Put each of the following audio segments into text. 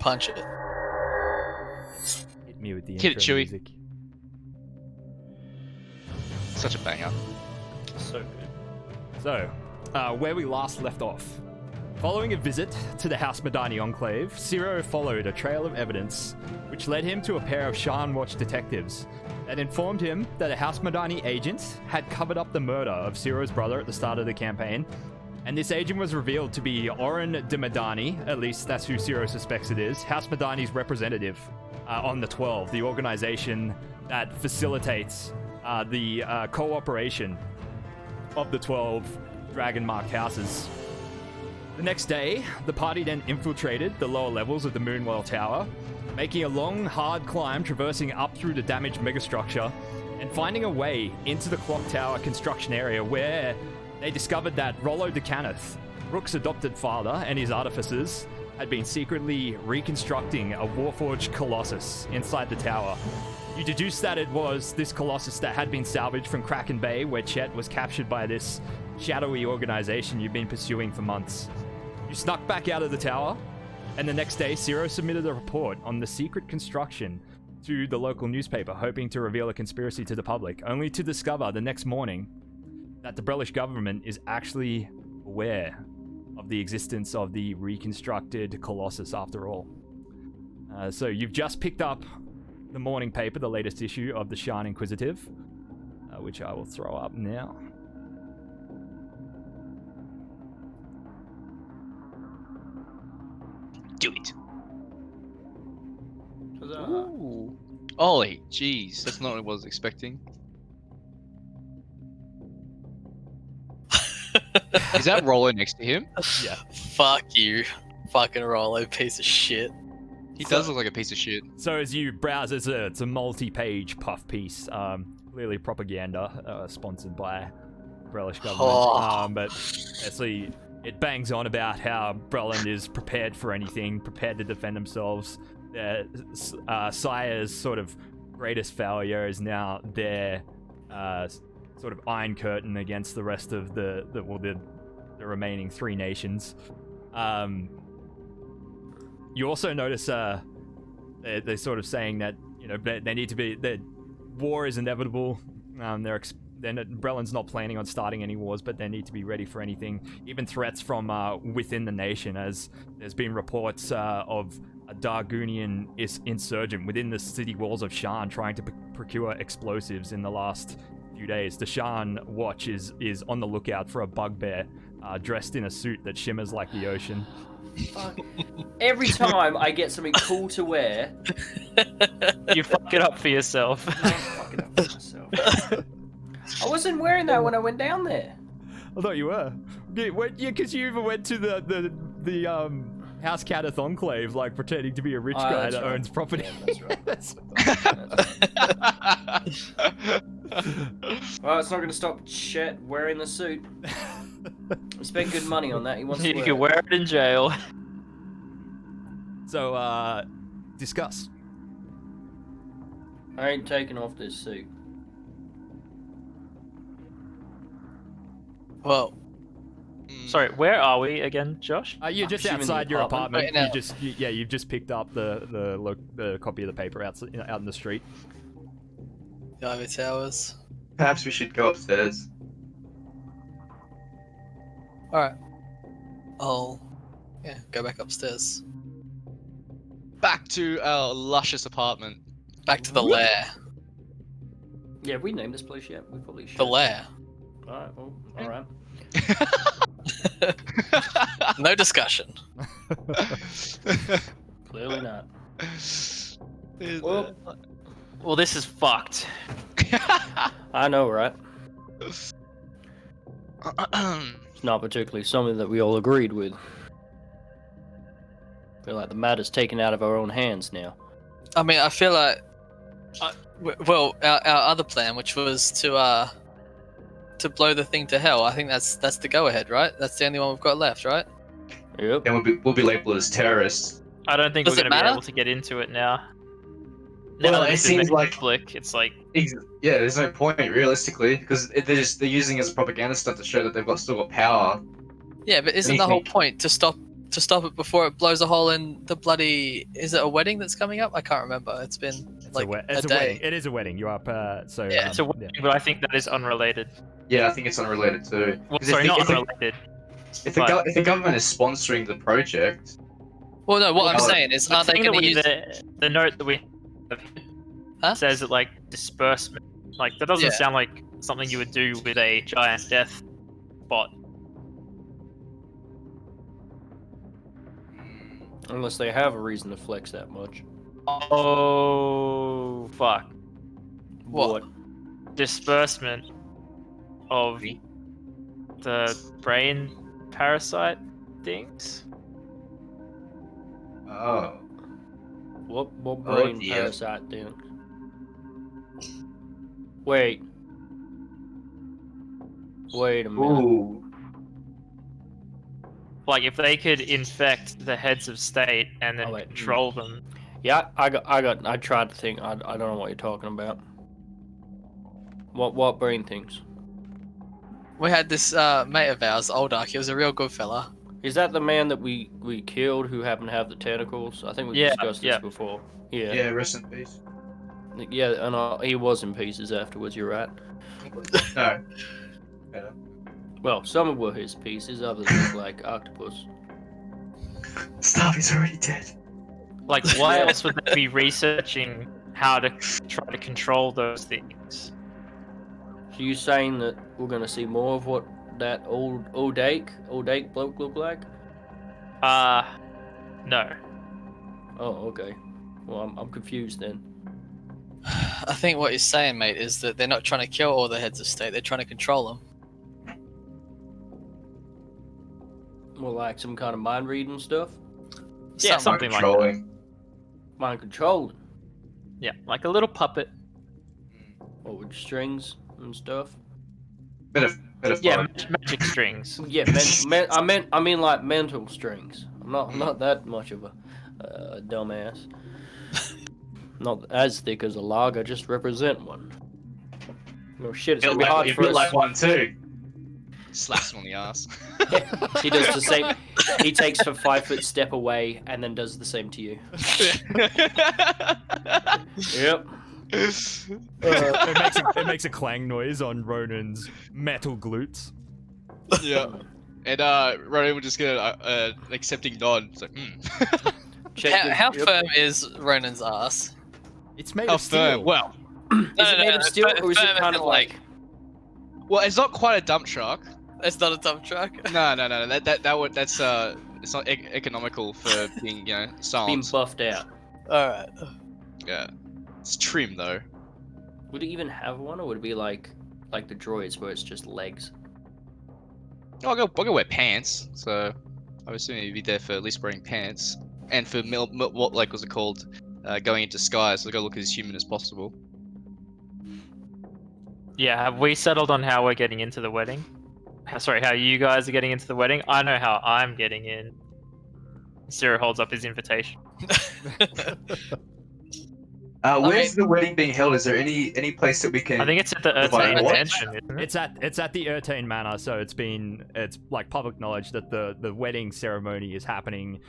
punch it. Hit me with the Hit it, intro Chewie. music. Such a banger. So good. So, where we last left off. Following a visit to the House Madani Enclave, Zero followed a trail of evidence which led him to a pair of Shan Watch detectives that informed him that a House Madani agent had covered up the murder of Zero's brother at the start of the campaign, and this agent was revealed to be Oren de Madani, at least that's who Zero suspects it is, House Madani's representative on the 12, the organization that facilitates the cooperation of the 12 dragon-marked houses. The next day, the party then infiltrated the lower levels of the Moonwell Tower, making a long, hard climb traversing up through the damaged megastructure and finding a way into the clock tower construction area where they discovered that Rollo de Caneth, Rook's adopted father, and his artificers had been secretly reconstructing a Warforged Colossus inside the tower. You deduce that it was this Colossus that had been salvaged from Kraken Bay, where Chet was captured by this shadowy organization you've been pursuing for months. You snuck back out of the tower, and the next day, Zero submitted a report on the secret construction to the local newspaper, hoping to reveal a conspiracy to the public, only to discover the next morning that the Brelish government is actually aware of the existence of the reconstructed Colossus after all. So you've just picked up the morning paper, the latest issue of the Shan Inquisitive, which I will throw up now. Do it. Huzzah. Ooh. Ollie, jeez, that's not what I was expecting. Is that Rollo next to him? Yeah. Fuck you. Fucking Rollo, piece of shit. He does look like a piece of shit. So as you browse, it's a multi-page puff piece, clearly propaganda, sponsored by Brelish government. But actually, it bangs on about how Breland is prepared for anything, prepared to defend themselves. Their sire's sort of greatest failure is now their sort of iron curtain against the rest of the remaining three nations. You also notice they're sort of saying that, you know, they need to be, that war is inevitable. Breland's not planning on starting any wars, but they need to be ready for anything, even threats from within the nation, as there's been reports of a Dargunian insurgent within the city walls of Shan trying to procure explosives in the last few days. The Shan Watch is on the lookout for a bugbear dressed in a suit that shimmers like the ocean. Fuck. Every time I get something cool to wear, You fuck it up for yourself. I'm fucking up for myself. I wasn't wearing that when I went down there. I thought you were. Yeah, because you even went to the House Cadith Enclave, like pretending to be a rich guy that owns property. Yeah, that's right. Well, it's not going to stop Chet wearing the suit. He spent good money on that. He wants to You wear can it. wear it in jail. So, discuss. I ain't taking off this suit. Well, Sorry, where are we again, Josh? You're just assuming the outside your apartment. apartment. Right now. You've just picked up the copy of the paper out in the street. the Ivy Towers. Perhaps we should go upstairs. Alright. I'll go back upstairs. Back to our luscious apartment. Back to the lair. Yeah, have we named this place yet? We probably should. The lair. Alright, well, alright. No discussion. Clearly not. Is Well, Well, this is fucked. I know, right? It's not particularly something that we all agreed with. Feel like the matter's taken out of our own hands now. I mean, I feel like, well, our other plan, which was to blow the thing to hell. I think that's the go ahead, right? That's the only one we've got left, right? Yep. Then we'll be labeled as terrorists. I don't think Does we're it going to be matter? able to get into it now. Well, Now that it it's been seems like- public, it's like, Yeah, there's no point realistically because they're using it as propaganda stuff to show that they've still got power. Yeah, but isn't the whole point to stop to stop it before it blows a hole in the bloody. Is it a wedding that's coming up? I can't remember. It's been It's like it's a a day. wedding. It is a wedding. You're up. So Yeah, It's a wedding, but I think that is unrelated. Yeah, I think it's unrelated too. Well, 'Cause sorry, not if the, unrelated. if, the, but- if the government is sponsoring the project, Well, no. What I'm Oh, saying is, The aren't they thing that going to we, use? the note that we have Huh? says that like disbursement. Like that doesn't Yeah. sound like something you would do with a giant death bot. Unless they have a reason to flex that much. Oh fuck! What? Disbursement of the brain parasite things. oh, What Oh, brain dear. parasite thing? Wait. Wait a minute. ooh, Like if they could infect the heads of state and then Oh, wait. control them. Yeah, I tried to think. I don't know what you're talking about. What brain things? We had this mate of ours, Oldark. He was a real good fella. Is that the man that we killed who happened to have the tentacles? I think we Yeah, discussed this yeah. before. Yeah. yeah, rest in peace. Yeah, and he was in pieces afterwards, you're right. No. Better. Well, some were his pieces, others look like octopus. Starvy's already dead. Like why else would they be researching how to try to control those things? So you saying that we're gonna see more of what that old Dake bloke look like? No. Oh, okay. Well, I'm confused then. I think what he's saying, mate, is that they're not trying to kill all the heads of state. They're trying to control them. Well, like some kind of mind reading stuff? Yeah, something like that. Controlling. Mind controlling? Yeah, like a little puppet. What, with strings and stuff? Bit of Yeah, fun. magic strings. Yeah, I mean like mental strings. I'm not that much of a dumbass. Not as thick as a log. I just represent one. No shit. It's gonna be hard You for feel us. like one too. Slaps him on the ass. He does the same. He takes a 5-foot step away and then does the same to you. Yep. It makes a clang noise on Ronan's metal glutes. Yeah. And Ronan would just get an accepting nod. It's like, Check How yep. firm is Ronan's ass? It's made How of steel. firm? Well, Is it made of steel or is it firm kind of as in, like? it's not quite a dump truck. It's not a dump truck. No. That's it's not economical for being Being silent. buffed out. All right. Yeah. It's trim though. Would it even have one, or would it be like the droids where it's just legs? Oh, I'll go wear pants. So I was assuming he'd be there for at least wearing pants, and for what like was it called, going into disguise. So I gotta look as human as possible. Yeah, have we settled on how we're getting into the wedding? How you guys are getting into the wedding? I know how I'm getting in. Ciro holds up his invitation. Where's the wedding being held? Is there any place that we can? I think it's at the Divine Earth what? Mansion, isn't it? It's at the Ep.18 Manor, so it's like public knowledge that the wedding ceremony is happening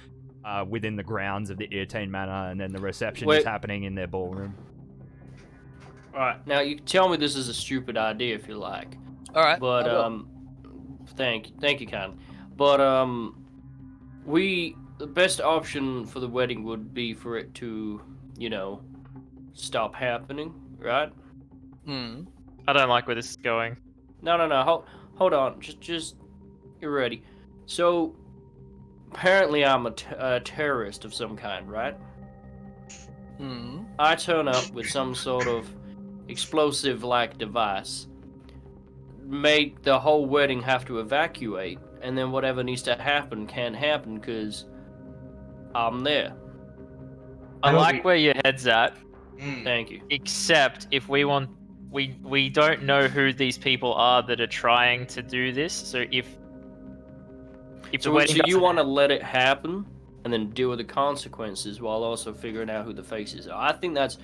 within the grounds of the Ep.18 Manor, and then the reception is Wait. happening in their ballroom. Alright, now you can tell me this is a stupid idea if you like. All right. But I will. thank you kindly. But the best option for the wedding would be for it to, stop happening, right? I don't like where this is going. No. Hold on. Just you're ready. So apparently I'm a terrorist of some kind, right? I turn up with some sort of explosive-like device, make the whole wedding have to evacuate, and then whatever needs to happen can't happen because I'm there. I like where your head's at, Thank you. except if we want, we don't know who these people are that are trying to do this. So if the So wedding you doesn't- want to let it happen and then deal with the consequences while also figuring out who the faces are. I think that's,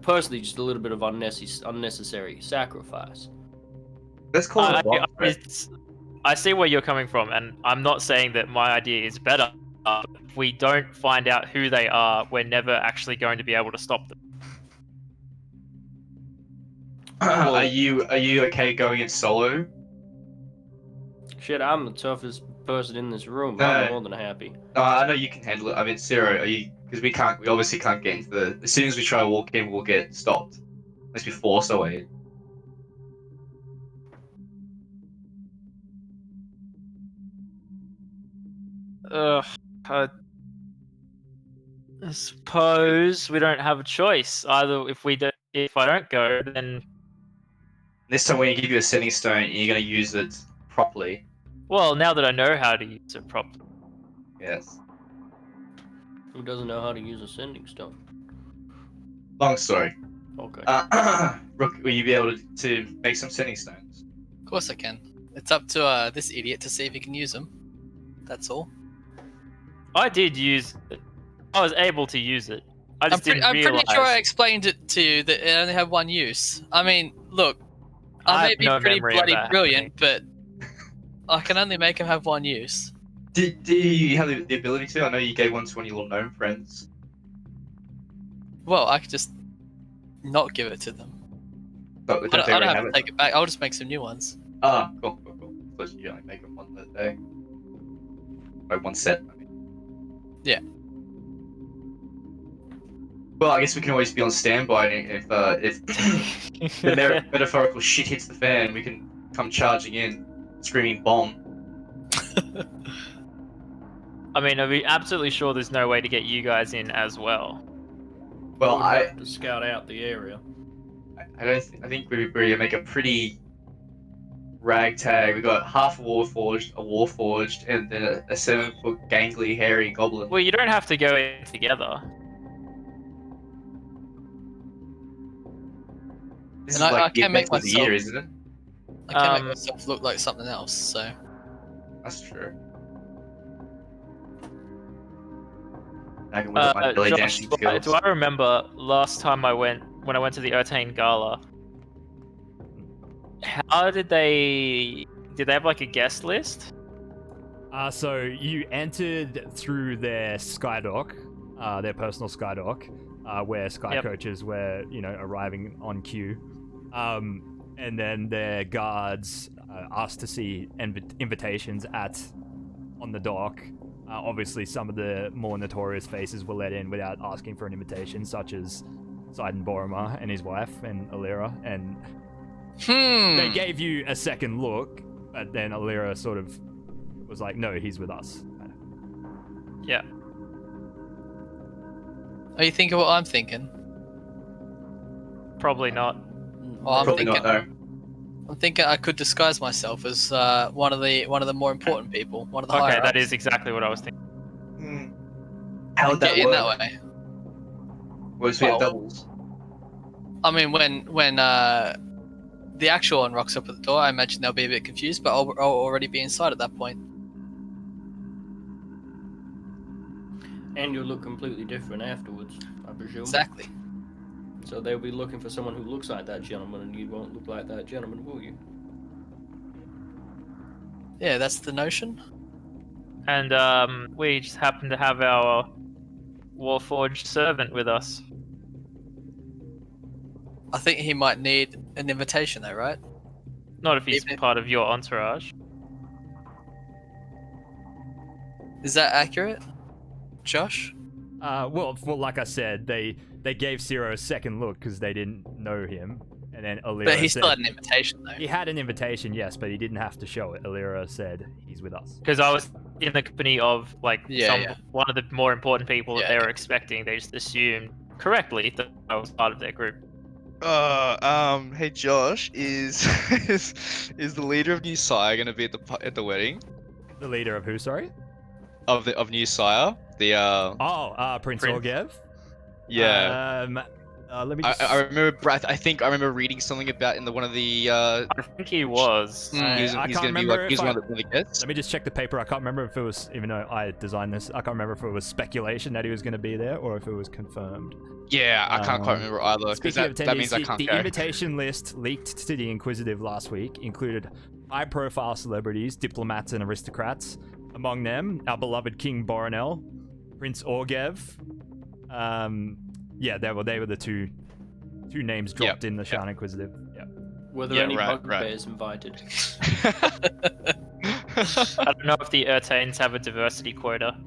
personally, just a little bit of unnecessary sacrifice. Let's call it a bomb threat. I see where you're coming from, and I'm not saying that my idea is better. If we don't find out who they are, we're never actually going to be able to stop them. Are you okay going in solo? Shit, I'm the toughest person in this room. No. I'm more than happy. No, I know you can handle it. I mean, Zero, are you? Because we obviously can't get into the. As soon as we try to walk in, we'll get stopped. Unless we force our way in. I suppose we don't have a choice. Either if I don't go, then This time, when you give you a sending stone, you're going to use it properly. well, now that I know how to use it properly. Yes. Who doesn't know how to use a sending stone? Long story. Okay. Rook, will you be able to make some sending stones? Of course I can. It's up to this idiot to see if he can use them. That's all. I did use it. I was able to use it. I just didn't I'm realize. pretty sure I explained it to you that it only had one use. I mean, look, I may have be no pretty memory of bloody that brilliant, but I can only make him have one use. Do you have the ability to? I know you gave one to one of your gnome friends. Well, I could just not give it to them. But I don't have to take it back. I'll just make some new ones. Ah, cool. So you only make them one that day. Like one set, I mean. Yeah. Well, I guess we can always be on standby if the metaphorical shit hits the fan, we can come charging in, screaming bomb. I mean, are we absolutely sure there's no way to get you guys in as well? Well, We'd I have to scout out the area. I think we make a pretty ragtag. We got half a warforged, and then a 7-foot gangly hairy goblin. Well, you don't have to go in together. This And is I like can make the myself- year, isn't it? I can make myself look like something else, so. That's true. I can whip my belly Josh, dancing do skills. I remember last time when I went to the 18 Gala? How did they have like a guest list? So you entered through their skydock, their personal skydock, where sky coaches were, arriving on queue. And then their guards asked to see invitations on the dock. Obviously, some of the more notorious faces were let in without asking for an invitation, such as Sidon Boromar and his wife, and Alira. And they gave you a second look, but then Alira sort of was like, "No, he's with us." Yeah. Are you thinking what I'm thinking? Probably not. Well, Probably not, no. I'm thinking I could disguise myself as one of the more important people, one of the Okay, higher that ups, is exactly what I was thinking. How would and that get in work? that way. What if we have Well- doubles? I mean, when the actual one rocks up at the door, I imagine they'll be a bit confused, but I'll already be inside at that point. And you'll look completely different afterwards, I presume. Exactly. So they'll be looking for someone who looks like that gentleman, and you won't look like that gentleman, will you? Yeah, that's the notion. And we just happen to have our Warforged servant with us. I think he might need an invitation, though, right? Not if he's Even if- part of your entourage. Is that accurate, Josh? Well, like I said, they gave Ciro a second look because they didn't know him, and then Alira But he said, still had an invitation, though. he had an invitation, yes, but he didn't have to show it. Alira said he's with us. Because I was in the company of Yeah. one of the more important people that Yeah, they were okay. expecting. They just assumed correctly that I was part of their group. Hey Josh, is the leader of New Sire gonna be at the wedding The leader of who? Sorry. of New Sire? Prince Prince. Orgev. Yeah. Let me just. I remember. I think I remember reading something about in one of the. I think he was. Hmm. He's I gonna can't be remember like he's if one I- of the guests. Let me just check the paper. I can't remember if it was, even though I designed this, I can't remember if it was speculation that he was going to be there or if it was confirmed. Yeah, I can't quite remember either because Speaking of that means I attendees, can't the go. invitation list leaked to the Inquisitive last week included high-profile celebrities, diplomats, and aristocrats, Among them, our beloved King Boronel, Prince Orgev. Yeah, they were the two names dropped in the Shan Inquisitive. Yeah. Were there any bugbears invited? I don't know if the Urtanes have a diversity quota.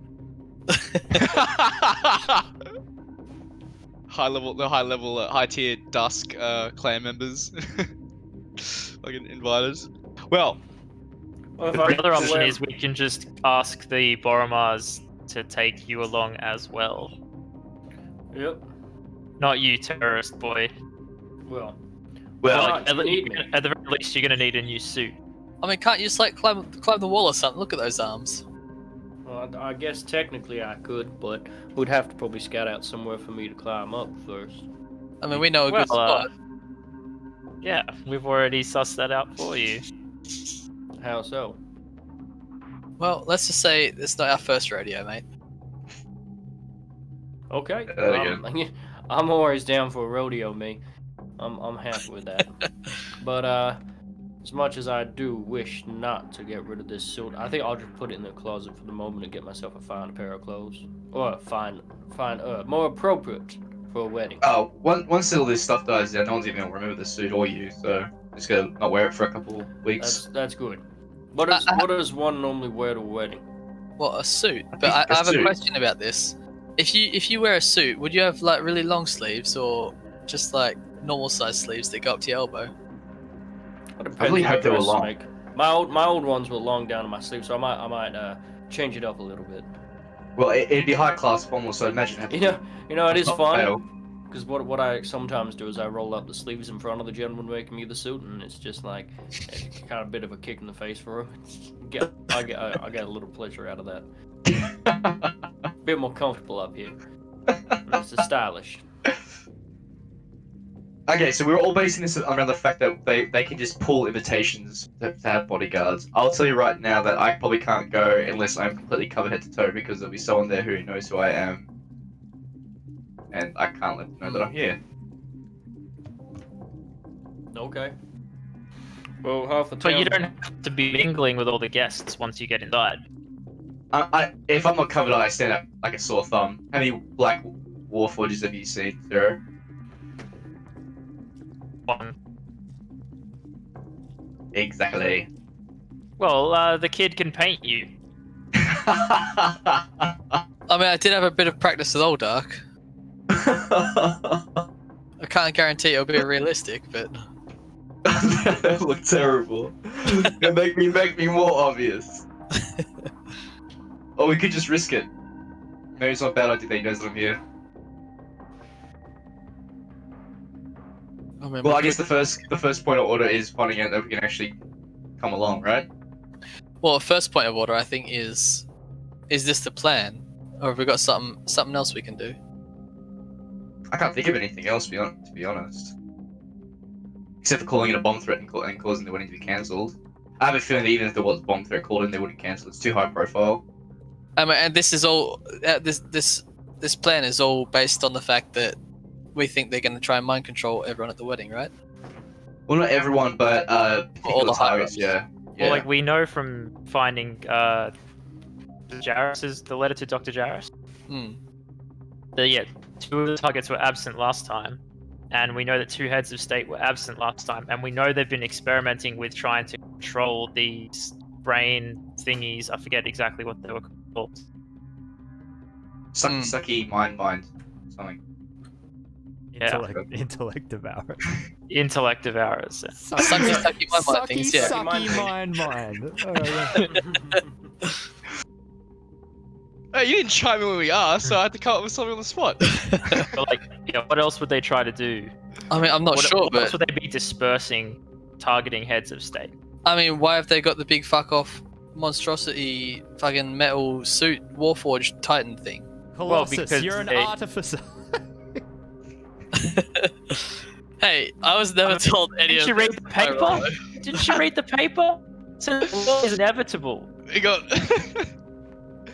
high tier Dusk clan members. Fucking invited. Well, The other option is we can just ask the Boromars to take you along as well. Yep. Not you, terrorist boy. Well, At the very least, you're gonna need a new suit. I mean, can't you just like climb the wall or something? Look at those arms. well, I guess technically I could, but we'd have to probably scout out somewhere for me to climb up first. I mean, we know a good spot. Yeah, we've already sussed that out for you. How so? Well, let's just say it's not our first rodeo, mate. Okay. There I'm always down for a rodeo, me. I'm happy with that. But as much as I do wish not to get rid of this suit, I think I'll just put it in the closet for the moment and get myself a fine pair of clothes, or fine, more appropriate for a wedding. Oh, once all this stuff dies down, no one's even gonna remember the suit or you, so just gonna not wear it for a couple of weeks. That's good. What does one normally wear to a wedding? Well, a suit. But I have a question about this. If you wear a suit, would you have like really long sleeves or just like normal size sleeves that go up to your elbow? I really hope they were long. My old ones were long down to my sleeves, so I might change it up a little bit. Well, it'd be high class formal, so imagine having. You know, it is fun. Because what I sometimes do is I roll up the sleeves in front of the gentleman making me the suit, and it's just like kind of a bit of a kick in the face for him. I get a little pleasure out of that. A bit more comfortable up here. It's stylish. Okay, so we're all basing this around the fact that they can just pull invitations to have bodyguards. I'll tell you right now that I probably can't go unless I'm completely covered head to toe because there'll be someone there who knows who I am. And I can't let them know that I'm here. Okay. Well, half the time. But you don't have to be mingling with all the guests once you get inside. If I'm not covered, I stand up like a sore thumb. How many black warforges have you seen, Zero? One. Exactly. Well, the kid can paint you. I mean, I did have a bit of practice with Old Dark. I can't guarantee it'll be realistic, but That look terrible. make me more obvious. Or we could just risk it. Maybe it's not a bad idea that he knows that I'm here. I mean, Well, I guess the first point of order is finding out that we can actually come along, right? Well, the first point of order, I think, is this the plan, or have we got something else we can do? I can't think of anything else, to be honest. Except for calling it a bomb threat and causing the wedding to be cancelled. I have a feeling that even if there was a bomb threat called in, they wouldn't cancel. It's too high profile. And this is all this plan is all based on the fact that we think they're going to try and mind control everyone at the wedding, right? Well, not everyone, but all the targets, yeah. Well, like we know from finding Jarrus's the letter to Dr. Jarrus. That two of the targets were absent last time, and we know that two heads of state were absent last time, and we know they've been experimenting with trying to control these brain thingies. I forget exactly what they were called. Sucky mind something. Yeah, Intellect devour. Intellect devourers. Sucky mind things, yeah. Sucky mind. Hey, you didn't chime in when we asked, so I had to come up with something on the spot. But what else would they try to do? I mean, I'm not sure, what but else would they be dispersing, targeting heads of state? I mean, why have they got the big fuck off monstrosity fucking metal suit warforged titan thing? Colossus, because you're an artificer. Hey, I was never told any Didn't of you read this. the paper? Didn't you read the paper? So it's inevitable. We got.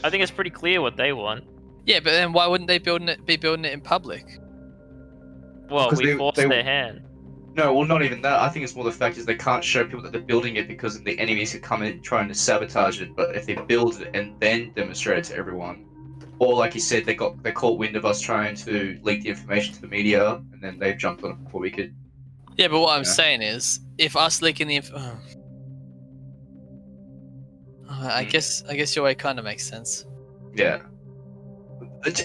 I think it's pretty clear what they want. Yeah, but then why wouldn't they be building it in public? Well, Because we forced their hand. No, well, not even that. I think it's more the fact is they can't show people that they're building it because the enemies could come in trying to sabotage it. But if they build it and then demonstrate it to everyone, or like you said, they caught wind of us trying to leak the information to the media, and then they jumped on it before we could. Yeah, but what I'm Yeah. saying is, if us leaking the I guess your way kind of makes sense. Yeah.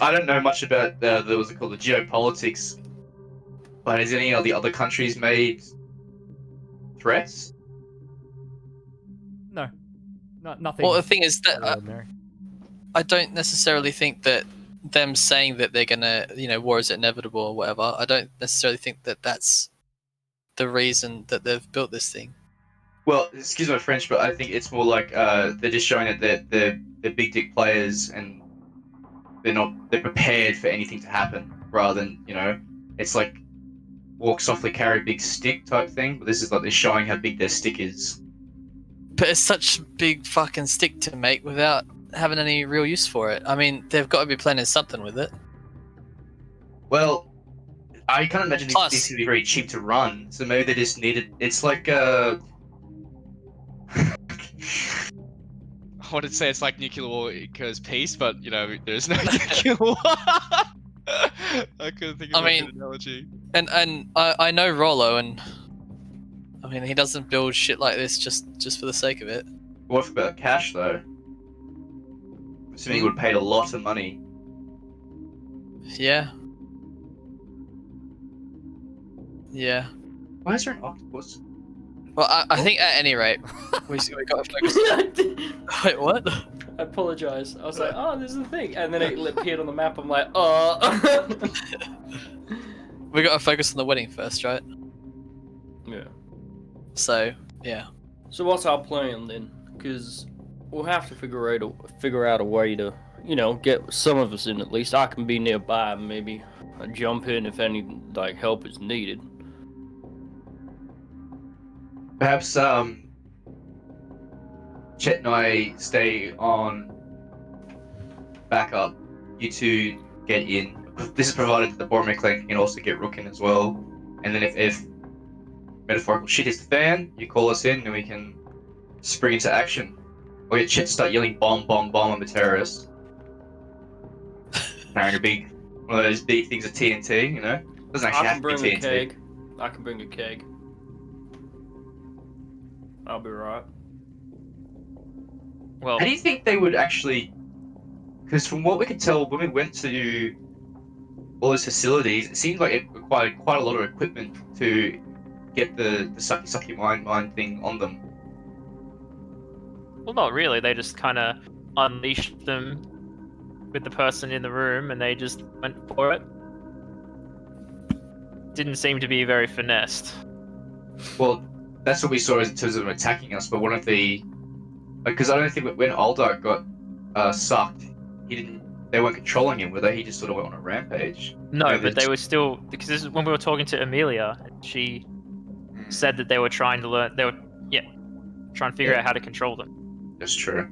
I don't know much about the what's it called, the geopolitics, but has any of the other countries made threats? No, nothing. Well, the thing is that ordinary. I don't necessarily think that them saying that they're gonna, war is inevitable or whatever. I don't necessarily think that that's the reason that they've built this thing. Well, excuse my French, but I think it's more like they're just showing that they're big dick players and they're prepared for anything to happen rather than it's like walk softly, carry big stick type thing. But this is like they're showing how big their stick is. But it's such a big fucking stick to make without having any real use for it. I mean, they've got to be planning something with it. Well, I can't imagine Plus- these to be very cheap to run, so maybe they just needed. It's like I wanted to say it's like nuclear war occurs peace, but there's no nuclear war. I couldn't think of a good analogy. And I know Rollo, and I mean he doesn't build shit like this just for the sake of it. What about cash though? Assuming he would have paid a lot of money. Yeah. Yeah. Why is there an octopus? Well, I think at any rate, we got to focus. Wait, what? I apologize. I was like, oh, there's a thing. And then it appeared on the map. I'm like, We got to focus on the wedding first, right? Yeah. So, yeah. So what's our plan then? Because we'll have to figure out a way to, get some of us in at least. I can be nearby, maybe jump in if any help is needed. Perhaps Chet and I stay on backup. You two get in. This is provided that the Boromir clan can also get Rook in as well. And then if metaphorical shit hits the fan, you call us in and we can spring into action. Or get Chet to start yelling bomb, bomb, bomb on the terrorists. Carrying one of those big things of TNT, Doesn't actually have to be TNT. Keg. I can bring a keg. I'll be right. Well, How do you think they would actually? Because from what we could tell when we went to all those facilities, it seemed like it required quite a lot of equipment to get the sucky mine thing on them. well, not really. They just kind of unleashed them with the person in the room, and they just went for it. Didn't seem to be very finessed. Well, that's what we saw in terms of them attacking us. But one of the, because I don't think when Aldark got sucked, they weren't controlling him, were they? He just sort of went on a rampage. No, but they were still, because this is when we were talking to Amelia, and she said that they were trying to learn. They were trying to figure out how to control them. That's true.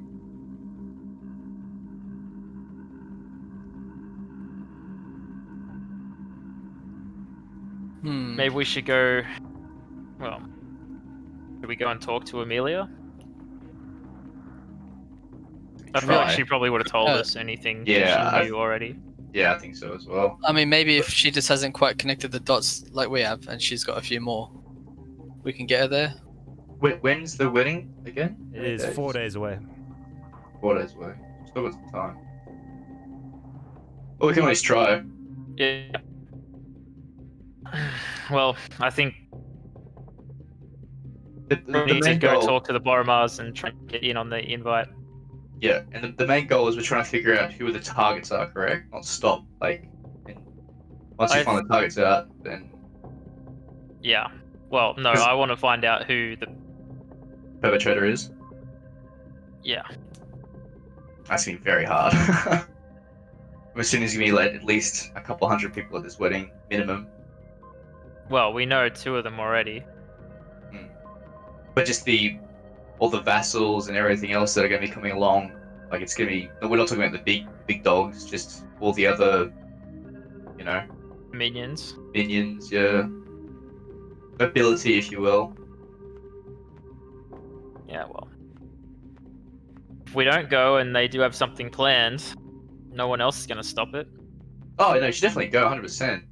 Maybe we should go. Well, should we go and talk to Amelia? I feel like she probably would have told us anything she knew already. Yeah, I think so as well. I mean, maybe if she just hasn't quite connected the dots like we have, and she's got a few more, we can get her there. When's the wedding again? It is 4 days away. 4 days away. Still got some time. Well, we can always try. Yeah. Well, I think The we need to main go goal, talk to the Boromars and try and get in on the invite. yeah, and the main goal is we're trying to figure out who the targets are, correct? Not stop. Once you find the targets out, then Yeah. Well, no, I want to find out who the. perpetrator is. Yeah. That's gonna be very hard. I'm assuming there's gonna be at least a couple hundred people at this wedding, minimum. Well, we know 2 of them already. But just all the vassals and everything else that are gonna be coming along, it's gonna be. We're not talking about the big dogs, just all the other, Minions. minions. Yeah. ability, if you will. Yeah, well. If we don't go and they do have something planned, no one else is going to stop it. Oh, no, you should definitely go, 100%.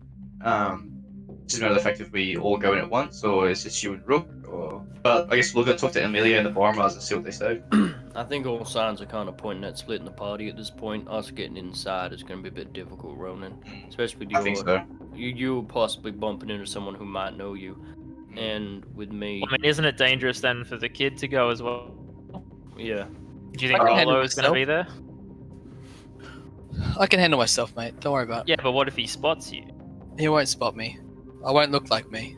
Just matter of the fact if we all go in at once, or is it you and Rook, or... But I guess we'll go talk to Amelia and the Armies and see what they say. I think all signs are kind of pointing at splitting the party at this point. Us getting inside is going to be a bit difficult, Ronan. Especially with I think so. you possibly bumping into someone who might know you. And with me... I mean, isn't it dangerous then for the kid to go as well? Yeah. Do you think I can handle Rolo is going to myself. be there? I can handle myself, mate. Don't worry about it. Yeah, but what if he spots you? He won't spot me. I won't look like me.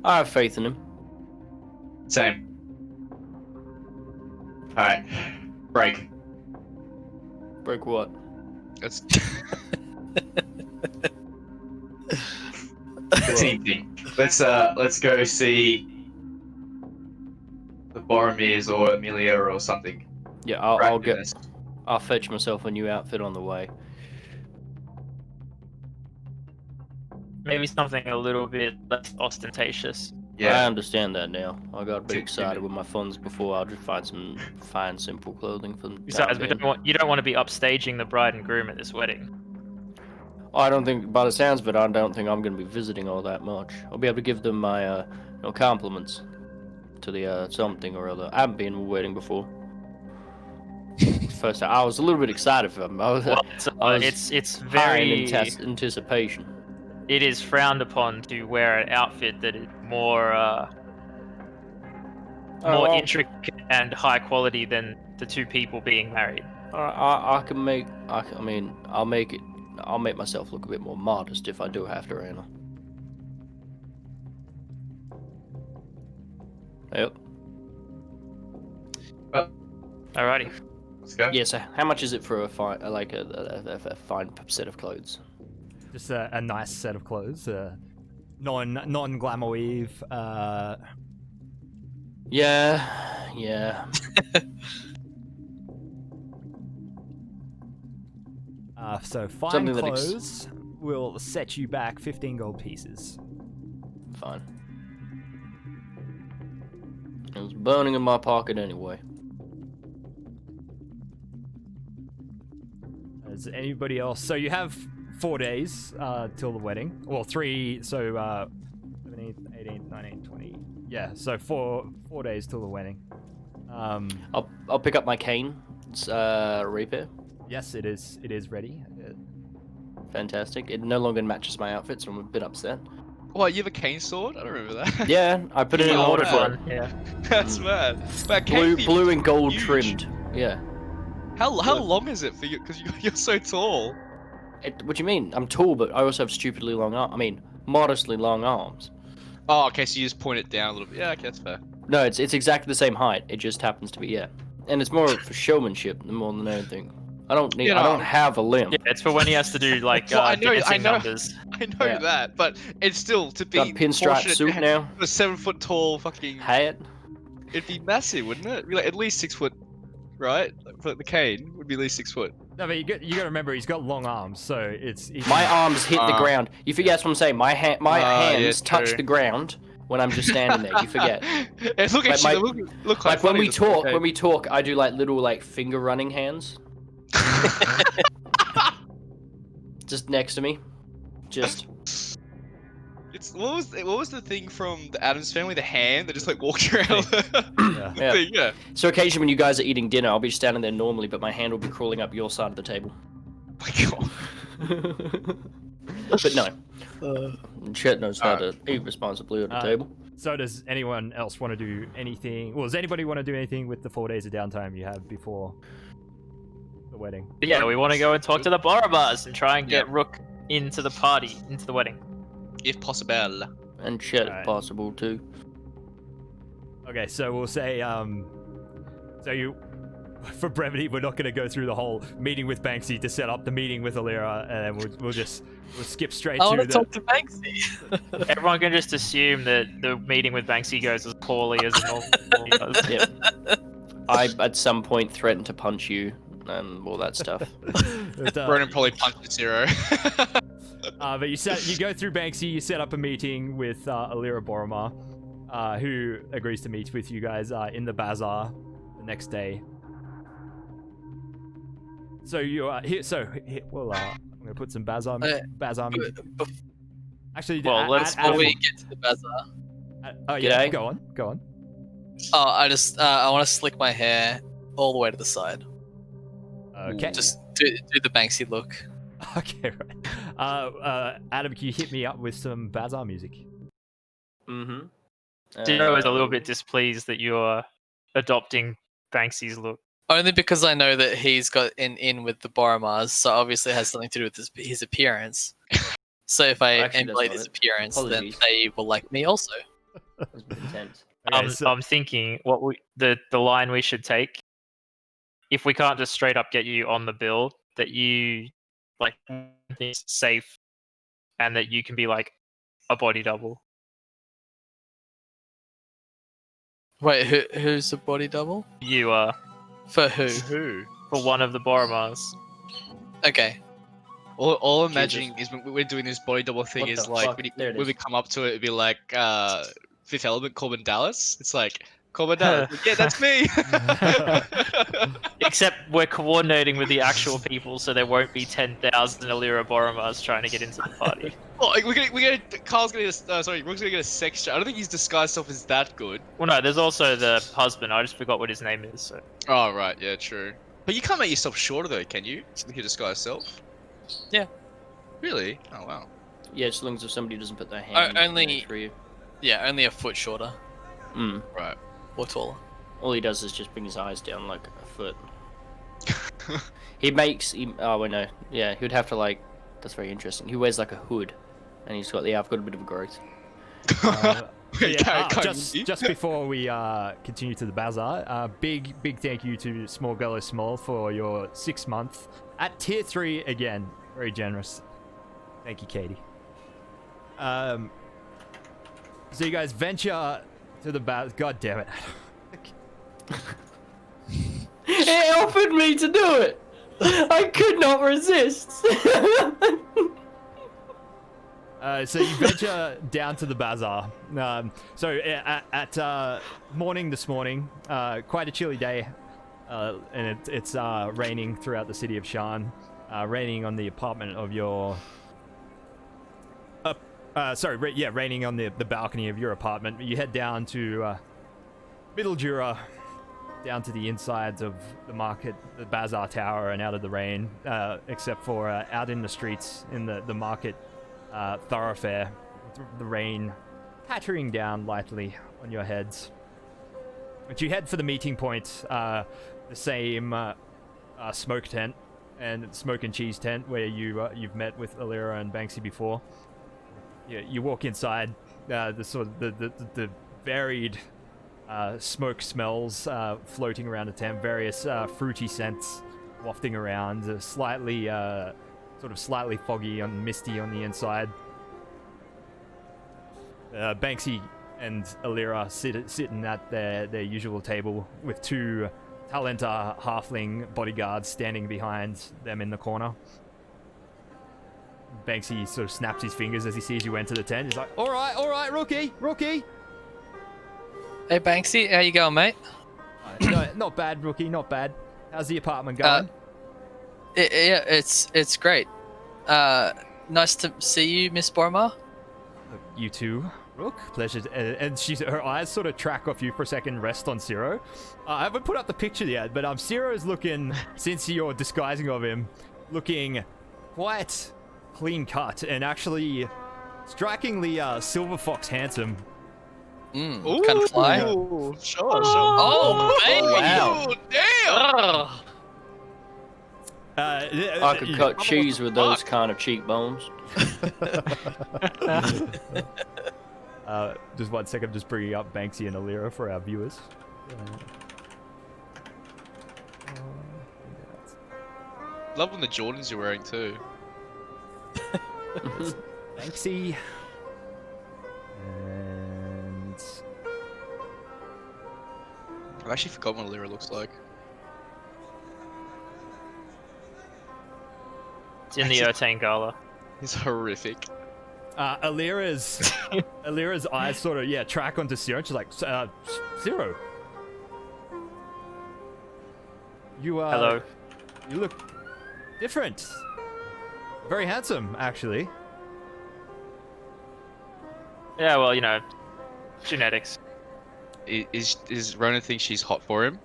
I have faith in him. Same. Alright. Break. Break what? That's It's easy. Let's go see the Boromir or Amelia or something. Yeah, I'll fetch myself a new outfit on the way. Maybe something a little bit less ostentatious. I Yeah. understand that now. I got a bit excited with my funds before. I'll just find some fine, simple clothing for them. Besides, you don't want to be upstaging the bride and groom at this wedding. I don't think, by the sounds of it, I don't think I'm going to be visiting all that much. I'll be able to give them my compliments to the something or other. I haven't been to a wedding before. First time, I was a little bit excited for them. Well, it's very high in anticipation. It is frowned upon to wear an outfit that is more intricate and high quality than the two people being married. I'll make myself look a bit more modest if I do have to, Anna. Yep. Alrighty. Let's go. Yeah, so how much is it for a fine, a fine set of clothes? Just a nice set of clothes. Non glamour weave. Yeah. So fine Something that clothes will set you back 15 gold pieces. Fine. It was burning in my pocket anyway. Is anybody else? So you have 4 days till the wedding. Well, 3. So 17th, 18th, 19th, 20th. Yeah. So four days till the wedding. I'll pick up my cane. It's repair. Yes, it is. It is ready. Fantastic. It no longer matches my outfit, so I'm a bit upset. What, you have a cane sword? I don't remember that. Yeah, I put it in Oh, order for man. it. Yeah. That's mad. But cane Blue and gold huge. trimmed. Yeah. How long is it for you? Because you're so tall. What do you mean? I'm tall, but I also have stupidly long arms. I mean, modestly long arms. Oh, okay, so you just point it down a little bit. Yeah, okay, that's fair. No, it's exactly the same height. It just happens to be, yeah. And it's more for showmanship more than anything. I don't need. Yeah, I no. don't have a limb. Yeah, it's for when he has to do like Well, I dancing know. numbers. I know Yeah. that, but it's still to be Got a pinstripe proportionate suit to now. a 7 foot tall fucking. Hat. It'd be massive, wouldn't it? It'd be like at least 6 foot, right? Like, for the cane would be at least 6 foot. No, but you got to remember he's got long arms, so it's My arms hit the ground. You forget that's what I'm saying. My hands yeah, touch true. the ground when I'm just standing there. You forget. It's look at Like you. Look quite Like when funny, we this little talk, cane. when we talk, I do like little like finger running hands. Just next to me. Just It's what was the thing from the Addams Family? The hand that just like walked around. Yeah. Yeah. Thing, yeah. so occasionally when you guys are eating dinner, I'll be standing there normally, but my hand will be crawling up your side of the table. Oh my god. But no, Chet knows how to eat responsibly at the table. So does anyone else want to do anything? Well, does anybody want to do anything with the 4 days of downtime you have before the wedding? But yeah, we want to go and talk to the Borobas and try and get Rook into the party, into the wedding. If possible. And Chet Alright. if possible too. Okay, so we'll say, so you, for brevity, we're not going to go through the whole meeting with Banksy to set up the meeting with Alira, and then we'll skip straight I to want to the. talk to Banksy. Everyone can just assume that the meeting with Banksy goes as poorly as it normally does. Yep. I at some point threatened to punch you and all that stuff. But, Ronan probably punched a 0. But you go through Banksy, you set up a meeting with Alira Boromar, who agrees to meet with you guys in the bazaar the next day. So you here. Well, I'm gonna put some bazaar music. Actually, Well, let's Before we get to the bazaar. Oh yeah, G'day. go on. Oh, I want to slick my hair all the way to the side. Okay. Just do the Banksy look. Okay, right. Adam, can you hit me up with some bazaar music? Mm-hmm. Zero is a little bit displeased that you're adopting Banksy's look. Only because I know that he's got an in with the Boromars, so obviously it has something to do with his appearance. So if I Actually, that's emulate not his it. appearance, Apologies. then they will like me also. That's a bit intense. Okay, so- I'm thinking the line we should take, if we can't just straight up get you on the bill, that you like things safe, and that you can be like a body double. Wait, who's the body double? You are For who? Who? for one of the Boromars. Okay. All I'm imagining is when we're doing this body double thing What is the like fuck? There it when we is. come up to it, it'd be like Fifth Element, Corbin Dallas. It's like Corbin Dallas. Yeah, that's me. Except we're coordinating with the actual people, so there won't be 10,000 Alira Boromars trying to get into the party. Oh, we're gonna Carl's gonna get a, Rook's gonna get a sex chat. I don't think his disguise self is that good. Well, no, there's also the husband. I just forgot what his name is. So. Oh right, yeah, true. But you can't make yourself shorter though, can you? With your disguise self. Yeah. Really? Oh wow. Yeah, as long as if somebody doesn't put their hand only- for you. Yeah, only a foot shorter Mm. Right. or taller. All he does is just bring his eyes down like a foot. Oh, wait, no. Yeah, he would have to like. That's very interesting. He wears like a hood, and he's got I've got a bit of a growth. Just before we continue to the bazaar, big thank you to Small Gallo Small for your 6 month at tier 3 again. Very generous. Thank you, Katie. So you guys venture to the bazaar. God damn it. It offered me to do it. I could not resist. So you venture down to the bazaar. At morning this morning, quite a chilly day, and it's raining throughout the city of Shan, raining on the apartment of your. Raining on the balcony of your apartment. You head down to Middle Jura, down to the insides of the market, the bazaar tower, and out of the rain, except for out in the streets in the market thoroughfare, the rain pattering down lightly on your heads. But you head for the meeting point, the same smoke tent and smoke and cheese tent where you've met with Alira and Banksy before. You walk inside, the varied smoke smells floating around the tent, various fruity scents wafting around, slightly foggy and misty on the inside. Banksy and Alira sitting at their usual table with 2 Talenta halfling bodyguards standing behind them in the corner. Banksy sort of snaps his fingers as he sees you enter the tent. He's like, all right, rookie. Hey Banksy, how you going, mate? No, not bad, rookie, not bad. How's the apartment going? Yeah, it's great. Nice to see you, Miss Boromar. You too, Rook. Pleasure. And her eyes sort of track off you for a second, rest on Ciro. I haven't put up the picture yet, but Ciro's looking, since you're disguising of him, looking quite clean cut and actually strikingly silver fox handsome. Kind of fly. Sure. Oh, baby! Wow. Damn! I could cut cheese with those kind of cheekbones. Just 1 second, just bringing up Banksy and Alira for our viewers. Loving the Jordans you're wearing too. Banksy. And I've actually forgotten what Lyra looks like. It's in the Ertain Gala. He's horrific. Alira's eyes sort of track onto Zero. She's like, Zero. You Hello. You look different. Very handsome, actually. Yeah, well, genetics. Is Ronan think she's hot for him?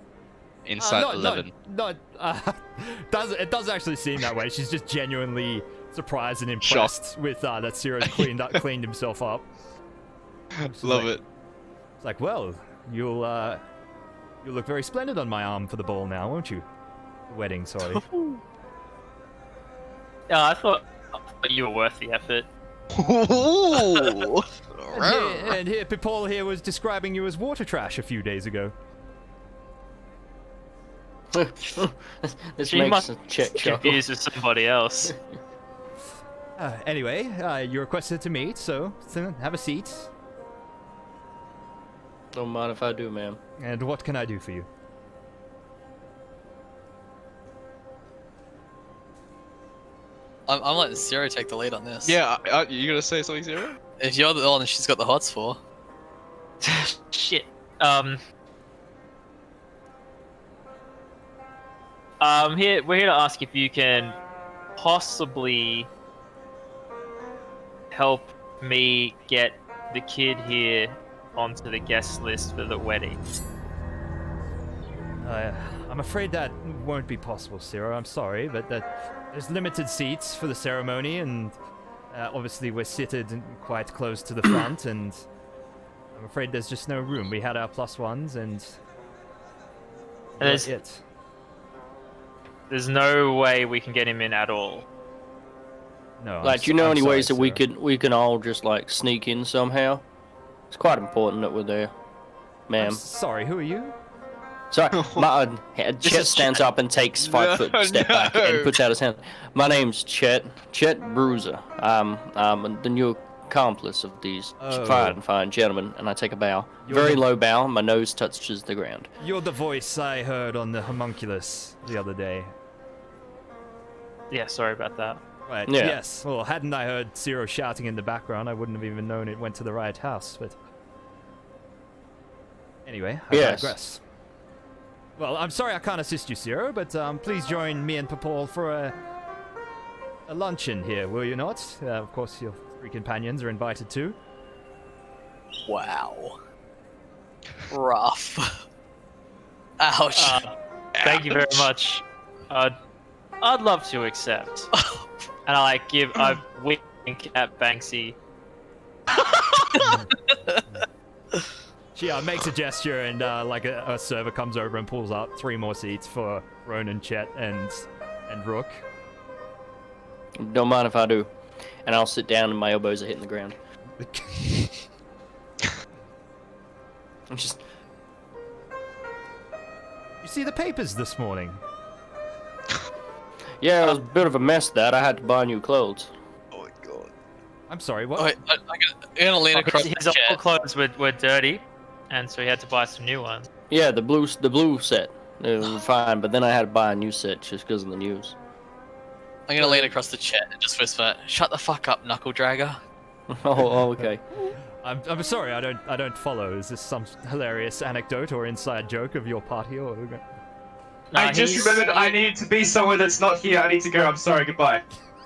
Insight 11. It does actually seem that way. She's just genuinely surprised and impressed with that Ciro's cleaned himself up. Love it. It's like, well, you'll look very splendid on my arm for the ball now, won't you? The wedding, sorry. Yeah, I thought you were worth the effort. and here, Paul here was describing you as water trash a few days ago. This She makes must a Chet chuckle. confused with somebody else. Anyway, you requested to meet, so have a seat. Don't mind if I do, ma'am. And what can I do for you? I'm letting Zero take the lead on this. Yeah, you gonna say something, Zero? If you're the one she's got the hots for. Shit. We're here to ask if you can possibly help me get the kid here onto the guest list for the wedding. I'm afraid that won't be possible, Zero. I'm sorry, but there's limited seats for the ceremony, and obviously we're seated quite close to the front, and I'm afraid there's just no room. We had our +1s, and that's it. There's no way we can get him in at all. No. Like, you know any ways that Zero. we can all just like sneak in somehow? It's quite important that we're there, ma'am. Sorry, who are you? Sorry, Chet stands up and takes 5 foot step back and puts out his hand. My name's Chet Bruiser. I'm the new accomplice of these fine gentlemen, and I take a bow. Very low bow, my nose touches the ground. You're the voice I heard on the homunculus the other day. Yeah, sorry about that. Right, Yeah. yes. Well, hadn't I heard Zero shouting in the background, I wouldn't have even known it went to the right house, but... Anyway, I digress. Well, I'm sorry I can't assist you, Zero, but please join me and Paul for a luncheon here, will you not? Of course, your 3 companions are invited too. Wow. Rough. Ouch. Thank you very much. I'd love to accept. And I wink at Banksy. She makes a gesture, and a server comes over and pulls up 3 more seats for Ronan, Chet, and Rook. Don't mind if I do. And I'll sit down and my elbows are hitting the ground. I'm just... You see the papers this morning? Yeah, it was a bit of a mess that. I had to buy new clothes. Oh my god. I'm sorry, what? Oh, wait, I'm gonna lean across His the old chat. clothes were dirty, and so he had to buy some new ones. Yeah, the blue set. It was fine, but then I had to buy a new set just because of the news. I'm gonna lean across the chat and just whisper, "Shut the fuck up, knuckle dragger." Oh, okay. I'm sorry, I don't follow. Is this some hilarious anecdote or inside joke of your party or? I just remembered I need to be somewhere that's not here. I need to go. I'm sorry. Goodbye.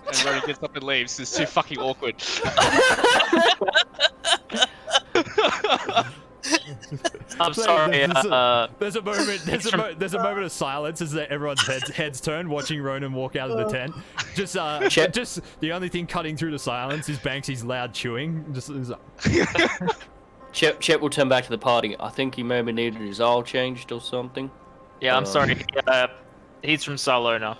And Ronan gets up and leaves. It's too fucking awkward. I'm sorry. There's a moment. There's a moment of silence as everyone's heads turn, watching Ronan walk out of the tent. Just the only thing cutting through the silence is Banksy's loud chewing. Chet will turn back to the party. I think he maybe needed his oil changed or something. Yeah, I'm sorry. He's from Salona.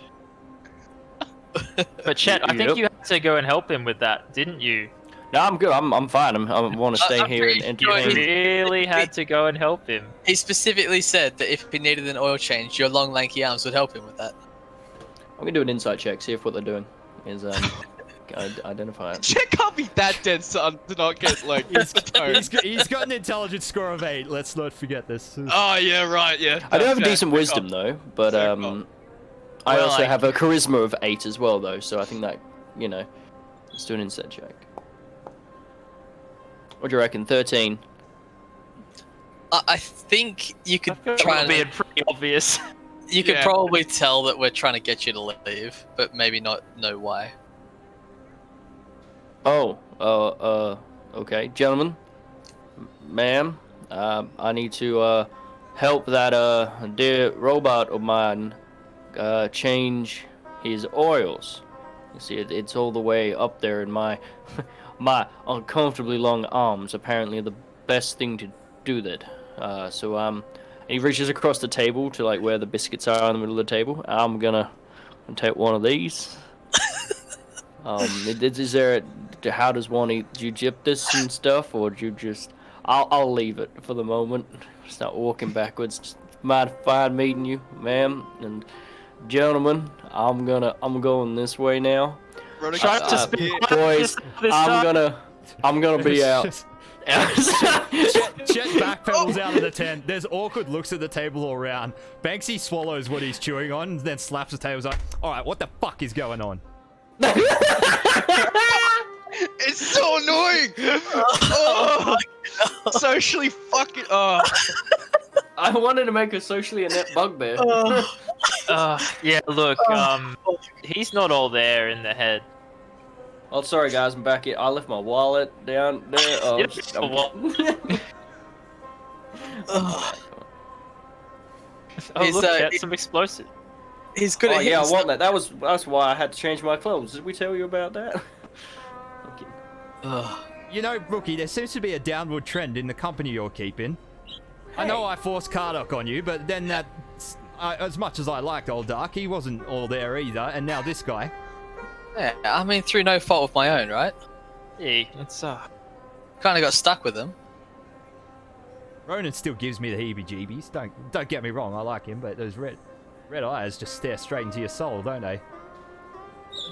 But Chet, I think you had to go and help him with that, didn't you? No, I'm good. I'm fine. I want to stay here and entertain. You really had to go and help him. He specifically said that if he needed an oil change, your long, lanky arms would help him with that. I'm gonna do an insight check, see if what they're doing is identify it. Chet can't be that dead, son, to not get like. He's got an intelligence score of 8. Let's not forget this. Oh yeah, right, yeah. I do have a decent wisdom though, but I also have a charisma of 8 as well though, so I think that Let's do an insight check. What do you reckon? 13. I think you could Try to be pretty obvious. You could probably tell that we're trying to get you to leave, but maybe not know why. Okay, gentlemen, ma'am, I need to help that dear robot of mine change his oils. You see, it's all the way up there in my my uncomfortably long arms. Apparently, the best thing to do that. And he reaches across the table to like where the biscuits are in the middle of the table. I'm gonna take one of these. Is there? How does one eat? Do you dip this and stuff, or do you just? I'll leave it for the moment. Start walking backwards. Fine meeting you, ma'am and gentlemen. I'm going this way now. Boys, I'm gonna be out. Chet backpedals out of the tent. There's awkward looks at the table all around. Banksy swallows what he's chewing on, and then slaps the table. He's like, "All right, what the fuck is going on?" It's so annoying. Oh, socially fucking. Oh. I wanted to make a socially inept bugbear. Yeah, look, he's not all there in the head. Oh, sorry guys, I'm back here. I left my wallet down there. Oh, Yep, look, Chet, some explosive. He's good at I want that. That's why I had to change my clothes. Did we tell you about that? Okay. You know, Rookie, there seems to be a downward trend in the company you're keeping. I know I forced Kardock on you, but then as much as I liked old Dark, he wasn't all there either, and now this guy. Yeah, I mean, through no fault of my own, right? Yeah, it's kind of got stuck with him. Ronan still gives me the heebie-jeebies. Don't get me wrong, I like him, but those red eyes just stare straight into your soul, don't they? It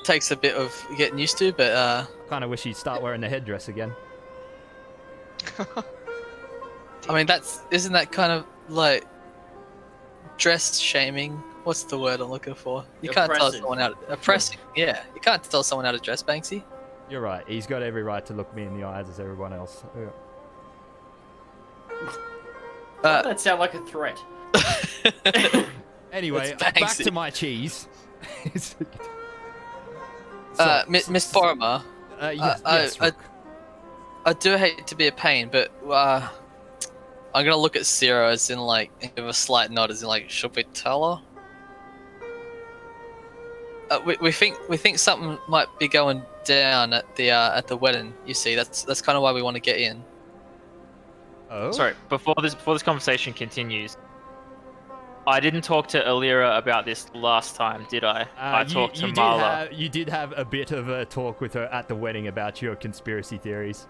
takes a bit of getting used to, but kind of wish he'd start wearing the headdress again. I mean, isn't that kind of like dress shaming? What's the word I'm looking for? You can't tell someone how to oppressing. Yeah, you can't tell someone how to dress, Banksy. You're right. He's got every right to look me in the eyes as everyone else. That sound like a threat. Anyway, back to my cheese. Miss Boromar. Yes, I do hate to be a pain, but I'm gonna look at Zero as in like give a slight nod, as in like, should we tell her? We think something might be going down at the wedding. You see, that's kind of why we want to get in. Oh. Sorry, before this conversation continues, I didn't talk to Alira about this last time, did I? I talked to Marla. You did have a bit of a talk with her at the wedding about your conspiracy theories,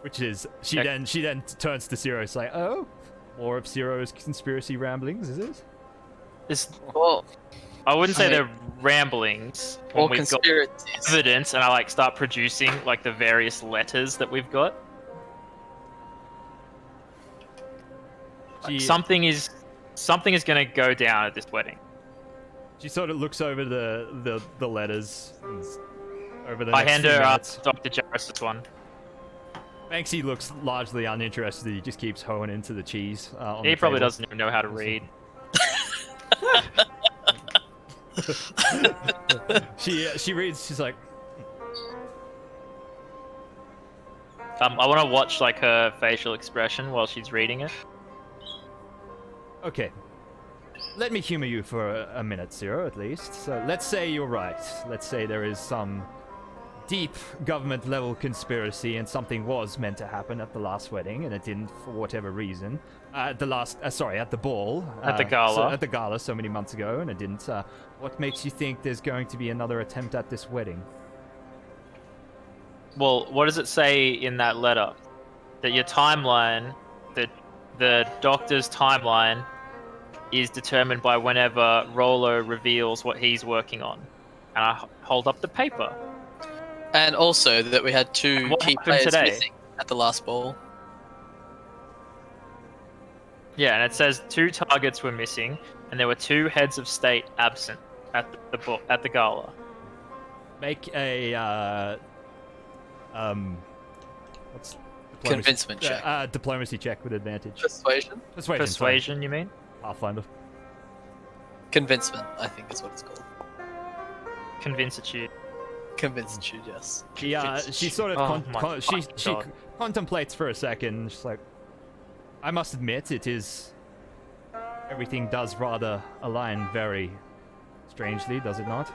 which is she then turns to Zero and like, "Oh, more of Zero's conspiracy ramblings, is it?" Well, I wouldn't say they're ramblings. When we've got conspiracies. evidence, and I start producing like the various letters that we've got. Something is going to go down at this wedding. She sort of looks over the letters. Over the I next hand few her minutes. Dr. Jarrus's one. Banksy looks largely uninterested. He just keeps hoeing into the cheese. On He the probably table. doesn't even know how to read. She reads. She's like, I want to watch like her facial expression while she's reading it. okay. Let me humor you for a minute, Zero, at least. So let's say you're right. Let's say there is some deep government-level conspiracy and something was meant to happen at the last wedding and it didn't for whatever reason. At the ball. At the gala. At the gala so many months ago and it didn't. What makes you think there's going to be another attempt at this wedding? Well, what does it say in that letter? That your timeline, the doctor's timeline, is determined by whenever Rolo reveals what he's working on. And I hold up the paper. And also that we had two What key happened players today? missing at the last ball. Yeah, and it says 2 targets were missing, and there were 2 heads of state absent at the gala. Make a What's Convincement check. Diplomacy check with advantage. Persuasion? Persuasion, you mean? Pathfinder. Convincement, I think is what it's called. Convincitude. Convincitude, yes. She sort of Oh my she God. contemplates for a second. She's like, I must admit, everything does rather align very strangely, does it not?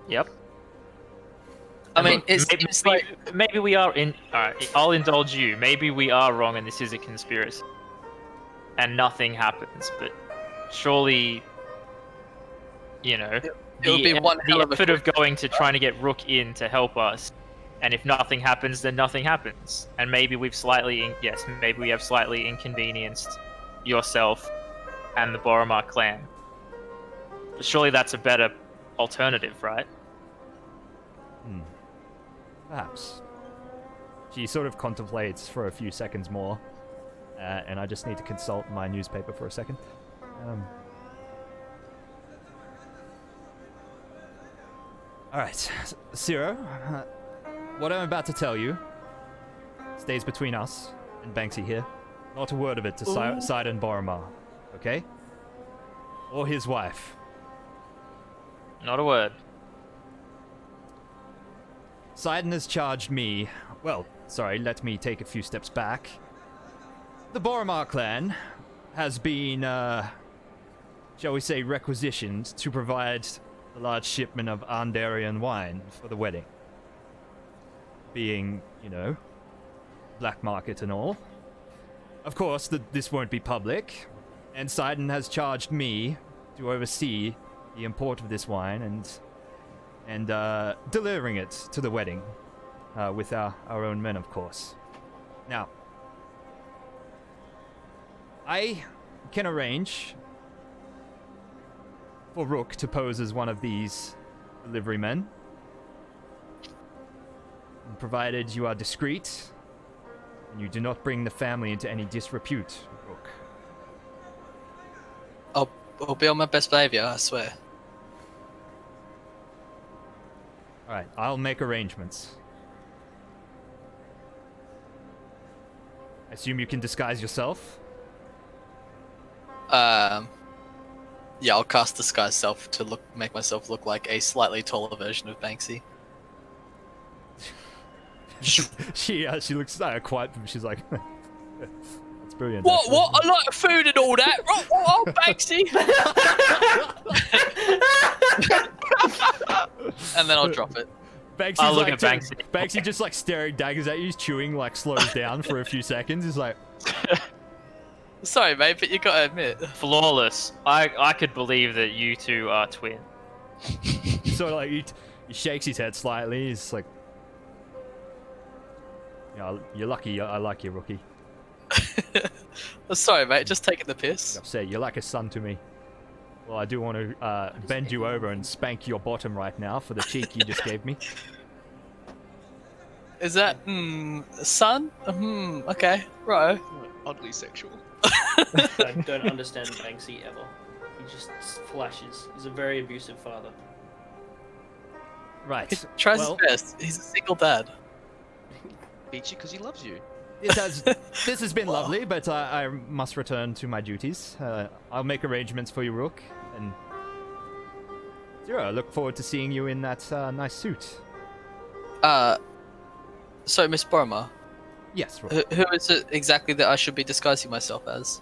Yep. I mean, Look, it's like... maybe we are in. Alright, I'll indulge you. Maybe we are wrong and this is a conspiracy. And nothing happens, but surely, you know, it would be one hell the of a effort of going to trying to get Rook in to help us, and if nothing happens, then nothing happens. And maybe we've maybe we have slightly inconvenienced yourself and the Boromar clan. But surely that's a better alternative, right? Perhaps. She sort of contemplates for a few seconds more, and I just need to consult my newspaper for a second. Alright, Ciro, what I'm about to tell you stays between us and Banksy here. Not a word of it to Sidon Boromar, okay? Or his wife. Not a word. Sidon has charged me... Well, sorry, let me take a few steps back. The Boromar clan has been, shall we say, requisitioned to provide a large shipment of Andarian wine for the wedding. Being, you know, black market and all. Of course, this won't be public, and Sidon has charged me to oversee the import of this wine and delivering it to the wedding with our own men, of course. Now, I can arrange for Rook to pose as one of these delivery men, provided you are discreet and you do not bring the family into any disrepute, Rook. I'll be on my best behavior, I swear. Alright, I'll make arrangements. I assume you can disguise yourself? Yeah, I'll cast Disguise Self to make myself look like a slightly taller version of Banksy. she looks quiet, but she's like, that's brilliant. What? Actually. What? I like food and all that. Oh, Banksy. And then I'll drop it. Banksy's I'll look like, at Banksy. Banksy just like staring daggers at you, chewing, like slows down for a few seconds. He's like, Sorry, mate, but you gotta admit. Flawless. I could believe that you two are twin. sort of like he shakes his head slightly. He's like, yeah, you're lucky. I like you, Rookie. Sorry, mate, just taking the piss. I've said you're like a son to me. Well, I do want to bend you over and spank your bottom right now for the cheek you just gave me. Is that, son? Okay, right. Oddly sexual. I don't understand Banksy ever. He just flashes. He's a very abusive father. Right. He tries well, his best. He's a single dad. Beats you because he loves you. This has been lovely, but I must return to my duties. I'll make arrangements for you, Rook. And Zero, I look forward to seeing you in that nice suit. So, Miss Boromar, Yes, Rook. who is it exactly that I should be disguising myself as?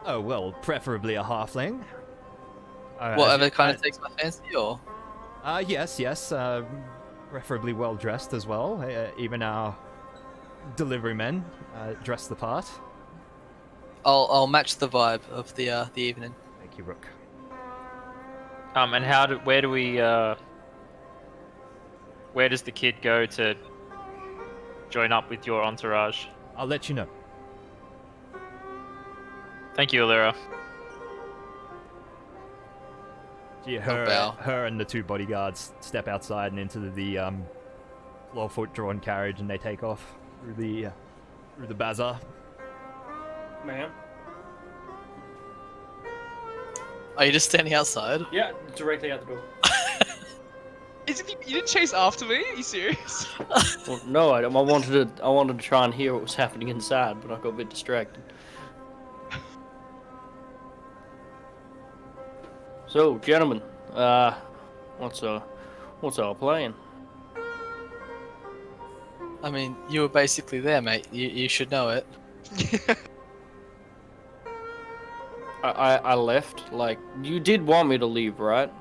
Oh, well, preferably a halfling. Whatever kind of takes my fancy, or? Yes. Preferably well dressed as well. Even our delivery men dress the part. I'll match the vibe of the evening. Thank you, Rook. And where does the kid go to join up with your entourage? I'll let you know. Thank you, Alira. Her and the two bodyguards step outside and into the clawfoot drawn carriage, and they take off through the bazaar. Ma'am? Are you just standing outside? Yeah, directly out the door. You didn't chase after me? Are you serious? Well, no, I wanted to try and hear what was happening inside, but I got a bit distracted. So, gentlemen, what's our plan? I mean, you were basically there, mate. You should know it. I left. Like, you did want me to leave, right?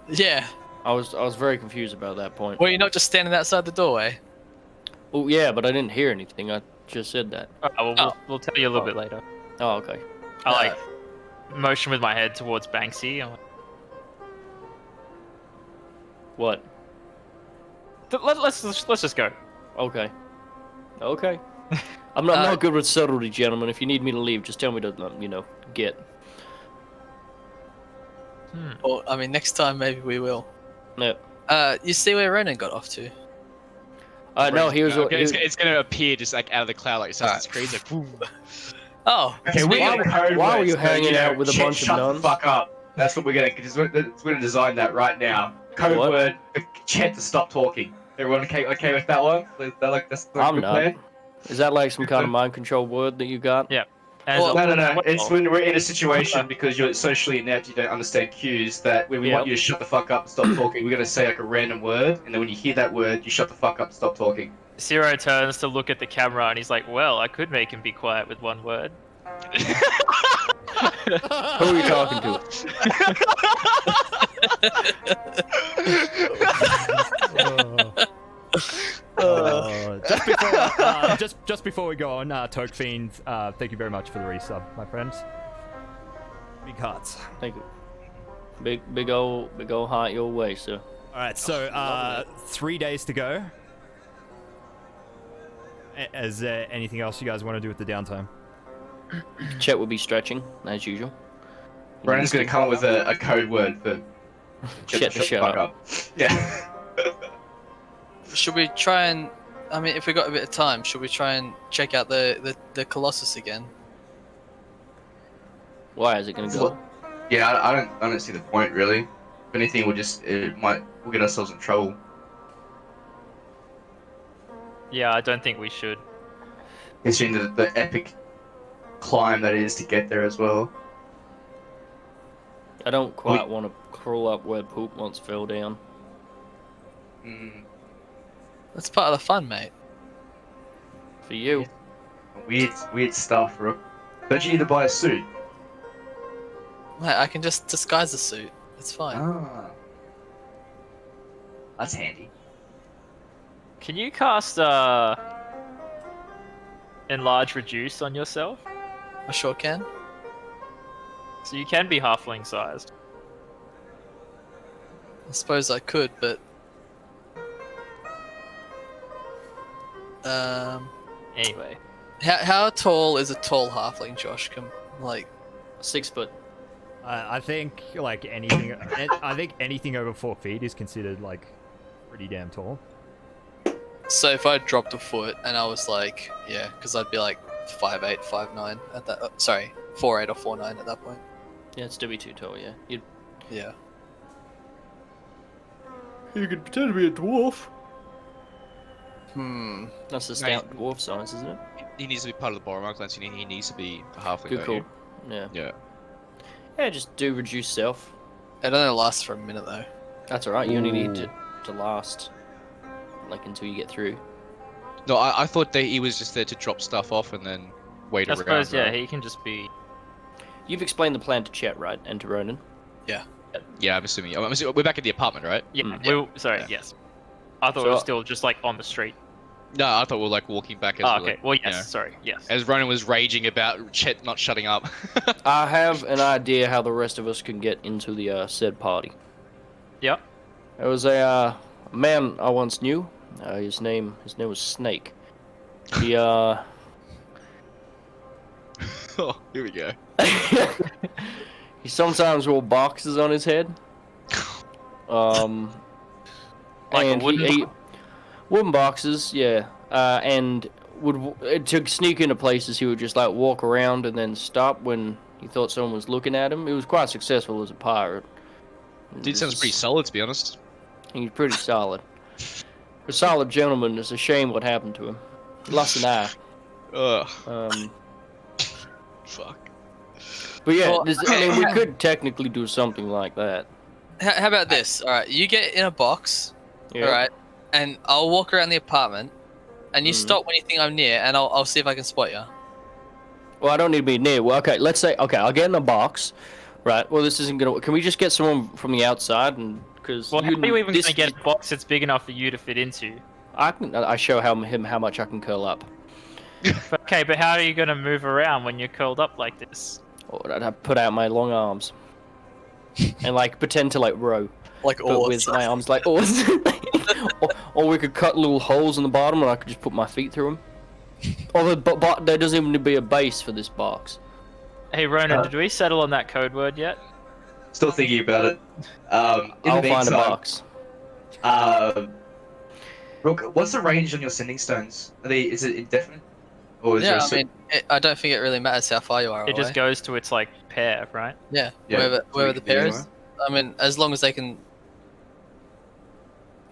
Yeah. I was very confused about that point. Were you not just standing outside the doorway? Oh yeah, but I didn't hear anything. I just said that. We'll tell you a little bit later. Oh, okay. I like motion with my head towards Banksy. I'm like, What? Let's just go. Okay. Okay. I'm not good with subtlety, gentlemen. If you need me to leave, just tell me to, get. Or, I mean, next time maybe we will. No. You see where Ronan got off to? No, he was. It's gonna appear just like out of the cloud, like Assassin's Creed, like boom. Oh. Okay, we got code why were words, you hanging so, out with a bunch of shut nuns? the fuck up. That's what we're gonna design that right now. Code What? word for Chet to stop talking. Everyone okay with that one? That's I'm good not. plan? Is that like some kind of mind control word that you got? Yeah. Well, No. It's when we're in a situation because you're socially inept, you don't understand cues, that when we want you to shut the fuck up and stop talking, we're gonna say like a random word, and then when you hear that word, you shut the fuck up and stop talking. Zero turns to look at the camera and he's like, well, I could make him be quiet with one word. Who are you talking to? Just before we go on, Toke Fiend, thank you very much for the resub, my friends. Big hearts. Thank you. Big old heart your way, sir. All right, so 3 days to go. Is there anything else you guys want to do with the downtime? Chet will be stretching as usual. Brandon's gonna come up with a code word for Chet to the shut fuck up. Yeah. Should we try and... I mean, if we got a bit of time, should we try and check out the Colossus again? Why is it gonna go? Yeah, I don't see the point really. If anything, we'll get ourselves in trouble. Yeah, I don't think we should. Considering the epic climb that it is to get there as well. I don't quite want to crawl up where poop once fell down. That's part of the fun, mate. For you. Weird stuff, Rook. Don't you need to buy a suit? Mate, I can just disguise the suit. It's fine. Ah. That's handy. Can you cast Enlarge Reduce on yourself? I sure can. So you can be halfling sized. I suppose I could, but... Anyway. How tall is a tall halfling, Josh? 6 foot. I think like anything. I think anything over 4 feet is considered like pretty damn tall. So if I dropped a foot and I was like, yeah, because I'd be like 5'8", 5'9" at that. Sorry, 4'8" or 4'9" at that point. Yeah, it'd still be too tall. Yeah. Yeah. You could pretend to be a dwarf. That's the stout dwarf size, isn't it? He needs to be part of the Boromar clan, so he needs to be a halfling. Good call. Yeah. Yeah, just do reduce self. It only lasts for a minute though. That's alright, you only need to last like until you get through. No, I thought that he was just there to drop stuff off and then wait around. I suppose, yeah, he can just be... You've explained the plan to Chet, right? And to Ronan? Yeah. Yeah, I'm assuming we're back at the apartment, right? Yeah, Yeah. yes. I thought it was still just like on the street. No, I thought we were like walking back as okay. Well, yes, yes. As Ronan was raging about Chet not shutting up. I have an idea how the rest of us can get into the said party. Yep. There was a man I once knew. His name was Snake. He Oh, here we go. he sometimes wore boxes on his head. Like and a wooden wooden boxes, yeah. And to sneak into places, he would just like walk around and then stop when he thought someone was looking at him. He was quite successful as a pirate. Dude sounds pretty solid, to be honest. He's pretty solid. A solid gentleman. It's a shame what happened to him. He lost an eye. Ugh. Fuck. But yeah, Well, I mean, we could technically do something like that. How about this? All right, you get in a box. Yeah. All right, and I'll walk around the apartment, and you stop when you think I'm near, and I'll see if I can spot you. Well, I don't need to be near. Well, okay, let's say, okay, I'll get in a box. Right. Well, this isn't gonna. Can we just get someone from the outside? And because Well, how are you even going to get a box that's big enough for you to fit into? I show him how much I can curl up. Okay, but how are you going to move around when you're curled up like this? Or I'd have to put out my long arms and like pretend to like row, Like but with my arms like oars. or we could cut little holes in the bottom, and I could just put my feet through them. Or there doesn't even need to be a base for this box. Hey Ronan, did we settle on that code word yet? Still thinking about it. I'll find a box. Rook, what's the range on your sending stones? Is it indefinite? Or is Yeah, there I mean, I don't think it really matters how far you are away. It just goes to its like pair, right? Yeah, Yeah, wherever the pair is. I mean, as long as they can.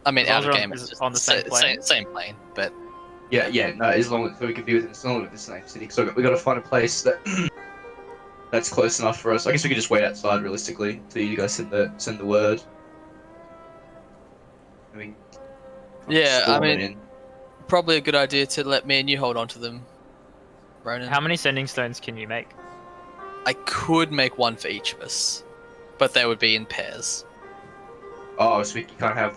I mean, As long out of as game, it's it's just on the same plane? Same plane, but Yeah, no, as long as we can be within the same city. So we got to find a place that that's close enough for us. I guess we could just wait outside realistically till you guys send the word. I mean, yeah, I storm it mean, in. probably a good idea to let me and you hold on to them, Ronan. How many sending stones can you make? I could make one for each of us, but they would be in pairs. Oh, so we can't have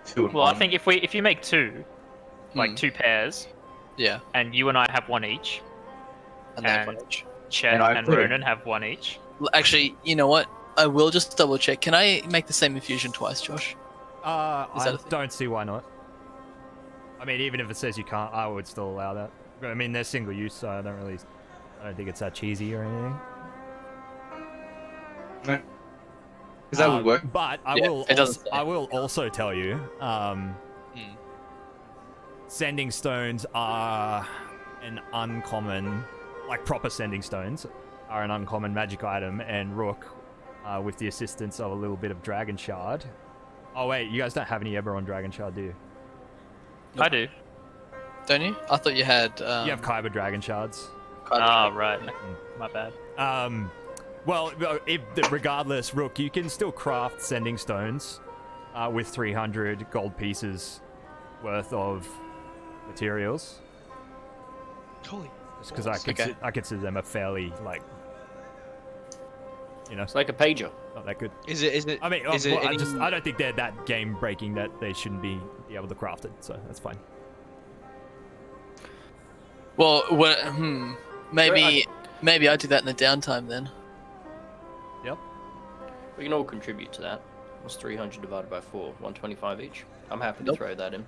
2 and Well, 1. I think if you make two, like 2 pairs, Yeah, and you and I have one each, and they have And- one each. Chet And I and put it- Ronan have one each. Actually, you know what? I will just double check. Can I make the same infusion twice, Josh? Is that I a thing? don't see why not. I mean, even if it says you can't, I would still allow that. I mean, they're single use, so I don't think it's that cheesy or anything. No. Because that would work. But I Yeah, will. it doesn't say. I will also tell you, sending stones are an uncommon, like proper sending stones, are an uncommon magic item, and Rook, with the assistance of a little bit of Dragon Shard. Oh wait, you guys don't have any Eberron Dragon Shard, do you? I do. Don't you? I thought you had. You have Kyber Dragon Shards. Ah, right. My bad. Well, regardless, Rook, you can still craft sending stones with 300 gold pieces worth of materials. Holy. Just because Okay. I consider them a fairly, like, you know, It's like a pager. not that good. Is it? I mean, Is it any- I don't think they're that game breaking that they shouldn't be able to craft it, so that's fine. Well, maybe I do that in the downtime then. Yep. We can all contribute to that. What's 300 divided by 4? 125 each. I'm happy to Nope. throw that in.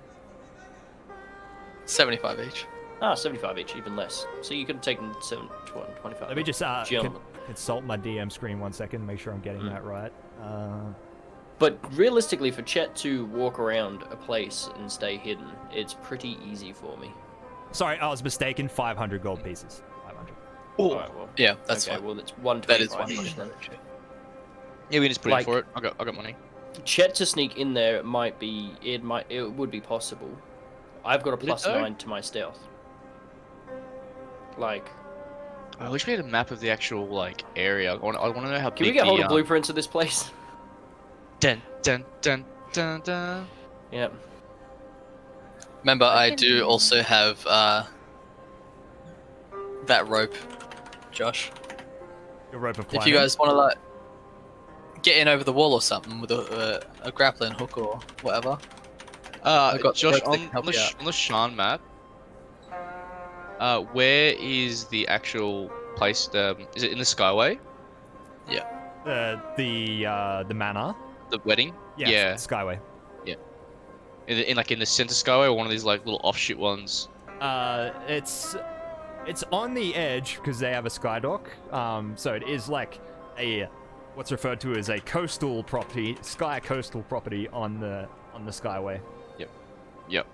75 each. 75 each, even less. So you could have taken 25. Let me just Gentlemen. consult my DM screen 1 second, make sure I'm getting that right. But realistically, for Chet to walk around a place and stay hidden, it's pretty easy for me. Sorry, I was mistaken. 500 gold pieces. 500. Alright, well. Yeah, that's okay, fine. well, it's That is 125 one each then. Yeah, we can just put Like- in for it. I got money. Chet to sneak in there it would be possible. I've got a Would it plus though? 9 to my stealth. Like, I wish we had a map of the actual like area. I want to know how can big we get hold the of blueprints of this place? Dun dun dun dun dun. Yeah. Remember, I do also have that rope, Josh. Your rope of If climbing. you guys want to like get in over the wall or something with a grappling hook or whatever. got Josh, the rope that can help you out. on the Shan map, where is the actual place? Is it in the Skyway? the manor. The wedding? Yeah. Yeah. Skyway. In the center Skyway, or one of these like little offshoot ones? It's on the edge because they have a skydock. So it is like a what's referred to as a coastal property, sky coastal property on the Skyway. Yep.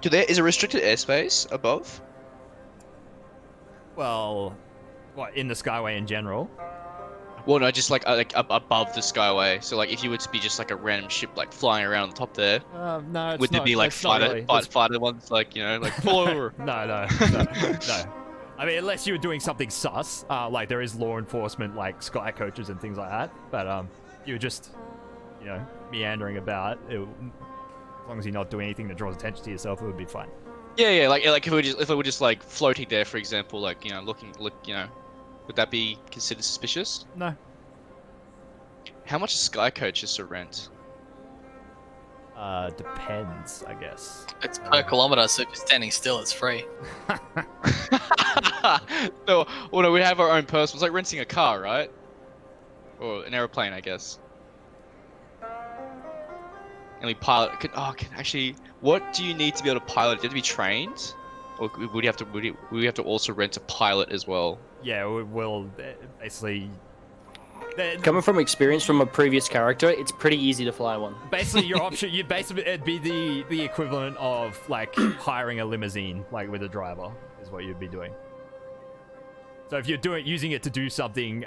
Is a restricted airspace above? Well, what in the Skyway in general? Well, no, just like up above the Skyway. So like, if you were to be just like a random ship like flying around on the top there, No, it's would there not. be like It's not really. fighter ones like like pull over? No. I mean, unless you were doing something sus, like there is law enforcement, like sky coaches and things like that. But you were just, meandering about. As long as you're not doing anything that draws attention to yourself, it would be fine. Yeah, like if it were just like floating there, for example, like would that be considered suspicious? No. How much is sky coaches to rent? Depends, I guess. It's per kilometer, so if you're standing still, it's free. No, well, no, we have our own personal. It's like renting a car, right? Or an aeroplane, I guess. And we pilot. Actually, what do you need to be able to pilot? Do you have to be trained, or would we have to also rent a pilot as well? Yeah, we'll basically. Coming from experience from a previous character, it's pretty easy to fly one. Basically, your option, it'd be the equivalent of like hiring a limousine, like with a driver, is what you'd be doing. So if you're using it to do something,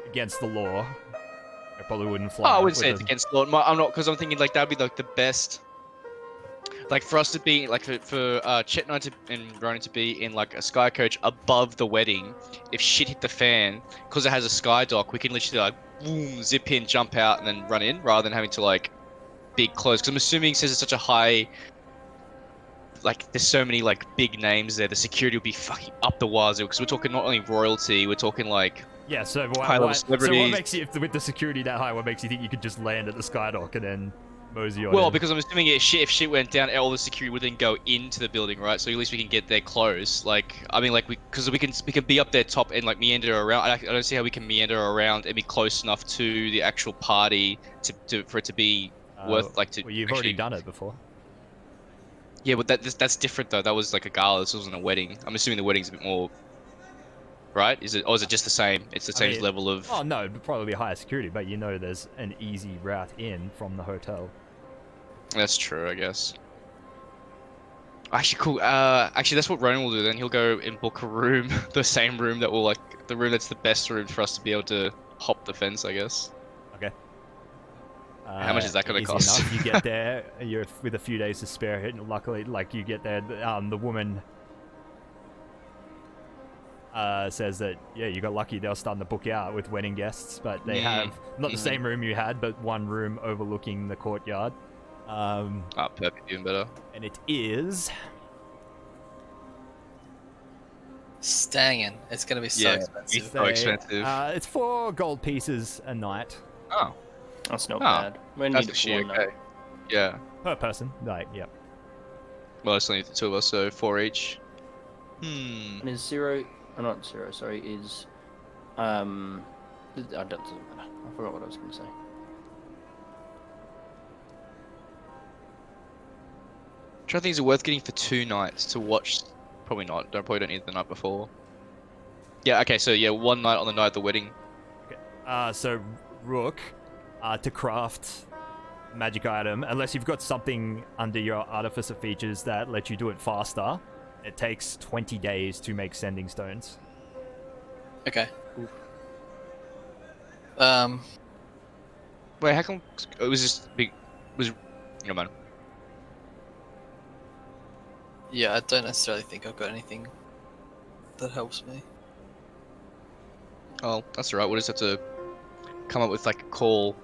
against the law, I probably wouldn't fly. Oh, I wouldn't say it's against the law. I'm not, because I'm thinking like that'd be like the best. Like for us to be like for Chet and I and Ronan to be in like a sky coach above the wedding, if shit hit the fan, because it has a sky dock, we can literally like boom, zip in, jump out, and then run in, rather than having to like be close. Because I'm assuming since it's such a high, like there's so many like big names there, the security will be fucking up the wazoo. Because we're talking not only royalty, we're talking like high-level celebrities. So what makes you, with the security that high, what makes you think you could just land at the sky dock and then mosey on Well, in? because I'm assuming if shit went down, all the security would then go into the building, right? So at least we can get there close. Like, I mean, like because we can be up there top and like meander around. I don't see how we can meander around and be close enough to the actual party for it to be worth like to. Well, you've already done it before. Yeah, but that's different though. That was like a gala. This wasn't a wedding. I'm assuming the wedding's a bit more. Right? Is it just the same? It's the same level of. Oh no, it'd probably be higher security, but there's an easy route in from the hotel. That's true, I guess. Actually, cool. Actually, that's what Ronan will do. Then he'll go and book a room, the same room that will the room that's the best room for us to be able to hop the fence, I guess. Okay. How much is that going to Easy cost? enough. You get there, you're with a few days to spare. And luckily, like you get there, the woman says that you got lucky. They were starting to book out with wedding guests, but they have not the same room you had, but one room overlooking the courtyard. Perfect, even better. And it is Stangin'. It's gonna be so expensive. It's so expensive. It's 4 gold pieces a night. Oh, That's not bad. We that's need actually one okay. Yeah. Per person. Like, yep. Well, it's only the two of us, so 4 each. And is zero? Oh, not zero. Sorry, is that doesn't matter. I forgot what I was going to say. I'm trying to think, is it worth getting for 2 nights to watch? Probably not. Probably don't need the night before. Yeah. Okay. So yeah, 1 night on the night of the wedding. Okay. So Rook, to craft magic item, unless you've got something under your artificer features that let you do it faster, it takes 20 days to make sending stones. Okay. Wait, how come it was just big? Never mind. Yeah, I don't necessarily think I've got anything that helps me. Oh, that's alright. We'll just have to come up with like a call.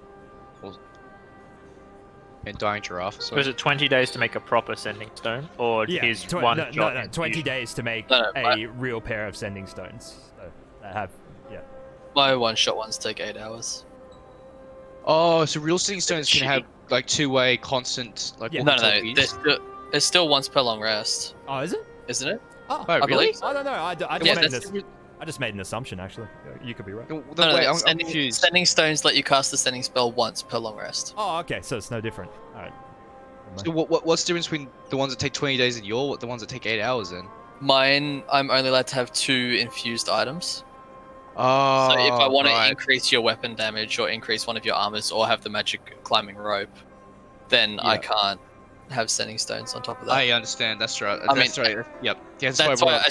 And dying giraffe. So Was it 20 days to make a proper sending stone, or is one shot? No, 20 days to make a real pair of sending stones. So that have, My one-shot ones take 8 hours. Oh, so real sending stones can have like 2-way constant like. No. There's still once per long rest. Oh, is it? Isn't it? Oh, really? believe so. I don't know. I just made an assumption, actually. You could be right. No, wait, I'm confused. Sending stones let you cast the sending spell once per long rest. Oh, okay. So it's no different. All right. So what's the difference between the ones that take 20 days and the ones that take 8 hours then? Mine, I'm only allowed to have 2 infused items. Oh. So if I want to increase your weapon damage or increase one of your armors or have the magic climbing rope, then I can't have sending stones on top of that. I understand. That's right. I That's mean, right. Yep. Yeah, that's why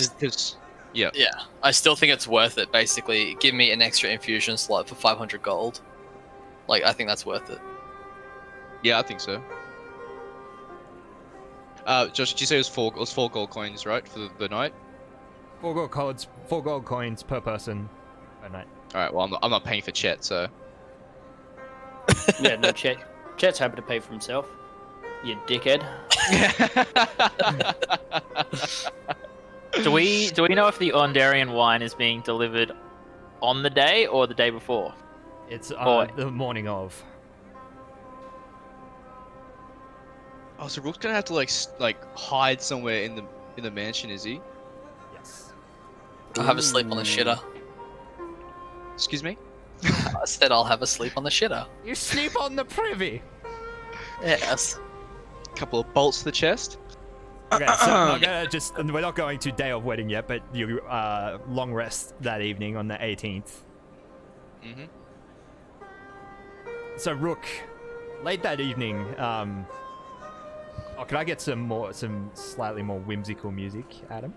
Yeah. Yeah, I still think it's worth it. Basically, give me an extra infusion slot for 500 gold. Like, I think that's worth it. Yeah, I think so. Josh, did you say it was 4 gold coins, right, for the night? 4 gold coins per person per night. All right. Well, I'm not paying for Chet, so. Yeah, no, Chet's happy to pay for himself. You dickhead. Do we know if the Ondarian wine is being delivered on the day or the day before? It's Or- the morning of. Oh, so Rook's gonna have to like hide somewhere in the mansion, is he? Yes. I'll have a sleep on the shitter. Excuse me? I said I'll have a sleep on the shitter. You sleep on the privy. Yes. Couple of bolts to the chest. Okay, so I'm gonna just. We're not going to day of wedding yet, but you long rest that evening on the 18th. Mm-hmm. So Rook, late that evening. Can I get some slightly more whimsical music, Adam?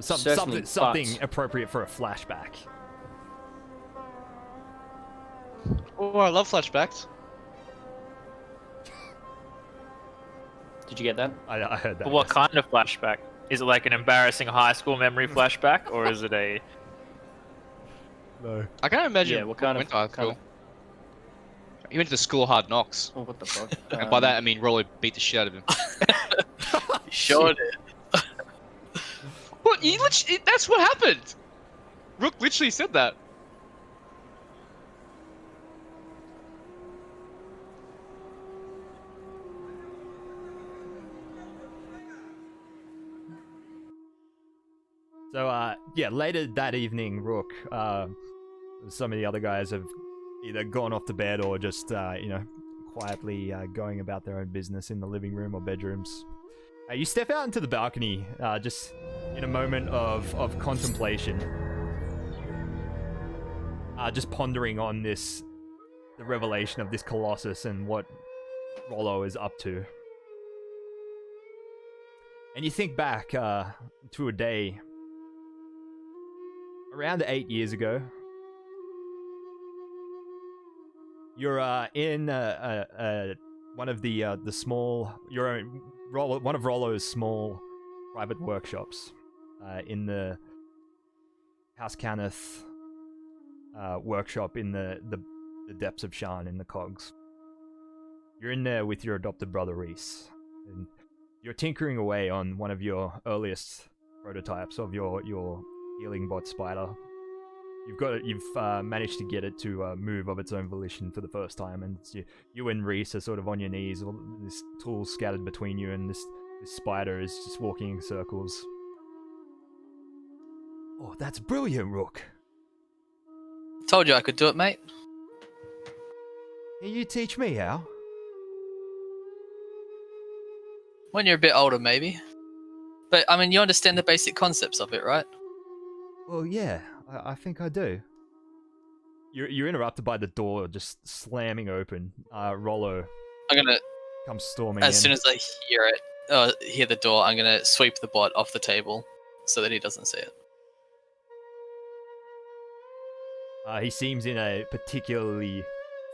Certainly, Something but- appropriate for a flashback. Oh, I love flashbacks. Did you get that? I heard that. But what yes. kind of flashback? Is it like an embarrassing high school memory flashback, or is it a? No. I can't imagine. Yeah, what kind went of- to high school. He went to the school of hard knocks, Oh, what the fuck? and by that I mean Rollo beat the shit out of him. Sure did. What? That's what happened. Rook literally said that. So yeah, later that evening, Rook, some of the other guys have either gone off to bed or just quietly going about their own business in the living room or bedrooms. You step out into the balcony, just in a moment of contemplation, just pondering on the revelation of this Colossus and what Rollo is up to. And you think back to a day around 8 years ago. You're in one of the small. You're in one of Rollo's small private workshops in the House Cannith workshop in the depths of Shan in the Cogs. You're in there with your adopted brother Reese, and you're tinkering away on one of your earliest prototypes of your healing bot spider. You've managed to get it to move of its own volition for the first time, and you and Reese are sort of on your knees, all this tool scattered between you, and this spider is just walking in circles. Oh, that's brilliant, Rook. Told you I could do it, mate. Can you teach me how? When you're a bit older, maybe. But, I mean, you understand the basic concepts of it, right? Well, yeah, I think I do. You're interrupted by the door just slamming open. Rollo I'm gonna, comes storming as in. soon as I hear the door, I'm gonna sweep the bot off the table so that he doesn't see it. He seems in a particularly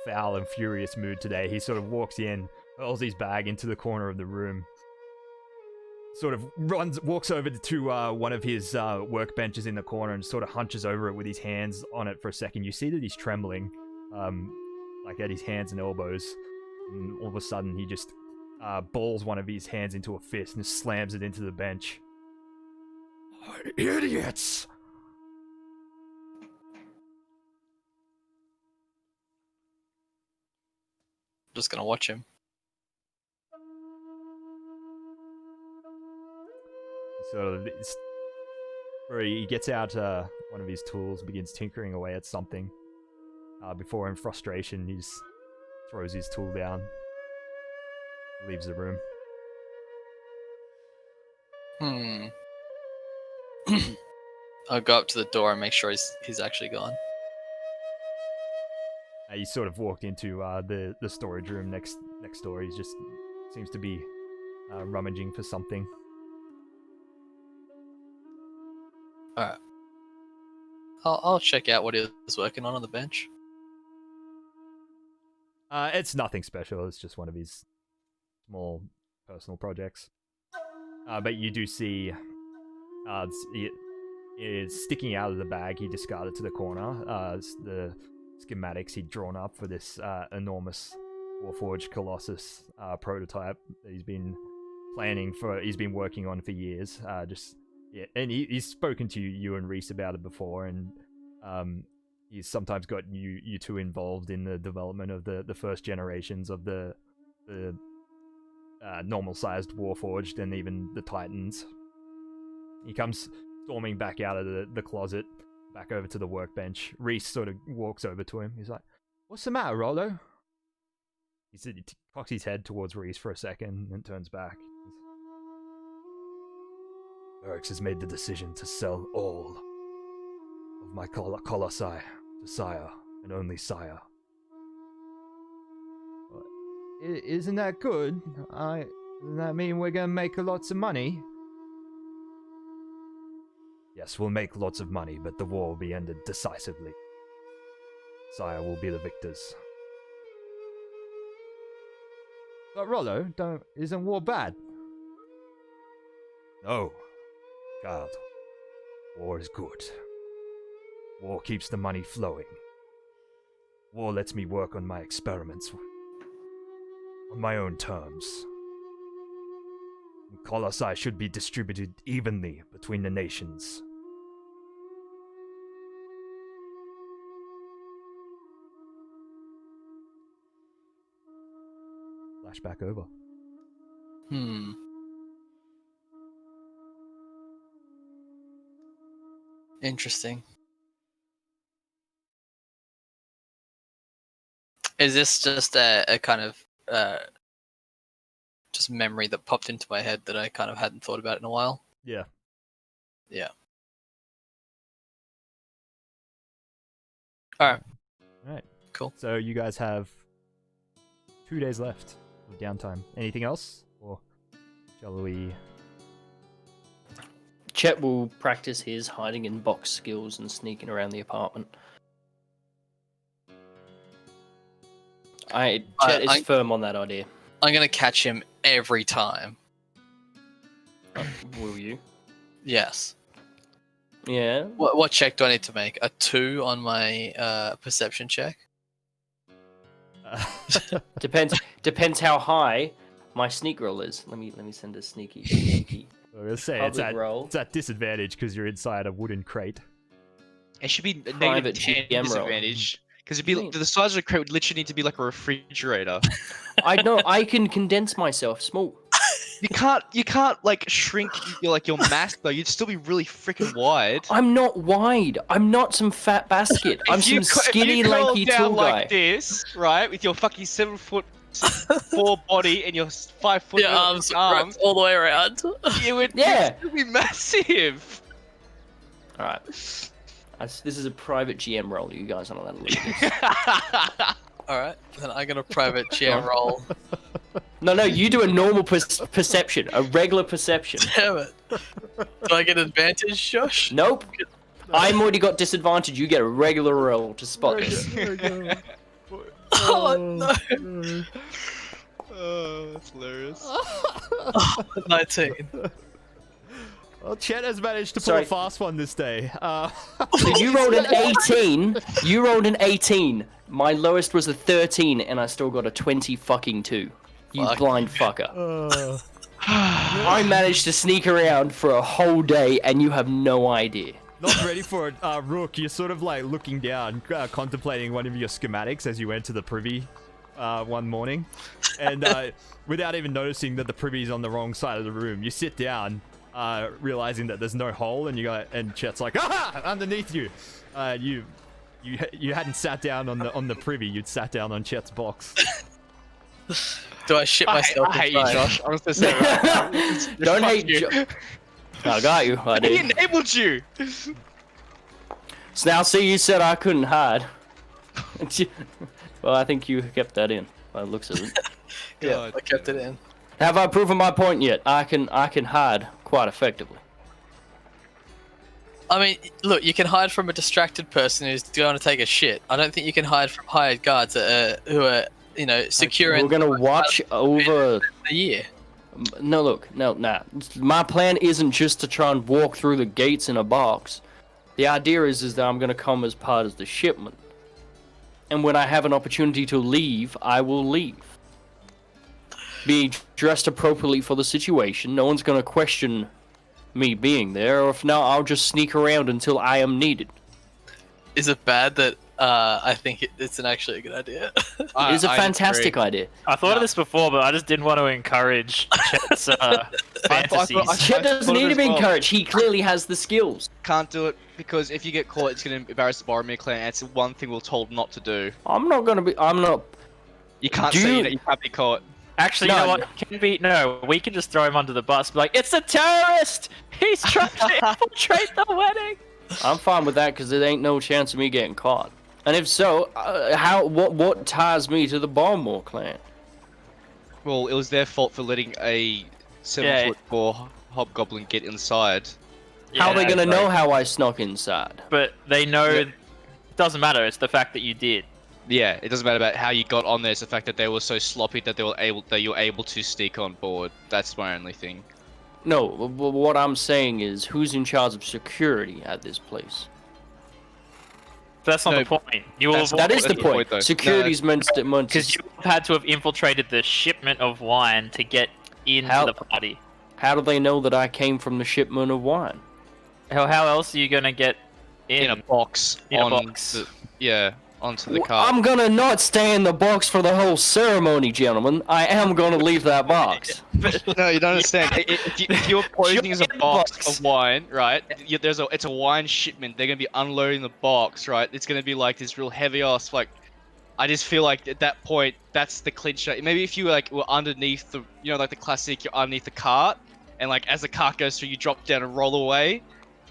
foul and furious mood today. He sort of walks in, hurls his bag into the corner of the room, sort of walks over to one of his workbenches in the corner and sort of hunches over it with his hands on it for a second. You see that he's trembling, like at his hands and elbows. And all of a sudden, he just balls one of his hands into a fist and slams it into the bench. Idiots! Just gonna watch him. Sort of, where he gets out one of his tools, begins tinkering away at something. Before, in frustration, he just throws his tool down, leaves the room. I'll go up to the door and make sure he's actually gone. He sort of walked into the storage room next door. He just seems to be rummaging for something. Alright. I'll check out what he was working on the bench. It's nothing special. It's just one of his small personal projects. But you do see it is sticking out of the bag he discarded to the corner. The schematics he'd drawn up for this enormous Warforged Colossus prototype that he's been he's been working on for years. And he's spoken to you and Reese about it before, and he's sometimes got you two involved in the development of the first generations of the normal-sized Warforged and even the Titans. He comes storming back out of the closet, back over to the workbench. Reese sort of walks over to him. He's like, "What's the matter, Rollo?" He cocks his head towards Reese for a second and turns back. Erix has made the decision to sell all of my colossi to Sire, and only Sire. Isn't that good? Doesn't that mean we're gonna make lots of money? Yes, we'll make lots of money, but the war will be ended decisively. Sire will be the victors. But Rollo, isn't war bad? No, child. War is good. War keeps the money flowing. War lets me work on my experiments on my own terms. And colossi should be distributed evenly between the nations. Flashback over. Interesting. Is this just a kind of just memory that popped into my head that I kind of hadn't thought about in a while? Yeah. Yeah. Alright. Alright. Cool. So you guys have 2 days left of downtime. Anything else? Or shall we... Chet will practice his hiding in box skills and sneaking around the apartment. Chet is firm on that idea. I'm gonna catch him every time. Will you? Yes. Yeah. What check do I need to make? A 2 on my perception check? Depends how high my sneak roll is. Let me send a sneaky. I was gonna say it's at disadvantage because you're inside a wooden crate. It should be Private -10 GM roll. disadvantage. Because the size of the crate would literally need to be like a refrigerator. I know I can condense myself small. You can't like shrink your mass though. You'd still be really freaking wide. I'm not wide. I'm not some fat basket. I'm some skinny, lanky, tall guy. Like this, right, with your fucking 7'4" body and your 5 foot arms all the way around. You would still be massive. All right. This is a private GM roll. You guys aren't allowed to look at this. Alright, then I'm gonna private GM roll. No, you do a normal perception. A regular perception. Damn it. Do I get advantage, Josh? Nope. I'm already got disadvantage. You get a regular roll to spot this. Oh, no. Oh, that's hilarious. 19. Well, Chet has managed to pull a fast one this day. So you rolled an 18. You rolled an 18. My lowest was a 13, and I still got a 20-fucking-2. You blind fucker. I managed to sneak around for a whole day, and you have no idea. Not ready for it, Rook. You're sort of like looking down, contemplating one of your schematics as you enter the privy one morning, and without even noticing that the privy is on the wrong side of the room, you sit down. Realizing that there's no hole, and Chet's like, "Ah, underneath you!" You hadn't sat down on the privy. You'd sat down on Chet's box. Do I shit myself? I hate you, Josh. I was gonna say, don't hate you. I got you. I did. He enabled you. So now, see, you said I couldn't hide. Well, I think you kept that in. By the looks of it. Yeah, I kept it in. Have I proven my point yet? I can hide quite effectively. I mean, look, you can hide from a distracted person who's going to take a shit. I don't think you can hide from hired guards who are, securing. We're gonna watch over the year. No, look, no, nah. My plan isn't just to try and walk through the gates in a box. The idea is that I'm gonna come as part of the shipment. And when I have an opportunity to leave, I will leave. Be dressed appropriately for the situation. No one's gonna question me being there, or if not, I'll just sneak around until I am needed. Is it bad that I think it's actually a good idea? It is a fantastic idea. I thought of this before, but I just didn't want to encourage Chet's fantasies. Chet doesn't need to be encouraged. He clearly has the skills. Can't do it because if you get caught, it's going to embarrass the Boromir clan. And it's the one thing we're told not to do. I'm not. You can't say that you can't be caught. Actually, you know what? We can just throw him under the bus. Be like, it's a terrorist! He's trying to infiltrate the wedding! I'm fine with that because there ain't no chance of me getting caught. And if so, what ties me to the Barmore clan? Well, it was their fault for letting a 7'4" hobgoblin get inside. How are they gonna know how I snuck inside? But they know. It doesn't matter. It's the fact that you did. Yeah, it doesn't matter about how you got on there. It's the fact that they were so sloppy that you were able to sneak on board. That's my only thing. No, what I'm saying is, who's in charge of security at this place? That's not the point. That is the point. Security's meant to... Because you had to have infiltrated the shipment of wine to get into the party. How do they know that I came from the shipment of wine? How else are you gonna get in a box? Onto the car. I'm gonna not stay in the box for the whole ceremony, gentlemen. I am gonna leave that box. No, you don't understand. If you're posing as a box of wine, right? It's a wine shipment. They're gonna be unloading the box, right? It's gonna be like this real heavy ass. Like, I just feel like at that point, that's the clincher. Maybe if you were underneath the, like the classic, you're underneath the cart, and like as the cart goes through, you drop down and roll away.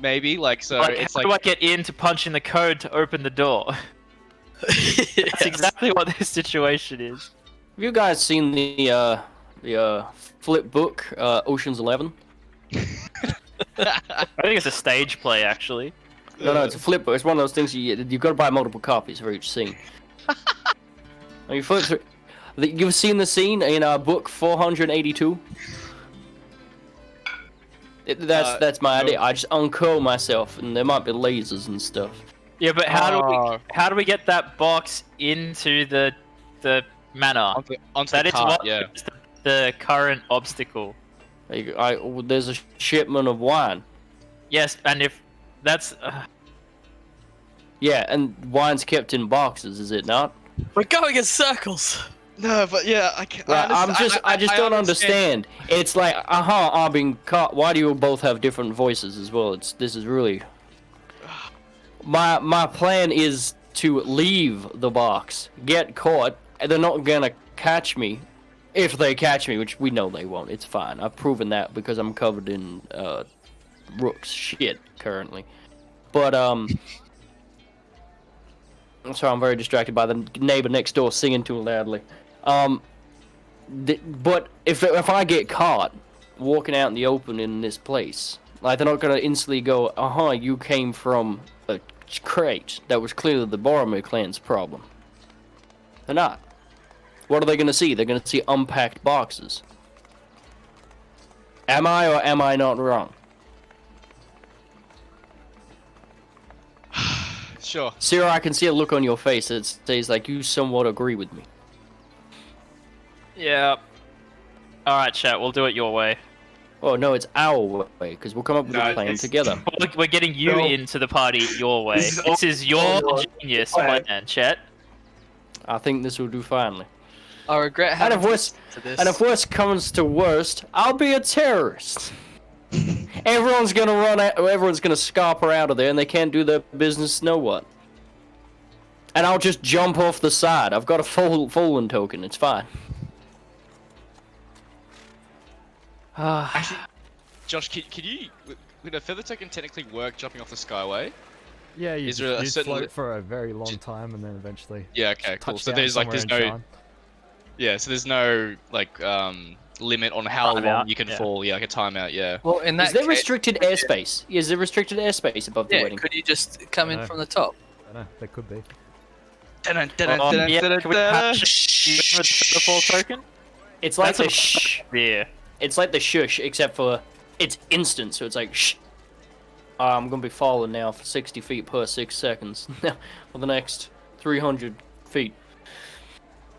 Maybe so. It's how do I get in to punch in the code to open the door? That's exactly what this situation is. Have you guys seen the flip book, Ocean's 11? I think it's a stage play, actually. No, it's a flip book. It's one of those things you've got to buy multiple copies for each scene. You flip through. You've seen the scene in book 482. That's my idea. I just uncurl myself, and there might be lasers and stuff. Yeah, but how do we get that box into the manor? Onto that the is cart, what is the current obstacle. There's a shipment of wine. Yes, and if that's yeah, and wine's kept in boxes, is it not? We're going in circles. No, but yeah, I can't. I just don't understand. It's like, I'm being caught. Why do you both have different voices as well? This is really. My plan is to leave the box, get caught, and they're not gonna catch me. If they catch me, which we know they won't, it's fine. I've proven that because I'm covered in Rook's shit currently. But sorry, I'm very distracted by the neighbor next door singing too loudly. But if I get caught walking out in the open in this place, like, they're not gonna instantly go, you came from a crate. That was clearly the Boromir clan's problem. They're not. What are they gonna see? They're gonna see unpacked boxes. Am I or am I not wrong? Sure. Sarah, I can see a look on your face that says like you somewhat agree with me. Yeah. Alright, chat, we'll do it your way. Oh, no, it's our way, because we'll come up with a plan together. We're getting you into the party your way. This is your genius plan, chat. I think this will do finely. I regret having to this. And if worst comes to worst, I'll be a terrorist. Everyone's gonna scamper out of there, and they can't do their business, know what? And I'll just jump off the side. I've got a fallen token, it's fine. Actually, Josh, would a feather token technically work jumping off the skyway? Yeah, you certain float for a very long time and then eventually. Yeah, okay, cool. So there's no. Yeah, so there's no limit on how long Timeout, you can yeah. fall. Yeah, like a timeout. Yeah. Well, in that Is there case, restricted airspace? Is there restricted airspace above the yeah, wedding? could you just come in No. from the top? I don't know. There could be. Yeah, can we patch the fall token? It's like That's the shh. Yeah. It's like the shush, except for it's instant. So it's like shh. I'm gonna be falling now for 60 feet per 6 seconds for the next 300 feet.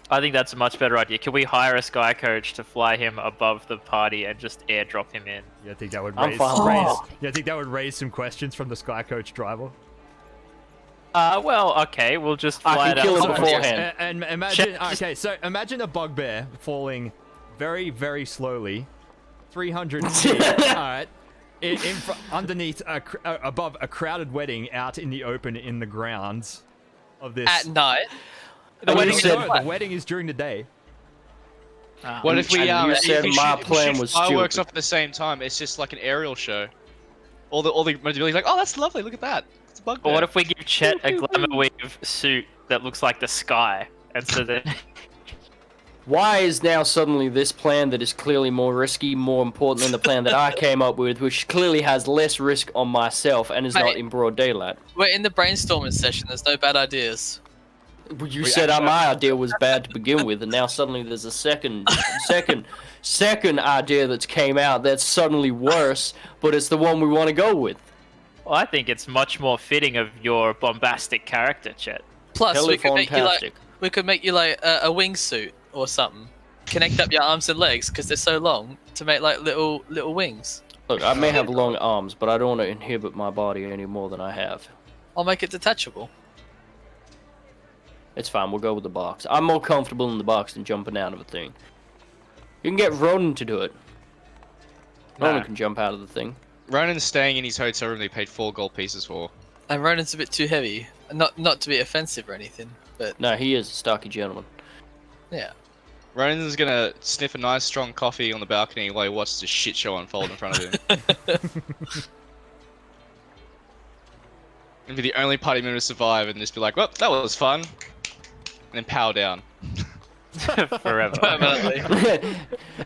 I think that's a much better idea. Can we hire a sky coach to fly him above the party and just airdrop him in? Yeah, I think that would I'm raise. fine with Yeah, I think that would raise some questions from the sky coach driver. Well, okay, we'll just fly I it can kill him outside. beforehand. And imagine. Okay, so imagine a bugbear falling very, very slowly, 300 feet. All right. Underneath, above a crowded wedding out in the open in the grounds of this. At night. The And wedding, you said- the wedding is during the day. What if we And you said if we my shoot, plan shoot was fireworks stupid. off at the same time? It's just like an aerial show. All the mobility like, oh, that's lovely. Look at that. It's a bugbear. But what if we give Chet a glamour weave suit that looks like the sky, and so that Why is now suddenly this plan that is clearly more risky more important than the plan that I came up with, which clearly has less risk on myself and is not Mate. in broad daylight? We're in the brainstorming session. There's no bad ideas. You said my idea was bad to begin with, and now suddenly there's a second idea that's came out that's suddenly worse, but it's the one we want to go with. well, I think it's much more fitting of your bombastic character, Chet. Plus, Hell, we could make you fantastic. like a wingsuit or something. Connect up your arms and legs because they're so long to make like little wings. Look, I may have long arms, but I don't want to inhibit my body any more than I have. I'll make it detachable. It's fine, we'll go with the box. I'm more comfortable in the box than jumping out of a thing. You can get Ronan to do it. Ronan can jump out of the thing. Ronan's staying in his hotel room they paid 4 gold pieces for. And Ronan's a bit too heavy. Not to be offensive or anything, but No, he is a stocky gentleman. yeah. Ronan's gonna sniff a nice strong coffee on the balcony while he watches the shit show unfold in front of him. And be the only party member to survive and just be like, well, that was fun. And then power down. Forever. Permanently.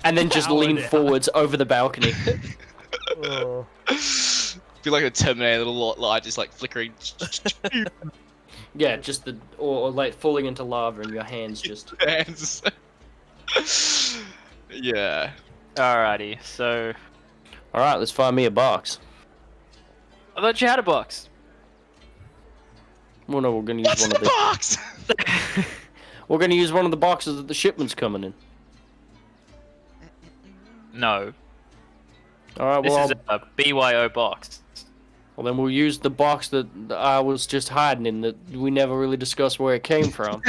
And then just Power lean down. forwards over the balcony. Be like a Terminator, little light just like flickering. Yeah, just or like falling into lava and your hands just. Hands. Yeah. Alrighty, so Alright, let's find me a box. I thought you had a box. Well, no, we're gonna use What's in one the of box? We're gonna use one of the boxes that the shipment's coming in. No, Alright, this well, is a BYO box. well, then we'll use the box that I was just hiding in that we never really discussed where it came from.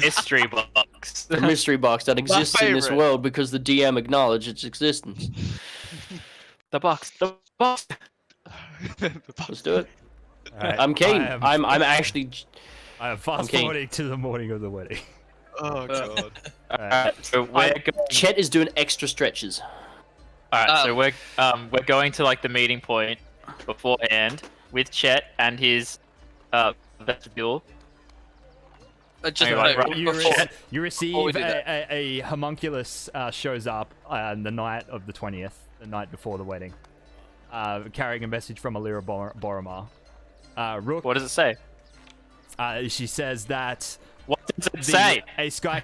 Mystery box. The mystery box that exists in this favorite. world because the DM acknowledged its existence. The box. The box. Let's do it. Alright, I'm keen. I I'm actually. am fast keen. forwarding to the morning of the wedding. Oh god. Alright, so we're going. Chet is doing extra stretches. Alright, so we're going to like the meeting point beforehand with Chet and his vestibule. Just Anyway, no, right, You receive Before we do that. a homunculus shows up on the night of the 20th, the night before the wedding, carrying a message from Alira Boromar. Rook, What does it say? she says that What does it say? a sky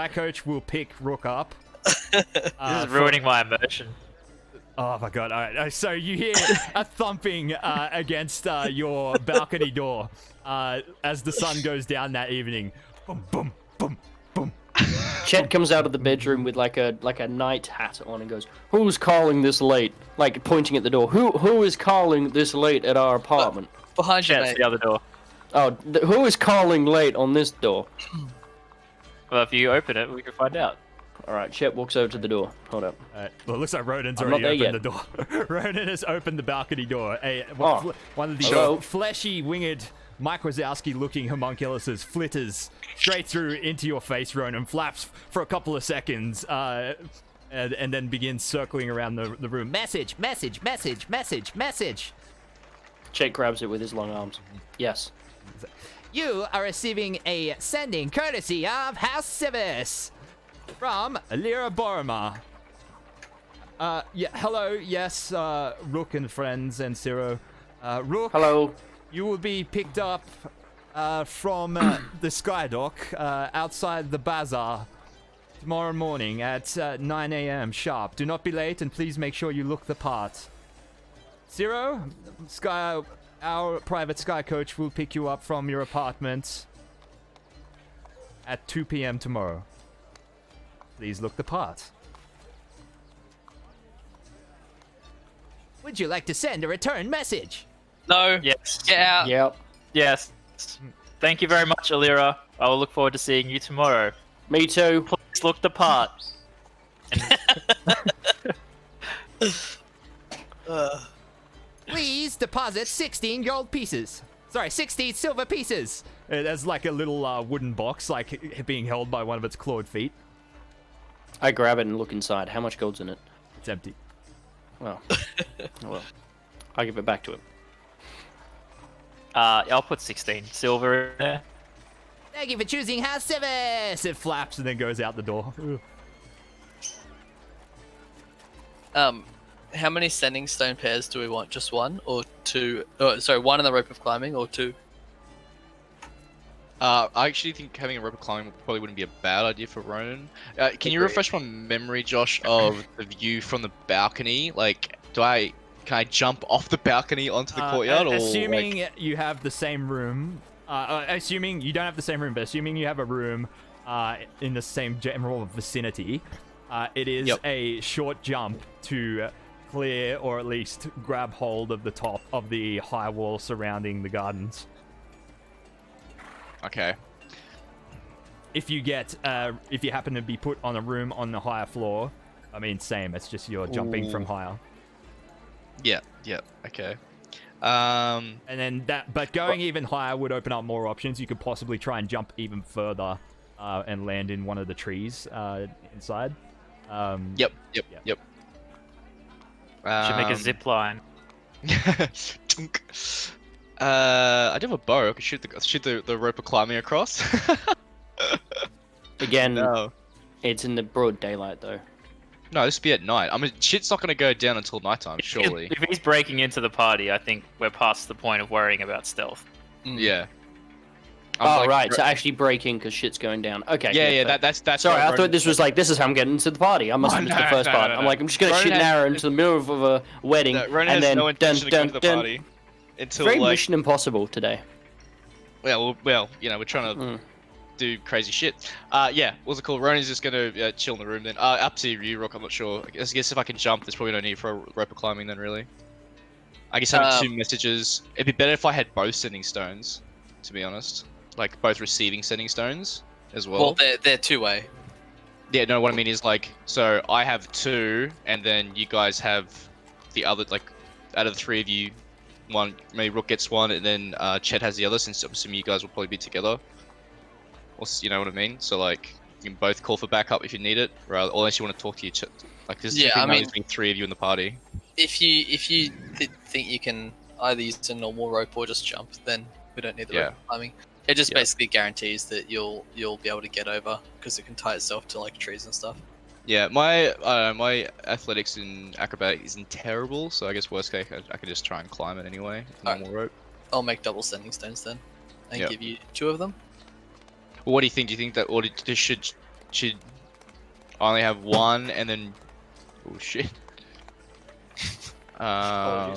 coach will pick Rook up. This is ruining my immersion. Oh my god! All right, so you hear a thumping against your balcony door as the sun goes down that evening. Boom, boom, boom, boom. Chet comes out of the bedroom with like a night hat on and goes, "Who's calling this late?" Like pointing at the door. Who is calling this late at our apartment? behind you, Chet's mate. the other door. Oh, who is calling late on this door? Well, if you open it, we can find out. All right, Chet walks over to the door. Hold up. Well, it looks like Rodin's I'm already not there opened the door. Rodin has opened the balcony door. Oh. One of the Hello? fleshy, winged, Mike Wazowski-looking homunculuses flitters straight through into your face, Ronan, flaps for a couple of seconds, and then begins circling around the room. Message, message, message, message, message. Chet grabs it with his long arms. Yes. You are receiving a sending courtesy of House Civis. From Lyra Boromar. Yeah, hello, yes, Rook and friends and Zero. Rook, Hello. you will be picked up from the Skydock outside the bazaar tomorrow morning at 9 a.m. sharp. Do not be late, and please make sure you look the part. Zero, our private Sky Coach will pick you up from your apartment at 2 p.m. tomorrow. Please look the part. Would you like to send a return message? No. Yes. Get out. Yep. Yes. Thank you very much, Alira. I will look forward to seeing you tomorrow. Me too. Please look the part. Please deposit 16 gold pieces. Sorry, 16 silver pieces. There's like a little wooden box, like being held by one of its clawed feet. I grab it and look inside. How much gold's in it? It's empty. Well, well, I'll give it back to him. I'll put 16 silver in there. Thank you for choosing House Civis. It flaps and then goes out the door. How many sending stone pairs do we want? Just one or two? Oh, sorry, one in the rope of climbing or two? I actually think having a rope of climbing probably wouldn't be a bad idea for Ronan. Can you refresh my memory, Josh, of the view from the balcony? Like, can I jump off the balcony onto the courtyard? Or assuming like... you have the same room, assuming you don't have the same room, but assuming you have a room in the same general vicinity, it is a short jump to clear or at least grab hold of the top of the high wall surrounding the gardens. Okay. If you happen to be put on a room on the higher floor, I mean, same. It's just you're jumping from higher. Yeah. Okay. And then but going even higher would open up more options. You could possibly try and jump even further and land in one of the trees inside. Yep. Should make a zip line. I do have a bow. I could shoot the rope of climbing across. Again, No, it's in the broad daylight though. this would be at night. I mean, shit's not gonna go down until nighttime, surely. If he's breaking into the party, I think we're past the point of worrying about stealth. Yeah. Right. So actually breaking because shit's going down. Okay. Yeah. That's. Sorry, why I thought this was like, this is how I'm getting into the party. I must have missed the first part. I'm like, I'm just gonna shoot an arrow into the middle of a wedding, Ronan and has then no intention to go to the party until Very like. Mission Impossible today. Well, we're trying to do crazy shit. What's it called? Ronan's just gonna chill in the room then. Up to you, Rook. I'm not sure. I guess if I can jump, there's probably no need for a rope of climbing then, really. I guess having 2 messages. It'd be better if I had both sending stones, to be honest. Like both receiving sending stones as well. Well, they're two-way. Yeah, no, what I mean is like, so I have 2, and then you guys have the other, like, out of the 3 of you, one, maybe Rook gets 1, and then Chet has the other, since I'm assuming you guys will probably be together. Or, you know what I mean? So, like, you can both call for backup if you need it, or unless you want to talk to your Chet. Like, there's there's been 3 of you in the party. If you think you can either use a normal rope or just jump, then we don't need the rope climbing. It just basically guarantees that you'll be able to get over because it can tie itself to like trees and stuff. Yeah, my athletics and acrobatic isn't terrible, so I guess worst case I could just try and climb it anyway. Normal rope. I'll make double sending stones then, and give you 2 of them. Well, what do you think? Do you think that, or should I only have 1 and then? Oh shit. I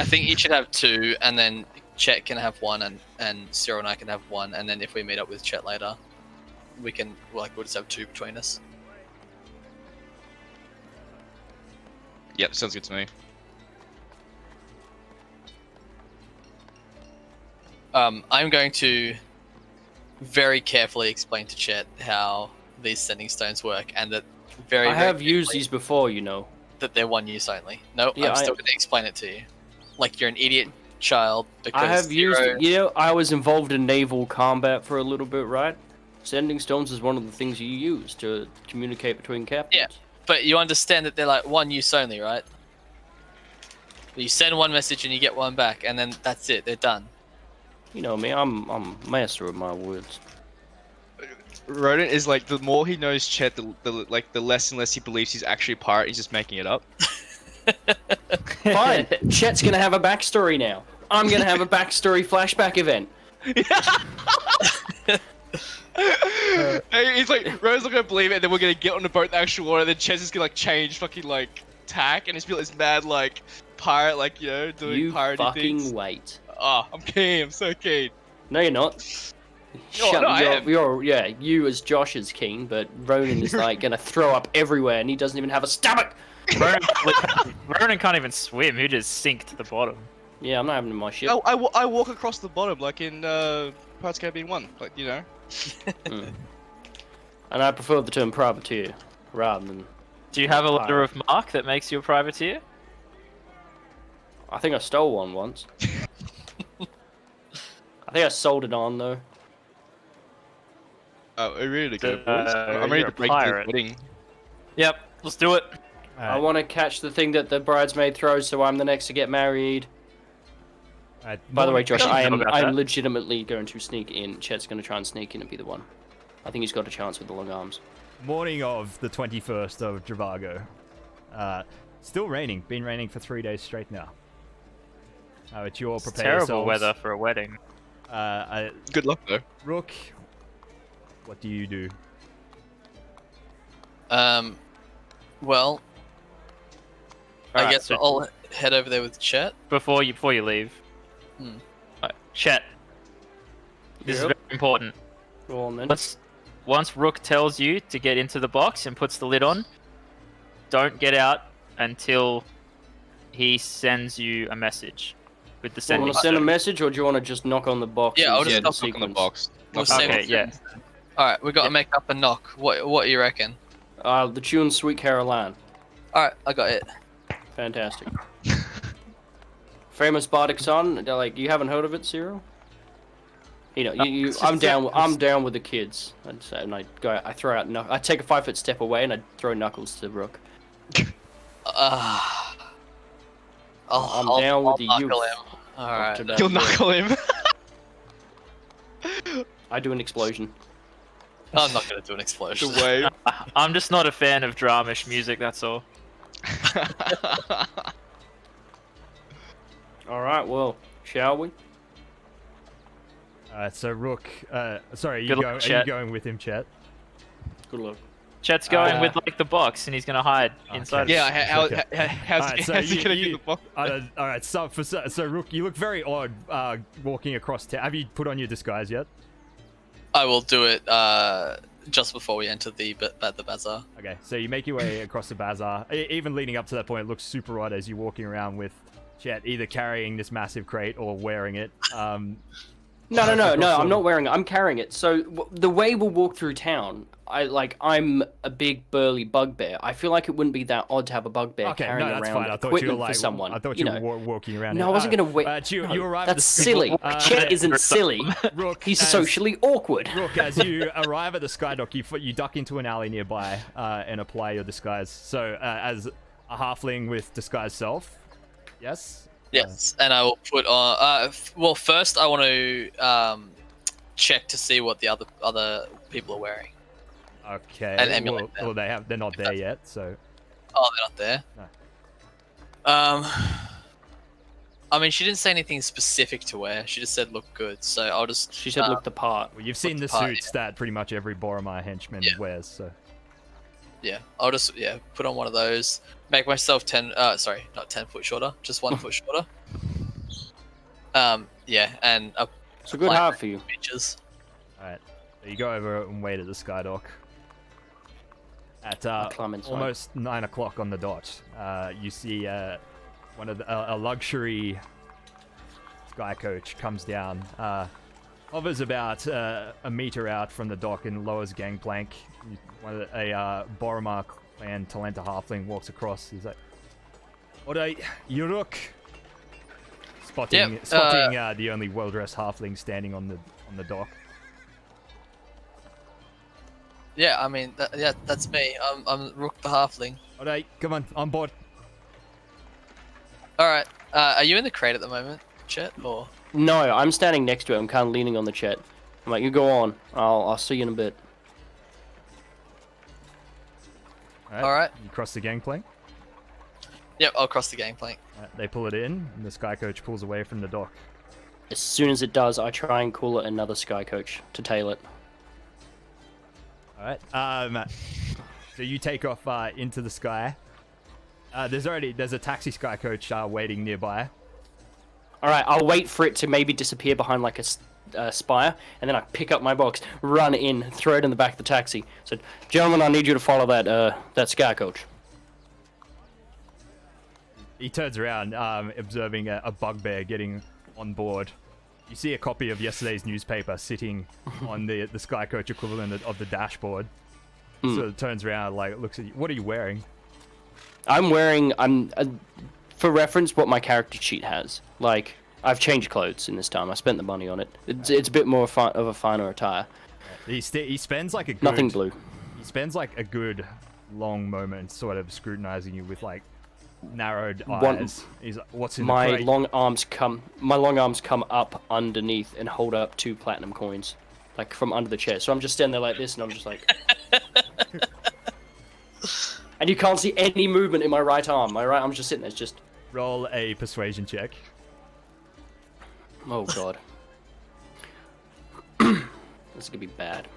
think you should have 2, and then Chet can have 1, and Cyril and I can have 1, and then if we meet up with Chet later, we'll just have 2 between us. Yep, sounds good to me. I'm going to very carefully explain to Chet how these sending stones work, and that I have used these before, you know. That they're 1 use only. No, Yeah, I'm still going to explain it to you. Like you're an idiot child because I have used, I was involved in naval combat for a little bit, right? Sending stones is one of the things you use to communicate between captains. Yeah, but you understand that they're like 1 use only, right? You send 1 message and you get 1 back, and then that's it. They're done. You know me, I'm master of my words. Rodent is like the more he knows Chet, the less and less he believes he's actually a pirate. He's just making it up. Fine. Chet's gonna have a backstory now. I'm gonna have a backstory flashback event. He's like, Rose's not gonna believe it, and then we're gonna get on the boat in the actual water, and then Chet is gonna like change fucking like tack, and just be like this mad like pirate, like doing piratey fucking things. Wait. Oh, I'm keen. I'm so keen. No, you're not. You as Josh is keen, but Ronan is like gonna throw up everywhere, and he doesn't even have a stomach. Ronan can't even swim. He just sink to the bottom. Yeah, I'm not having my ship. I walk across the bottom like in Pirates of the Caribbean 1, like And I prefer the term privateer rather than. Do you have a letter of marque that makes you a privateer? I think I stole one once. I think I sold it on though. Oh, are we ready to go, boys? I'm ready to break this wedding. Yep, let's do it. Right. I want to catch the thing that the bridesmaid throws, so I'm the next to get married. By the way, Josh, I'm legitimately going to sneak in. Chet's going to try and sneak in and be the one. I think he's got a chance with the long arms. Morning of the 21st of Dravago. Still raining. Been raining for 3 days straight now. It's your prepare terrible yourselves. weather for a wedding. Good luck, though. Rook, what do you do? Well, I guess I'll head over there with Chet. Before you leave. Chet. This is very important. Go on then. Once Rook tells you to get into the box and puts the lid on, don't get out until he sends you a message with the sending. Do you want to send a message, or do you want to just knock on the box? Yeah, I'll just knock on the box. Okay, yeah. Alright, we gotta make up a knock. What do you reckon? The tune Sweet Caroline. Alright, I got it. Fantastic. Famous bardic song. Like, you haven't heard of it, Cyril? I'm down with the kids. And I throw out. I take a 5-foot step away and I throw Knuckles to Rook. I'm down with the youth. Alright. You'll knuckle him. I do an explosion. I'm not gonna do an explosion. I'm just not a fan of dramish music, that's all. Alright, well, shall we? So Rook, sorry, are you going with him, Chet? Good luck. Chet's going with like the box, and he's gonna hide inside. Yeah, how's he gonna get the box? Alright, so Rook, you look very odd walking across town. Have you put on your disguise yet? I will do it just before we enter the bazaar. Okay, so you make your way across the bazaar. Even leading up to that point, it looks super odd as you're walking around with Chet either carrying this massive crate or wearing it. No, I'm not wearing it. I'm carrying it. So the way we'll walk through town, I'm a big burly bugbear. I feel like it wouldn't be that odd to have a bugbear carrying around equipment for someone. I thought you were walking around. No, I wasn't going to wait. You arrive that's silly. Chet isn't silly. Rook, he's socially awkward. Rook, as you arrive at the Skydock, you duck into an alley nearby and apply your disguise. So as a halfling with disguised self, yes? Yes, and I will put on. Well, first I want to check to see what the other people are wearing. Okay. And emulate them. Well, they're not there yet, so. Oh, they're not there. No. I mean, she didn't say anything specific to wear. She just said look good. So I'll just. She said look the part. Well, you've seen the suits that pretty much every Boromir henchman wears, so. Yeah, I'll just put on one of those. Make myself not 10 foot shorter, just 1 foot shorter. And it's a good heart for you. Features. All right, so you go over and wait at the Skydock. At almost 9 o'clock on the dot, you see one of a luxury sky coach comes down, hovers about a meter out from the dock and lowers gangplank. A Boromir clan Talenta halfling walks across. He's like, "Alright, you Rook." Spotting the only well-dressed halfling standing on the dock. Yeah, I mean, that's me. I'm Rook the halfling. Alright, come on board. Alright, are you in the crate at the moment, Chet, or? No, I'm standing next to it. I'm kind of leaning on the Chet. I'm like, you go on. I'll see you in a bit. All right. You cross the gangplank. Yep, I'll cross the gangplank. They pull it in, and the sky coach pulls away from the dock. As soon as it does, I try and call it another sky coach to tail it. All right. So you take off into the sky. There's a taxi sky coach waiting nearby. All right, I'll wait for it to maybe disappear behind like a spire, and then I pick up my box, run in, throw it in the back of the taxi. So, gentlemen, I need you to follow that sky coach. He turns around, observing a bugbear getting on board. You see a copy of yesterday's newspaper sitting on the sky coach equivalent of the dashboard. So it turns around, like, looks at you. What are you wearing? I'm wearing, for reference, what my character sheet has. Like, I've changed clothes in this time. I spent the money on it. It's a bit more of a finer attire. He spends like a good... Nothing blue. He spends like a good long moment sort of scrutinizing you with like narrowed eyes. He's like, what's in the crate? My long arms come up underneath and hold up 2 platinum coins, like from under the chair. So I'm just standing there like this, and I'm just like, and you can't see any movement in my right arm. My right arm's just sitting there. It's just roll a persuasion check. Oh god, this is gonna be bad.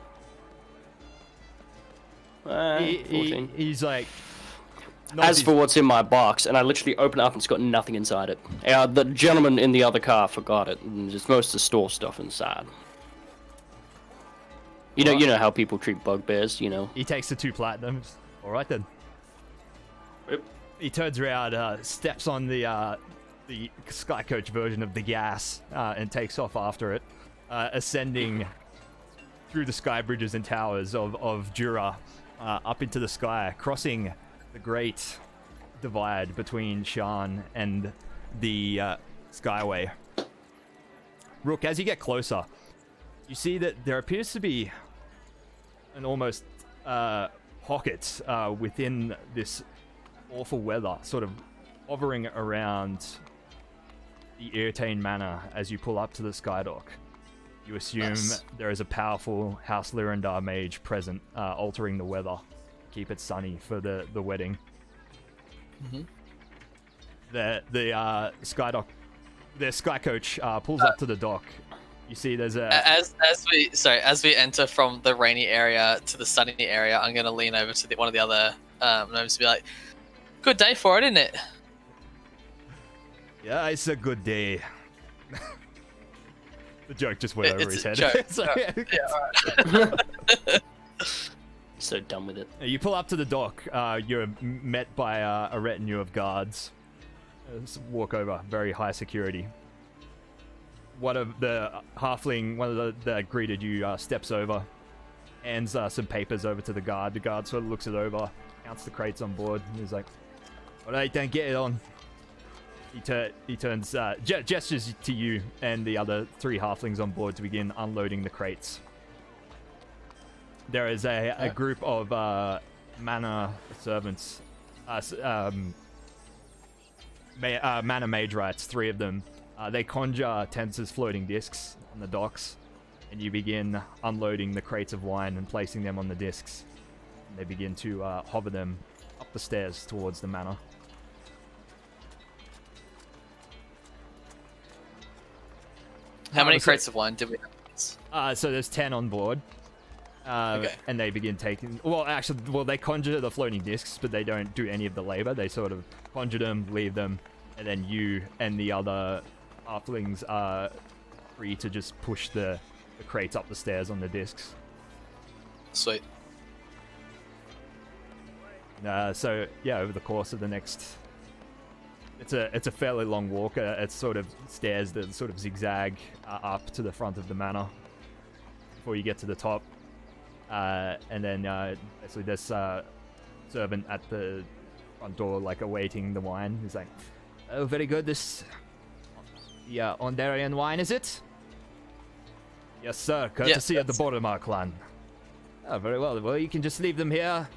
14. He's like. As for what's in my box, and I literally open it up and it's got nothing inside it. The gentleman in the other car forgot it, and just most of the store stuff inside. You know how people treat bugbears, you know. He takes the 2 platinums. All right then. Yep. He turns around, steps on the sky coach version of the gas, and takes off after it, ascending through the sky bridges and towers of Jura, up into the sky, crossing the great divide between Shan and the Skyway. Rook, as you get closer, you see that there appears to be an almost pocket within this awful weather, sort of hovering around the Eberron Manor as you pull up to the Skydock. You assume there is a powerful House Lyrandar mage present, altering the weather. Keep it sunny for the wedding. Mm-hmm. The sky coach pulls up to the dock. You see, there's a as we enter from the rainy area to the sunny area, I'm gonna lean over to one of the other gnomes to be like, "Good day for it, isn't it?" Yeah, it's a good day. The joke just went over his head. So done with it. You pull up to the dock. You're met by a retinue of guards. Walk over, very high security. One of the that greeted you steps over, hands some papers over to the guard. The guard sort of looks it over, counts the crates on board, and he's like, "All right, then get it on." He turns, gestures to you and the other 3 halflings on board to begin unloading the crates. There is a group of mana servants, mana mage rights, 3 of them. They conjure Tensor's floating discs on the docks, and you begin unloading the crates of wine and placing them on the discs. And they begin to hover them up the stairs towards the manor. How many crates of wine did we have? So there's 10 on board. Okay. And they begin taking... they conjure the floating discs, but they don't do any of the labor. They sort of conjure them, leave them, and then you and the other halflings are free to just push the crates up the stairs on the discs. Sweet. So, yeah, over the course of the next... It's a fairly long walk. It's sort of stairs that sort of zigzag up to the front of the manor before you get to the top. And then basically this servant at the front door, like awaiting the wine. He's like, "Oh, very good. This, Ondarian wine, is it?" "Yes, sir. Courtesy of the Bordermark clan." "Oh, very well. Well, you can just leave them here.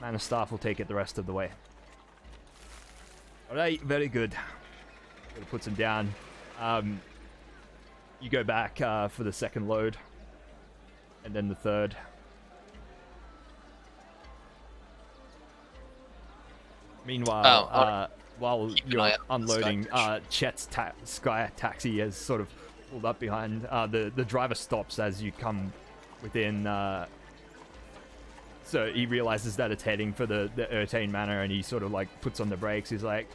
Man of staff will take it the rest of the way." "All right, very good." Puts them down. You go back for the second load, and then the third. Meanwhile, while keep an you're eye out for the unloading, sky Chet's sky taxi has sort of pulled up behind. The driver stops as you come within. So he realizes that it's heading for the Eberron Manor, and he sort of like puts on the brakes. He's like,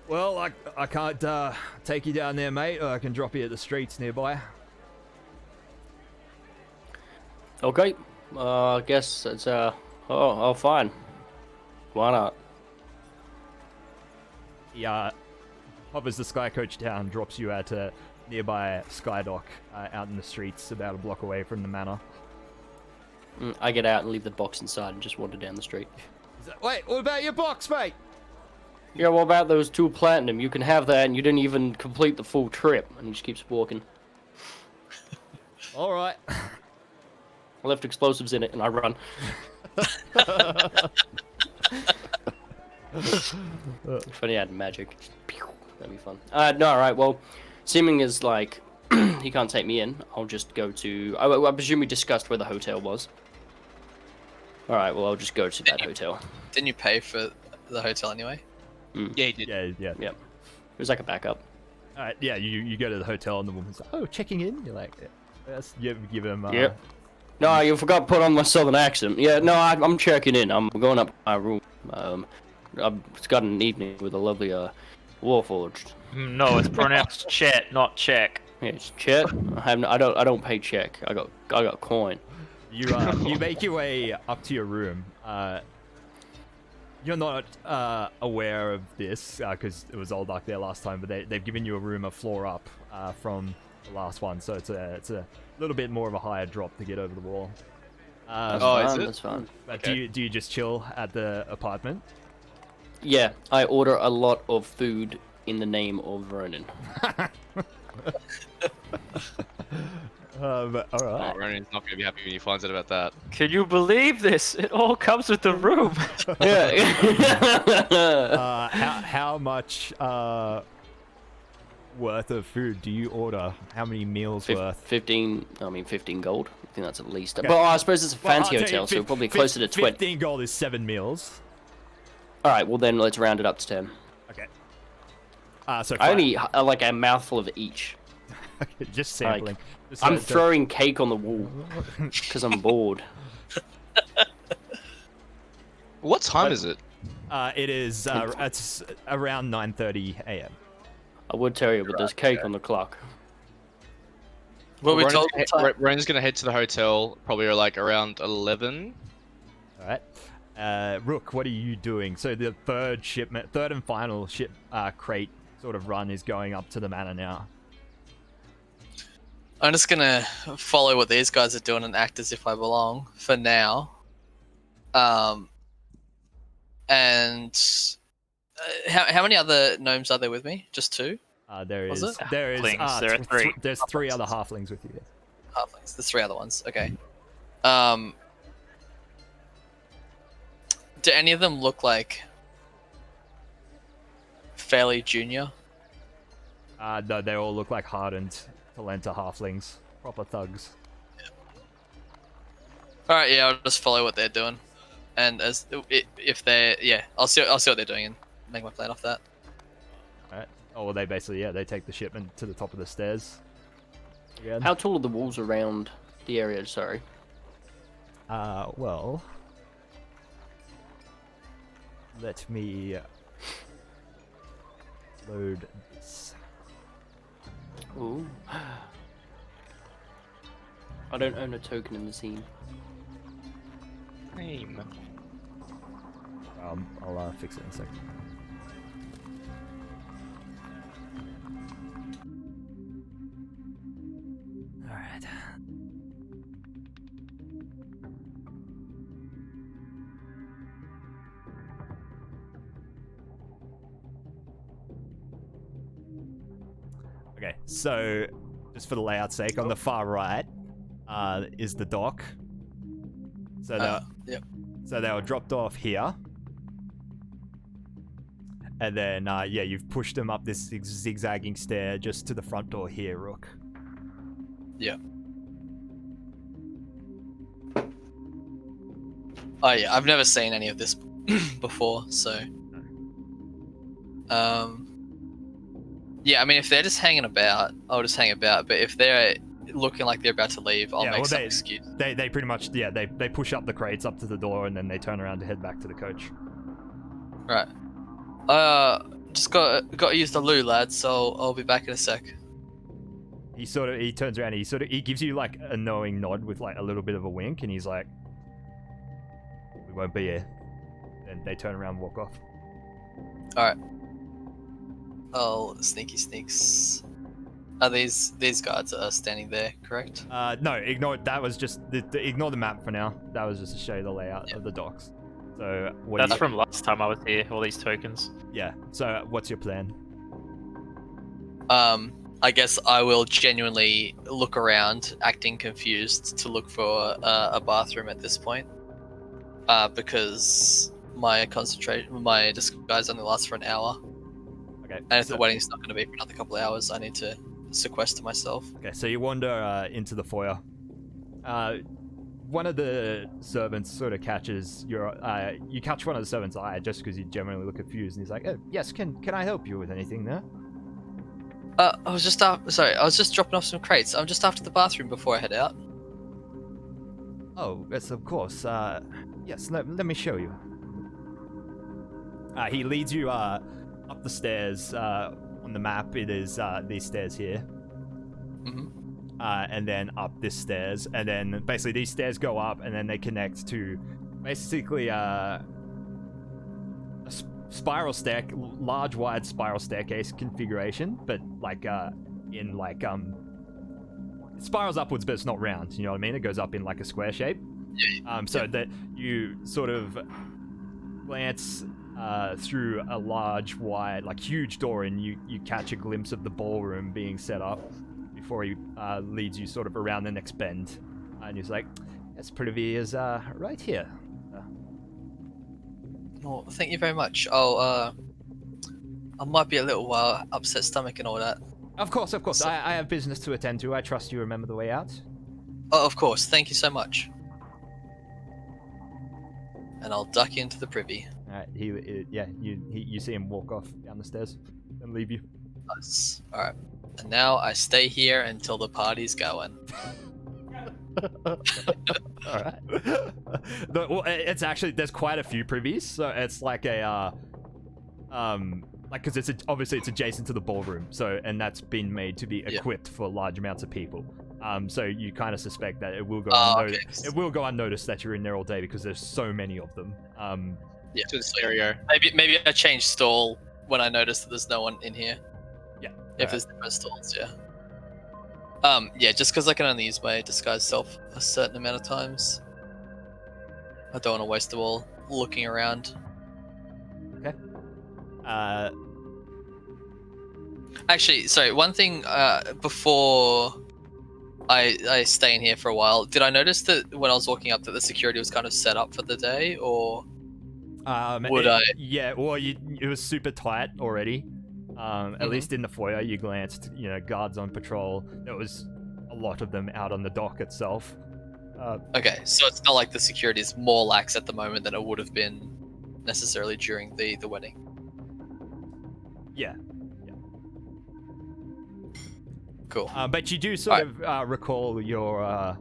"Well, I can't take you down there, mate. Or I can drop you at the streets nearby." Okay. I guess it's oh, fine. Why not? He hovers the sky coach down, drops you at a nearby sky dock out in the streets, about a block away from the manor. I get out and leave the box inside and just wander down the street. Wait, what about your box, mate? Yeah, what about those 2 platinum? You can have that, and you didn't even complete the full trip. And he just keeps walking. All right. I left explosives in it, and I run. If I had magic. That'd be fun. No, alright, well, seeming as like he can't take me in, I'll just go to... I presume we discussed where the hotel was. Alright, well, I'll just go to that hotel. Didn't you pay for the hotel anyway? Yeah, he did. Yeah. It was like a backup. Alright, yeah, you go to the hotel and the woman's like, "Oh, checking in?" You're like, yes. You give him... Yep. No, you forgot to put on my southern accent. Yeah, no, I'm checking in. I'm going up to my room. I've got an evening with a lovely Warforged. No, it's pronounced Chet, not check. Yeah, it's Chet. I don't pay check. I got coin. You make your way up to your room. You're not aware of this because it was all dark there last time, but they've given you a room a floor up from the last one, so it's a little bit more of a higher drop to get over the wall. That's fine. But Okay. do you just chill at the apartment? Yeah, I order a lot of food in the name of Ronin. All right. Oh, Ronan's not going to be happy when he finds out about that. Can you believe this? It all comes with the room. Yeah. How much worth of food do you order? How many meals worth? 15 gold. I think that's at least. Okay. But I suppose it's a Well, fancy I'll tell you, hotel, so probably closer to 20. 15 gold is 7 meals. Alright, well then let's round it up to 10. Okay. So I only like a mouthful of each. just sampling. Just I'm throwing cake on the wall because I'm bored. What time is it? It is. It's around 9:30 a.m. I would tell you, but there's cake on the clock. Well, we told Ronan's going to head to the hotel probably like around 11. All right. Rook, what are you doing? So the third and final crate sort of run is going up to the manor now. I'm just gonna follow what these guys are doing and act as if I belong for now. And how many other gnomes are there with me? Just 2? There is. Was it? There is. Halflings, there are 3. There's 3 other halflings with you. Halflings. There's 3 other ones. Okay. Do any of them look like fairly junior? No, they all look like hardened Talenta halflings, proper thugs. Yeah. All right, yeah, I'll just follow what they're doing, and if they're I'll see what they're doing and make my plan off that. All right. Oh, well, they basically they take the shipment to the top of the stairs. Again. How tall are the walls around the area? Sorry. Well, let me load this. Ooh. I don't own a token in the scene. Name. I'll fix it in a second. All right. Okay, so just for the layout's sake, on the far right is the dock. So so they were dropped off here, and then you've pushed them up this zigzagging stair just to the front door here, Rook. Yeah. Oh yeah, I've never seen any of this before, so yeah, I mean, if they're just hanging about, I'll just hang about. But if they're looking like they're about to leave, I'll make some excuse. They pretty much, they push up the crates up to the door and then they turn around to head back to the coach. Right. Just got to use the loo, lads. So I'll be back in a sec. He turns around. He gives you like a knowing nod with like a little bit of a wink, and he's like, "We won't be here." And they turn around and walk off. All right. Oh, sneaky sneaks. Are these guards are standing there, correct? No, ignore that. Was just ignore the map for now. That was just to show you the layout of the docks. So that's from last time I was here. All these tokens. Yeah. So what's your plan? I guess I will genuinely look around, acting confused, to look for a bathroom at this point, because my disguise only lasts for an hour. Okay. And if the wedding's not going to be for another couple of hours, I need to sequester myself. Okay, so you wander into the foyer. One of the servants sort of catches you catch one of the servants' eye just because you generally look confused, and he's like, "Oh, yes, can I help you with anything there?" I was just dropping off some crates. I'm just after the bathroom before I head out. Oh, yes, of course. Yes, let me show you. He leads you up the stairs. On the map, it is these stairs here. Mm-hmm. And then up this stairs, and then basically these stairs go up, and then they connect to basically a spiral stack, large wide spiral staircase configuration, but like in like it spirals upwards, but it's not round. You know what I mean? It goes up in like a square shape. So that you sort of glance through a large, wide, like huge door, and you catch a glimpse of the ballroom being set up before he leads you sort of around the next bend, and he's like, "As pretty is right here." Well, thank you very much. I might be a little upset stomach and all that. Of course. So, I have business to attend to. I trust you remember the way out. Oh, of course. Thank you so much. And I'll duck into the privy. All right. You see him walk off down the stairs and leave you. Nice. All right. And now I stay here until the party's going. All right. Well, it's actually, there's quite a few privies, so it's like a like, because obviously it's adjacent to the ballroom, so, and that's been made to be equipped for large amounts of people. So you kind of suspect that it will go unnoticed. It will go unnoticed that you're in there all day because there's so many of them. Yeah. To the stereo. Maybe I change stall when I notice that there's no one in here. Yeah. If there's different stalls, yeah. Yeah, just because I can only use my disguise self a certain amount of times. I don't want to waste them all looking around. Okay. Actually, sorry, one thing before I stay in here for a while, did I notice that when I was walking up that the security was kind of set up for the day, or would I? Yeah, well, it was super tight already. At least in the foyer, you glanced, guards on patrol. There was a lot of them out on the dock itself. Okay, so it's not like the security is more lax at the moment than it would have been necessarily during the wedding. Yeah. Cool. But you do sort of recall your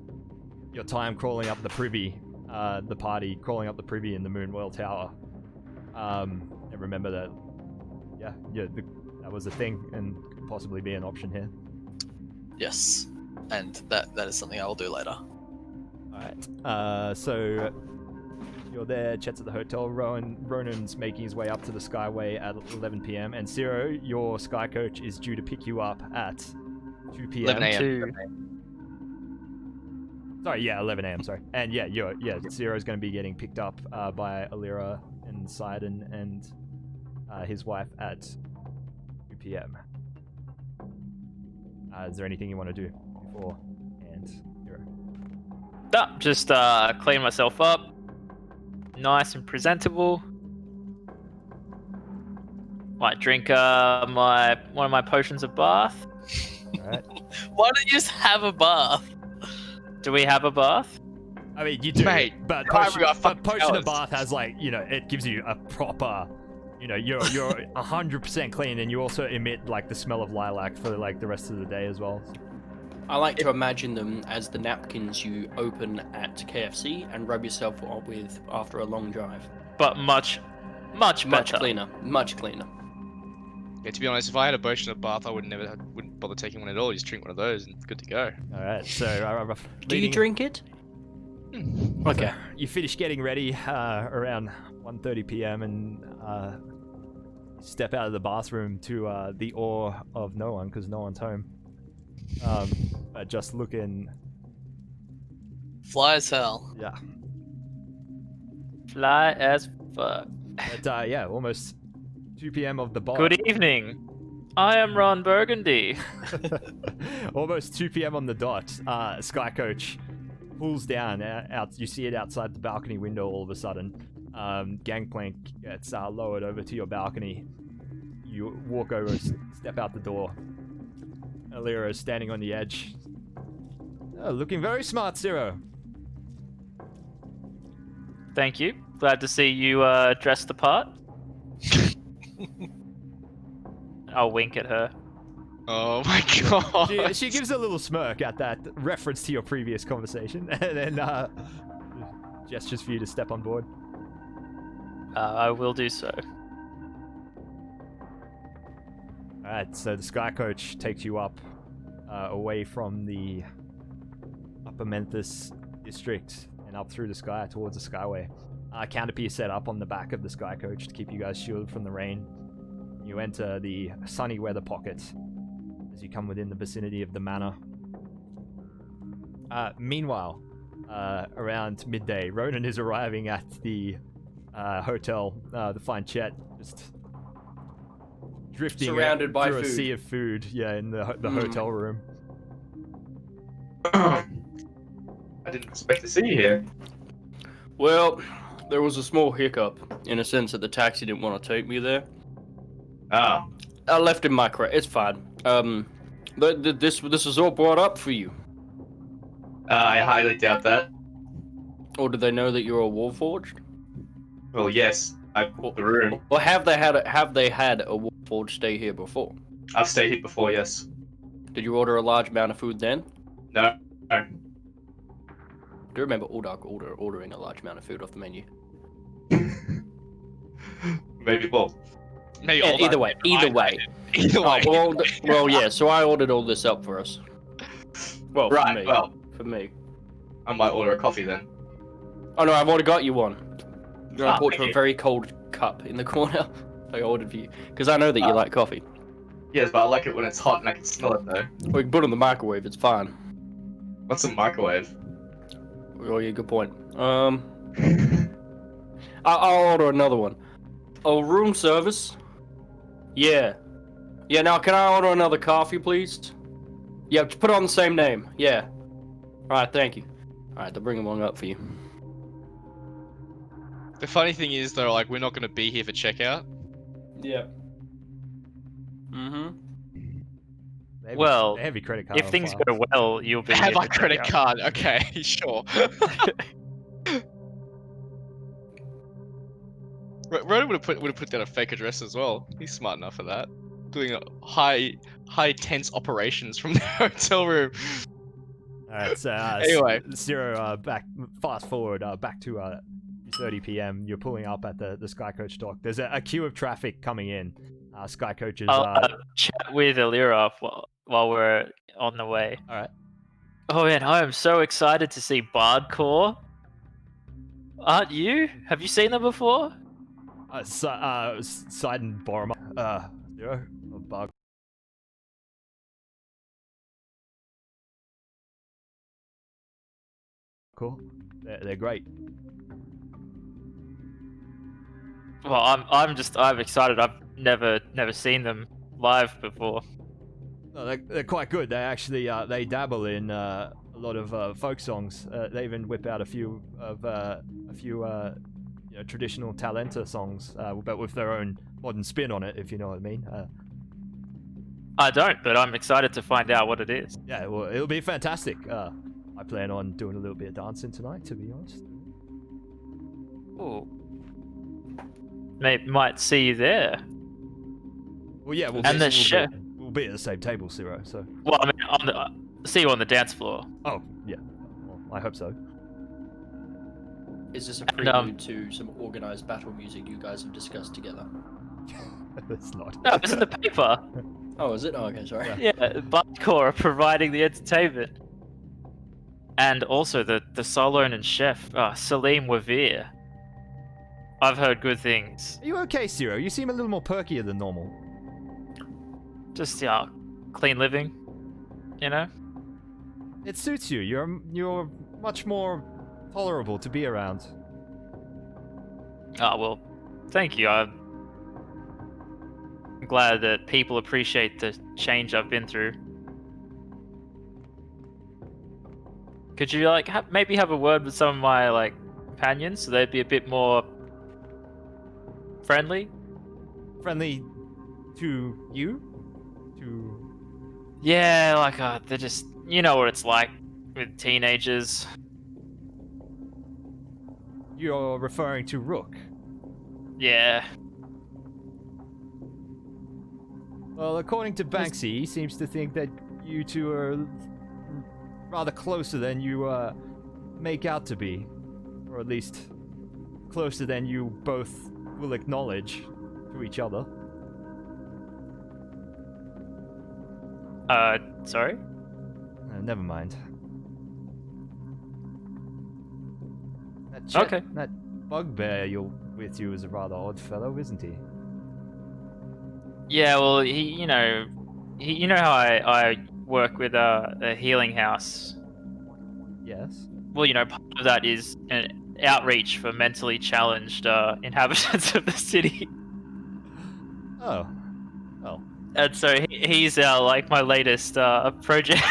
time crawling up the privy, the party crawling up the privy in the Moonwell Tower, and remember that. That was a thing and could possibly be an option here. Yes, and that is something I will do later. Alright, so you're there, Chet's at the hotel, Ronan's making his way up to the Skyway at 11 p.m, and Zero, your Sky Coach, is due to pick you up at 2 p.m. 11 a.m. Sorry, 11 a.m, sorry. And Zero's going to be getting picked up by Alira and Sidon and his wife at 2 p.m. Is there anything you want to do before and Zero? No, just clean myself up, nice and presentable. Might drink one of my potions of bath. All right. Why don't you just have a bath? Do we have a bath? I mean, you do, Mate, but Primary are Potion fucking of Bath has like, it gives you a proper, you're 100% clean, and you also emit like the smell of lilac for like the rest of the day as well. I like to imagine them as the napkins you open at KFC and rub yourself with after a long drive. But much better. Cleaner. Much cleaner. Yeah, to be honest, if I had a Potion of Bath, I wouldn't bother taking one at all. Just drink one of those and good to go. All right, so Do you drink it? Okay. You finish getting ready around 1:30 p.m. and step out of the bathroom to the awe of no one, because no one's home. But just looking. Fly as hell. Yeah. Fly as fuck. But yeah, almost 2 p.m. of the bar. Good evening. I am Ron Burgundy. Almost 2 p.m. on the dot. Sky Coach pulls down out. You see it outside the balcony window all of a sudden. Gangplank gets lowered over to your balcony. You walk over, step out the door. Alira is standing on the edge. Oh, looking very smart, Zero. Thank you. Glad to see you dressed the part. I'll wink at her. Oh my god. She gives a little smirk at that reference to your previous conversation, and then gestures for you to step on board. I will do so. Alright, so the Sky Coach takes you up away from the Upper Memphis district and up through the sky towards the Skyway. Canopy is set up on the back of the Sky Coach to keep you guys shielded from the rain. You enter the sunny weather pocket as you come within the vicinity of the manor. Meanwhile, around midday, Ronan is arriving at the hotel to find Chet just drifting surrounded by through a food. sea of food. Yeah, in the hotel room. I didn't expect to see you here. Well, there was a small hiccup, in a sense that the taxi didn't want to take me there. Ah. I left in my crate. It's fine. This was all brought up for you. I highly doubt that. Or did they know that you're a Warforged? Well, yes. I bought the room. Or have they had a Warforged stay here before? I've stayed here before, yes. Did you order a large amount of food then? No. I do remember ordering a large amount of food off the menu. Maybe, well. Maybe Yeah, either way. Well, yeah. So I ordered all this up for us. Well, Right, for me. well. For me. I might order a coffee then. Oh no, I've already got you one. I bought you thank a very cold cup in the corner. I ordered for you because I know that you like coffee. Yes, but I like it when it's hot and I can smell it though. We can put it in the microwave. It's fine. What's a microwave? Oh yeah, good point. I'll order another one. Oh, room service? Yeah. Yeah, now can I order another coffee, please? Yeah, just put it on the same name. Yeah. Alright, thank you. Alright, they'll bring one up for you. The funny thing is, though, like, we're not going to be here for checkout. Yeah. Mm-hmm. Well, they have your credit card if on things file. go well, you'll be. I have here my for credit checkout. card. Okay, sure. Ronan would have put down a fake address as well. He's smart enough for that. Doing high tense operations from the hotel room. Alright, so Anyway. Zero, fast forward back to 2:30 p.m. You're pulling up at the Sky Coach dock. There's a queue of traffic coming in. Sky Coach is. I'll chat with Alira while we're on the way. Alright. Oh man, I am so excited to see Bardcore. Aren't you? Have you seen them before? Side and Boromar. Zero. Bug. Cool. They're great. Well, I'm excited. I've never seen them live before. No, they're quite good. They actually they dabble in a lot of folk songs. They even whip out a few traditional Talenta songs, but with their own modern spin on it, if you know what I mean. I don't, but I'm excited to find out what it is. Yeah, well, it'll be fantastic. I plan on doing a little bit of dancing tonight, to be honest. Oh. Might see you there. Well, yeah, And the chef. We'll be at the same table, Zero. So. Well, I mean, see you on the dance floor. Oh, yeah. Well, I hope so. Is this a prelude to some organized battle music you guys have discussed together? It's not. No, it's in the paper. Oh, is it? Oh, okay, sorry. Yeah, Bloodcore are providing the entertainment. And also the Solon and chef, Salim Wavir. I've heard good things. Are you okay, Zero? You seem a little more perkier than normal. Just, clean living, you know? It suits you. You're much more tolerable to be around. Oh, well, thank you. I'm glad that people appreciate the change I've been through. Could you, maybe have a word with some of my, companions so they'd be a bit more friendly? Friendly to you? Yeah, they're just... You know what it's like with teenagers. You're referring to Rook? Yeah. Well, according to Banksy, he seems to think that you two are rather closer than you make out to be. Or at least closer than you both will acknowledge to each other. Sorry? Never mind. Okay. That bugbear you're with you is a rather odd fellow, isn't he? Yeah, well, you know how I work with a healing house. Yes. Well, part of that is an outreach for mentally challenged inhabitants of the city. Oh. Well. And so he's my latest project.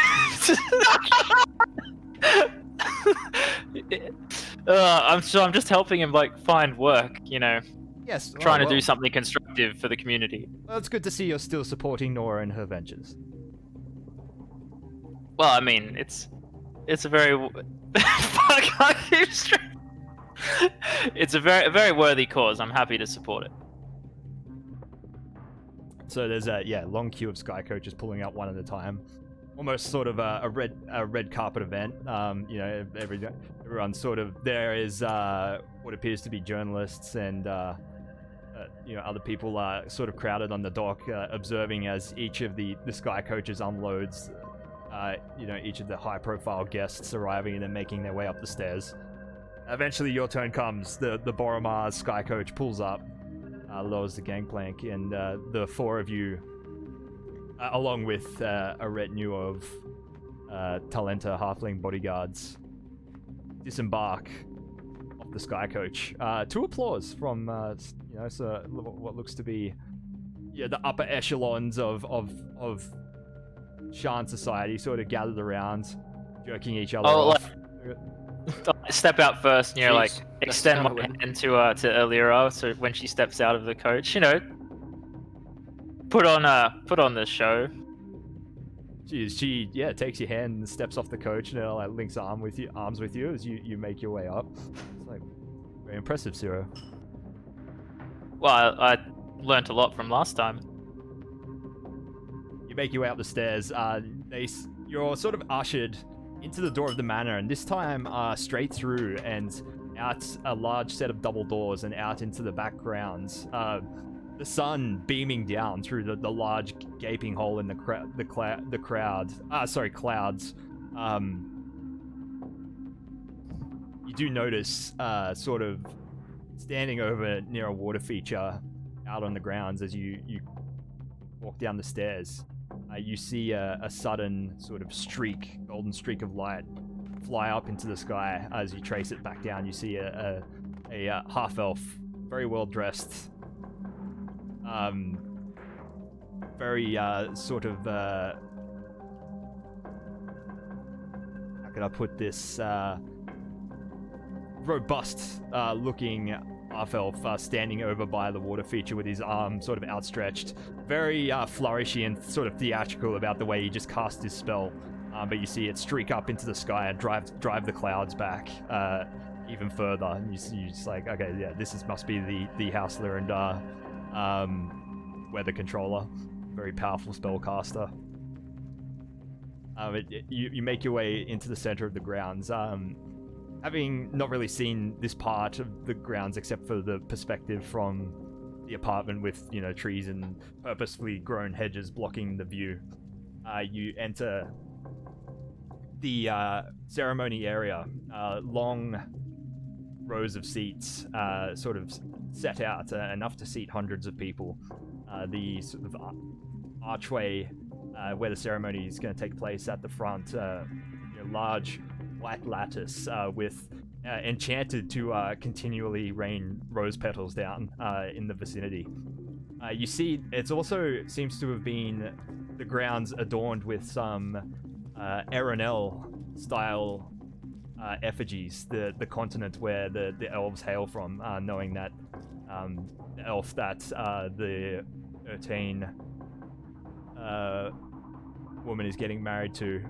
I'm just helping him find work, Yes. Trying to do something constructive for the community. Well, it's good to see you're still supporting Nora in her ventures. Well, I mean, it's a very it's a very worthy cause. I'm happy to support it. So there's a long queue of sky coaches pulling out one at a time, almost sort of a red carpet event. Everyone sort of there is what appears to be journalists and other people are sort of crowded on the dock, observing as each of the sky coaches unloads. Each of the high-profile guests arriving and then making their way up the stairs. Eventually, your turn comes. The Boromar sky coach pulls up. Lowers the gangplank, and the four of you, along with a retinue of Talenta halfling bodyguards, disembark off the sky coach to applause from what looks to be the upper echelons of Shan society, sort of gathered around, jerking each other off. I step out first, and extend my hand to Alira, so when she steps out of the coach, put on the show. She takes your hand and steps off the coach and links arms with you as you make your way up. It's very impressive, Zero. Well, I learnt a lot from last time. You make your way up the stairs. You're sort of ushered into the door of the manor, and this time straight through and out a large set of double doors and out into the backgrounds. The sun beaming down through the large gaping hole in clouds. You do notice sort of standing over near a water feature out on the grounds as you walk down the stairs. You see a sudden sort of golden streak of light fly up into the sky. As you trace it back down, you see a half-elf, very well dressed, very sort of how could I put this, robust looking half-elf standing over by the water feature with his arm sort of outstretched, very flourishy and sort of theatrical about the way he just cast his spell. but you see it streak up into the sky and drive the clouds back even further. And you just like, okay, yeah, must be the House Lyrandar weather controller, very powerful spellcaster. You make your way into the center of the grounds. Having not really seen this part of the grounds except for the perspective from the apartment with, trees and purposefully grown hedges blocking the view, you enter the ceremony area. Long rows of seats sort of set out, enough to seat hundreds of people. The sort of archway where the ceremony is going to take place at the front, large white lattice with enchanted to continually rain rose petals down in the vicinity. You see, it also seems to have been the grounds adorned with some Eberron style effigies, the continent where the elves hail from, knowing that the elf that the 13 woman is getting married to,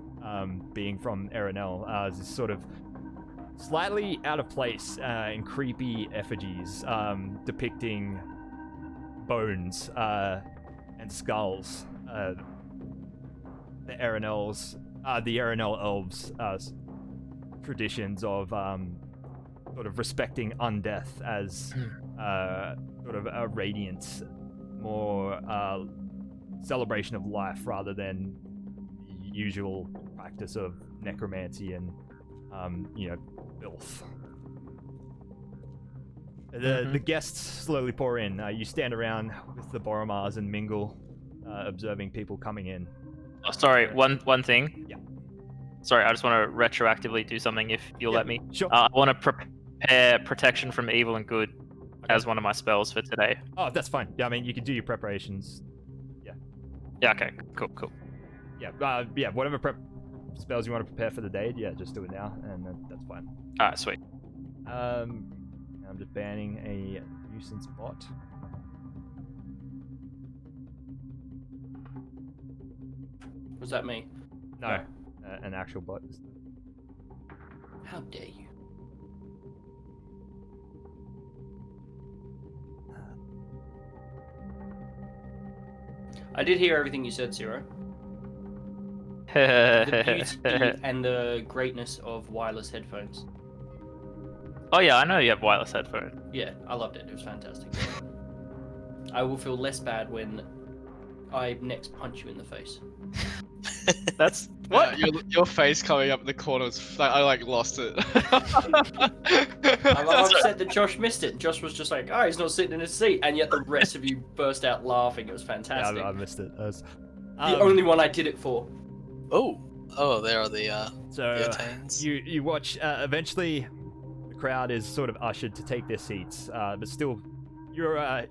being from Erenel, is sort of slightly out of place in creepy effigies depicting bones and skulls. The Erenel elves' traditions of sort of respecting undeath as sort of a radiant, more celebration of life rather than the usual practice of necromancy and filth. The guests slowly pour in. You stand around with the Boromars and mingle, observing people coming in. Oh, sorry, one thing. Yeah. Sorry, I just want to retroactively do something if you'll let me. Sure. I want to prepare Protection from Evil and Good as one of my spells for today. Oh, that's fine. Yeah, I mean, you can do your preparations. Yeah, okay, cool. Yeah, whatever spells you want to prepare for the day, just do it now, and that's fine. Alright, sweet. I'm just banning a nuisance bot. Was that me? No, an actual bot. How dare you? I did hear everything you said, Zero. The beauty and the greatness of wireless headphones. Oh yeah, I know you have wireless headphones. Yeah, I loved it. It was fantastic. I will feel less bad when I next punch you in the face. That's what? Your face coming up in the corner was like, I lost it. I'm upset that Josh missed it. Josh was just like, oh, he's not sitting in his seat, and yet the rest of you burst out laughing. It was fantastic. Yeah, I missed it. The only one I did it for. Oh, there are the so you watch. Eventually, the crowd is sort of ushered to take their seats, but still, you're at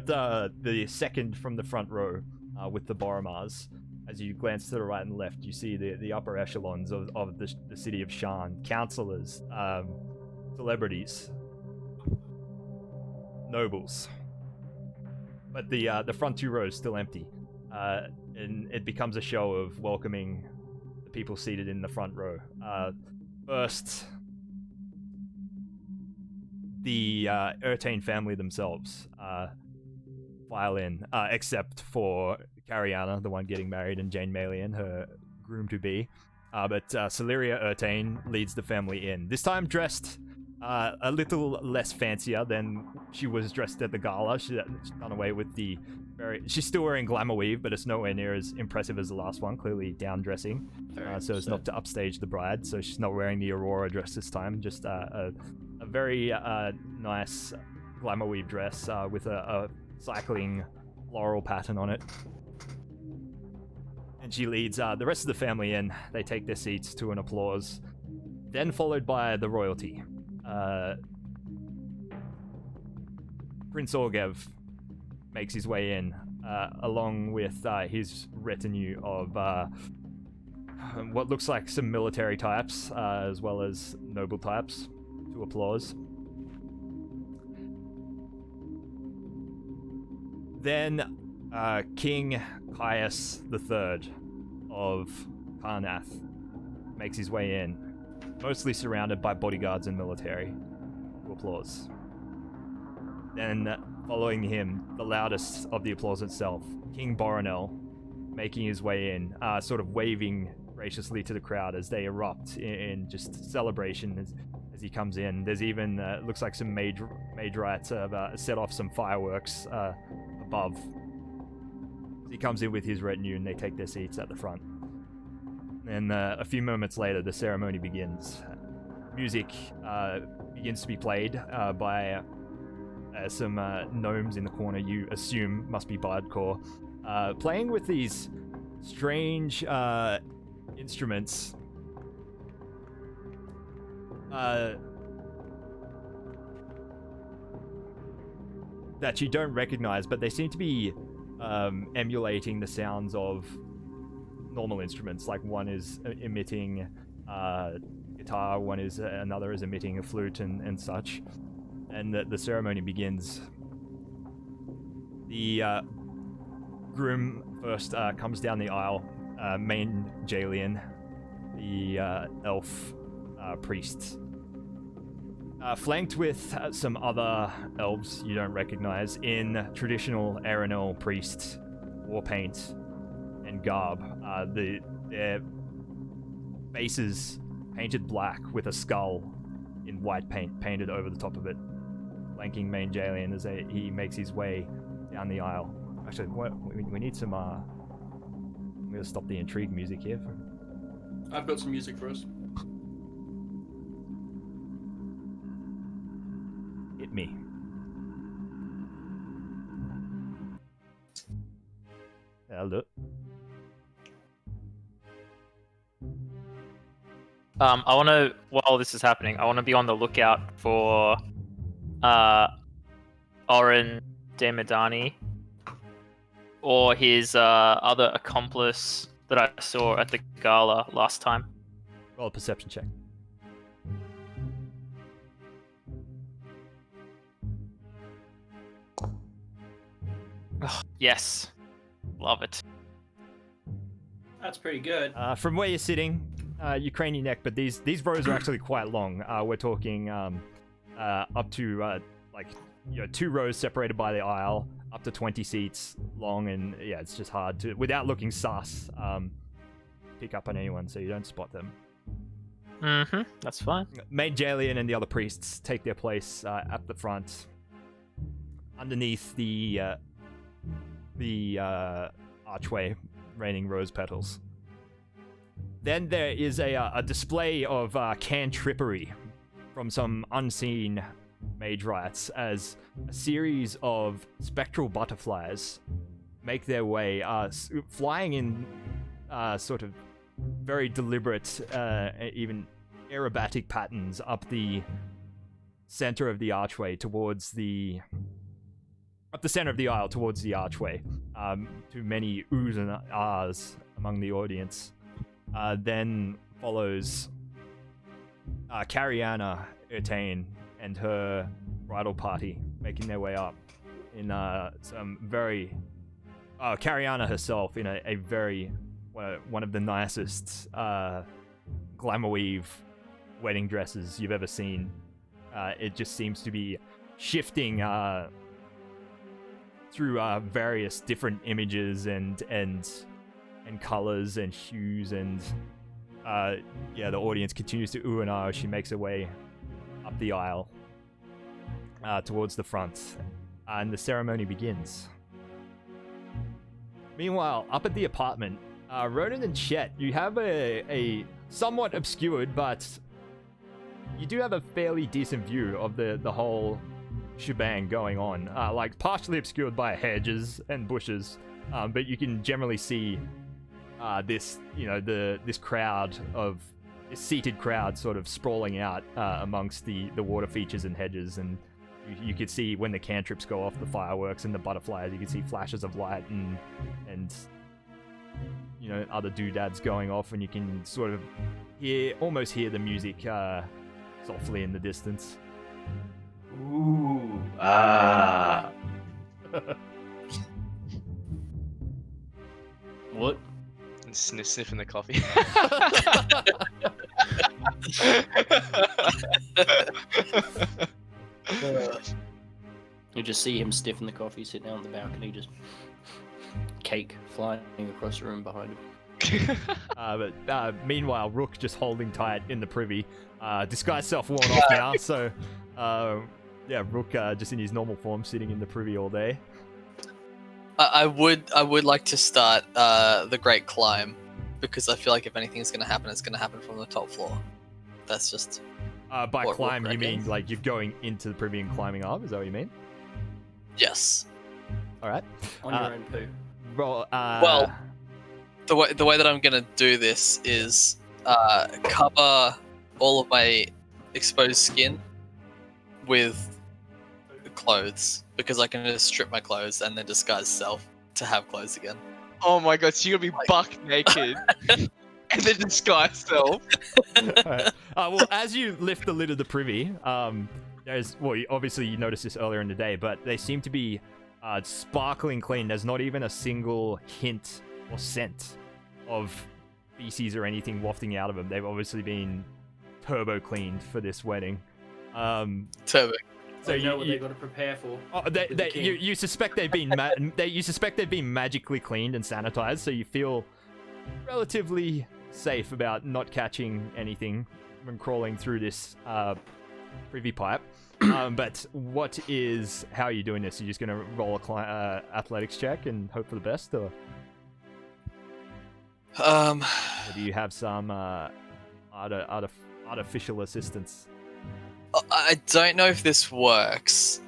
the second from the front row with the Boromars. As you glance to the right and left, you see the upper echelons of the city of Shan, councillors, celebrities, nobles. But the front two rows still empty, and it becomes a show of welcoming the people seated in the front row. First, the Ertain family themselves file in, except for Cariana, the one getting married, and Jane Malian, her groom-to-be. But Celeria Ertain leads the family in. This time dressed a little less fancier than she was dressed at the gala. She's done away with the she's still wearing glamour weave, but it's nowhere near as impressive as the last one, clearly down-dressing. So as not to upstage the bride, so she's not wearing the Aurora dress this time, just a very nice glamour weave dress with a cycling floral pattern on it. And she leads the rest of the family in. They take their seats to an applause, then followed by the royalty. Prince Orgev makes his way in, along with his retinue of what looks like some military types, as well as noble types, to applause. Then King Caius III of Karnath makes his way in, mostly surrounded by bodyguards and military, to applause. Then, following him, the loudest of the applause itself, King Boronel, making his way in, sort of waving graciously to the crowd as they erupt in just celebration as he comes in. There's even, looks like some Magerites have set off some fireworks above. He comes in with his retinue and they take their seats at the front. And a few moments later, the ceremony begins. Music begins to be played by some gnomes in the corner, you assume must be bardcore, playing with these strange instruments that you don't recognize, but they seem to be emulating the sounds of normal instruments. Like one is emitting guitar, another is emitting a flute and such. And the ceremony begins. The groom first comes down the aisle, main Jalian, the elf priest, flanked with some other elves you don't recognize in traditional Aranel priest war paint and garb. Their faces painted black with a skull in white paint painted over the top of it, flanking main Jalian as he makes his way down the aisle. Actually, we need some. I'm gonna stop the intrigue music here. I've got some music for us. Hit me. Hello. I want to, while this is happening, I want to be on the lookout for Oren Demadani or his other accomplice that I saw at the gala last time. Roll a perception check. Oh, yes. Love it. That's pretty good. From where you're sitting, you crane your neck, but these rows are actually quite long. We're talking up to 2 rows separated by the aisle, up to 20 seats long, and yeah, it's just hard to, without looking sus, pick up on anyone, so you don't spot them. That's fine. Maid Jalian and the other priests take their place at the front, underneath the archway, raining rose petals. Then there is a display of cantrippery from some unseen mage rites as a series of spectral butterflies make their way, flying in sort of very deliberate, even aerobatic patterns up the center of the archway towards the... up the center of the aisle towards the archway, to many oohs and ahs among the audience. Then follows Cariana Ertain and her bridal party making their way up in some very... Cariana herself in a very... one of the nicest glamour weave wedding dresses you've ever seen. It just seems to be shifting through various different images and colors and hues, and the audience continues to ooh and ah as she makes her way up the aisle towards the front, and the ceremony begins. Meanwhile, up at the apartment, Ronan and Chet, you have a somewhat obscured, but you do have a fairly decent view of the whole shebang going on, like partially obscured by hedges and bushes, but you can generally see this crowd of this seated crowd sort of sprawling out amongst the water features and hedges, and you could see when the cantrips go off, the fireworks and the butterflies, you can see flashes of light and other doodads going off, and you can sort of almost hear the music softly in the distance. Ooh, ah. What? And sniffing the coffee. You just see him stiff in the coffee, sit down on the balcony, just cake flying across the room behind him. Meanwhile, Rook just holding tight in the privy. Disguise self worn off now, so yeah, Rook just in his normal form, sitting in the privy all day. I would like to start the Great Climb, because I feel like if anything is going to happen, it's going to happen from the top floor. That's just. By climb, you mean like you're going into the privy and climbing up? Is that what you mean? Yes. All right. On your own poo. Roll, well, the way that I'm going to do this is cover all of my exposed skin with clothes, because I can just strip my clothes and then disguise self to have clothes again. Oh my god, so you're gonna be buck naked and then disguise self. Right. Well, as you lift the lid of the privy, obviously you noticed this earlier in the day, but they seem to be sparkling clean. There's not even a single hint or scent of feces or anything wafting out of them. They've obviously been turbo cleaned for this wedding. Turbo. So you know what they've got to prepare for. Oh, you suspect they've been magically cleaned and sanitized, so you feel relatively safe about not catching anything when crawling through this privy pipe. But how are you doing this? Are you just gonna roll a athletics check and hope for the best, or do you have some artificial assistance? I don't know if this works,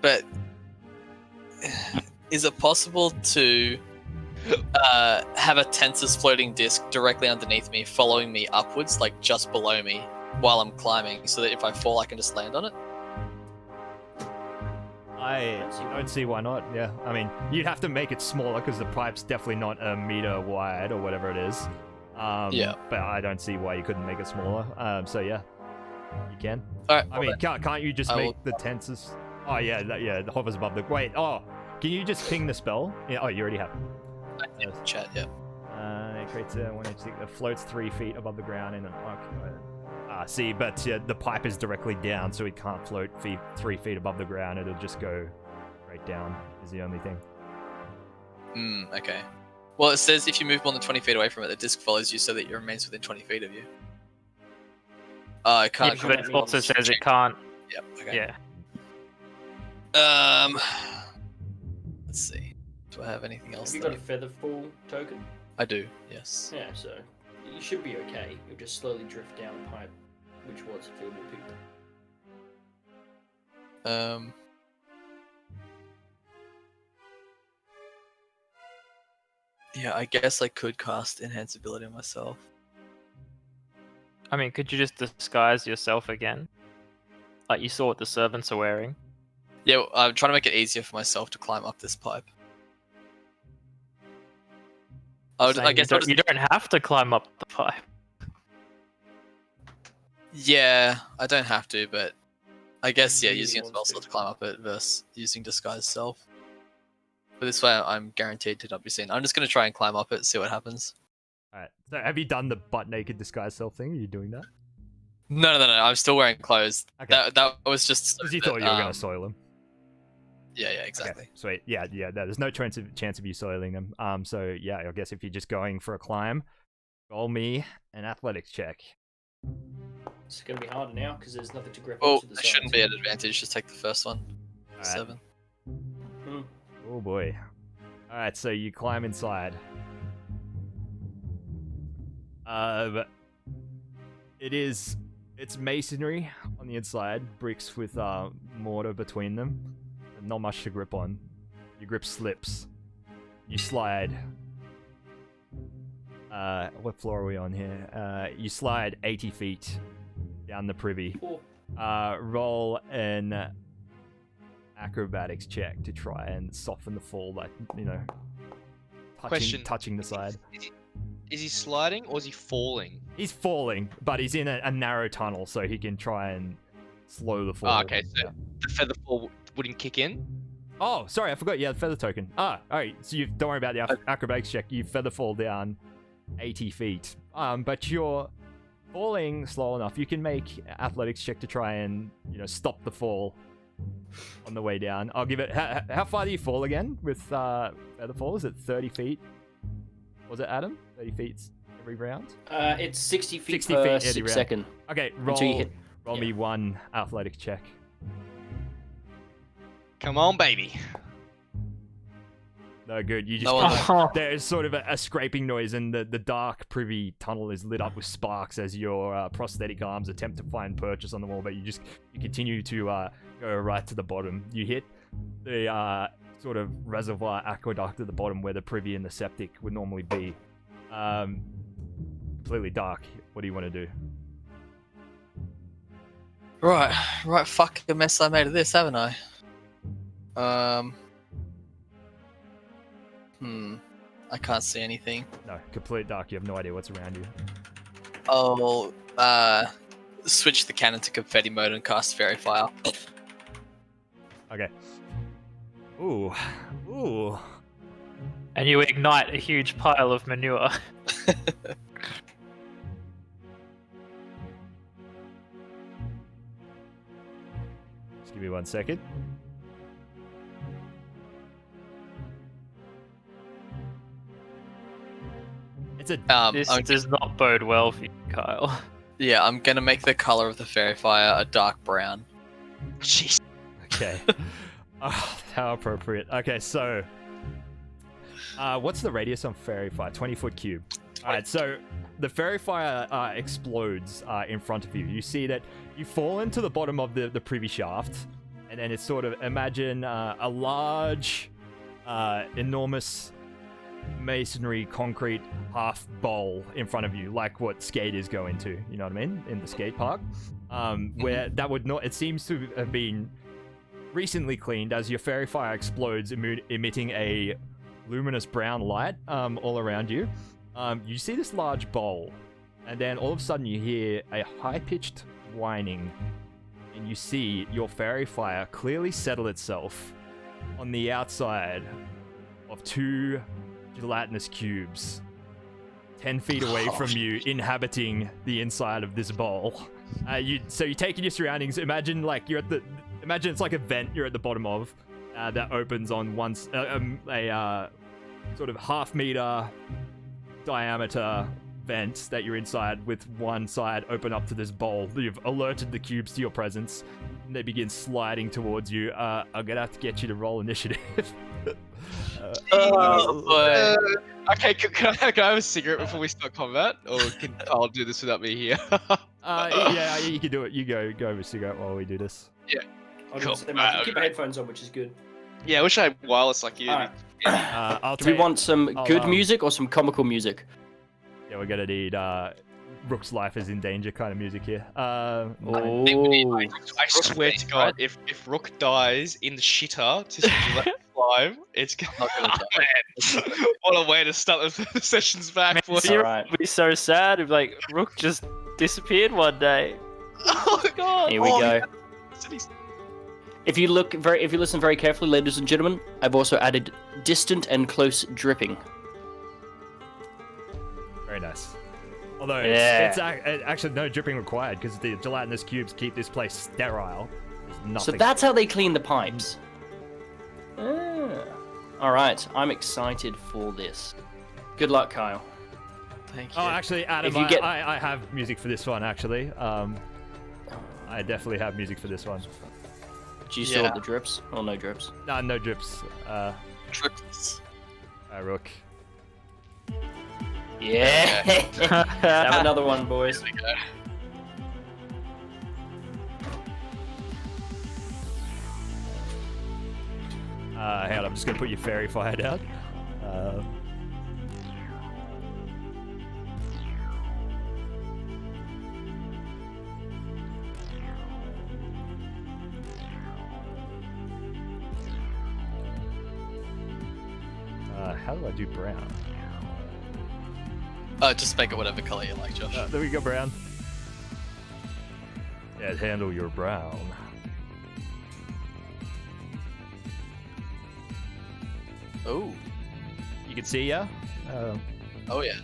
but is it possible to have a Tensor's floating disc directly underneath me, following me upwards, like just below me, while I'm climbing, so that if I fall, I can just land on it? I don't see why not. Yeah, I mean, you'd have to make it smaller because the pipe's definitely not a meter wide or whatever it is. Yeah. But I don't see why you couldn't make it smaller. So yeah. You can. Alright. I mean, can't you just make the Tensors? Oh yeah, it hovers above the. Wait. Oh, can you just ping the spell? Yeah. Oh, you already have. Chat. Yeah. It creates a 1h6 that floats 3 feet above the ground in an arc. See, but the pipe is directly down, so it can't float 3 feet above the ground. It'll just go right down. Is the only thing. Okay. Well, it says if you move more than 20 feet away from it, the disc follows you, so that it remains within 20 feet of you. It can't. But it also says it can't. Yep. Okay. Yeah. Let's see. Do I have anything else? Have you got a featherfall token? I do. Yes. Yeah. So you should be okay. You'll just slowly drift down a pipe, which was filled with people. Yeah, I guess I could cast Enhance Ability on myself. I mean, could you just disguise yourself again? Like you saw what the servants are wearing? Yeah, I'm trying to make it easier for myself to climb up this pipe. I guess you don't have to climb up the pipe. Yeah, I don't have to, but I guess, yeah, using a spell slot to climb up it versus using Disguise Self. But this way I'm guaranteed to not be seen. I'm just going to try and climb up it, see what happens. Alright, so have you done the butt naked disguise self thing? Are you doing that? No, I'm still wearing clothes. Okay. That was just... Because you thought you were going to soil them. Yeah, exactly. Okay, sweet. Yeah, there's no chance of you soiling them. So yeah, I guess if you're just going for a climb, roll me an athletics check. It's going to be harder now because there's nothing to grip Oh, onto the it side. shouldn't be an advantage. Just take the first one. All right. 7. Oh boy. Alright, so you climb inside. It's masonry on the inside, bricks with mortar between them. Not much to grip on. Your grip slips. You slide. What floor are we on here? You slide 80 feet down the privy. Roll an acrobatics check to try and soften the fall, like, touching the side. Is he sliding or is he falling? He's falling, but he's in a narrow tunnel, so he can try and slow the fall. Oh, okay, so the feather fall wouldn't kick in? Oh, sorry, I forgot. Yeah, the feather token. All right. So you don't worry about the acrobatics check. You feather fall down 80 feet. But you're falling slow enough. You can make athletics check to try and stop the fall on the way down. I'll give it. How far do you fall again with feather fall? Is it 30 feet? Was it Adam? 30 feet every round? It's 60 feet per 6 second. Okay, roll me one athletics check. Come on, baby. No good. You just there's sort of a scraping noise, and the dark privy tunnel is lit up with sparks as your prosthetic arms attempt to find purchase on the wall, but you continue to go right to the bottom. You hit the sort of reservoir aqueduct at the bottom where the privy and the septic would normally be. Completely dark. What do you want to do? Right. Fuck a mess I made of this, haven't I? I can't see anything. No, complete dark. You have no idea what's around you. Oh, switch the cannon to confetti mode and cast Fairy Fire. Okay. Ooh. And you ignite a huge pile of manure. Just give me 1 second. This does not bode well for you, Kyle. Yeah, I'm gonna make the color of the Fairy Fire a dark brown. Jeez. Okay. How appropriate. Okay, so what's the radius on Fairy Fire? 20-foot cube. Alright, so the Fairy Fire explodes in front of you. You see that you fall into the bottom of the privy shaft, and then it's sort of, imagine a large, enormous masonry concrete half bowl in front of you, like what skaters go into, you know what I mean, in the skate park, where that would not, it seems to have been recently cleaned as your Fairy Fire explodes, emitting a luminous brown light all around you. You see this large bowl, and then all of a sudden you hear a high-pitched whining, and you see your Fairy Fire clearly settle itself on the outside of 2 gelatinous cubes 10 feet away from you, inhabiting the inside of this bowl. So you take in your surroundings. Imagine it's like a vent you're at the bottom of that opens on a sort of half-meter diameter vent that you're inside, with one side open up to this bowl. You've alerted the cubes to your presence, and they begin sliding towards you. I'm gonna have to get you to roll initiative. Okay, can I have a cigarette before we start combat, or can Kyle do this without me here? Yeah, you can do it. You go have a cigarette while we do this. Yeah. Cool. Keep my headphones on, which is good. Yeah, I wish I had wireless like you. Right. Do we want some good music or some comical music? Yeah, we're gonna need Rook's life is in danger kind of music here. I swear to God, if Rook dies in the shitter to live, it's gonna man. What a way to start the sessions back. Man, it would be so sad if Rook just disappeared one day. Oh God! Here we go. If you listen very carefully, ladies and gentlemen, I've also added distant and close dripping. Very nice. Although it's actually no dripping required, because the gelatinous cubes keep this place sterile. There's nothing. So that's how they clean the pipes. All right, I'm excited for this. Good luck, Kyle. Thank you. Oh, actually, Adam, I have music for this one. Actually, I definitely have music for this one. Do you still have the drips or no drips? No, no drips. Drips. Rook. Yeah. Have another one, boys. There we go. Hang on, I'm just gonna put your Fairy Fire down. How do I do brown? Just make it whatever color you like, Josh. There we go, brown. Yeah, handle your brown. Oh. You can see, yeah. Oh yeah.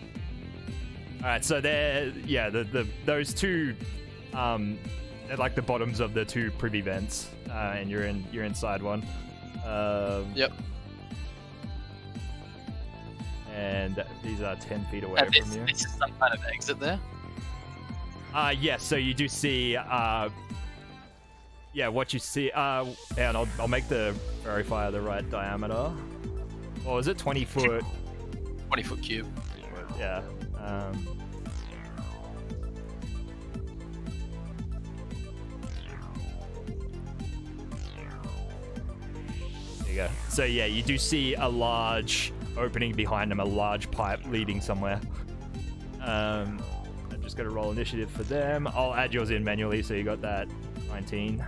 All right, so they're those two, they're like the bottoms of the two privy vents, and you're inside one. Yep. And these are 10 feet away And from you. this is some kind of exit there. Yes. So you do see, what you see. And I'll make the verifier the right diameter. What was it? 20 foot. 20-foot cube. Yeah. There you go. So yeah, you do see a large opening behind them, a large pipe leading somewhere. I'm just gonna roll initiative for them. I'll add yours in manually, so you got that 19.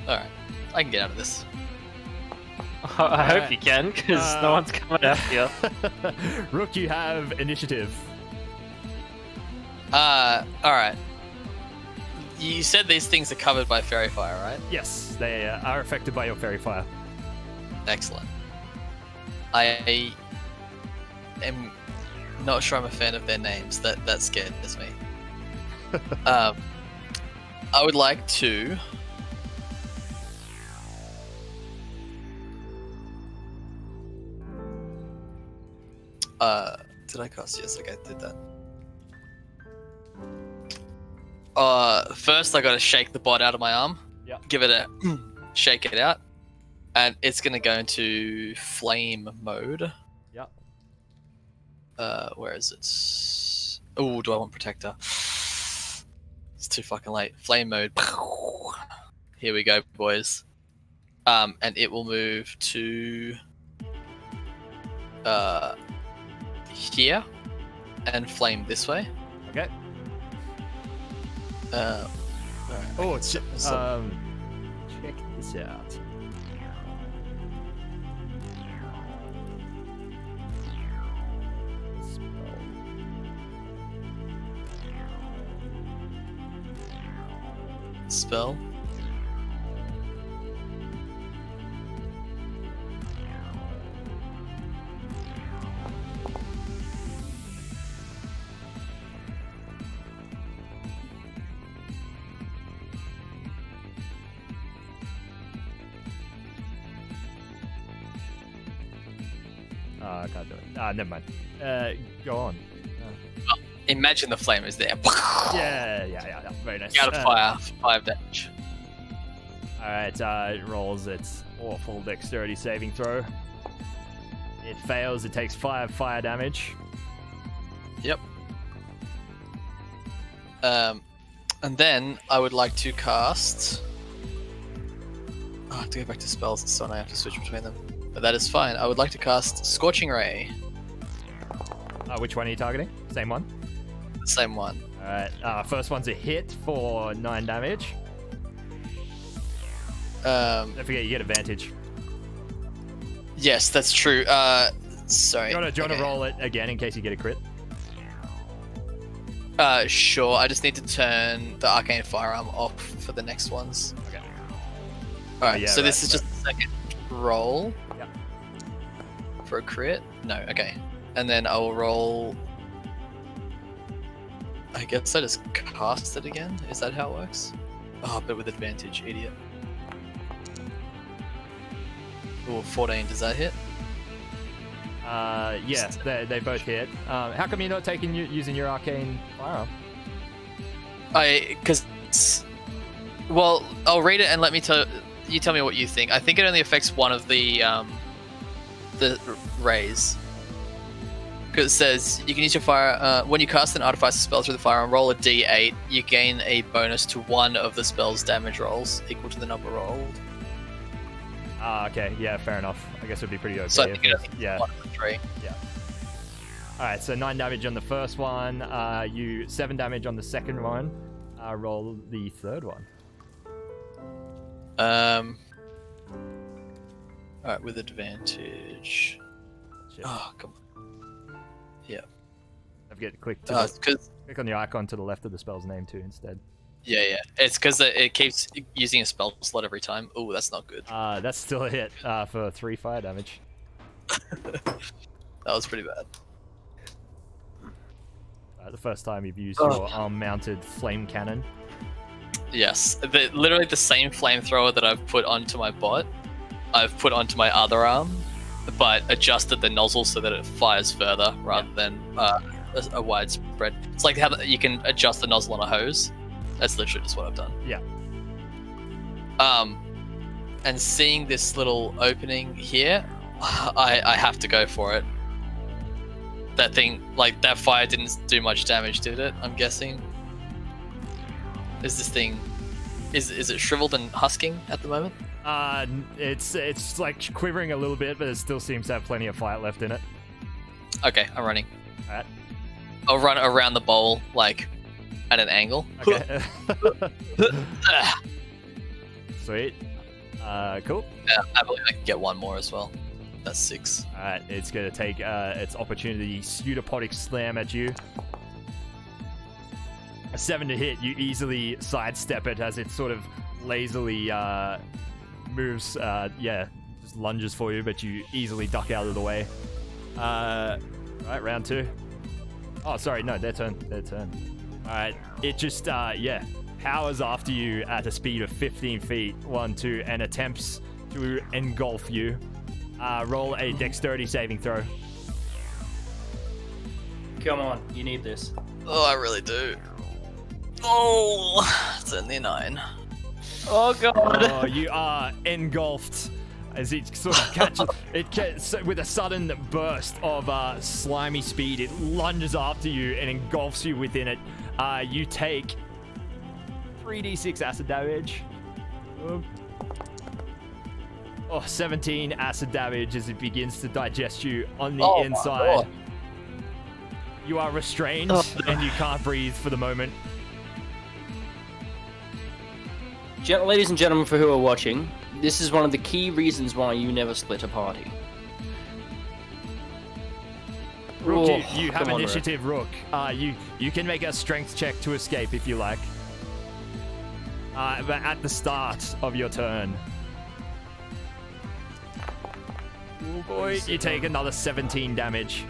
Alright. I can get out of this. I hope you can, because no one's coming after you. Rook, you have initiative. Alright. You said these things are covered by fairy fire, right? Yes, they are affected by your fairy fire. Excellent. I am not sure I'm a fan of their names. That scares me. I would like to... did I cast? Yes, okay, I did that. First I gotta shake the bot out of my arm. Yeah. Give it a shake it out. And it's gonna go into flame mode. Yeah. Where is it? Oh, do I want protector? It's too fucking late. Flame mode. Here we go, boys. And it will move to here and flame this way. Okay. Alright. Oh, it's check this out. Spell. I can't do it. Never mind. Go on. Imagine the flame is there. Yeah. Very nice. Out of fire, 5 damage. Alright, it rolls its awful dexterity saving throw. It fails, it takes 5 fire damage. Yep. And then I would like to cast... Oh, I have to go back to spells, so I have to switch between them. But that is fine. I would like to cast Scorching Ray. Which one are you targeting? Same one? The same one. Alright, first one's a hit for 9 damage. Don't forget, you get advantage. Yes, that's true. Sorry. Do you want to roll it again in case you get a crit? Sure. I just need to turn the Arcane Firearm off for the next ones. Okay. Alright, so this is just the second roll. Yep. For a crit? No, okay. And then I will roll... I guess I just cast it again? Is that how it works? Oh, but with advantage, idiot. Ooh, 14, does that hit? Yeah, they both hit. How come you're not using your Arcane Firearm? Well, I'll read it and let me tell me what you think. I think it only affects one of the rays. Because it says you can use your fire when you cast an artificer spell through the firearm. Roll a d8. You gain a bonus to one of the spell's damage rolls equal to the number rolled. Okay, yeah, fair enough. I guess it'd be pretty okay. So I think it only yeah. one of the 3. Yeah. Alright, so 9 damage on the first one. You 7 damage on the second one. Roll the third one. Alright, with advantage. Shit. Oh, come on. Yeah. I've got to click on the icon to the left of the spell's name too instead. Yeah. It's because it keeps using a spell slot every time. Oh, that's not good. That's still a hit for 3 fire damage. That was pretty bad. The first time you've used your arm-mounted flame cannon. Yes, literally the same flamethrower that I've put onto my bot, I've put onto my other arm, but adjusted the nozzle so that it fires further rather than a widespread. It's like how you can adjust the nozzle on a hose. That's literally just what I've done. Yeah. And seeing this little opening here, I have to go for it. That thing, like that fire didn't do much damage, did it? I'm guessing. Is this thing, is it shriveled and husking at the moment? It's like quivering a little bit, but it still seems to have plenty of fire left in it. Okay, I'm running. Alright. I'll run around the bowl, like, at an angle. Okay. Sweet. Cool. Yeah, I believe I can get one more as well. That's 6. Alright, it's gonna take its opportunity pseudopodic slam at you. A 7 to hit, you easily sidestep it as it sort of lazily moves, just lunges for you, but you easily duck out of the way. Alright, round 2. Oh, sorry, no, their turn. Alright, it just, powers after you at a speed of 15 feet, 1, 2, and attempts to engulf you. Roll a dexterity saving throw. Come on, you need this. Oh, I really do. Oh, it's only 9. Oh god. Oh, you are engulfed as it sort of catches. With a sudden burst of slimy speed, it lunges after you and engulfs you within it. You take 3d6 acid damage. 17 acid damage as it begins to digest you on the inside. You are restrained and you can't breathe for the moment. Ladies and gentlemen, for who are watching, this is one of the key reasons why you never split a party. Rook, you have initiative, Rook. You can make a strength check to escape if you like. But at the start of your turn. Oh boy, you take another 17 damage.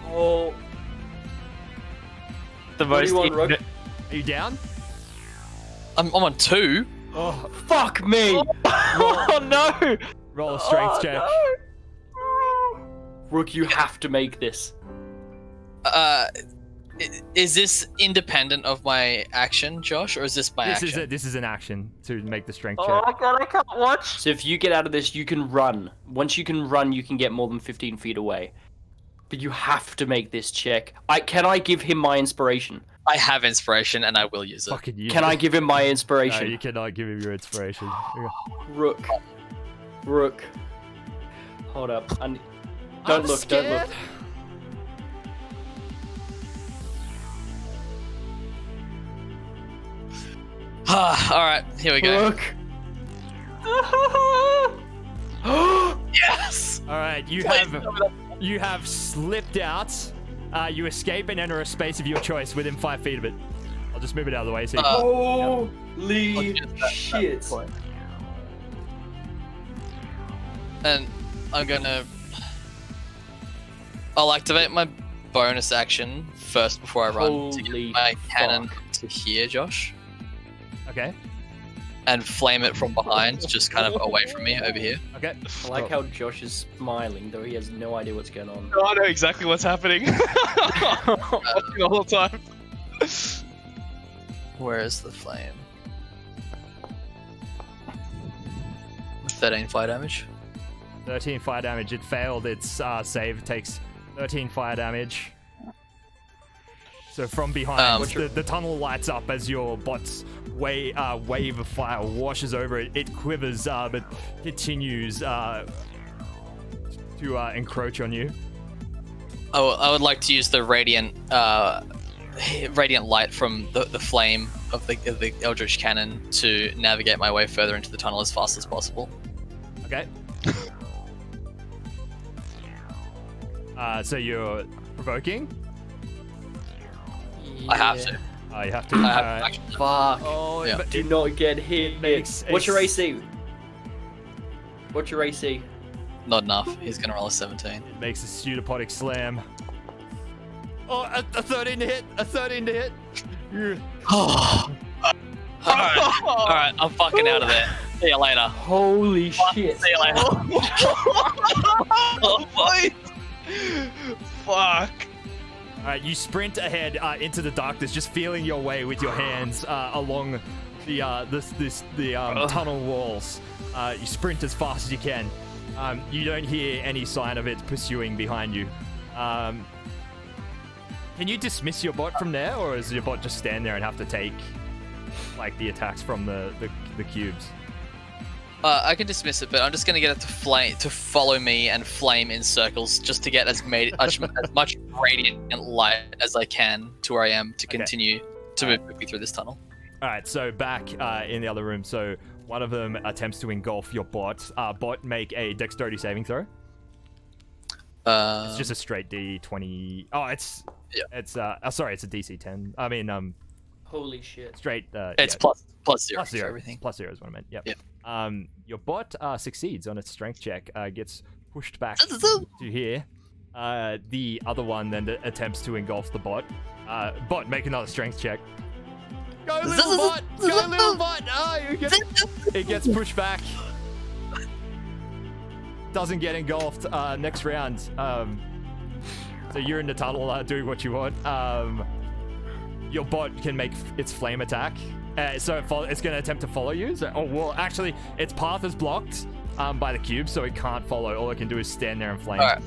Oh. The most. Are you down? I'm on 2. Oh, fuck me! Oh no! Roll a strength check. No. Rook, you have to make this. Is this independent of my action, Josh, or is this my action? This is an action to make the strength check. Oh my god, I can't watch. So if you get out of this, you can run. Once you can run, you can get more than 15 feet away. But you have to make this check. Can I give him my inspiration? I have inspiration, and I will use it. Can I give him my inspiration? No, you cannot give him your inspiration. Rook. Hold up. Don't look. Alright, here we go. Rook. Yes! Alright, you have slipped out. You escape and enter a space of your choice within 5 feet of it. I'll just move it out of the way so you Holy shit. And I'll activate my bonus action first before I run to get my cannon to here, Josh. Okay. And flame it from behind, just kind of away from me over here. Okay. I like how Josh is smiling, though he has no idea what's going on. I know exactly what's happening. Watching the whole time. Where is the flame? 13 fire damage. 13 fire damage. It failed its save. It takes 13 fire damage. So from behind, the tunnel lights up as your bot's wave of fire washes over it. It quivers, but continues to encroach on you. I would like to use the radiant light from the flame of the Eldritch Cannon to navigate my way further into the tunnel as fast as possible. Okay. So you're provoking? I have to. Oh, you have to. Fuck. Oh, Yeah. but Do not get hit. What's your AC? What's your AC? Not enough. He's gonna roll a 17. It makes a pseudopodic slam. Oh, a 13 to hit. A 13 to hit. Alright, I'm fucking out of there. See you later. Holy shit. See you later. Oh boy! Fuck! Alright, you sprint ahead into the darkness, just feeling your way with your hands along the tunnel walls. You sprint as fast as you can. You don't hear any sign of it pursuing behind you. Can you dismiss your bot from there, or is your bot just stand there and have to take like the attacks from the cubes? I can dismiss it, but I'm just gonna get it to follow me and flame in circles, just to get as much radiant light as I can to where I am to continue to move quickly through this tunnel. All right, so back in the other room. So one of them attempts to engulf your bot. Bot, make a dexterity saving throw. It's just a straight D20. Oh, it's sorry, it's a DC 10. I mean, Holy shit. straight. It's yeah, plus zero plus for zero. everything. Plus zero is what I meant. Yep. Yep. Your bot succeeds on its strength check. Gets pushed back to here. The other one then attempts to engulf the bot. Bot, make another strength check. Go little bot! Go little bot! Oh, it gets pushed back. Doesn't get engulfed. Next round. So you're in the tunnel doing what you want. Your bot can make its flame attack. So it's going to attempt to follow you. So, actually, its path is blocked by the cube, so it can't follow. All it can do is stand there and flame. All right.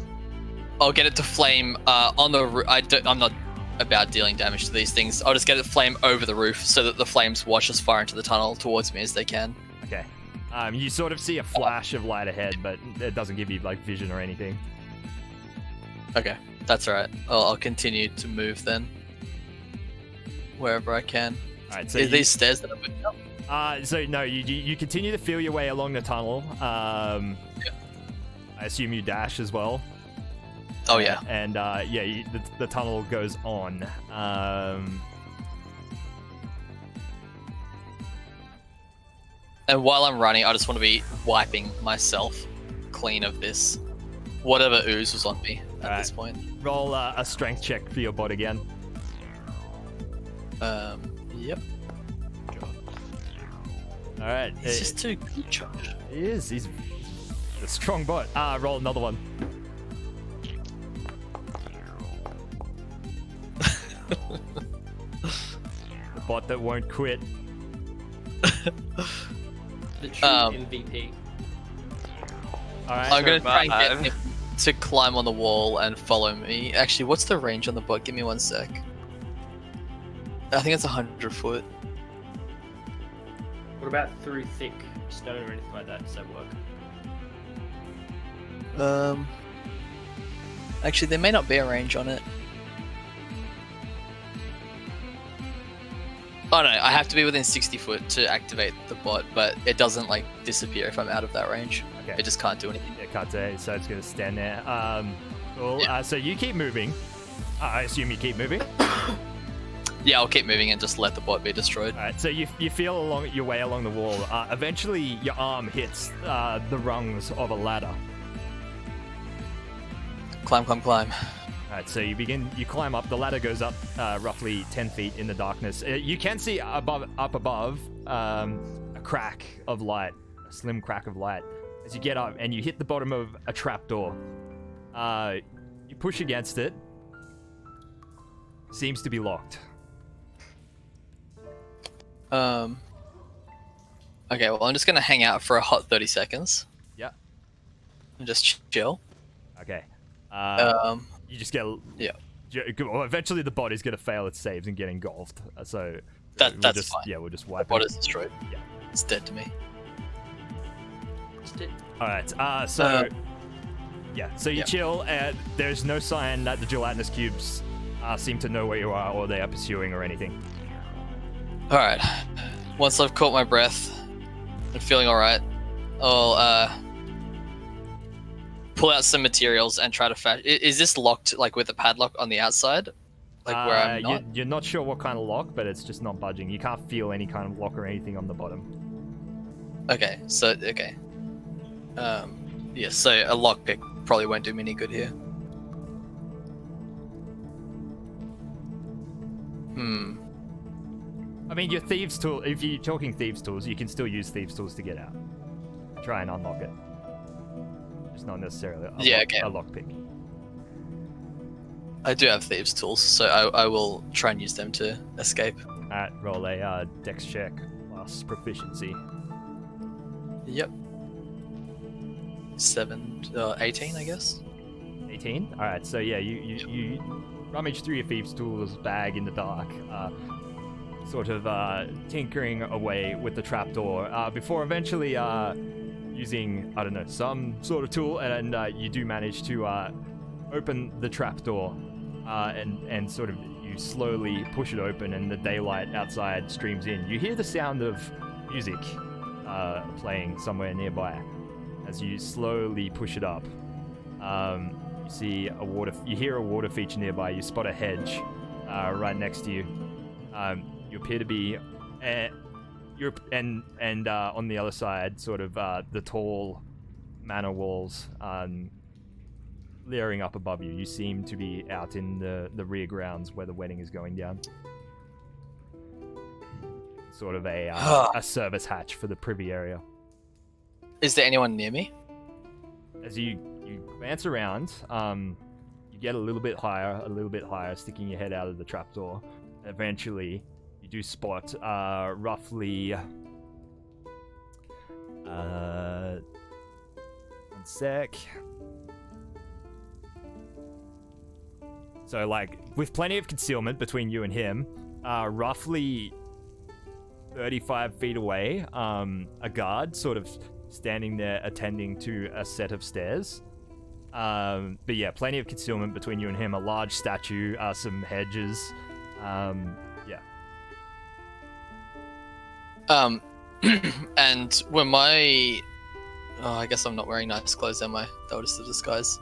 I'll get it to flame on the roof. I'm not about dealing damage to these things. I'll just get it to flame over the roof so that the flames wash as far into the tunnel towards me as they can. Okay. You sort of see a flash of light ahead, but it doesn't give you like vision or anything. Okay, that's all right. I'll continue to move then, wherever I can. All right. So these stairs that I'm moving up? So no, you continue to feel your way along the tunnel. Yeah. I assume you dash as well. Oh yeah. And the tunnel goes on. And while I'm running, I just want to be wiping myself clean of this, whatever ooze was on me at this point. Roll a strength check for your bot again. Yep. All right. It's just too good, Josh. He is. He's a strong bot. Roll another one. The bot that won't quit. The true MVP. Alright. I'm gonna try and get him to climb on the wall and follow me. Actually, what's the range on the bot? Give me 1 sec. I think it's 100 foot. What about through thick stone or anything like that? Does that work? Actually, there may not be a range on it. Oh no, I have to be within 60 foot to activate the bot, but it doesn't like disappear if I'm out of that range. Okay. It just can't do anything. It can't do, so it's gonna stand there. Cool. Yeah. So you keep moving. I assume you keep moving. Yeah, I'll keep moving and just let the bot be destroyed. Alright, so you feel along your way along the wall. Eventually, your arm hits the rungs of a ladder. Climb. Alright, so you climb up. The ladder goes up roughly 10 feet in the darkness. You can see up above a crack of light, a slim crack of light. As you get up and you hit the bottom of a trapdoor, you push against it. Seems to be locked. Okay, well, I'm just gonna hang out for a hot 30 seconds. Yeah. And just chill. Okay. You just get... Yeah. Well, eventually the body's going to fail its saves and get engulfed. So... That's fine. Yeah, we'll just wipe Bot it. is destroyed. Yeah. It's dead to me. It's dead. Alright, so... Yeah, so you chill, and there's no sign that the gelatinous cubes seem to know where you are, or they are pursuing or anything. Alright. Once I've caught my breath and feeling alright, I'll pull out some materials and try to fashion. Is this locked, like, with a padlock on the outside? Like, where I'm not? You're not sure what kind of lock, but it's just not budging. You can't feel any kind of lock or anything on the bottom. Okay, so, okay. Yeah, so a lockpick probably won't do me any good here. I mean, your thieves tool. If you're talking thieves tools, you can still use thieves tools to get out. Try and unlock it. Just not necessarily a lockpick. I do have thieves tools, so I will try and use them to escape. Alright, roll a dex check plus proficiency. Yep. 18, I guess. 18? Alright, so yeah, you rummage through your thieves tools bag in the dark, sort of tinkering away with the trapdoor, before eventually using, I don't know, some sort of tool, and you do manage to open the trapdoor, and sort of you slowly push it open, and the daylight outside streams in. You hear the sound of music playing somewhere nearby. As you slowly push it up, you see you hear a water feature nearby. You spot a hedge right next to you. You appear to be, on the other side, sort of the tall manor walls leering up above you. You seem to be out in the rear grounds where the wedding is going down. Sort of a service hatch for the privy area. Is there anyone near me? As you glance around, you get a little bit higher, sticking your head out of the trapdoor. Eventually, you do spot roughly... one sec. So, like, with plenty of concealment between you and him, roughly 35 feet away, a guard sort of standing there attending to a set of stairs. But yeah, plenty of concealment between you and him. A large statue, some hedges. Yeah. And when my... Oh, I guess I'm not wearing nice clothes, am I? That was the disguise.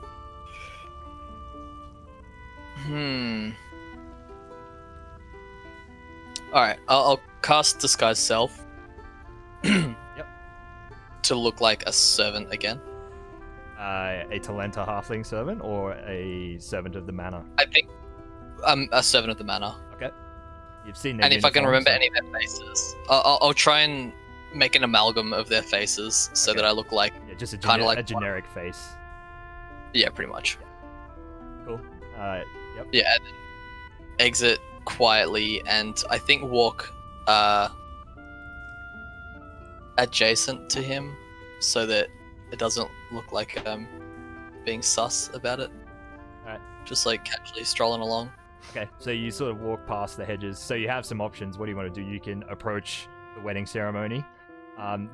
Alright, I'll cast Disguise Self. Yep. To look like a servant again. A Talenta halfling servant or a servant of the manor? I think I'm a servant of the manor. Okay. You've seen their And if I can uniforms, remember any of their faces, I'll try and make an amalgam of their faces so that I look like... Yeah, just like a generic face. Yeah, pretty much. Cool. Yep. Yeah, and then exit quietly and I think walk adjacent to him so that it doesn't look like I'm being sus about it. Alright. Just like casually strolling along. Okay, so you sort of walk past the hedges. So you have some options. What do you want to do? You can approach the wedding ceremony.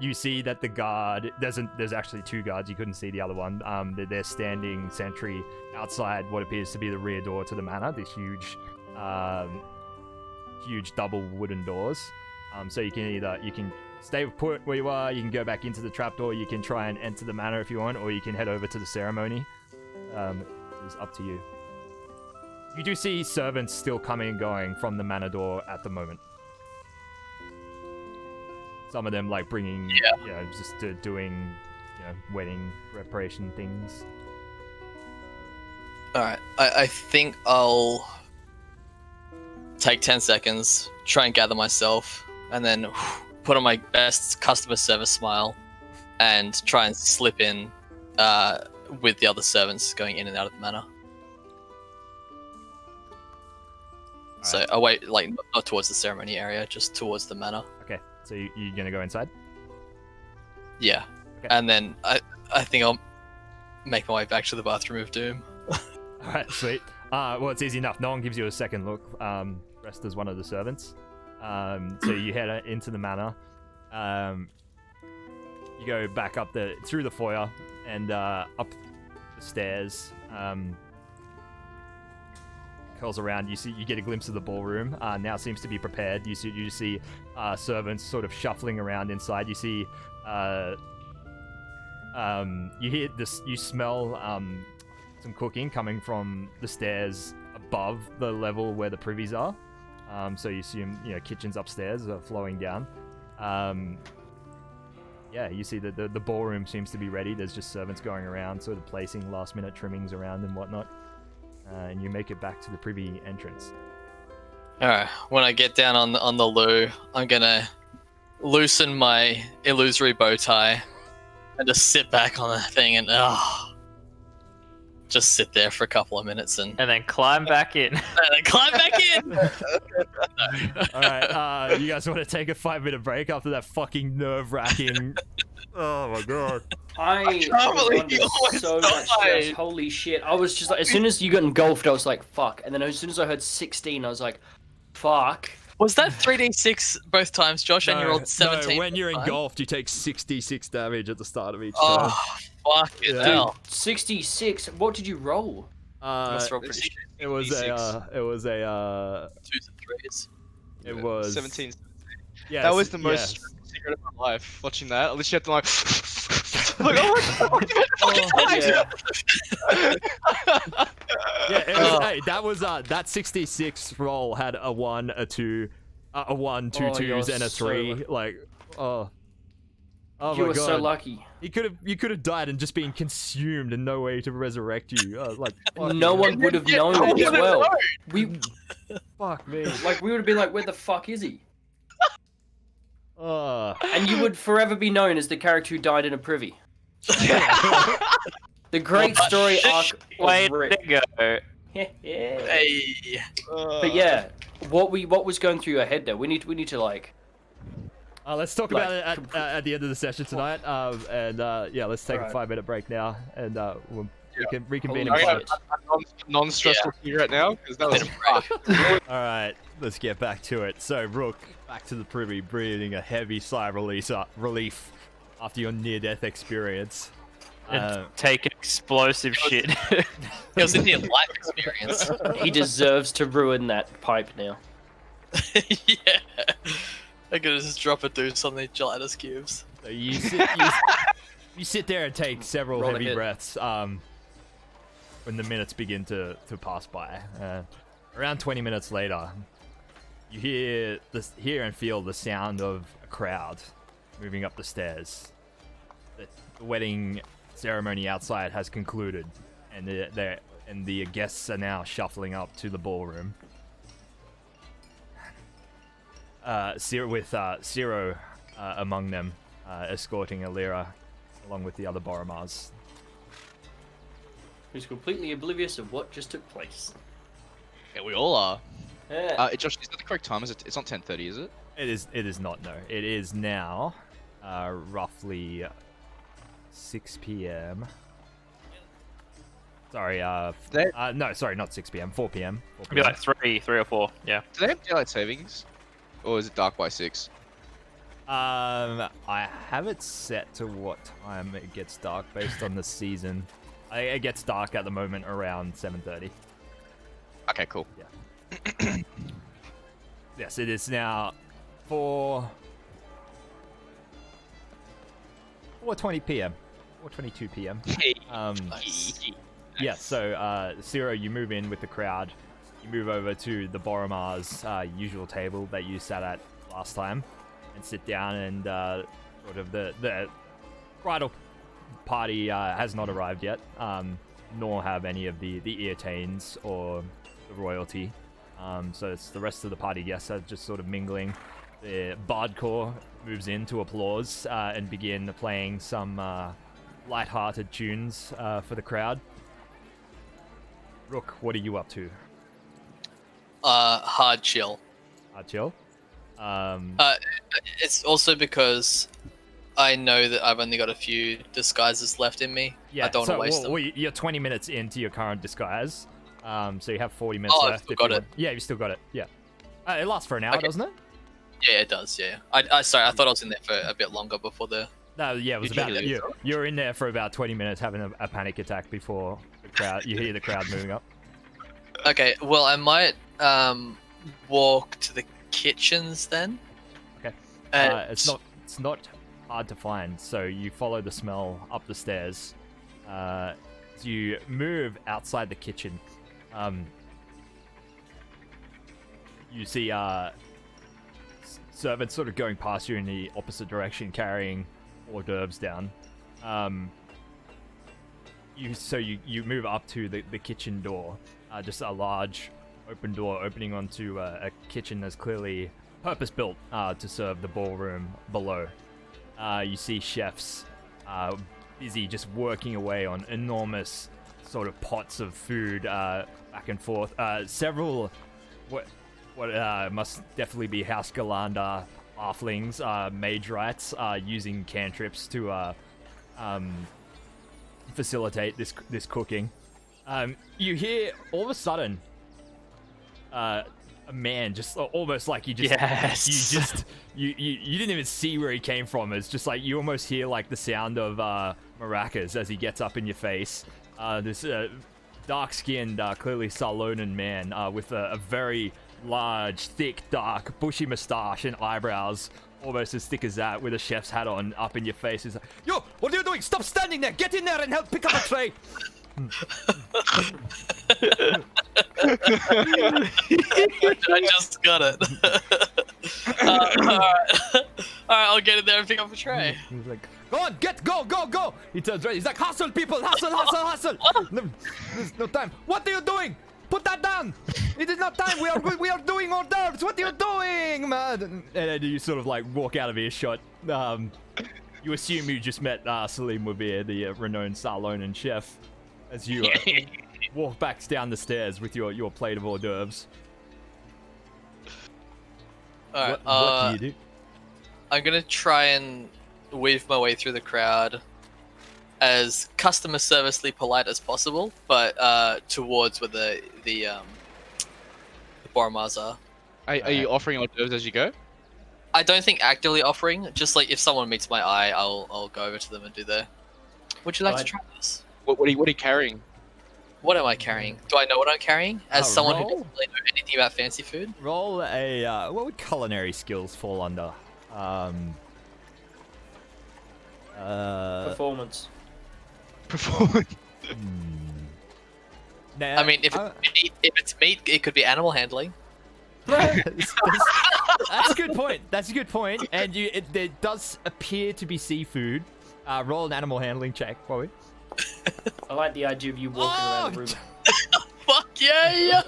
You see that the guard, there's actually two guards, you couldn't see the other one. They're standing sentry outside what appears to be the rear door to the manor, these huge double wooden doors. So you can stay put where you are, you can go back into the trapdoor, you can try and enter the manor if you want, or you can head over to the ceremony. It's up to you. You do see servants still coming and going from the manor door at the moment. Some of them like bringing, just doing, wedding preparation things. Alright, I think I'll take 10 seconds, try and gather myself, and then put on my best customer service smile and try and slip in with the other servants going in and out of the manor. So I wait, like, not towards the ceremony area, just towards the manor. Okay, so you're gonna go inside? Yeah, okay. And then I think I'll make my way back to the bathroom of doom. Alright, sweet. Well, it's easy enough. No one gives you a second look. Dressed as one of the servants. So you head into the manor. You go back up through the foyer and up the stairs. Curls around. You get a glimpse of the ballroom. Now seems to be prepared. You see servants sort of shuffling around inside. You see you hear this. You smell some cooking coming from the stairs above the level where the privies are. So you assume kitchens upstairs are flowing down. You see that the ballroom seems to be ready. There's just servants going around, sort of placing last-minute trimmings around and whatnot. And you make it back to the privy entrance. Alright, when I get down on the loo, I'm gonna loosen my illusory bow tie and just sit back on the thing and just sit there for a couple of minutes and then climb back in. Alright, you guys want to take a 5-minute break after that fucking nerve-wracking... Oh my god. I can't believe you was so much stress. Holy shit. I was just like, as soon as you got engulfed, I was like, fuck. And then as soon as I heard 16, I was like, fuck. Was that 3d6 both times, Josh, and you rolled 17? No, when you're engulfed, you take 66 damage at the start of each turn. Oh, fuck it hell. 66? What did you roll? Must roll pretty shit. It was a 2s and 3s. It was 17. Yeah, That was the most secret of my life. Watching that, at least you had to like, like oh my god, It was, hey, that was that 66 roll had a 1, a 2, a 1, 2 twos, and a 3. Oh You my were god. so lucky. You could have died and just been consumed and no way to resurrect you. No one would have known as well. Fuck me. Like, we would have been like, where the fuck is he? Uh, And you would forever be known as the character who died in a privy. The great story arc Way of Rick. to go. Hey. But yeah, what was going through your head there? We need to like. let's talk about it at the end of the session tonight. Let's take a 5-minute break now, and we can reconvene in Holy 5. shit. non-stressful right now because that was rough. All right, let's get back to it. So, Rook, back to the privy, breathing a heavy sigh of relief after your near-death experience. And take explosive shit. It was in your life experience. He deserves to ruin that pipe now. Yeah. I'm gonna just drop it through some of the gelatinous cubes. So you sit there and take several Roll a heavy hit. breaths when the minutes begin to pass by. Around 20 minutes later, you hear and feel the sound of a crowd moving up the stairs. The wedding ceremony outside has concluded, and the guests are now shuffling up to the ballroom. Ciro among them, escorting Alira along with the other Boromars. Who's completely oblivious of what just took place. Yeah, we all are. Yeah. Josh, is that the correct time? Is it? It's not 10:30, is it? It is not, no. It is now roughly 6 p.m. Sorry, no, sorry, not 6 p.m. 4 p.m. It'd be like 3 or 4. Yeah. Do they have daylight savings, or is it dark by 6? I have it set to what time it gets dark based on the season. It gets dark at the moment around 7:30. Okay, cool. Yeah. Yes, it is now 4:20 p.m. 4:22 p.m. Nice. Yeah, so Ciro, you move in with the crowd. You move over to the Boromar's usual table that you sat at last time, and sit down. And sort of the bridal party has not arrived yet, nor have any of the Eartains or the royalty. So it's the rest of the party guests are just sort of mingling. The Bard Corps moves in to applause and begin playing some light-hearted tunes for the crowd. Rook, what are you up to? Hard chill. Hard chill? It's also because I know that I've only got a few disguises left in me. Yeah, I don't want to waste them. Well, you're 20 minutes into your current disguise, so you have 40 minutes I've left. still got it. Yeah, you still got it. Yeah, it lasts for an hour, Okay. doesn't it? Yeah, it does. Yeah. I thought I was in there for a bit longer before the No, yeah, it was Did you about hear you. You were in there for about 20 minutes having a panic attack before you hear the crowd moving up. Okay, well, I might walk to the kitchens then. Okay. It's not hard to find, so you follow the smell up the stairs. As you move outside the kitchen, you see servants sort of going past you in the opposite direction, carrying hors d'oeuvres down. You move up to the kitchen door, just a large open door opening onto a kitchen that's clearly purpose-built to serve the ballroom below. You see chefs busy just working away on enormous sort of pots of food back and forth. Several what must definitely be House Galanda halflings, mage rights, using cantrips to facilitate this cooking. You hear all of a sudden a man just almost like you didn't even see where he came from. It's just like you almost hear like the sound of maracas as he gets up in your face. This dark-skinned, clearly Salonan man with a very large, thick, dark, bushy mustache and eyebrows almost as thick as that, with a chef's hat on, up in your face. He's like, "Yo, what are you doing? Stop standing there! Get in there and help pick up a tray!" I just got it. Alright, I'll get in there and pick up a tray. He's like, "Go on, go!" He turns around. He's like, "Hustle, people! Hustle! There's no time. What are you doing? Put that down! It is not time. We are doing hors d'oeuvres. What are you doing, man?" And then you sort of like walk out of earshot. You assume you just met Salim Wabir, the renowned Salonan chef, as you walk back down the stairs with your plate of hors d'oeuvres. Alright, what do you do? I'm gonna try and weave my way through the crowd as customer servicely polite as possible, but towards where the Boromars are. Are you offering hors d'oeuvres as you go? I don't think actively offering, just like if someone meets my eye, I'll go over to them and do the. Would you like to try this? What are you carrying? What am I carrying? Do I know what I'm carrying? As someone who doesn't really know anything about fancy food? Roll a what would culinary skills fall under? Performance. Now, I mean, if it's meat, it could be animal handling. that's a good point. And there does appear to be seafood. Roll an animal handling check, Chloe. I like the idea of you walking around the room. Fuck yeah!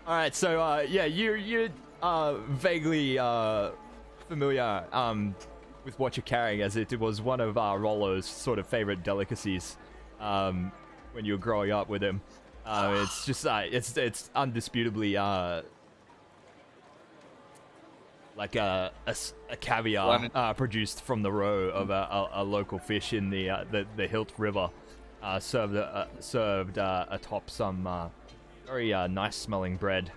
Alright, so you're vaguely familiar with what you're carrying, as it was one of Rollo's sort of favorite delicacies when you were growing up with him. It's just it's undisputably like a caviar produced from the roe of a local fish in the Hilt River, served atop some very nice smelling bread.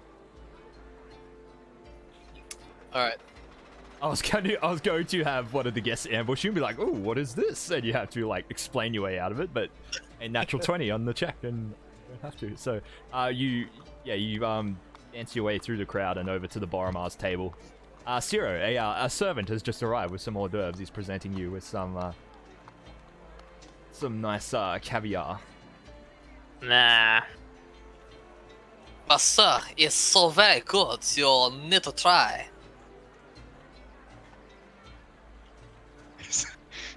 All right. I was going to have one of the guests ambush you and be like, "Oh, what is this?" And you have to like explain your way out of it, but a natural 20 on the check, and you don't have to. So you dance your way through the crowd and over to the Boromar's table. Ciro, a servant has just arrived with some hors d'oeuvres. He's presenting you with some nice caviar. Nah. But sir, it's so very good. You'll need to try.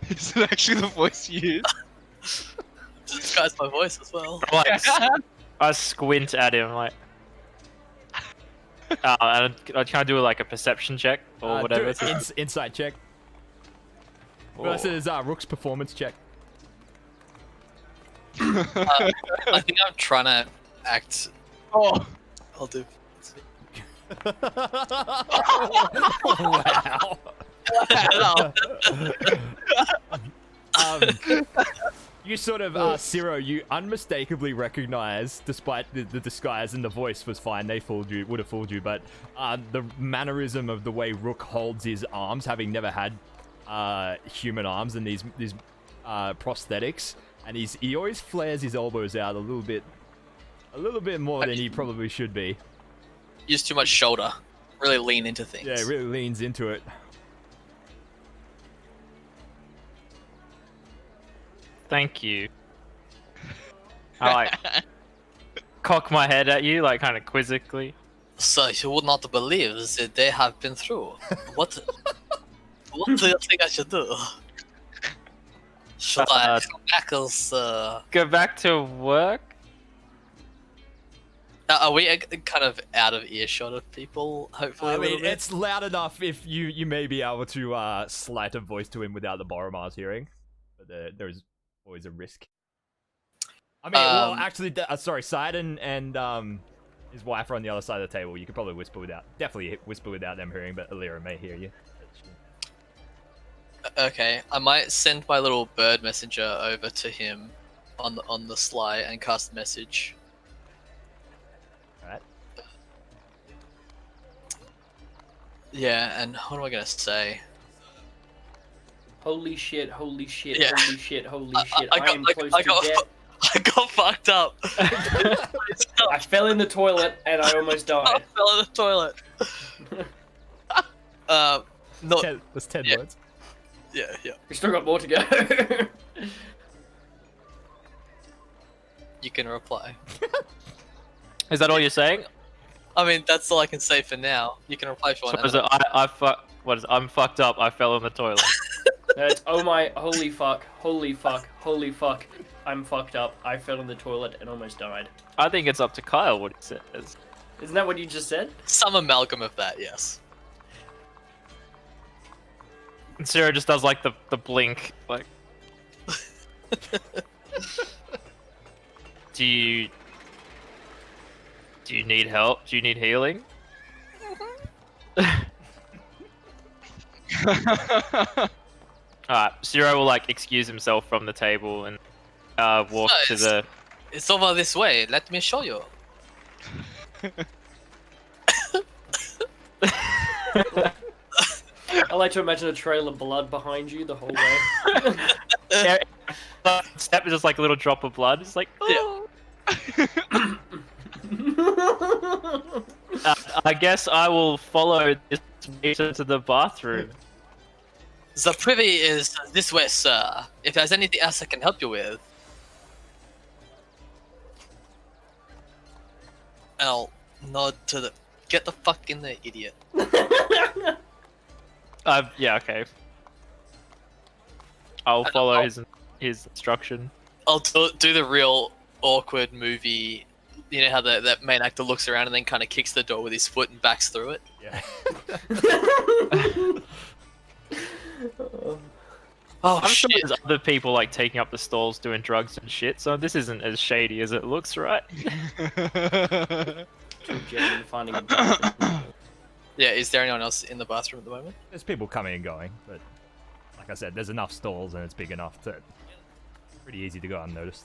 Is it actually the voice you use? Disguise my voice as well. I squint at him like. And I try to do like a perception check or whatever. Insight check. Versus Rook's performance check. I think I'm trying to act. Oh, I'll do. Wow. You sort of, Ciro, you unmistakably recognize, despite the disguise and the voice was fine, they would have fooled you, but the mannerism of the way Rook holds his arms, having never had human arms and these prosthetics, and he always flares his elbows out a little bit more than he probably should be. Use too much shoulder. Really lean into things. Yeah, really leans into it. Thank you. I like cock my head at you, like kind of quizzically. So you would not believe that they have been through. What do you think I should do? Should I go back as Go back to work? Are we kind of out of earshot of people? Hopefully, I mean, it's loud enough if you may be able to slight a voice to him without the Boromar's hearing, but there's always a risk. I mean, well, actually, sorry, Sidon and his wife are on the other side of the table. You could probably definitely whisper without them hearing, but Alira may hear you. Okay, I might send my little bird messenger over to him on the sly and cast a message. Alright. Yeah, and what am I gonna say? Holy shit, holy shit, Yeah. holy shit, holy shit. I am close to death. I got fucked up. I fell in the toilet and I almost I died. fell in the toilet. No. That's 10 Yeah. words. Yeah. We still got more to go. You can reply. Is that all you're saying? I mean, that's all I can say for now. You can reply for So one. is it, I'm fucked up, I fell in the toilet. That's oh my, holy fuck, holy fuck, holy fuck. I'm fucked up. I fell in the toilet and almost died. I think it's up to Kyle what he says. Isn't that what you just said? Some amalgam of that, yes. And Sarah just does like the blink, like. Do you need help? Do you need healing? Alright, Zero will like excuse himself from the table and walk to the. It's over this way. Let me show you. I like to imagine a trail of blood behind you the whole way. Yeah, step is just like a little drop of blood. It's like, oh. I guess I will follow this waiter to the bathroom. The privy is this way, sir. If there's anything else I can help you with. I'll nod to the... Get the fuck in there, idiot. Yeah, okay. I'll follow his instruction. I'll do the real awkward movie. You know how that main actor looks around and then kind of kicks the door with his foot and backs through it? Yeah. Oh, I'm shit. sure there's other people like taking up the stalls doing drugs and shit, so this isn't as shady as it looks, right? Finding a bathroom. Yeah, is there anyone else in the bathroom at the moment? There's people coming and going, but like I said, there's enough stalls and it's big enough to pretty easy to go unnoticed.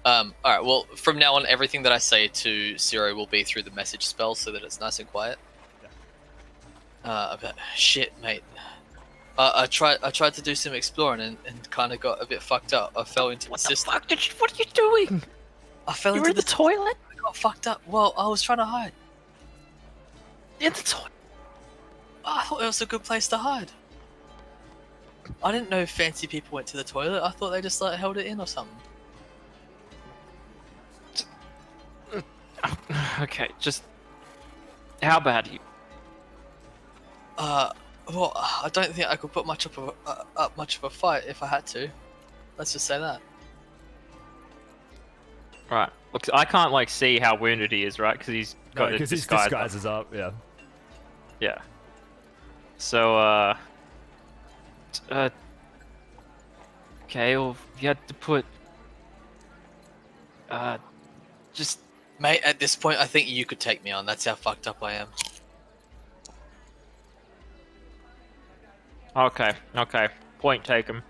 Alright, well, from now on, everything that I say to Zero will be through the message spell so that it's nice and quiet. But shit, mate. I tried to do some exploring and kind of got a bit fucked up. I fell into the system. What are you doing? I fell You into were in the toilet? I got fucked up. Well, I was trying to hide. In the toilet? I thought it was a good place to hide. I didn't know fancy people went to the toilet. I thought they just like held it in or something. Okay, just how bad are you? Well, I don't think I could put much up much of a fight if I had to. Let's just say that. Right. Look, I can't like see how wounded he is, right? Because he's got Because his his disguise disguise is up, yeah. Yeah. So, okay, well, you had to put, just... Mate, at this point, I think you could take me on. That's how fucked up I am. Okay, point taken.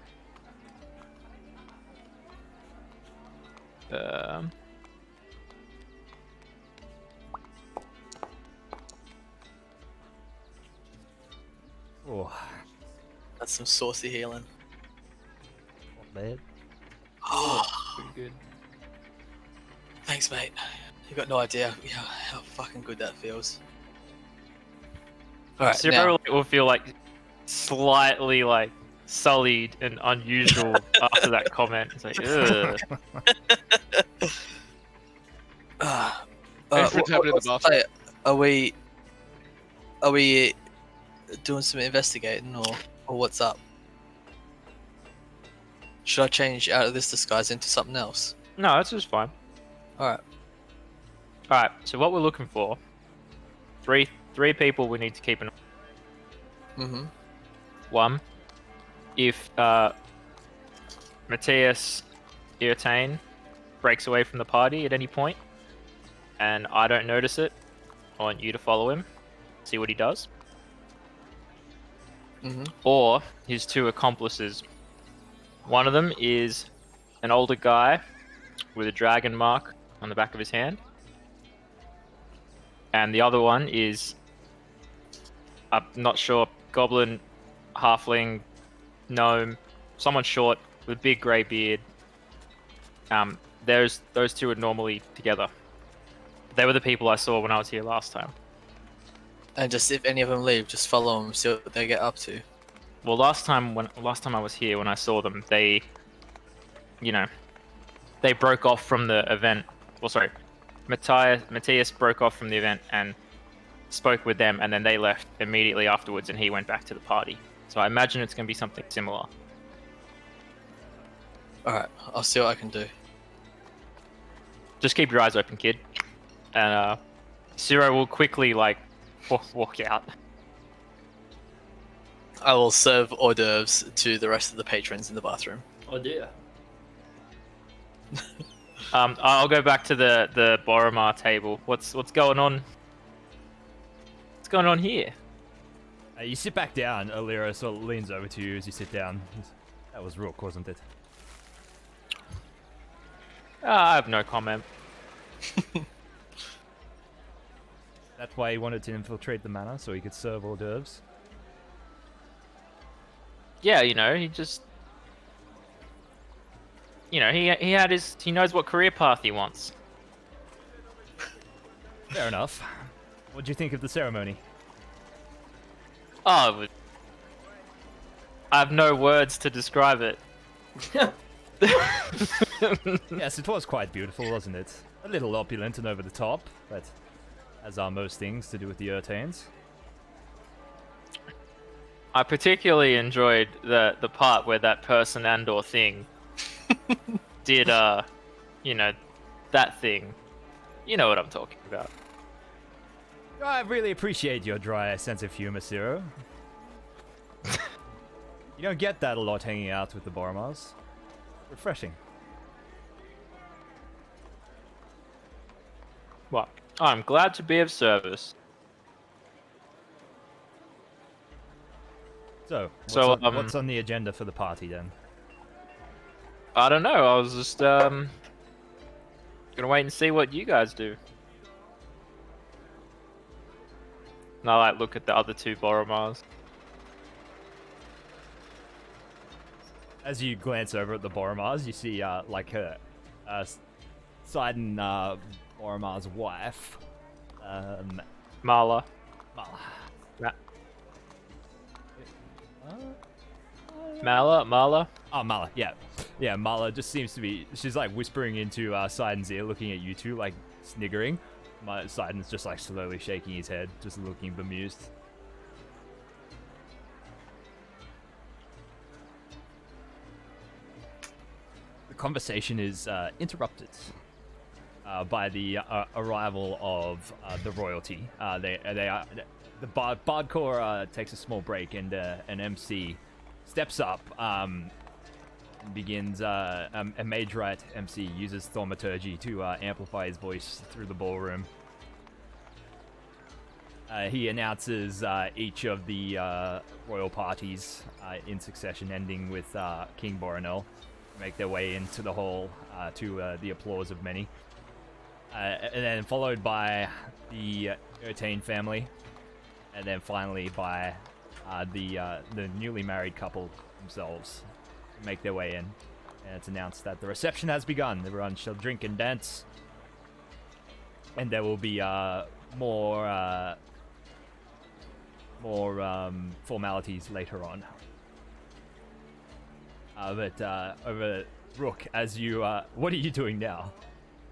Oh, That's some saucy healing. not bad. Oh, Pretty good. thanks, mate. You got no idea how fucking good that feels. Alright, Zero will feel like slightly like sullied and unusual after that comment. It's like, ugh. Wait for it to happen in the bathroom. Are we doing some investigating or what's up? Should I change out of this disguise into something else? No, that's just fine. Alright. Alright, so what we're looking for, three people we need to keep an eye on. Mm-hmm. One, if Matthias Eberron breaks away from the party at any point, and I don't notice it, I want you to follow him, see what he does. Mm-hmm. Or his two accomplices. One of them is an older guy with a dragon mark on the back of his hand. And the other one is, I'm not sure, goblin, halfling, gnome, someone short with a big grey beard. Those two are normally together. They were the people I saw when I was here last time. And just if any of them leave, just follow them, see what they get up to. Well, last time I was here, when I saw them, they broke off from the event. Well, sorry, Matthias broke off from the event and spoke with them, and then they left immediately afterwards, and he went back to the party. So I imagine it's going to be something similar. Alright, I'll see what I can do. Just keep your eyes open, kid. And Ciro will quickly walk out. I will serve hors d'oeuvres to the rest of the patrons in the bathroom. Oh dear. I'll go back to the Boromar table. What's going on? What's going on here? You sit back down. Alira sort of leans over to you as you sit down. That was rook, wasn't it? I have no comment. That's why he wanted to infiltrate the manor, so he could serve hors d'oeuvres. Yeah, he just, he knows what career path he wants. Fair enough. What do you think of the ceremony? Oh, I have no words to describe it. Yes, it was quite beautiful, wasn't it? A little opulent and over the top, but as are most things to do with the Urtanes. I particularly enjoyed the part where that person and/or thing did, that thing. You know what I'm talking about. I really appreciate your dry sense of humor, Ciro. You don't get that a lot hanging out with the Boromars. Refreshing. Well, I'm glad to be of service. So, what's on the agenda for the party then? I don't know. I was just gonna wait and see what you guys do. And I look at the other two Boromars. As you glance over at the Boromars, you see Sidon Boromar's wife, Mala. Mala. Oh, Mala, yeah. Yeah, Mala just seems to be... She's, whispering into Sidon's ear, looking at you two, sniggering. Sidon's just, slowly shaking his head, just looking bemused. The conversation is interrupted by the arrival of the royalty. The Bardcore takes a small break, and an MC steps up and begins. A Mage Right MC uses thaumaturgy to amplify his voice through the ballroom. He announces each of the royal parties in succession, ending with King Boronel. make their way into the hall to the applause of many. And then followed by the 13 family, and then finally by the newly married couple themselves make their way in. And it's announced that the reception has begun. Everyone shall drink and dance, and there will be more formalities later on. But over Rook, as you what are you doing now?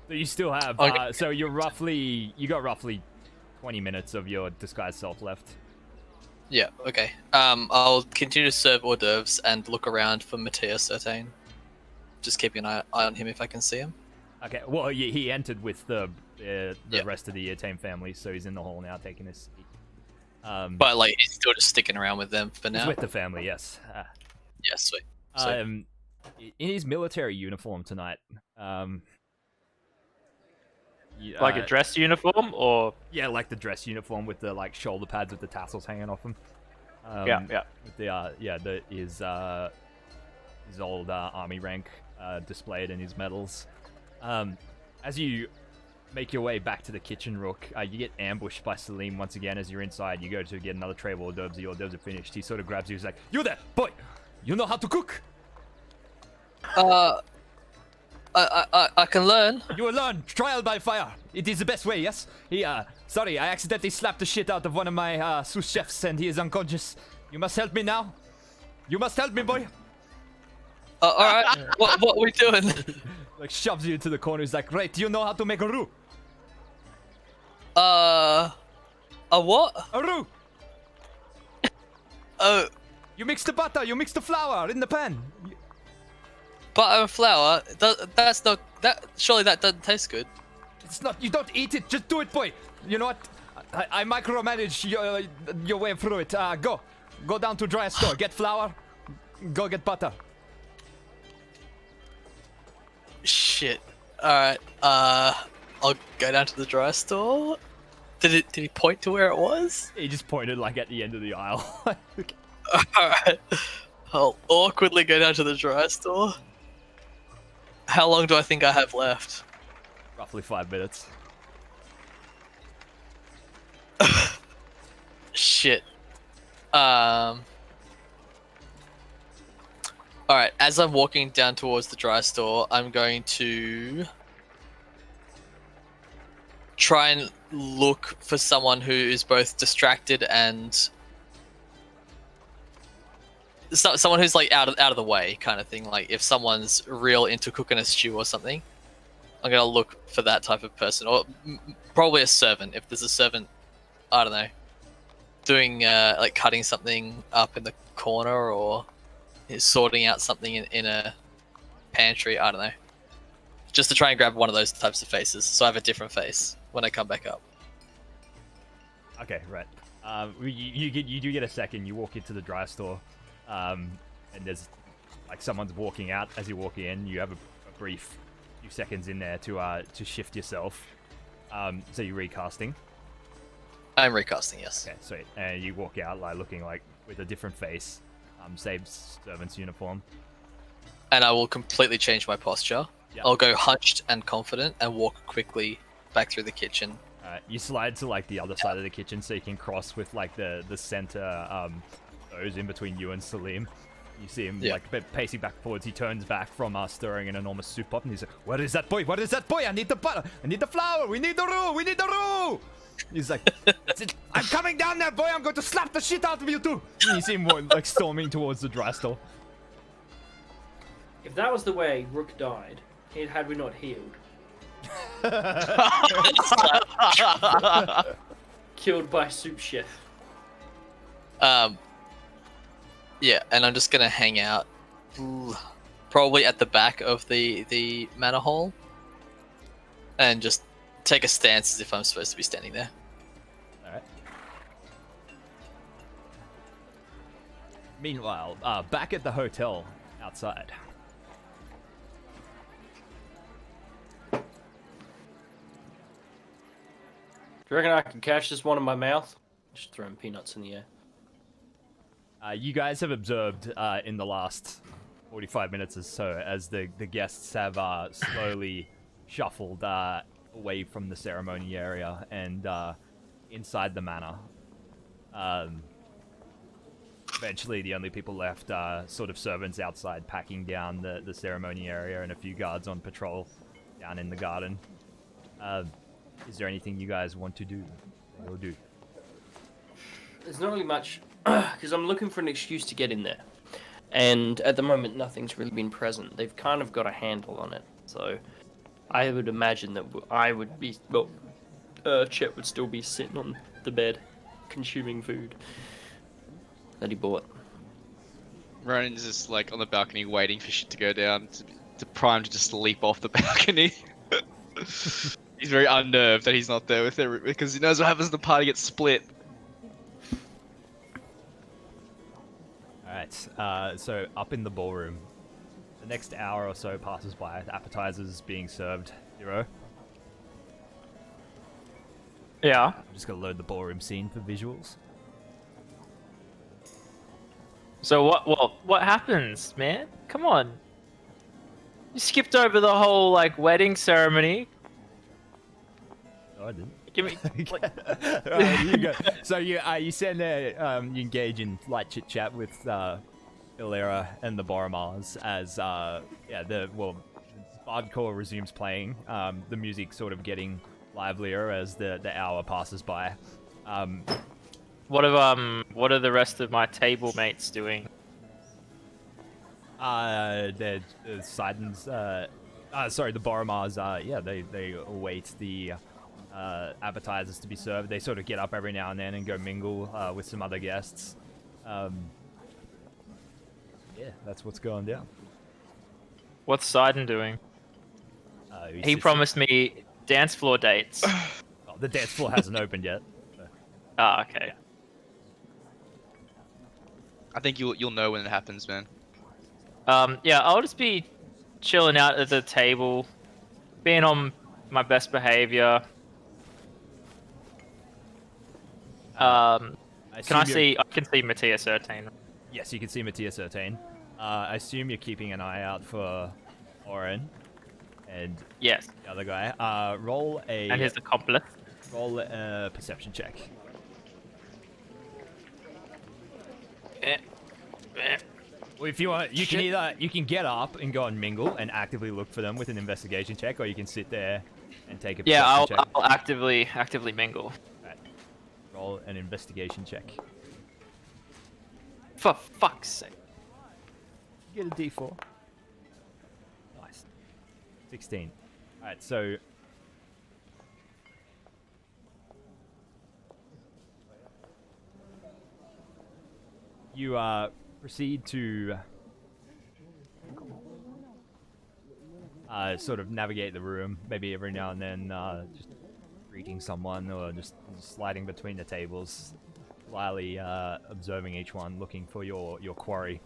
So you still have so you got roughly 20 minutes of your disguised self left. Yeah, okay. I'll continue to serve hors d'oeuvres and look around for Matthias Certain. Just keeping an eye on him if I can see him. Okay, well, he entered with the rest of the team family, so he's in the hall now taking his seat. But, like, he's still just sticking around with them for now? He's with the family, yes. Yeah, sweet. In his military uniform tonight. Like a dress uniform, or yeah, like the dress uniform with the like shoulder pads with the tassels hanging off them. Yeah. With the his old army rank displayed in his medals. As you make your way back to the kitchen, Rook, you get ambushed by Salim once again. As you're inside, you go to get another tray of hors d'oeuvres. The hors d'oeuvres are finished. He sort of grabs you. He's like, "You there, boy? You know how to cook?" I can learn. You will learn. Trial by fire. It is the best way, yes? Sorry, I accidentally slapped the shit out of one of my sous chefs and he is unconscious. You must help me now. You must help me, boy. Alright. What are we doing? Like, shoves you into the corner. He's like, right, do you know how to make a roux? A what? A roux. Oh. You mix the butter, you mix the flour in the pan. Butter and flour? That's not... Surely that doesn't taste good. It's not... You don't eat it. Just do it, boy. You know what? I micromanage your way through it. Go. Go down to dry store. Get flour. Go get butter. Shit. Alright. I'll go down to the dry store. Did he point to where it was? He just pointed like at the end of the aisle. Alright. I'll awkwardly go down to the dry store. How long do I think I have left? Roughly 5 minutes. Shit. Alright, as I'm walking down towards the dry store, I'm going to try and look for someone who is both distracted and someone who's like out of the way kind of thing. Like if someone's real into cooking a stew or something, I'm gonna look for that type of person, or probably a servant. If there's a servant, I don't know, doing like cutting something up in the corner or sorting out something in a pantry. I don't know, just to try and grab one of those types of faces, so I have a different face when I come back up. Okay, right. You do get a second. You walk into the dry store. And there's like someone's walking out. As you walk in, you have a brief few seconds in there to shift yourself. So you're recasting. I'm recasting, yes. Okay, sweet. And you walk out like looking like with a different face, same servant's uniform. And I will completely change my posture. Yep. I'll go hunched and confident and walk quickly back through the kitchen. You slide to like the other side of the kitchen so you can cross with like the center. Those in between you and Salim. You see him like pacing back and forwards. He turns back from stirring an enormous soup pot and he's like, "Where is that boy? Where is that boy? I need the butter. I need the flour. We need the roux. We need the roux." He's like, "I'm coming down there, boy. I'm going to slap the shit out of you too." And you see him like storming towards the dry store. If that was the way Rook died, had we not healed. Killed by soup chef. Yeah, and I'm just gonna hang out, probably at the back of the manor hall, and just take a stance as if I'm supposed to be standing there. All right. Meanwhile, back at the hotel outside. Do you reckon I can catch this one in my mouth? Just throwing peanuts in the air. You guys have observed in the last 45 minutes or so as the guests have slowly shuffled away from the ceremony area and inside the manor. Eventually, the only people left are sort of servants outside packing down the ceremony area and a few guards on patrol down in the garden. Is there anything you guys want to do? Or do? There's not really much, because I'm looking for an excuse to get in there. And at the moment, nothing's really been present. They've kind of got a handle on it. So I would imagine that I would be, well, Chet would still be sitting on the bed, consuming food that he bought. Ronan's just like on the balcony waiting for shit to go down to prime to just leap off the balcony. He's very unnerved that he's not there with it because he knows what happens if the party gets split. Alright, so up in the ballroom, the next hour or so passes by, appetizers being served. Zero. Yeah. I'm just gonna load the ballroom scene for visuals. So what happens, man? Come on. You skipped over the whole like wedding ceremony. No, I didn't. Give me. Right, you go. So you stand there, you engage in light chit chat with Ilera and the Boromars as Bardcore resumes playing. The music sort of getting livelier as the hour passes by. What are the rest of my table mates doing? The Sidons, the Boromars, they await the appetizers to be served. They sort of get up every now and then and go mingle with some other guests. That's what's going down. What's Sidon doing? He promised me dance floor dates. Well, the dance floor hasn't opened yet. So. Ah, okay. I think you'll know when it happens, man. Yeah, I'll just be chilling out at the table, being on my best behavior. I can see Matthias 13. Yes, you can see Matthias 13. I assume you're keeping an eye out for Oren and yes, the other guy. Roll a and his accomplice. Roll a perception check. Well, if you want, you can get up and go and mingle and actively look for them with an investigation check, or you can sit there and take a perception check. I'll actively mingle. Right. Roll an investigation check. For fuck's sake. Get a D4. Nice. 16. Alright, so you proceed to sort of navigate the room, maybe every now and then just greeting someone or just sliding between the tables, slyly observing each one, looking for your quarry.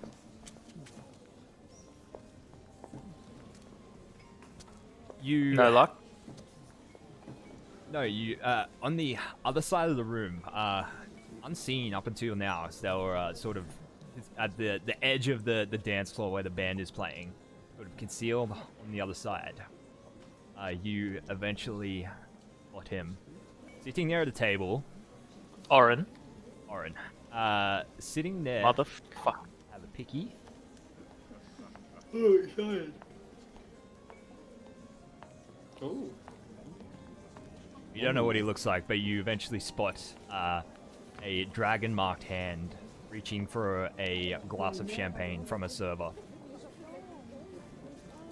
No luck? No, you on the other side of the room, unseen up until now, so they were sort of at the edge of the dance floor where the band is playing, sort of concealed on the other side. You eventually spot him sitting there at a table. Oren. Sitting there. Motherfucker. Have a picky. Oh, excited. Ooh. You don't know what he looks like, but you eventually spot a dragon-marked hand reaching for a glass of champagne from a server.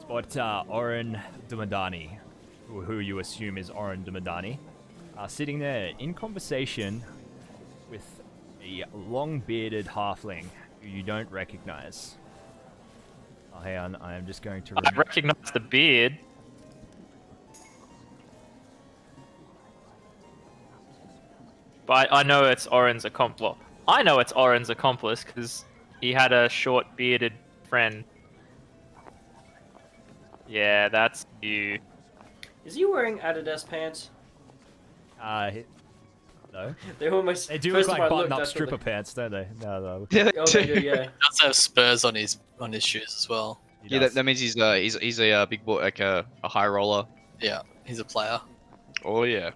Spot Oren Dumadani, who you assume is Oren Dumadani, sitting there in conversation with a long-bearded halfling who you don't recognize. Oh, hang on, I am just going to... I recognize the beard. But I know it's Oren's accomplice. Well, I know it's Oren's accomplice because he had a short bearded friend. Yeah, that's you. Is he wearing Adidas pants? No. They almost. They do first look of like all, I button-up looked, stripper pants, don't they? No. Yeah, Oh, they do, yeah. He does have spurs on his shoes as well. Yeah, that means he's a big boy, like a high roller. Yeah, he's a player. Oh yeah.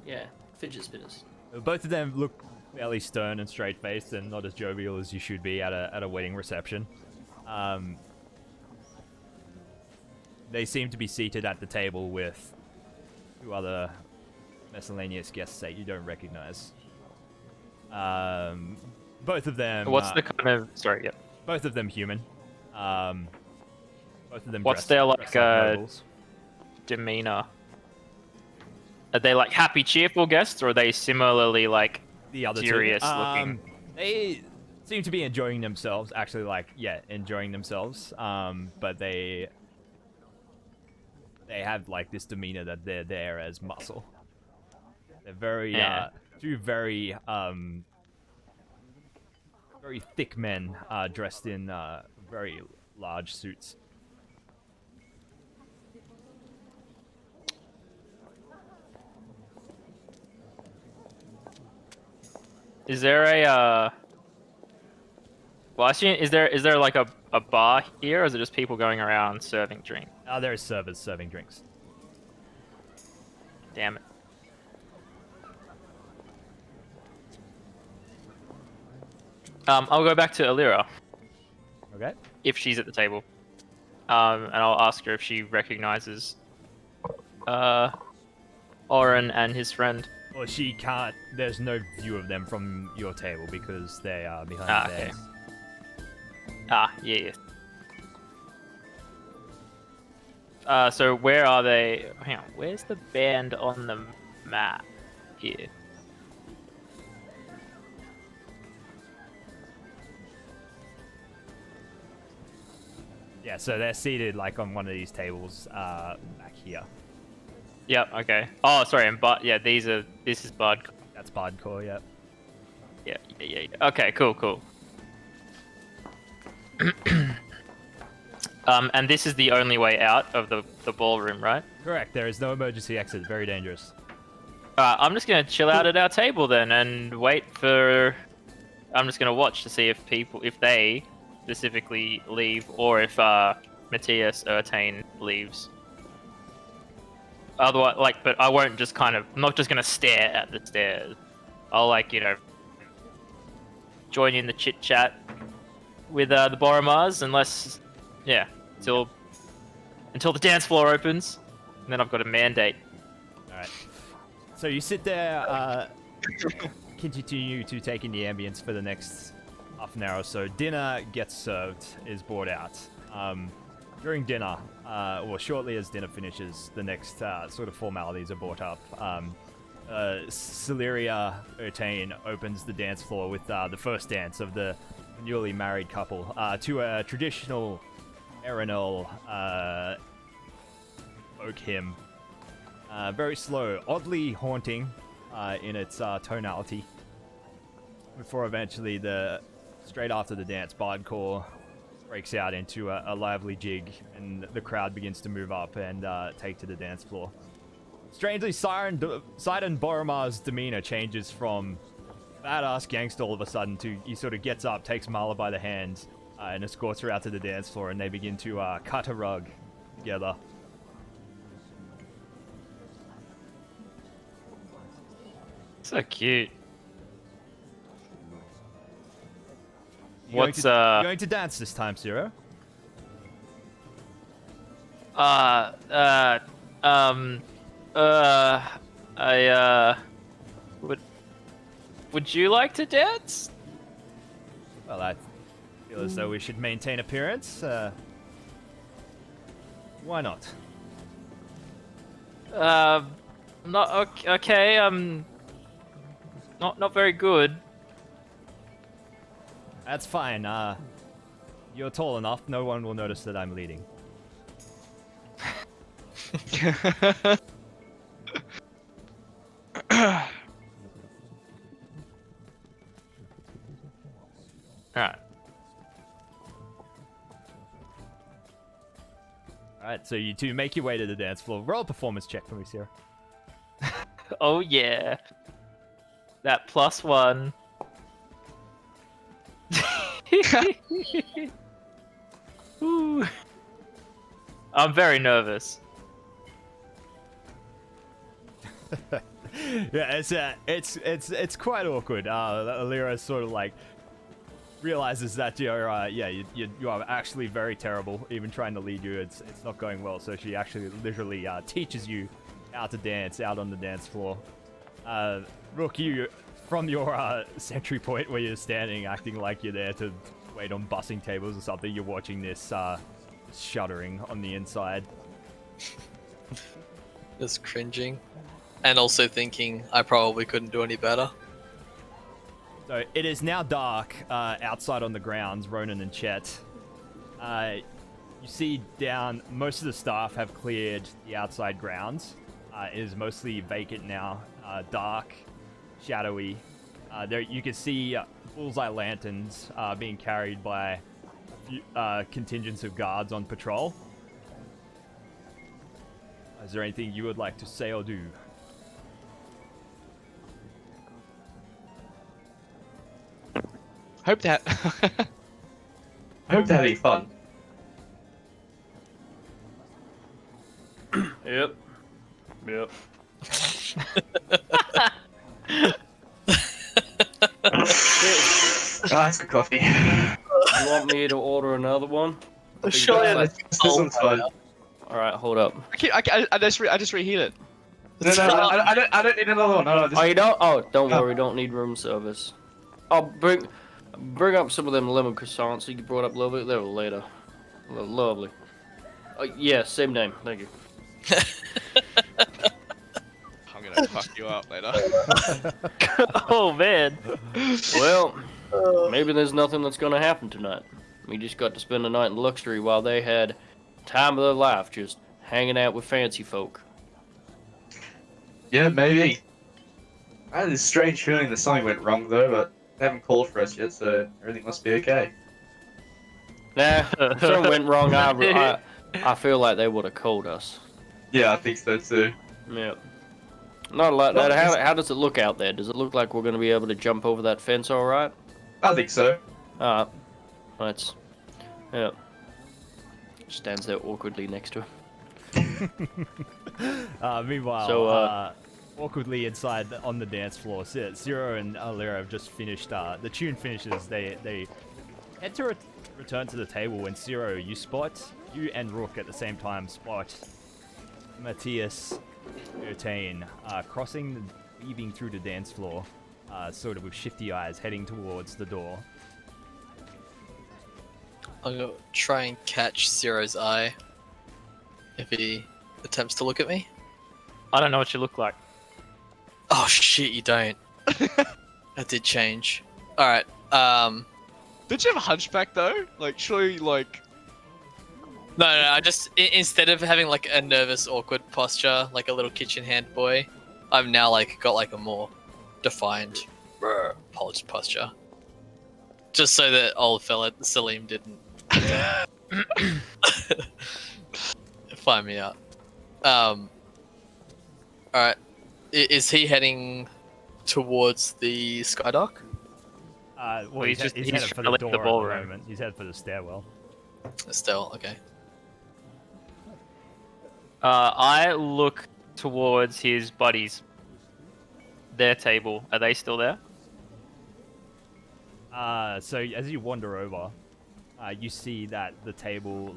Yeah, fidget spinners. Both of them look fairly stern and straight-faced, and not as jovial as you should be at a wedding reception. They seem to be seated at the table with two other miscellaneous guests that you don't recognize. Both of them. What's the kind of? Sorry, yeah. Both of them human. Both of them. What's dressed, their dressed nobles. demeanor? Are they like happy, cheerful guests, or are they similarly like The other serious two. looking? They seem to be enjoying themselves. Actually, enjoying themselves. But they have like this demeanor that they're there as muscle. They're very two very very thick men dressed in very large suits. Is there a well, actually, is there like a bar here, or is it just people going around serving drink? There are servers serving drinks. Damn it. I'll go back to Alira. Okay. If she's at the table. And I'll ask her if she recognizes Oren and his friend. Well, she can't. There's no view of them from your table because they are behind theirs. Yeah. So where are they? Hang on, where's the band on the map here? Yeah, so they're seated like on one of these tables back here. Yep. Okay. Oh, sorry. And this is Bud. That's Bardcore, yep. Yeah. Okay. Cool. And this is the only way out of the ballroom, right? Correct. There is no emergency exit. Very dangerous. I'm just gonna chill out at our table then and wait for. I'm just gonna watch to see if they specifically leave, or if Matthias Ertain leaves. Otherwise, but I won't just I'm not just gonna stare at the stairs. I'll join in the chit chat with the Boromars, until the dance floor opens, and then I've got a mandate. All right. So you sit there, continue to take in the ambience for the next half an hour or so. Dinner gets served, is brought out. During dinner, or shortly as dinner finishes, the next sort of formalities are brought up. Celeria Ertain opens the dance floor with the first dance of the newly married couple to a traditional Erenol folk hymn. Very slow, oddly haunting in its tonality. Before eventually, straight after the dance, Bardcore breaks out into a lively jig, and the crowd begins to move up and take to the dance floor. Strangely, Sidon Boromar's demeanor changes from badass gangster all of a sudden to he sort of gets up, takes Marla by the hand, and escorts her out to the dance floor, and they begin to cut a rug together. So cute. You're going to dance this time, Zero? Would you like to dance? Well, I feel as though we should maintain appearance. Why not? Not okay. Not very good. That's fine. You're tall enough. No one will notice that I'm leading. Alright, so you two make your way to the dance floor. Roll a performance check for me, Sierra. Oh yeah. that +1. Ooh. I'm very nervous. Yeah, it's quite awkward. Lyra sort of like realizes that you are actually very terrible. Even trying to lead you, it's not going well. So she actually literally teaches you how to dance out on the dance floor. Rook, you from your sentry point where you're standing, acting like you're there to wait on bussing tables or something. You're watching this shuddering on the inside. Just cringing. And also thinking I probably couldn't do any better. So it is now dark outside on the grounds, Ronan and Chet. You see down, most of the staff have cleared the outside grounds. It is mostly vacant now, dark, shadowy. There you can see bullseye lanterns being carried by contingents of guards on patrol. Is there anything you would like to say or do? Hope that. I hope they're having fun. Yep. That's good coffee. You want me to order another one? Sure. This one's fun. All right, hold up. I just reheat it. No, I don't need another one. No, Oh, you don't? Oh, don't worry, don't need room service. I'll bring up some of them lemon croissants you brought up a little bit there later. Lovely. Yeah, same name. Thank you. I'm gonna fuck you up later. Oh man. Well, maybe there's nothing that's gonna happen tonight. We just got to spend the night in luxury while they had time of their life just hanging out with fancy folk. Yeah, maybe. I had this strange feeling that something went wrong though, but they haven't called for us yet, so everything must be okay. Nah, if something went wrong, I feel like they would have called us. Yeah, I think so too. Yeah. Not like that. How does it look out there? Does it look like we're going to be able to jump over that fence all right? I think so. Alright. Let's... Yeah. Stands there awkwardly next to him. Meanwhile, So, awkwardly inside on the dance floor, Zero and Lyra have just finished. The tune finishes. They head to return to the table when Zero, you and Rook at the same time spot Matthias 13 weaving through the dance floor, sort of with shifty eyes, heading towards the door. I'm gonna try and catch Zero's eye if he attempts to look at me. I don't know what you look like. Oh shit, you don't. That did change. Alright, Did you have a hunchback though? Like, surely, like... No, I just, instead of having like a nervous, awkward posture, like a little kitchen hand boy, I've now like got like a more defined, polished posture. Just so that old fella Salim didn't find me out. Alright. Is he heading towards the Skydock? Well, he's headed for the door at the moment. He's headed for the stairwell. Still, okay. I look towards his buddies. Their table. Are they still there? So as you wander over, you see that the table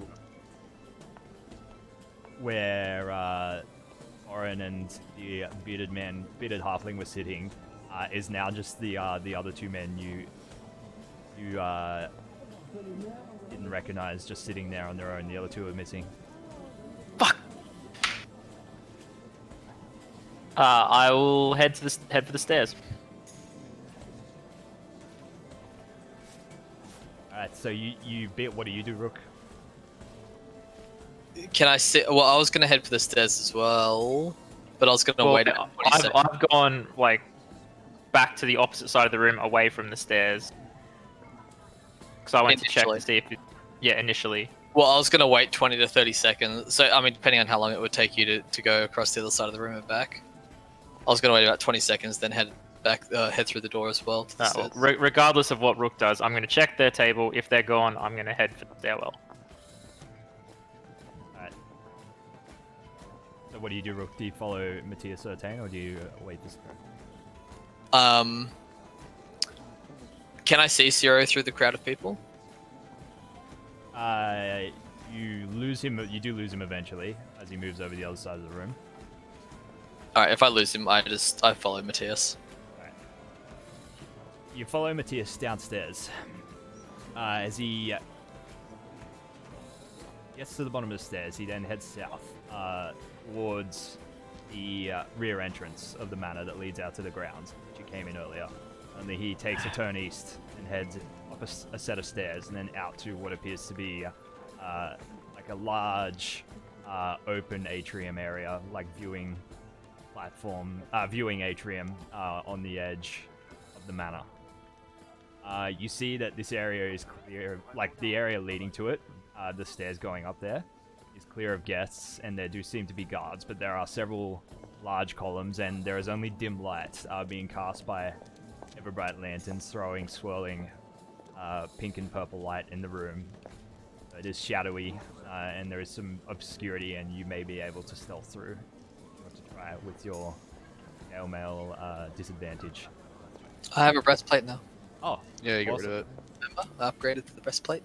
where Oren and the bearded halfling were sitting is now just the other two men you didn't recognize, just sitting there on their own. The other two are missing. Fuck. I will head for the stairs. Alright, so you bit. What do you do, Rook? Can I sit? Well, I was gonna head for the stairs as well, but I was gonna wait. I've gone like back to the opposite side of the room, away from the stairs, because I went to check to see if. Initially. Well, I was gonna wait 20 to 30 seconds. So I mean, depending on how long it would take you to go across the other side of the room and back, I was gonna wait about 20 seconds, then head head through the door as well. To the Well, stairs. regardless of what Rook does, I'm going to check their table. If they're gone, I'm going to head for the stairwell. Alright. So what do you do, Rook? Do you follow Matthias 13 or do you wait this turn? Can I see Zero through the crowd of people? You lose him. You do lose him eventually as he moves over the other side of the room. All right, if I lose him, I follow Matthias. Right. You follow Matthias downstairs. As he gets to the bottom of the stairs, he then heads south towards the rear entrance of the manor that leads out to the grounds, which you came in earlier. Only he takes a turn east and heads up a set of stairs and then out to what appears to be like a large open atrium area, like viewing atrium on the edge of the manor. You see that this area is clear, like the area leading to it, the stairs going up there, is clear of guests, and there do seem to be guards, but there are several large columns, and there is only dim light being cast by ever-bright lanterns throwing swirling pink and purple light in the room. So it is shadowy, and there is some obscurity, and you may be able to stealth through. If you want to try it with your Gale Mail disadvantage. I have a breastplate now. Oh, Yeah, you got awesome. rid of it. Remember? I upgraded to the breastplate.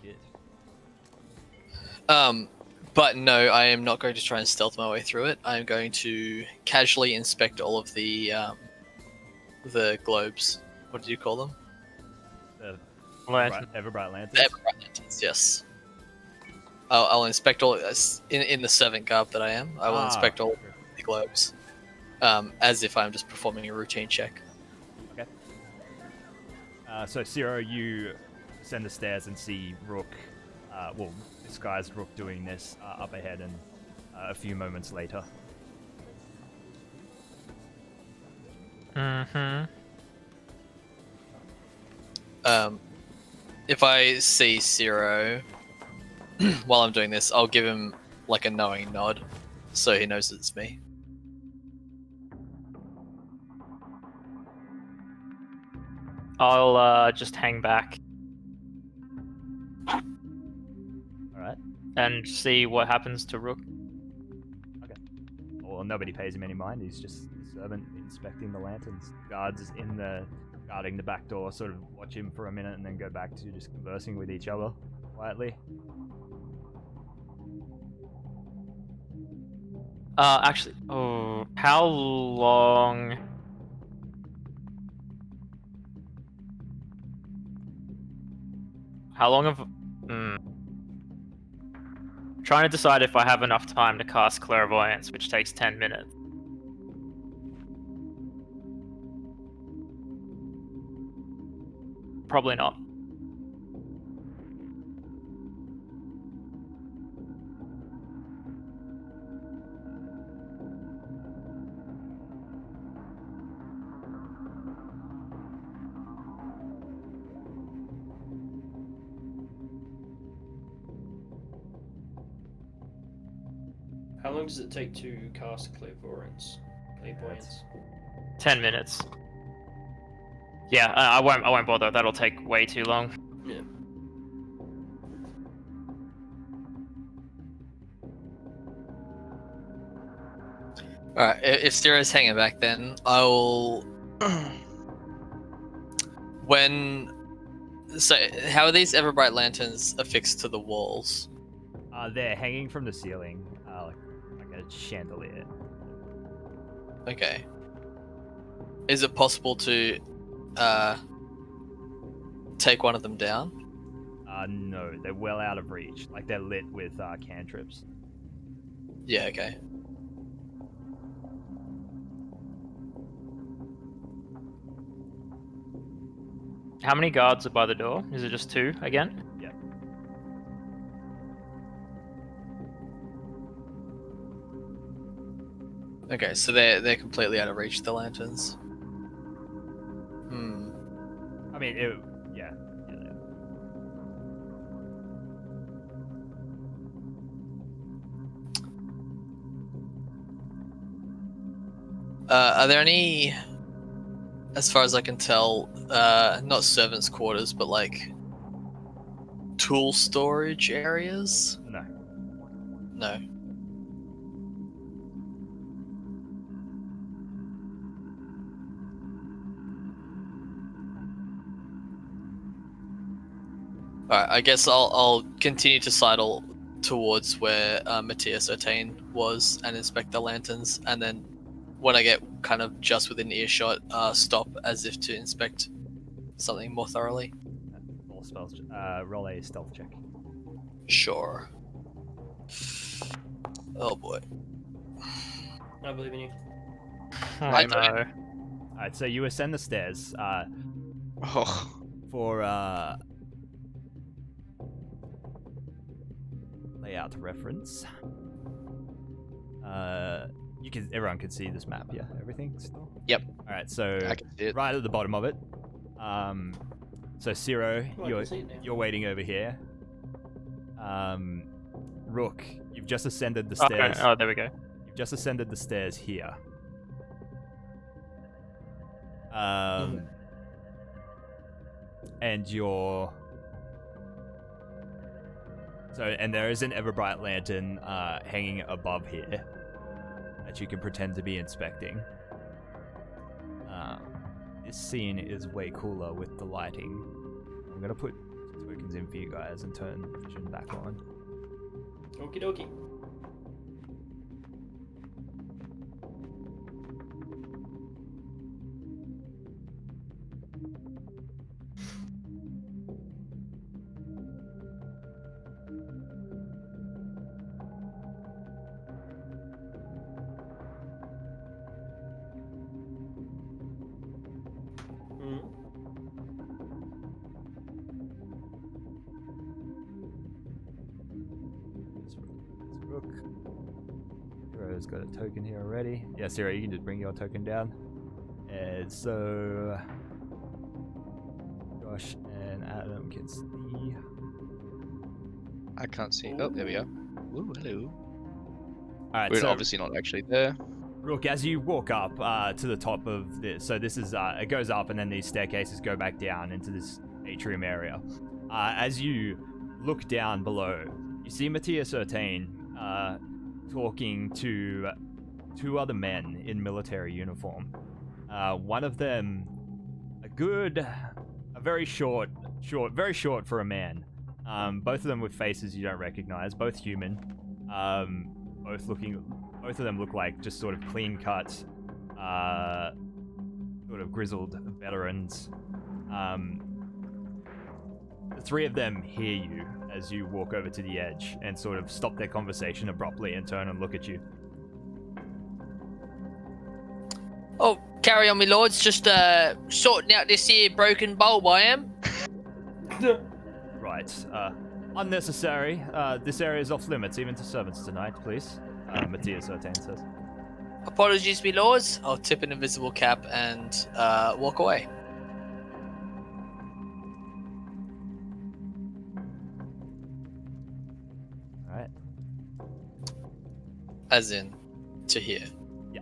Shit. But no, I am not going to try and stealth my way through it. I am going to casually inspect all of the globes. What do you call them? The Lantern. Everbright lanterns. The Eberron lanterns, yes. I'll inspect all in the servant garb that I am. I will inspect all the globes, as if I'm just performing a routine check. Okay. So Zero, you ascend the stairs and see Rook, disguised Rook doing this up ahead, and a few moments later. Mm-hmm. If I see Zero while I'm doing this, I'll give him like a knowing nod, so he knows it's me. I'll just hang back All right. and see what happens to Rook. Well, nobody pays him any mind. He's just a servant inspecting the lanterns. Guards guarding the back door sort of watch him for a minute and then go back to just conversing with each other quietly. Actually, how long? How long have? Trying to decide if I have enough time to cast Clairvoyance, which takes 10 minutes. Probably not. How long does it take to cast Clairvoyance? 10 minutes. Yeah, I won't bother. That'll take way too long. Yeah. Alright, if Zero's hanging back, then I'll... So, how are these Everbright lanterns affixed to the walls? They're hanging from the ceiling, like a chandelier. Okay. Is it possible to take one of them down? No, they're well out of reach. Like, they're lit with cantrips. Yeah, okay. How many guards are by the door? Is it just 2 again? Yeah. Okay, so they're completely out of reach, the lanterns. I mean, yeah. Are there any as far as I can tell, not servants' quarters, but like tool storage areas? No. No. Alright, I guess I'll continue to sidle towards where Matthias Ertain was and inspect the lanterns, and then when I get kind of just within earshot, stop as if to inspect something more thoroughly. Roll a stealth check. Sure. Oh boy. I believe in you. I know. Alright, so you ascend the stairs. Oh. For layout reference. Everyone can see this map, yeah? Everything still? Yep. Alright, so I can see it. right at the bottom of it. So Ciro, you're waiting over here. Rook, you've just ascended the stairs. Oh, there we go. You've just ascended the stairs here. And you're... and there is an Everbright lantern hanging above here that you can pretend to be inspecting. This scene is way cooler with the lighting. I'm gonna put tokens in for you guys and turn vision back on. Okie dokie. Rook. Hero's got a token here already. Yeah, Sarah, you can just bring your token down. And so Josh and Adam can see. I can't see. Oh, there we go. Ooh, hello. Alright, We're so obviously not actually there. Rook, as you walk up to the top of this, so this is it goes up and then these staircases go back down into this atrium area. As you look down below, you see Matthias Ertain talking to two other men in military uniform. One of them, very short for a man. Both of them with faces you don't recognize, both human. Both of them look like just sort of clean-cut, sort of grizzled veterans. The three of them hear you as you walk over to the edge and sort of stop their conversation abruptly and turn and look at you. Oh, carry on, me lords. Just sorting out this here broken bulb, I am. Right. Unnecessary. This area is off limits, even to servants tonight, please. Matthias Ertain says. Apologies, me lords. I'll tip an invisible cap and walk away. Alright. As in, to here. Yeah.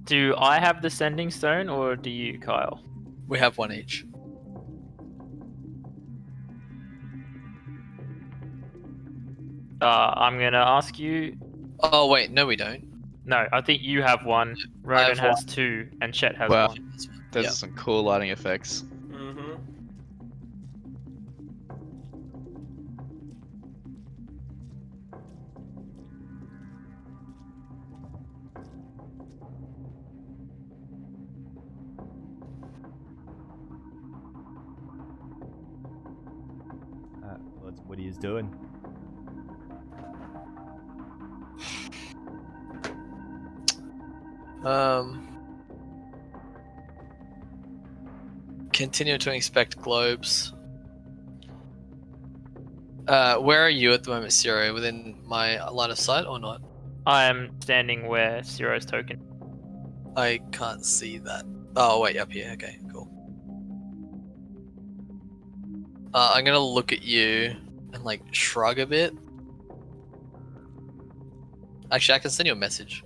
Do I have the sending stone, or do you, Kyle? We have one each. I'm gonna ask you. Oh wait, no, we don't. No, I think you have one. Ronan have has two, and Chet has Wow. one. Those Yeah. are some cool lighting effects. Mm-hmm. What he is doing. Continue to inspect globes. Where are you at the moment, Ciro? Within my line of sight or not? I am standing where Ciro's token. I can't see that. Oh, wait, up here. Okay, cool. I'm gonna look at you and, like, shrug a bit. Actually, I can send you a message.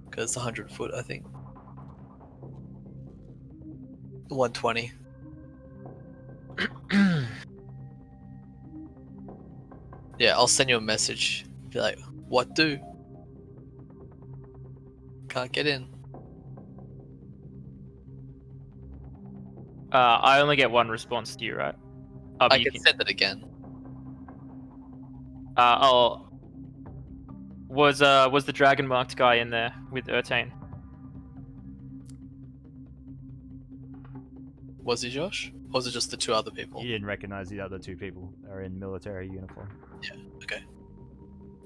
Because it's 100 foot, I think. 120. Yeah, I'll send you a message. Be like, what do? Can't get in. I only get one response to you, right? Oh, I can send it again. Was the dragon marked guy in there with Ertain? Was he Josh? Or was it just the two other people? You didn't recognize the other two people. They're in military uniform. Yeah, okay.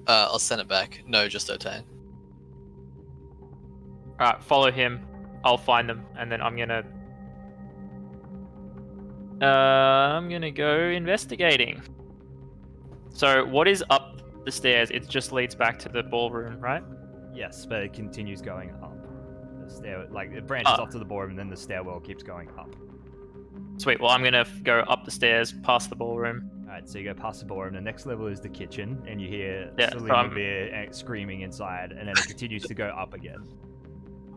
I'll send it back. No, just Ertain. Alright, follow him. I'll find them, and then I'm gonna go investigating. So, what is up the stairs? It just leads back to the ballroom, right? Yes, but it continues going up. The stair, like, it branches off to the ballroom, and then the stairwell keeps going up. Sweet. Well, I'm gonna go up the stairs, past the ballroom. Alright, so you go past the ballroom. The next level is the kitchen, and you hear Yeah, Salimavir screaming inside, and then it continues to go up again.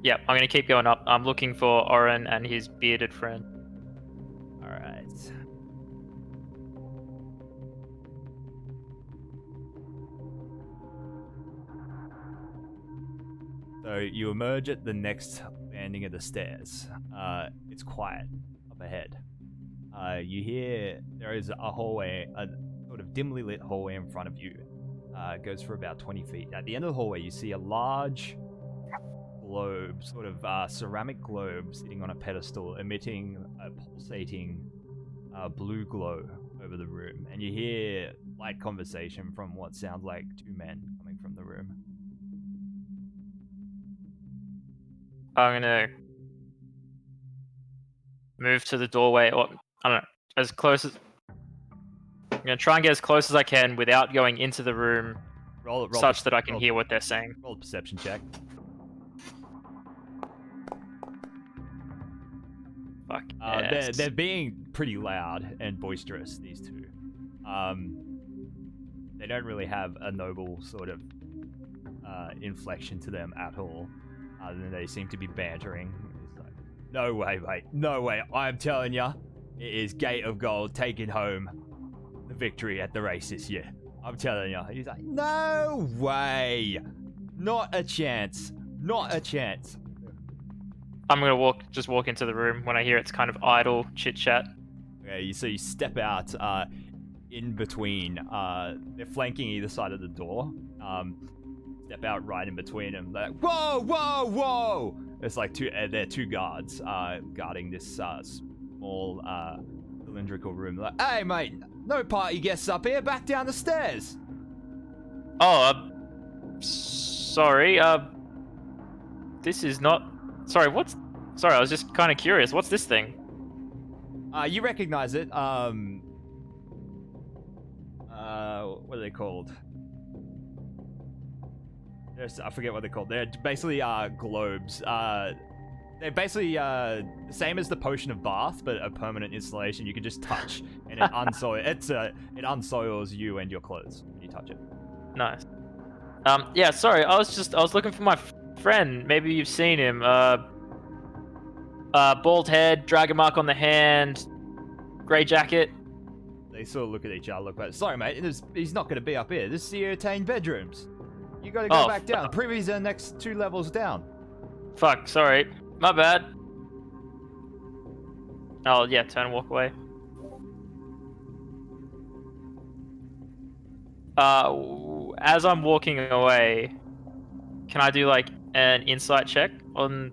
Yep, I'm gonna keep going up. I'm looking for Oren and his bearded friend. Alright. So you emerge at the next landing of the stairs. It's quiet up ahead. You hear there is a hallway, a sort of dimly lit hallway in front of you. It goes for about 20 feet. At the end of the hallway, you see a large globe, sort of ceramic globe, sitting on a pedestal, emitting a pulsating blue glow over the room. And you hear light conversation from what sounds like two men coming from the room. I'm gonna move to the doorway, or I don't know, as close as I'm gonna try and get as close as I can without going into the room, such that I can hear what they're saying. Roll a perception check. Fuck. Yes. They're being pretty loud and boisterous, these two. They don't really have a noble sort of inflection to them at all. Other than they seem to be bantering. It's like, no way, mate. No way. I'm telling ya, it is Gate of Gold taking home the victory at the race this year. I'm telling ya. He's like, no way. Not a chance. Not a chance. I'm gonna just walk into the room when I hear it's kind of idle chit chat. Okay, so you step out in between. They're flanking either side of the door. Step out right in between them. They're like, whoa, whoa, whoa! It's like they're two guards guarding this small cylindrical room. They're like, hey, mate, no party guests up here. Back down the stairs. Oh, sorry. This is not. Sorry, what's? Sorry, I was just kind of curious. What's this thing? You recognize it. What are they called? I forget what they're called. They're basically globes. They're basically the same as the potion of bath, but a permanent installation you can just touch, and it unsoils you and your clothes when you touch it. Nice. Yeah, sorry. I was looking for my friend. Maybe you've seen him. Bald head, dragon mark on the hand, grey jacket. They sort of look at each other, look back. Sorry, mate. He's not going to be up here. This is the Ertain bedrooms. You got to go back down. Privy's the next 2 levels down. Fuck. Sorry. My bad. Oh yeah. Turn and walk away. As I'm walking away, can I do like an insight check on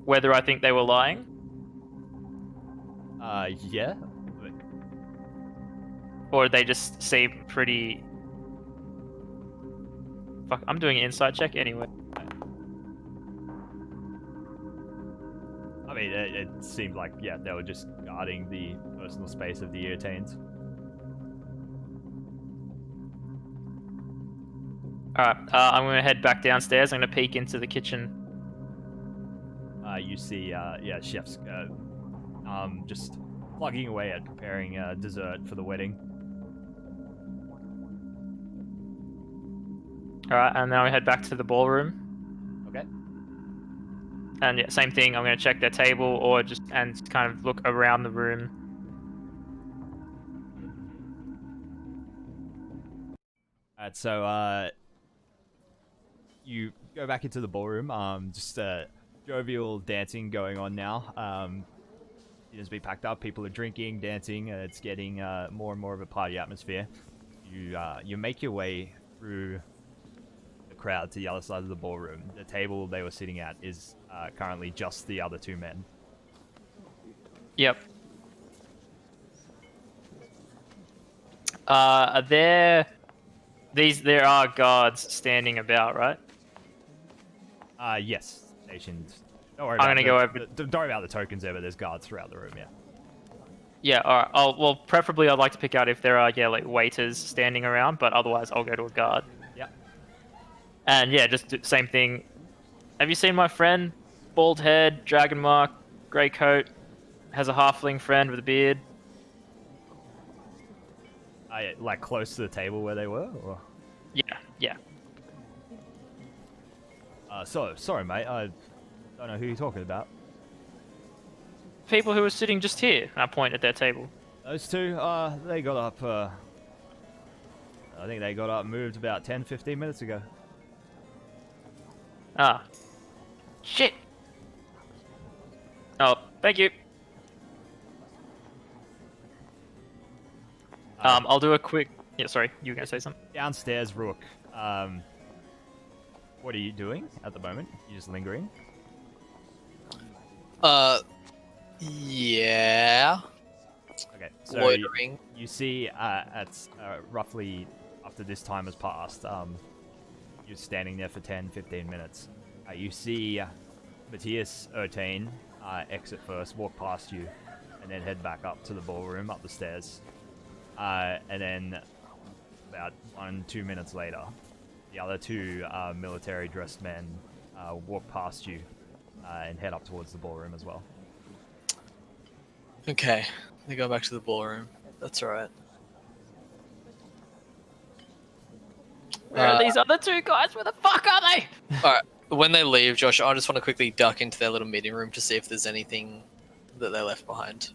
whether I think they were lying? Yeah. Or they just seem pretty... Fuck, I'm doing an insight check anyway. I mean, it seemed like, yeah, they were just guarding the personal space of the Ertains. Alright, I'm going to head back downstairs. I'm going to peek into the kitchen. You see, chefs just plugging away at preparing dessert for the wedding. Alright, and now we head back to the ballroom. Okay. And yeah, same thing. I'm going to check their table or just kind of look around the room. Alright, so you go back into the ballroom. Just jovial dancing going on now. Dinner's been packed up. People are drinking, dancing. It's getting more and more of a party atmosphere. You make your way through the crowd to the other side of the ballroom. The table they were sitting at is currently just the other two men. Yep. There are guards standing about, right? Yes, stationed. Don't worry Don't worry about the tokens there, but there's guards throughout the room. Yeah. Yeah. All right. Well, preferably I'd like to pick out if there are like waiters standing around, but otherwise I'll go to a guard. Yeah. And yeah, just same thing. Have you seen my friend? Bald head, dragon mark, grey coat, has a halfling friend with a beard. Like close to the table where they were, or? Yeah. Sorry, mate. I don't know who you're talking about. People who were sitting just here. I point at their table. Those two, they got up, I think they got up and moved about 10-15 minutes ago. Ah. Shit. Oh, thank you. I'll do a quick... Yeah, sorry, you were going to say something? Downstairs, Rook. What are you doing at the moment? You just lingering? Yeah. Okay, so Loitering. you see at roughly after this time has passed, you're standing there for 10-15 minutes. You see Matthias 18 exit first, walk past you, and then head back up to the ballroom, up the stairs. And then about 1-2 minutes later, the other two military-dressed men walk past you and head up towards the ballroom as well. Okay, they go back to the ballroom. That's alright. Where are these other two guys? Where the fuck are they? Alright, when they leave, Josh, I just want to quickly duck into their little meeting room to see if there's anything that they left behind.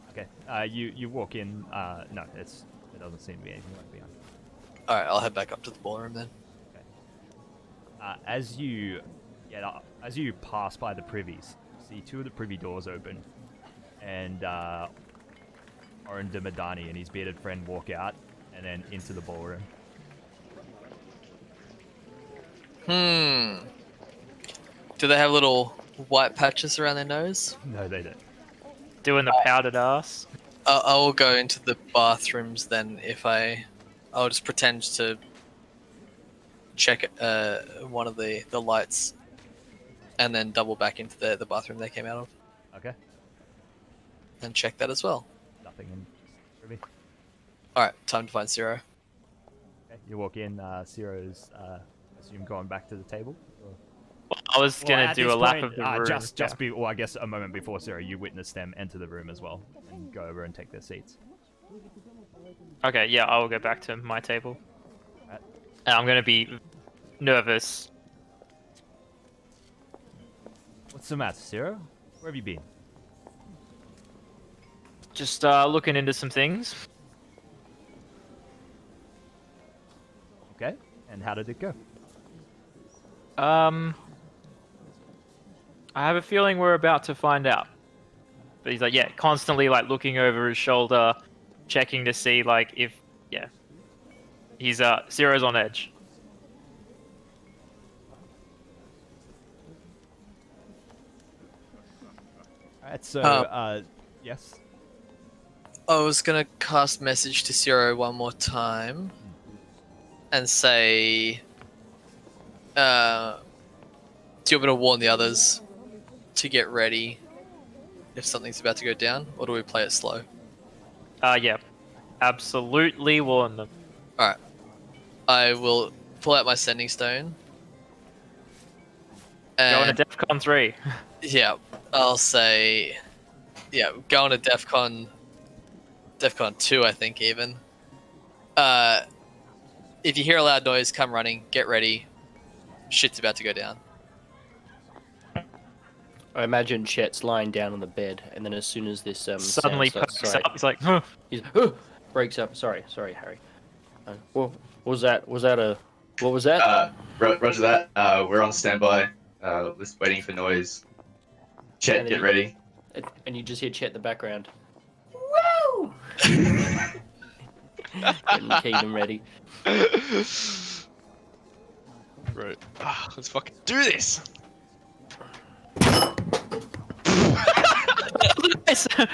Okay, you walk in. No, there doesn't seem to be anything left behind. Alright, I'll head back up to the ballroom then. Okay. As you pass by the privies, you see two of the privy doors open, and Oren de Madani and his bearded friend walk out, and then into the ballroom. Do they have little white patches around their nose? No, they don't. Doing the powdered ass. I will go into the bathrooms then. I'll just pretend to check one of the lights, and then double back into the bathroom they came out of. Okay. And check that as well. Nothing in privy. Alright, time to find Zero. Okay, you walk in. Ciro's, assume going back to the table. Or... Well, I was gonna do a lap of the room. I guess a moment before Ciro, you witnessed them enter the room as well and go over and take their seats. Okay, yeah, I will go back to my table. Right. And I'm gonna be nervous. What's the matter, Ciro? Where have you been? Just looking into some things. Okay, and how did it go? I have a feeling we're about to find out. But he's like, yeah, constantly like looking over his shoulder, checking to see like if, yeah. He's Ciro's on edge. Alright, so yes. I was gonna cast message to Zero one more time and say, do you want me to warn the others to get ready if something's about to go down, or do we play it slow? Yeah. Absolutely warn them. Alright. I will pull out my sending stone. Going And to DEFCON 3. yeah, I'll say, yeah, going to DEFCON 2, I think even. If you hear a loud noise, come running, get ready. Shit's about to go down. I imagine Chet's lying down on the bed, and then as soon as this Suddenly sound starts, perks up. He's like, huh. he's breaks up. Sorry, Harry. What was that? What was that? Roger that. We're on standby. Just waiting for noise. Chet, get ready. And you just hear Chet in the background. Woo! Getting Kingdom ready. Right. Let's fucking do this.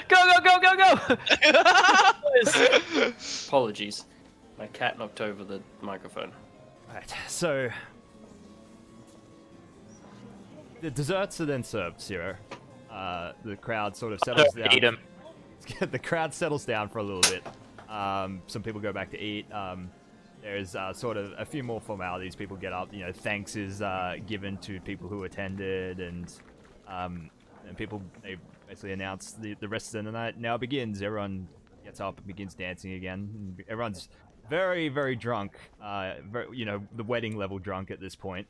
Go! Apologies. My cat knocked over the microphone. Right, so the desserts are then served, Zero. The crowd sort of settles down. Eat 'em. The crowd settles down for a little bit. Some people go back to eat. There's sort of a few more formalities. People get up. Thanks is given to people who attended, and people, they basically announce the rest of the night now begins. Everyone gets up and begins dancing again. Everyone's very, very drunk. The wedding level drunk at this point.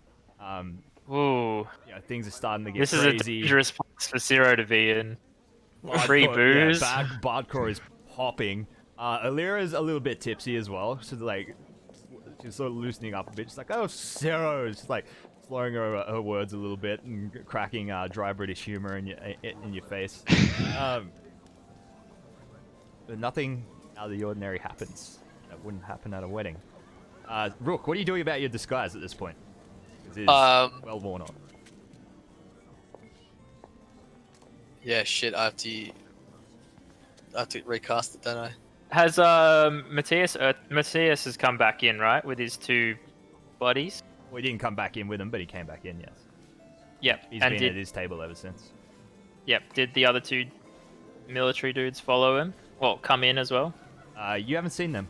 Ooh. Things are starting to get This crazy. is a dangerous place for Zero to be in. Free Bardcore, booze. Bardcore is popping. Alira's a little bit tipsy as well. So she's sort of loosening up a bit. She's like, oh, Zero. She's like slurring her words a little bit and cracking dry British humor in your face. But nothing out of the ordinary happens. That wouldn't happen at a wedding. Rook, what are you doing about your disguise at this point? It is well worn on. Yeah, shit. I have to recast it, don't I? Has Matthias has come back in, right, with his two buddies? Well, he didn't come back in with him, but he came back in, yes. Yep. He's been at his table ever since. Yep. Did the other two military dudes follow him? Well, come in as well? You haven't seen them.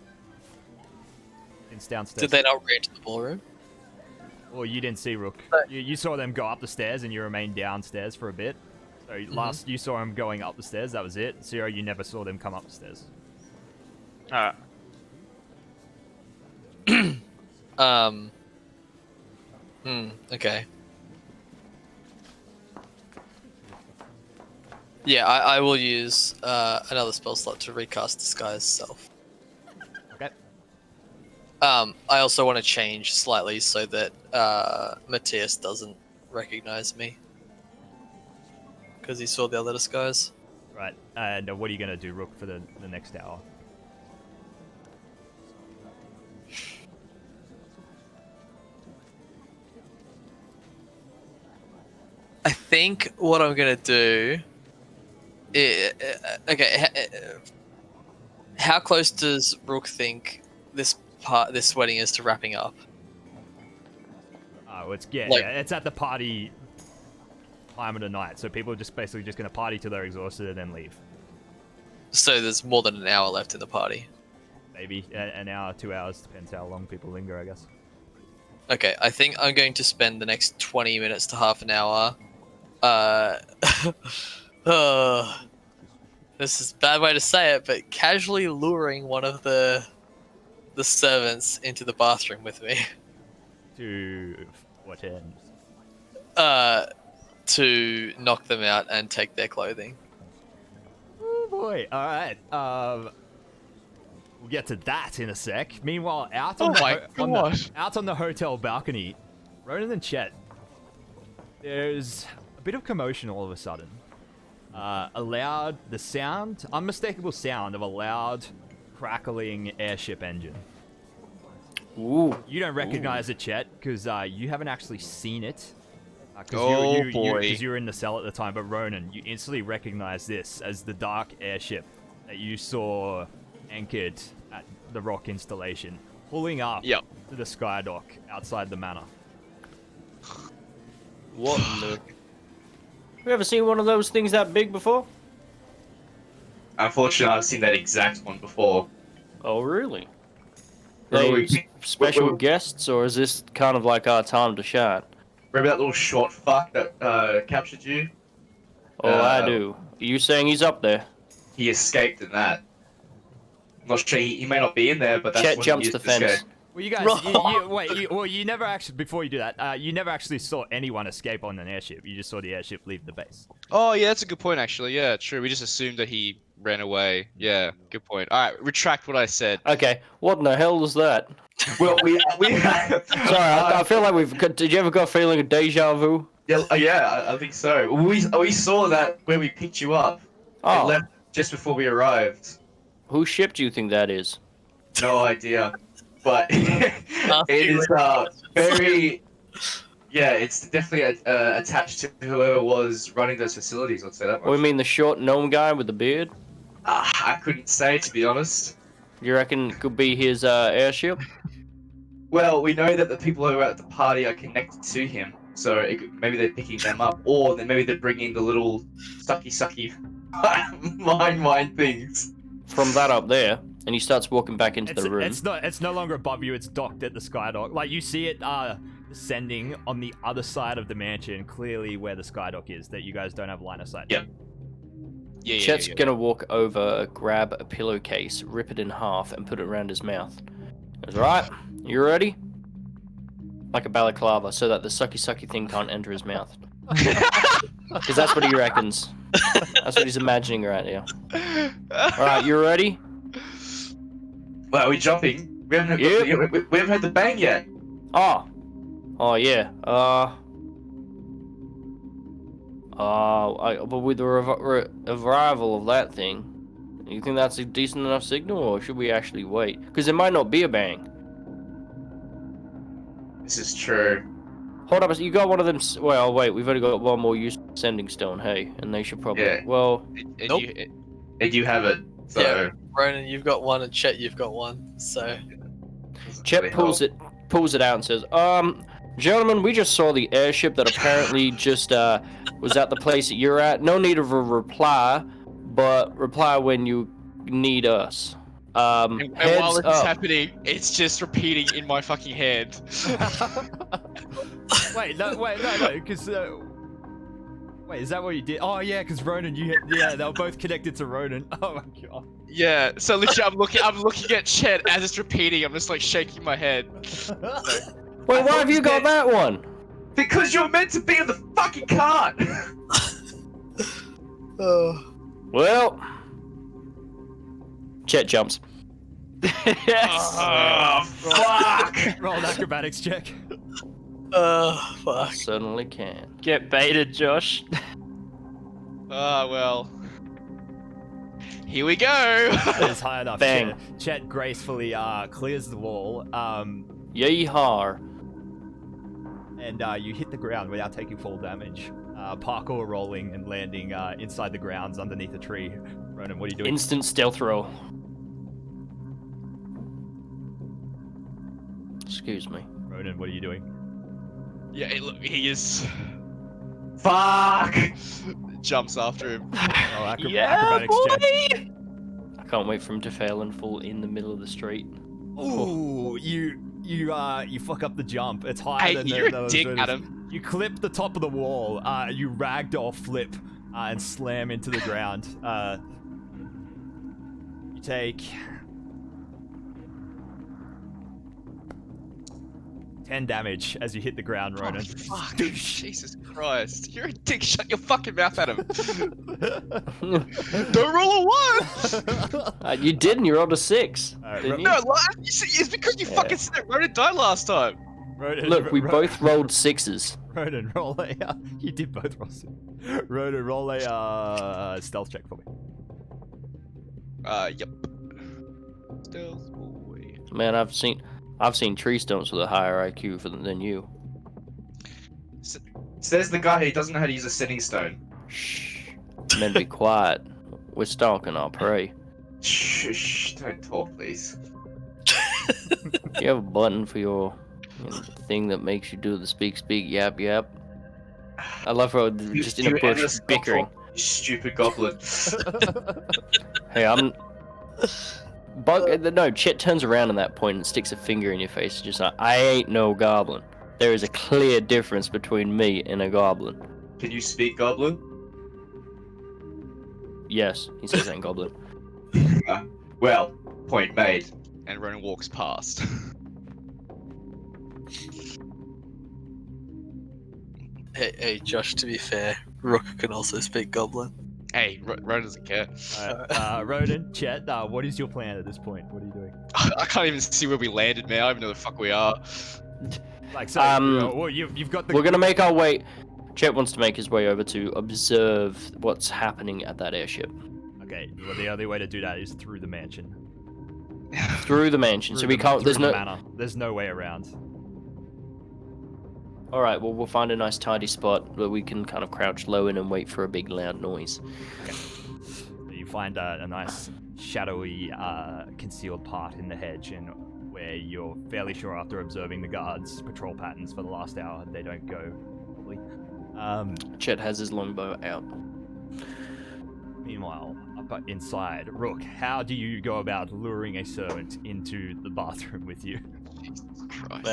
It's downstairs. Did they not re-enter the ballroom? Well, you didn't see Rook. You saw them go up the stairs, and you remained downstairs for a bit. So last you saw him going up the stairs, that was it. Zero, you never saw them come up the stairs. Alright. Okay. Yeah, I will use another spell slot to recast Disguise Self. Okay. I also want to change slightly so that Matthias doesn't recognize me. Because he saw the other disguise. Right. And what are you going to do, Rook, for the next hour? I think what I'm going to do... how close does Rook think this wedding is to wrapping up? Oh, it's at the party time of the night, so people are just basically just going to party till they're exhausted and then leave. So there's more than an hour left in the party. Maybe an hour, 2 hours, depends how long people linger, I guess. Okay, I think I'm going to spend the next 20 minutes to half an hour. This is a bad way to say it, but casually luring one of the servants into the bathroom with me. To what end? To knock them out and take their clothing. Oh boy! All right. We'll get to that in a sec. Meanwhile, out on the hotel balcony, Ronan and Chet, there's a bit of commotion all of a sudden. Unmistakable sound of a loud, crackling airship engine. Ooh. You don't recognize it, Chet, because you haven't actually seen it. Because you were in the cell at the time, but Ronan, you instantly recognize this as the dark airship that you saw anchored at the rock installation, pulling up to the skydock outside the manor. What in the... You ever seen one of those things that big before? Unfortunately, I've seen that exact one before. Oh, really? They special guests, or is this kind of like our time to shine? Remember that little short fuck that captured you? Oh, I do. Are you saying he's up there? He escaped in that. I'm not sure, he may not be in there, but that's Chet when jumps he the used to fence. escape. Well, you guys, you never actually, before you do that, you never actually saw anyone escape on an airship. You just saw the airship leave the base. Oh yeah, that's a good point actually. Yeah, true. We just assumed that he ran away. Yeah, good point. All right, retract what I said. Okay, what in the hell was that? Well, we Sorry, I feel like we've. Did you ever got a feeling of deja vu? yeah, I think so. We saw that when we picked you up. Oh. It left just before we arrived. Whose ship do you think that is? No idea. But it is very... Yeah, it's definitely attached to whoever was running those facilities, I'd say that much. Oh, you mean the short gnome guy with the beard? I couldn't say, to be honest. You reckon it could be his airship? Well, we know that the people who are at the party are connected to him, so maybe they're picking them up, or then maybe they're bringing the little sucky mine things. From that up there, and he starts walking back into the room. It's no longer above you. It's docked at the skydock. Like you see it descending on the other side of the mansion, clearly where the skydock is. That you guys don't have line of sight. Yep. Yeah. Chet's gonna walk over, grab a pillowcase, rip it in half, and put it around his mouth. Goes, right, you ready? Like a balaclava, so that the sucky thing can't enter his mouth. Because that's what he reckons. That's what he's imagining right now. Alright, you ready? Well, are we jumping? We haven't heard the bang yet. Oh yeah. But with the arrival of that thing, you think that's a decent enough signal, or should we actually wait? Because there might not be a bang. This is true. Hold up, you got one of them. Well, wait, we've only got one more use sending stone, hey, and they should probably. Yeah. Well. Nope. And you have it. So. Yeah, Ronan, you've got one, and Chet, you've got one. So. Chet pulls it out and says, gentlemen, we just saw the airship that apparently just was at the place that you're at. No need of a reply, but reply when you need us. And while this is happening, it's just repeating in my fucking head. Wait, no, because wait, is that what you did? Oh yeah, because Ronan, they were both connected to Ronan. Oh my god. Yeah, so literally, I'm looking at Chet as it's repeating. I'm just like shaking my head. Wait, why have you got that one? Because you're meant to be in the fucking cart. Well, Chet jumps. Yes. Oh, fuck. Roll an acrobatics check. Fuck. Certainly can. Get baited, Josh. Well. Here we go. It's high enough. Bang. Chet gracefully clears the wall. Yeehaw. And you hit the ground without taking full damage. Parkour rolling and landing inside the grounds underneath a tree. Ronan, what are you doing? Instant stealth roll. Excuse me. Ronan, what are you doing? Yeah, look, he is. Fuck. Jumps after him. Oh, Yeah, acrobatics check. boy! I can't wait for him to fail and fall in the middle of the street. Ooh, you fuck up the jump. It's higher Hey, than you're the a dick, Ronan. Adam. You clip the top of the wall. You ragdoll flip and slam into the ground. You take 10 damage as you hit the ground, Ronan. Oh, fuck. Jesus Christ. You're a dick. Shut your fucking mouth, Adam. Don't roll a 1! You didn't. You rolled a 6. Alright, didn't you? No, you see, it's because you fucking said Ronan died last time. Ronan, Look, we both rolled 6s. Ronan, roll a. You did both roll. Ronan, roll a stealth check for me. Yep. Stealth boy. Man, I've seen tree stumps with a higher IQ than you. Says the guy who doesn't know how to use a setting stone. Shh. Men, be quiet. We're stalking our prey. Shh, don't talk, please. You have a button for your thing that makes you do the speak, yap. I love how just in a bush bickering. You stupid goblin. Hey, No, Chet turns around at that point and sticks a finger in your face, just like, I ain't no goblin. There is a clear difference between me and a goblin. Can you speak Goblin? Yes, he says ain't goblin. Well, point made. And Ronan walks past. Hey, Josh, to be fair, Rook can also speak Goblin. Hey, Ronan doesn't care. Ronan, Chet, what is your plan at this point? What are you doing? I can't even see where we landed, man. I don't even know where the fuck we are. Like, so, well, you've got the... We're gonna make our way... Chet wants to make his way over to observe what's happening at that airship. Okay, well, the only way to do that is through the mansion. Through the mansion, so we can't... There's no... manor. There's no way around. Alright, well, we'll find a nice tidy spot where we can kind of crouch low in and wait for a big loud noise. Okay. So you find a nice, shadowy, concealed part in the hedge, and where you're fairly sure after observing the guards' patrol patterns for the last hour, they don't go, probably. Chet has his longbow out. Meanwhile, up inside, Rook, how do you go about luring a servant into the bathroom with you? Jesus Christ.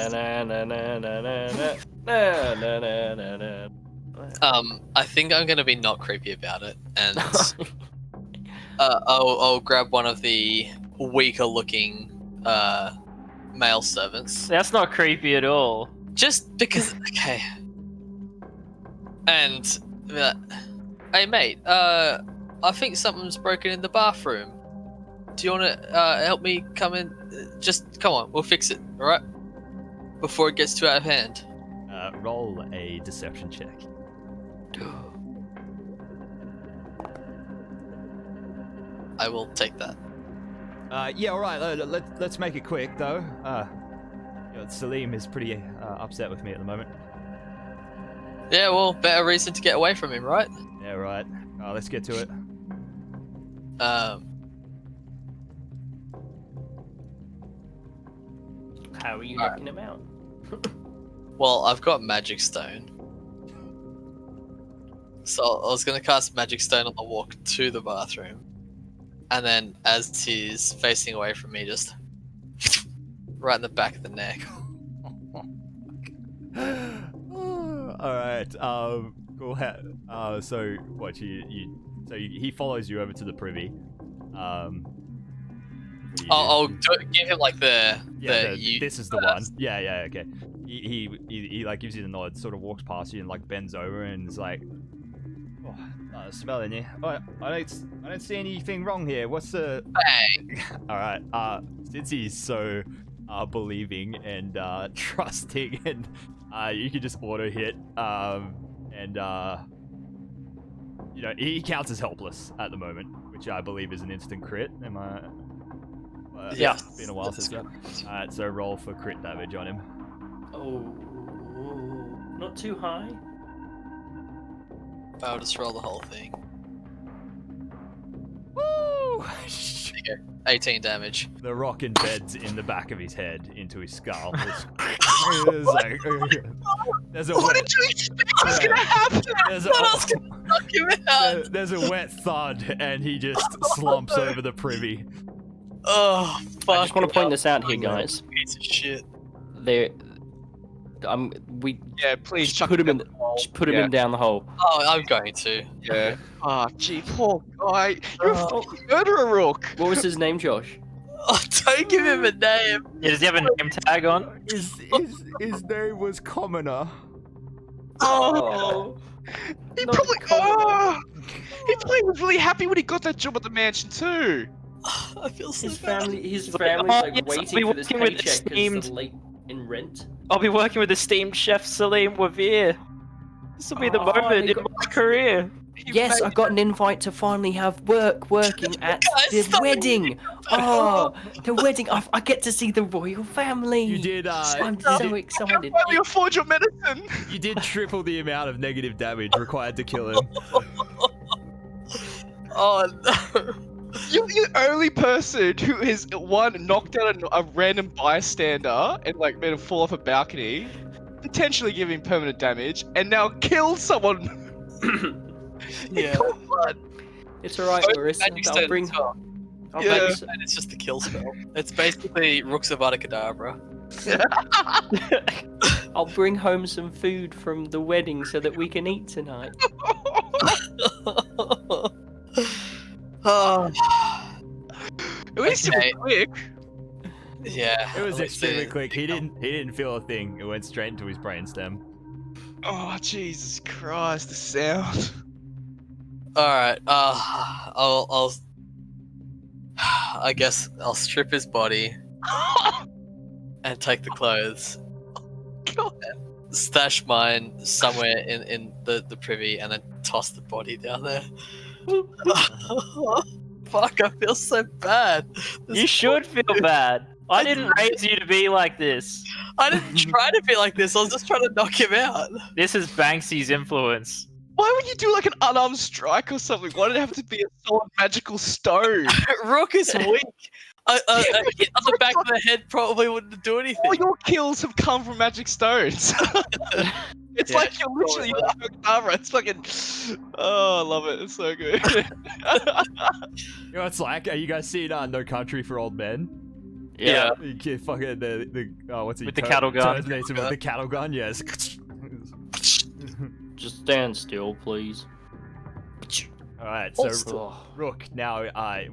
I think I'm gonna be not creepy about it, and I'll grab one of the weaker-looking male servants. That's not creepy at all. Just because, okay. And, hey mate, I think something's broken in the bathroom. Do you want to help me come in? Just come on, we'll fix it, all right? Before it gets too out of hand. Roll a deception check. I will take that. Yeah, all right. Let's make it quick, though. Salim is pretty upset with me at the moment. Yeah, well, better reason to get away from him, right? Yeah, right. Let's get to it. How are you knocking him out? Well, I've got Magic Stone. So I was going to cast Magic Stone on the walk to the bathroom. And then as he's facing away from me, just right in the back of the neck. Alright, cool. So, what, he follows you over to the privy. I'll give him like this is the one. Yeah, okay. He like gives you the nod, sort of walks past you and like bends over and is like, "Oh, smelling you. Oh, I don't see anything wrong here. What's the bang?" All right. Since he's so believing and trusting, and you can just auto hit, and he counts as helpless at the moment, which I believe is an instant crit. Am I? Yeah. It's been a while since that. Alright, so roll for crit damage on him. Oh, not too high. I'll just roll the whole thing. Woo! 18 damage. The rock embeds in the back of his head into his skull. It's like, there's a What did you expect was gonna happen? There's a wet thud, and he just slumps over the privy. Oh, fuck. I just want to point this out here, guys. Piece of shit. Yeah, please just put him in. Just put him in down the hole. Oh, I'm going to. Yeah. Ah, gee, poor guy. You're a fucking murderer, Rook. What was his name, Josh? Oh, don't give him a name. Yeah, does he have a name tag on? His name was Commoner. Oh. He probably was really happy when he got that job at the mansion too. I feel so His bad. family's like waiting for this working with paycheck because esteemed- they're late in rent. I'll be working with esteemed chef Salim Wavir. This will be the moment in my career. Yes, I got an invite to finally have working at the wedding. Oh, the wedding! I get to see the royal family. You did. I'm so excited. Why you afford your medicine? You did triple the amount of negative damage required to kill him. Oh no. You're the only person who has knocked out a random bystander and like made him fall off a balcony, potentially giving permanent damage, and now killed someone. Yeah. It's alright, Marissa. Yeah. And it's just a kill spell. It's basically Rooks of Kadabra. I'll bring home some food from the wedding so that we can eat tonight. Oh. At least it was quick. Yeah. It was let's extremely see. quick. He didn't feel a thing. It went straight into his brainstem. Oh Jesus Christ! The sound. All right. I guess I'll strip his body and take the clothes. God. Stash mine somewhere in the privy and then toss the body down there. Fuck, I feel so bad. You should feel bad. I didn't raise you to be like this. I didn't try to be like this. I was just trying to knock him out. This is Banksy's influence. Why would you do like an unarmed strike or something? Why did it have to be a solid magical stone? Rook is weak. A hit on the back of the head probably wouldn't do anything. All your kills have come from magic stones. It's Yeah, like you're literally armor. It's fucking. Oh, I love it. It's so good. You know what it's like? Are you guys seeing No Country for Old Men? Yeah. You can fucking the what's it? With the cattle gun. With the cattle gun, yes. Just stand still, please. Alright, so Oh. Rook, now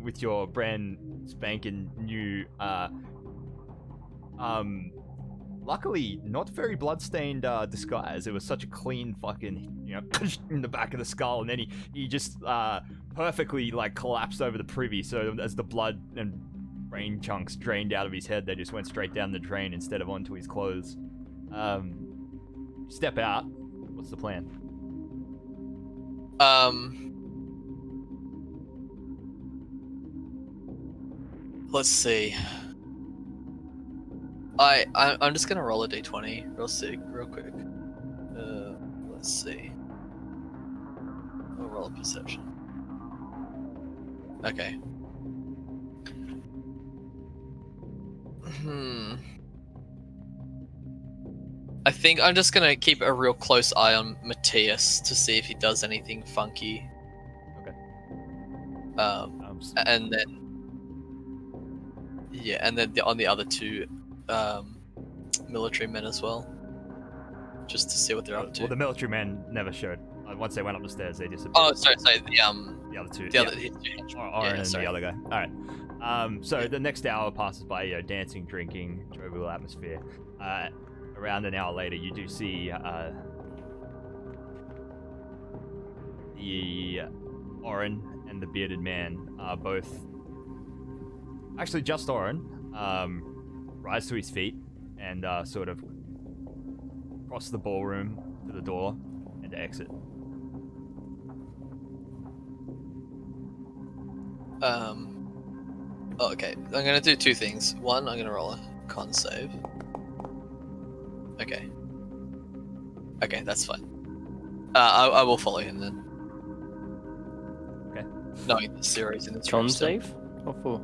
with your brand spanking new luckily not very bloodstained disguise. It was such a clean fucking, you know, in the back of the skull, and then he just perfectly like collapsed over the privy, so as the blood and brain chunks drained out of his head, they just went straight down the drain instead of onto his clothes. Step out. What's the plan? Let's see. I'm just gonna roll a d20 real quick. Let's see. I'll roll a perception. Okay. I think I'm just gonna keep a real close eye on Matthias to see if he does anything funky. Okay. And then on the other two military men as well, just to see what they're up to. Well, the military men never showed. Once they went up the stairs, they disappeared. Oh, sorry, the other two. the other, Oren and the other guy. All right. So the next hour passes by, you know, dancing, drinking, jovial atmosphere. Around an hour later, you do see the Oren and the bearded man are both, actually just Oren, rise to his feet and sort of cross the ballroom to the door and exit. Oh, okay. I'm gonna do two things. One, I'm gonna roll a con save. Okay. Okay, that's fine. I will follow him then. Okay. Knowing the series in its Con room still. save? What for?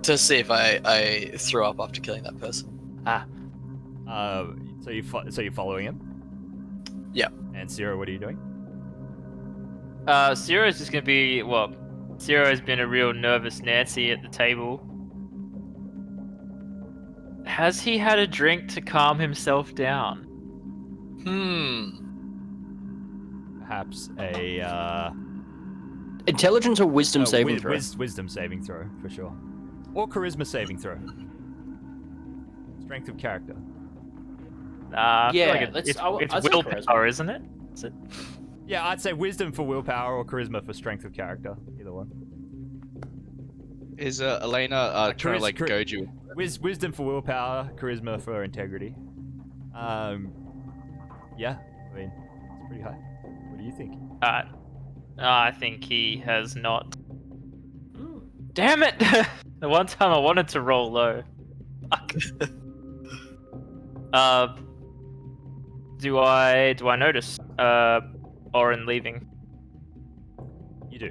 To see if I threw up after killing that person. So you're following him? Yeah. And Ciro, what are you doing? Ciro's just gonna be, well, Ciro's been a real nervous Nancy at the table. Has he had a drink to calm himself down? Perhaps a Intelligence or wisdom saving throw? Wisdom saving throw, for sure. Or charisma saving throw. Strength of character. I feel Yeah, like let's- it's I'd say willpower, charisma. isn't it? Is it? Yeah, I'd say wisdom for willpower or charisma for strength of character. Either one. Is Elena trying to like Charis- goad you? Wisdom for willpower, charisma for integrity. Yeah, I mean, it's pretty high. What do you think? I think he has not. Damn it! The one time I wanted to roll low. Fuck. Do I notice Oren leaving? You do.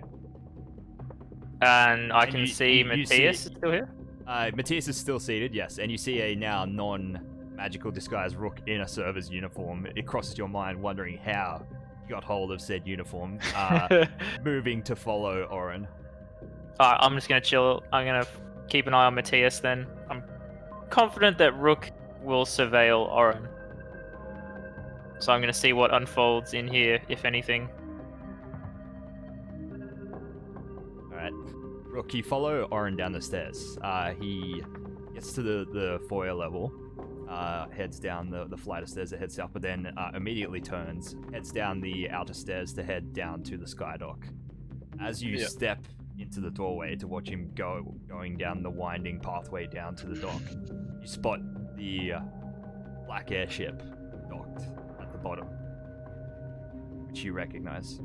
And I And can you see Matthias see- is still here? Matthias is still seated, yes, and you see a now non-magical disguised Rook in a server's uniform. It crosses your mind wondering how you got hold of said uniform, moving to follow Oren. I'm just gonna chill. I'm gonna keep an eye on Matthias then. I'm confident that Rook will surveil Oren. So I'm gonna see what unfolds in here, if anything. Alright. Rook, you follow Oren down the stairs. He gets to the foyer level, heads down the flight of stairs that heads south, but then immediately turns, heads down the outer stairs to head down to the skydock. As you step into the doorway to watch him going down the winding pathway down to the dock, you spot the black airship docked at the bottom, which you recognize.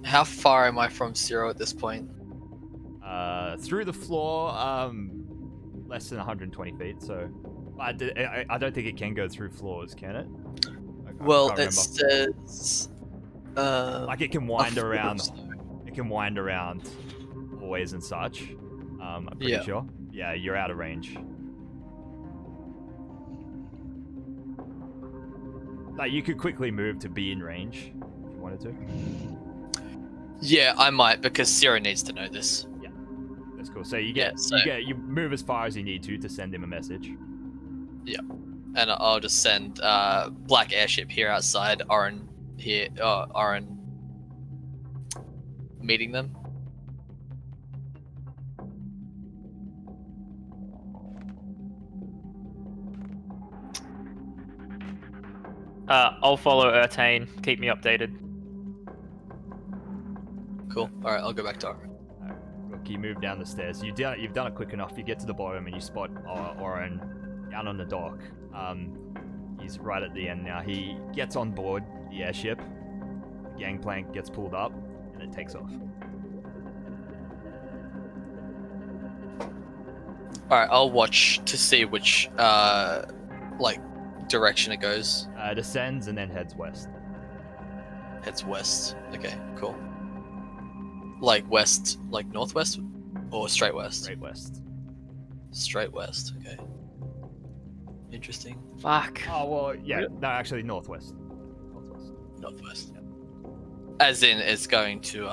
How far am I from Zero at this point? Through the floor, less than 120 feet, so I don't think it can go through floors, can it? Well, it says like it can wind around. It can wind around hallways and such. I'm pretty sure. Yeah, you're out of range. Like you could quickly move to be in range if you wanted to. Yeah, I might because Zero needs to know this. Yeah, that's cool. So you move as far as you need to send him a message. Yeah, and I'll just send black airship here outside. Oren here. Oren meeting them. I'll follow Ertain. Keep me updated. Cool. All right, I'll go back to Oren. Look, you move down the stairs. You've done it quick enough. You get to the bottom and you spot Oren down on the dock. He's right at the end now. He gets on board the airship. The gangplank gets pulled up and it takes off. All right, I'll watch to see which direction it goes. Descends and then heads west. Heads west. Okay, cool. Like west, like northwest, or straight west? Straight west. Straight west. Okay. Interesting. Fuck. Oh well, yeah. No, actually, northwest. Northwest. Yeah. As in, it's going to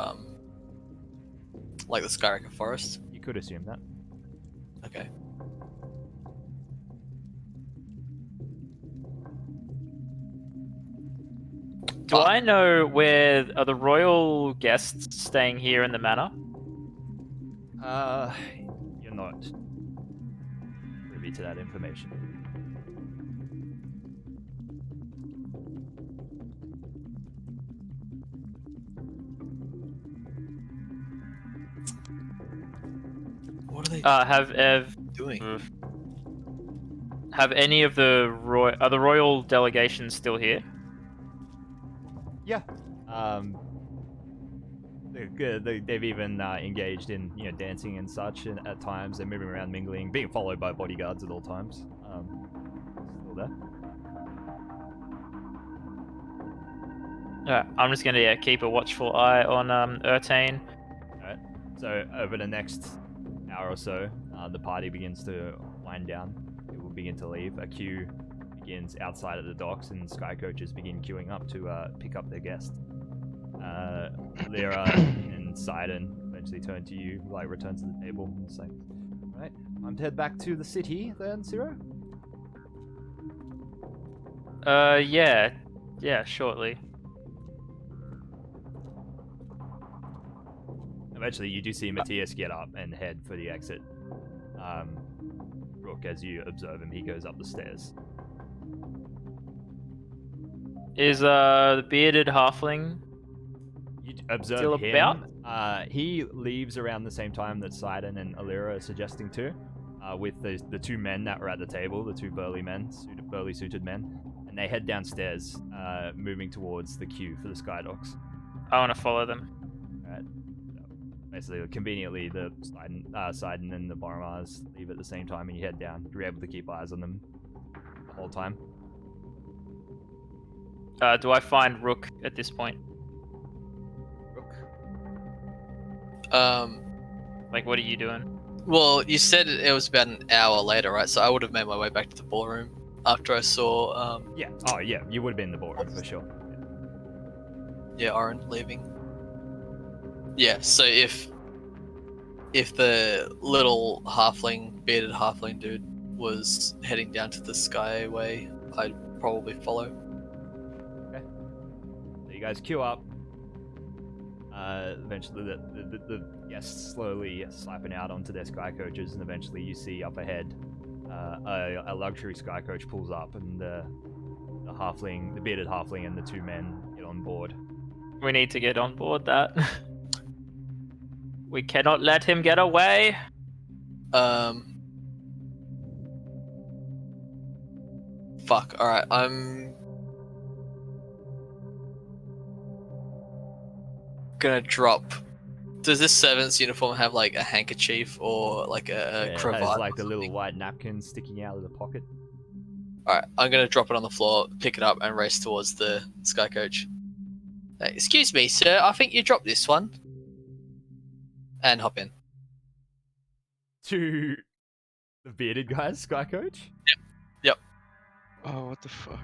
like the Skyraker Forest. You could assume that. Okay. Do I know where are the royal guests staying here in the manor? You're not privy to that information. What are they doing? Have any of the royal delegations still here? Yeah. They've even engaged in dancing and such, and at times they're moving around, mingling, being followed by bodyguards at all times. Still there. I'm just gonna keep a watchful eye on Ertain. Alright. So over the next hour or so, the party begins to wind down. It will begin to leave. A queue begins outside of the docks, and sky coaches begin queuing up to pick up their guest. Lyra and Sidon eventually turn to you, return to the table and say, "Right, I'm to head back to the city then, Zero?" Yeah, shortly. Eventually, you do see Matthias get up and head for the exit. Rook, as you observe him, he goes up the stairs. Is the bearded halfling you observe still him? About? He leaves around the same time that Sidon and Alira are suggesting to, with the two men that were at the table, the two burly suited men, and they head downstairs, moving towards the queue for the skydocks. I want to follow them. Alright. Basically, conveniently, the Sidon and the Boromars leave at the same time, and you head down. You're able to keep eyes on them the whole time. Do I find Rook at this point? Rook? What are you doing? Well, you said it was about an hour later, right? So I would have made my way back to the ballroom after I saw. Yeah. Oh, yeah. You would have been in the ballroom for sure. Yeah, Oren leaving. Yeah, so if the little bearded halfling dude was heading down to the Skyway, I'd probably follow. Okay. So you guys queue up. Eventually, the guests slowly siping out onto their sky coaches, and eventually you see up ahead a luxury sky coach pulls up, and the bearded halfling, and the two men get on board. We need to get on board that. We cannot let him get away. Fuck. All right. I'm gonna drop. Does this servant's uniform have like a handkerchief or like a cravat? It has like the little white napkin sticking out of the pocket. All right. I'm gonna drop it on the floor, pick it up, and race towards the sky coach. Excuse me, sir. I think you dropped this one. And hop in. To the bearded guy's sky coach? Yep. Oh, what the fuck?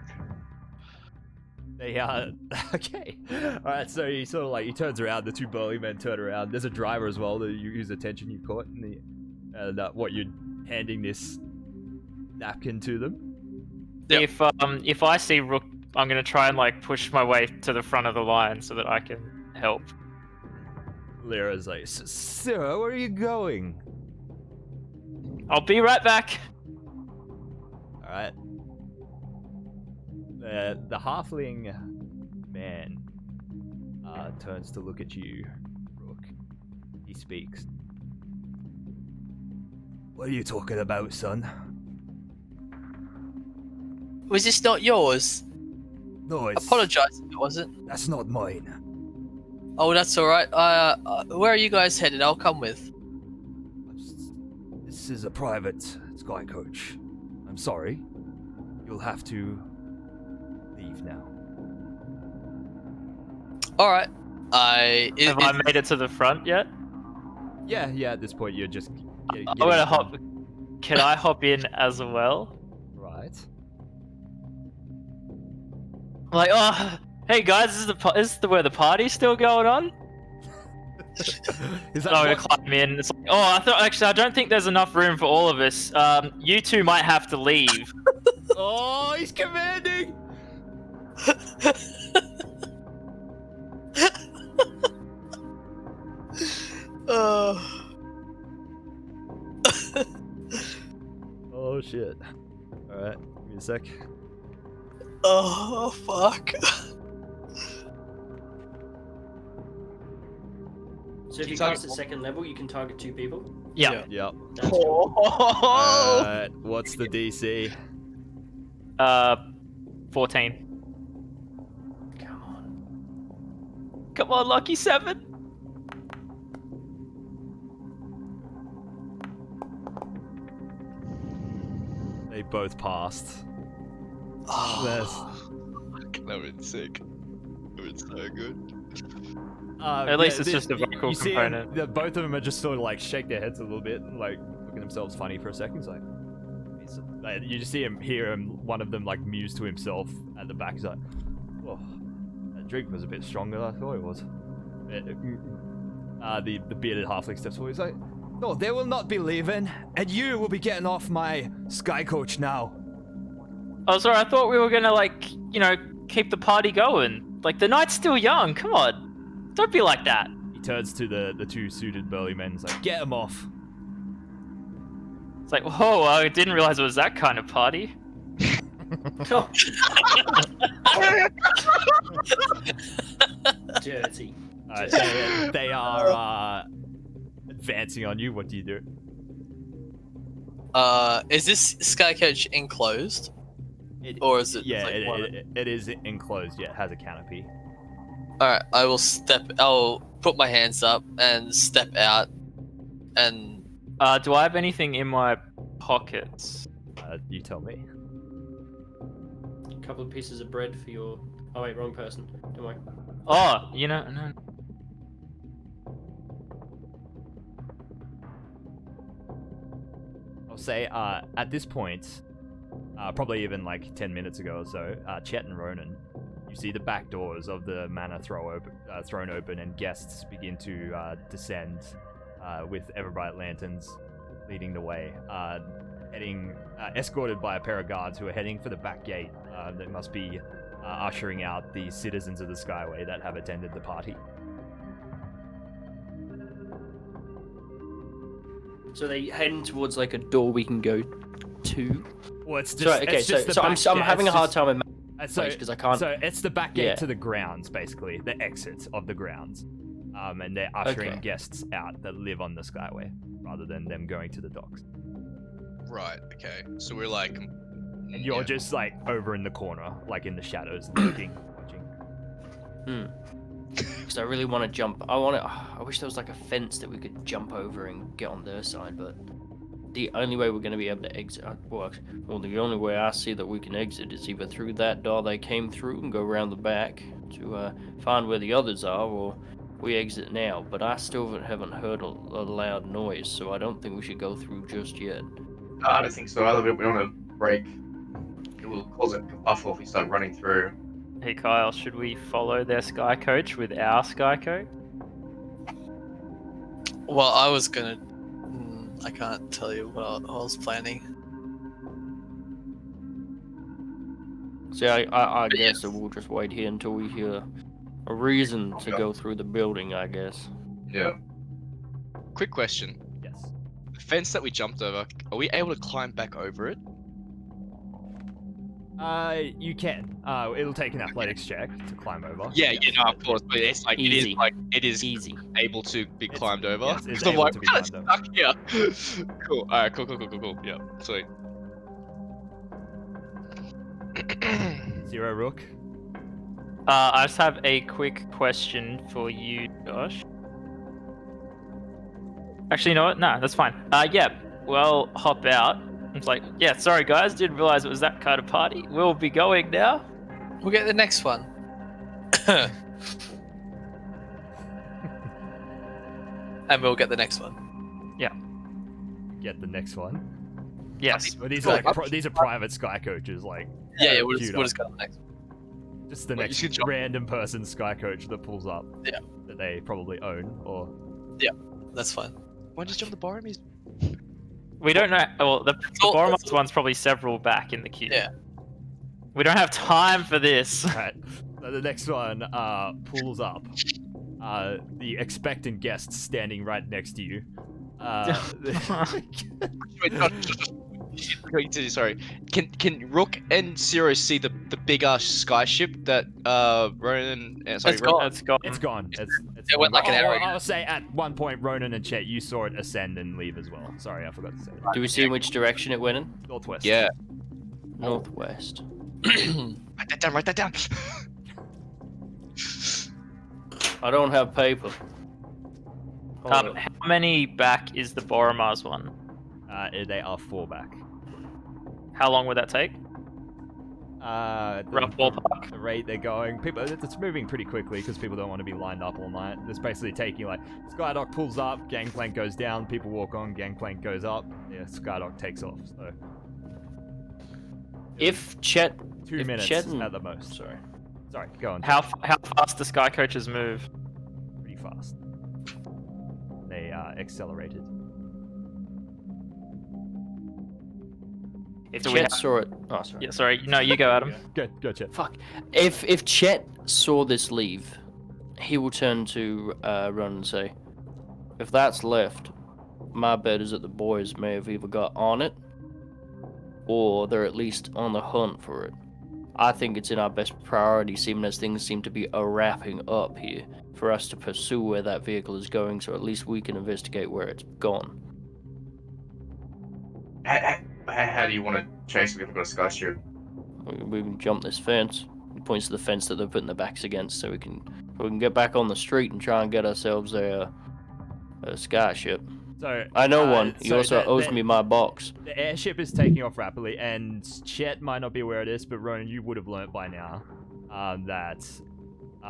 They okay. Alright, so he sort of like he turns around, the two burly men turn around. There's a driver as well, whose attention you caught, and what you're handing this napkin to them. Yep. If I see Rook, I'm gonna try and like push my way to the front of the line so that I can help. Lyra's like, sir, where are you going? I'll be right back. Alright. The halfling man turns to look at you, Rook. He speaks. What are you talking about, son? Was this not yours? No, it's... Apologise if it wasn't. That's not mine. Oh, that's alright. Where are you guys headed? I'll come with. This is a private sky coach. I'm sorry. You'll have to leave now. Alright. Have I made it to the front yet? Yeah, at this point you're just... I'm gonna hop... Can I hop in as well? Right. I'm like, oh... Hey guys, is where the party's still going on? Is that I'm gonna climb in. It's like, oh, I don't think there's enough room for all of us. You two might have to leave. Oh, he's commanding! Oh shit. Alright, give me a sec. Oh, fuck. So if you cast at second level, you can target 2 people? Yeah. Yep. That's cool. Alright, what's the DC? 14. Come on. Come on, Lucky 7. They both passed. Oh. That would be sick. That would be so good. At least it's just a vocal component. Both of them are just sort of like shake their heads a little bit and like look at themselves funny for a second. It's like you just hear one of them like muse to himself at the back. He's like, "Oh, that drink was a bit stronger than I thought it was." The bearded halfling steps forward. He's like, "No, they will not be leaving, and you will be getting off my sky coach now." Oh, sorry, I thought we were gonna like, keep the party going. Like the night's still young. Come on. Don't be like that. He turns to the two suited burly men. He's like, "Get him off." It's like, whoa, I didn't realize it was that kind of party. Dirty. They are advancing on you. What do you do? Is this sky coach enclosed? Or is it? Yeah, like it is enclosed. Yeah, it has a canopy. Alright, I'll put my hands up and step out and... Do I have anything in my pockets? You tell me. A couple of pieces of bread for your... Oh wait, wrong person. Don't worry. Oh, no. I'll say, at this point, probably even like 10 minutes ago or so, Chet and Ronan, You see the back doors of the manor thrown open, and guests begin to descend with ever-bright lanterns leading the way, escorted by a pair of guards who are heading for the back gate that must be ushering out the citizens of the Skyway that have attended the party. So they heading towards like a door we can go to. Well, it's just Sorry, okay. it's just the I'm back, having a hard time so because I can't. So it's the back gate Yeah. to the grounds, basically, the exit of the grounds, and they're ushering Okay. guests out that live on the Skyway rather than them going to the docks. Right. Okay. So we're like. And you're just like over in the corner, like in the shadows, looking, watching. Because I really want to jump. I wish there was like a fence that we could jump over and get on their side, but the only way we're going to be able to exit, well, the only way I see that we can exit is either through that door they came through and go around the back to find where the others are, or we exit now. But I still haven't heard a loud noise, so I don't think we should go through just yet. I don't think so either. We don't want to break. It will cause a kerfuffle if we start running through. Hey Kyle, should we follow their sky coach with our sky coach? Well, I was gonna. I can't tell you what I was planning. See, I guess that we'll just wait here until we hear a reason to go through the building, I guess. Yeah. Quick question. Yes. The fence that we jumped over, are we able to climb back over it? You can. It'll take an athletics check to climb over. Yeah, Yes. you know, of course, but it's like Easy. it is Easy. able to be climbed over. yes, it's 'Cause I'm able like, to be we're climbed over. stuck here. Cool. All right. Cool. Yeah. Sweet. Zero Rook. I just have a quick question for you, Josh. Actually, you know what? Nah, that's fine. Yeah, we'll hop out. It's like, yeah, sorry guys, didn't realize it was that kind of party. We'll be going now. We'll get the next one. And we'll get the next one. Get the next one. Yes. Well, these are like these are private sky coaches, like Yeah, we'll queued just up. go to the next one. Just the Well, you next should jump. random person sky coach that pulls up. Yeah. That they probably own, or That's fine. Why don't you jump the Armies? We don't know. Well, the all- Boromos one's probably several back in the queue. Yeah. We don't have time for this. right. So the next one pulls up. The expectant guest standing right next to you. Wait, sorry. Can Rook and Zero see the big ass sky ship that Ronan? Sorry, It's gone. That's gone. It's gone. It's It went like an arrow. I'll say at one point Ronan and Chet, you saw it ascend and leave as well. Sorry, I forgot to say that. Do we see in which direction it went in? Northwest. Yeah. Northwest. Write that down. I don't have paper. Hold up. How many back is the Boromars one? They are 4 back. How long would that take? The Rough ballpark. rate they're going, it's moving pretty quickly because people don't want to be lined up all night. It's basically taking like Skydock pulls up, gangplank goes down, people walk on, gangplank goes up, yeah, Skydock takes off. So If Chet, 2 if minutes Chet and- at the most. sorry. Sorry, go on. How fast do sky coaches move? Pretty fast. They accelerated. If So we Chet have- saw it, oh sorry. Yeah, sorry. No, you go, Adam. Go, Chet. Fuck. If Chet saw this leave, he will turn to Ron and say, "If that's left, my bet is that the boys may have either got on it, or they're at least on the hunt for it. I think it's in our best priority, seeing as things seem to be wrapping up here, for us to pursue where that vehicle is going, so at least we can investigate where it's gone." How do you want to chase if we've got a sky ship? We can jump this fence. He points to the fence that they're putting their backs against, so we can get back on the street and try and get ourselves a sky ship. So I know one. He so also owes me my box. The airship is taking off rapidly, and Chet might not be aware of this, but Ronan, you would have learnt by now that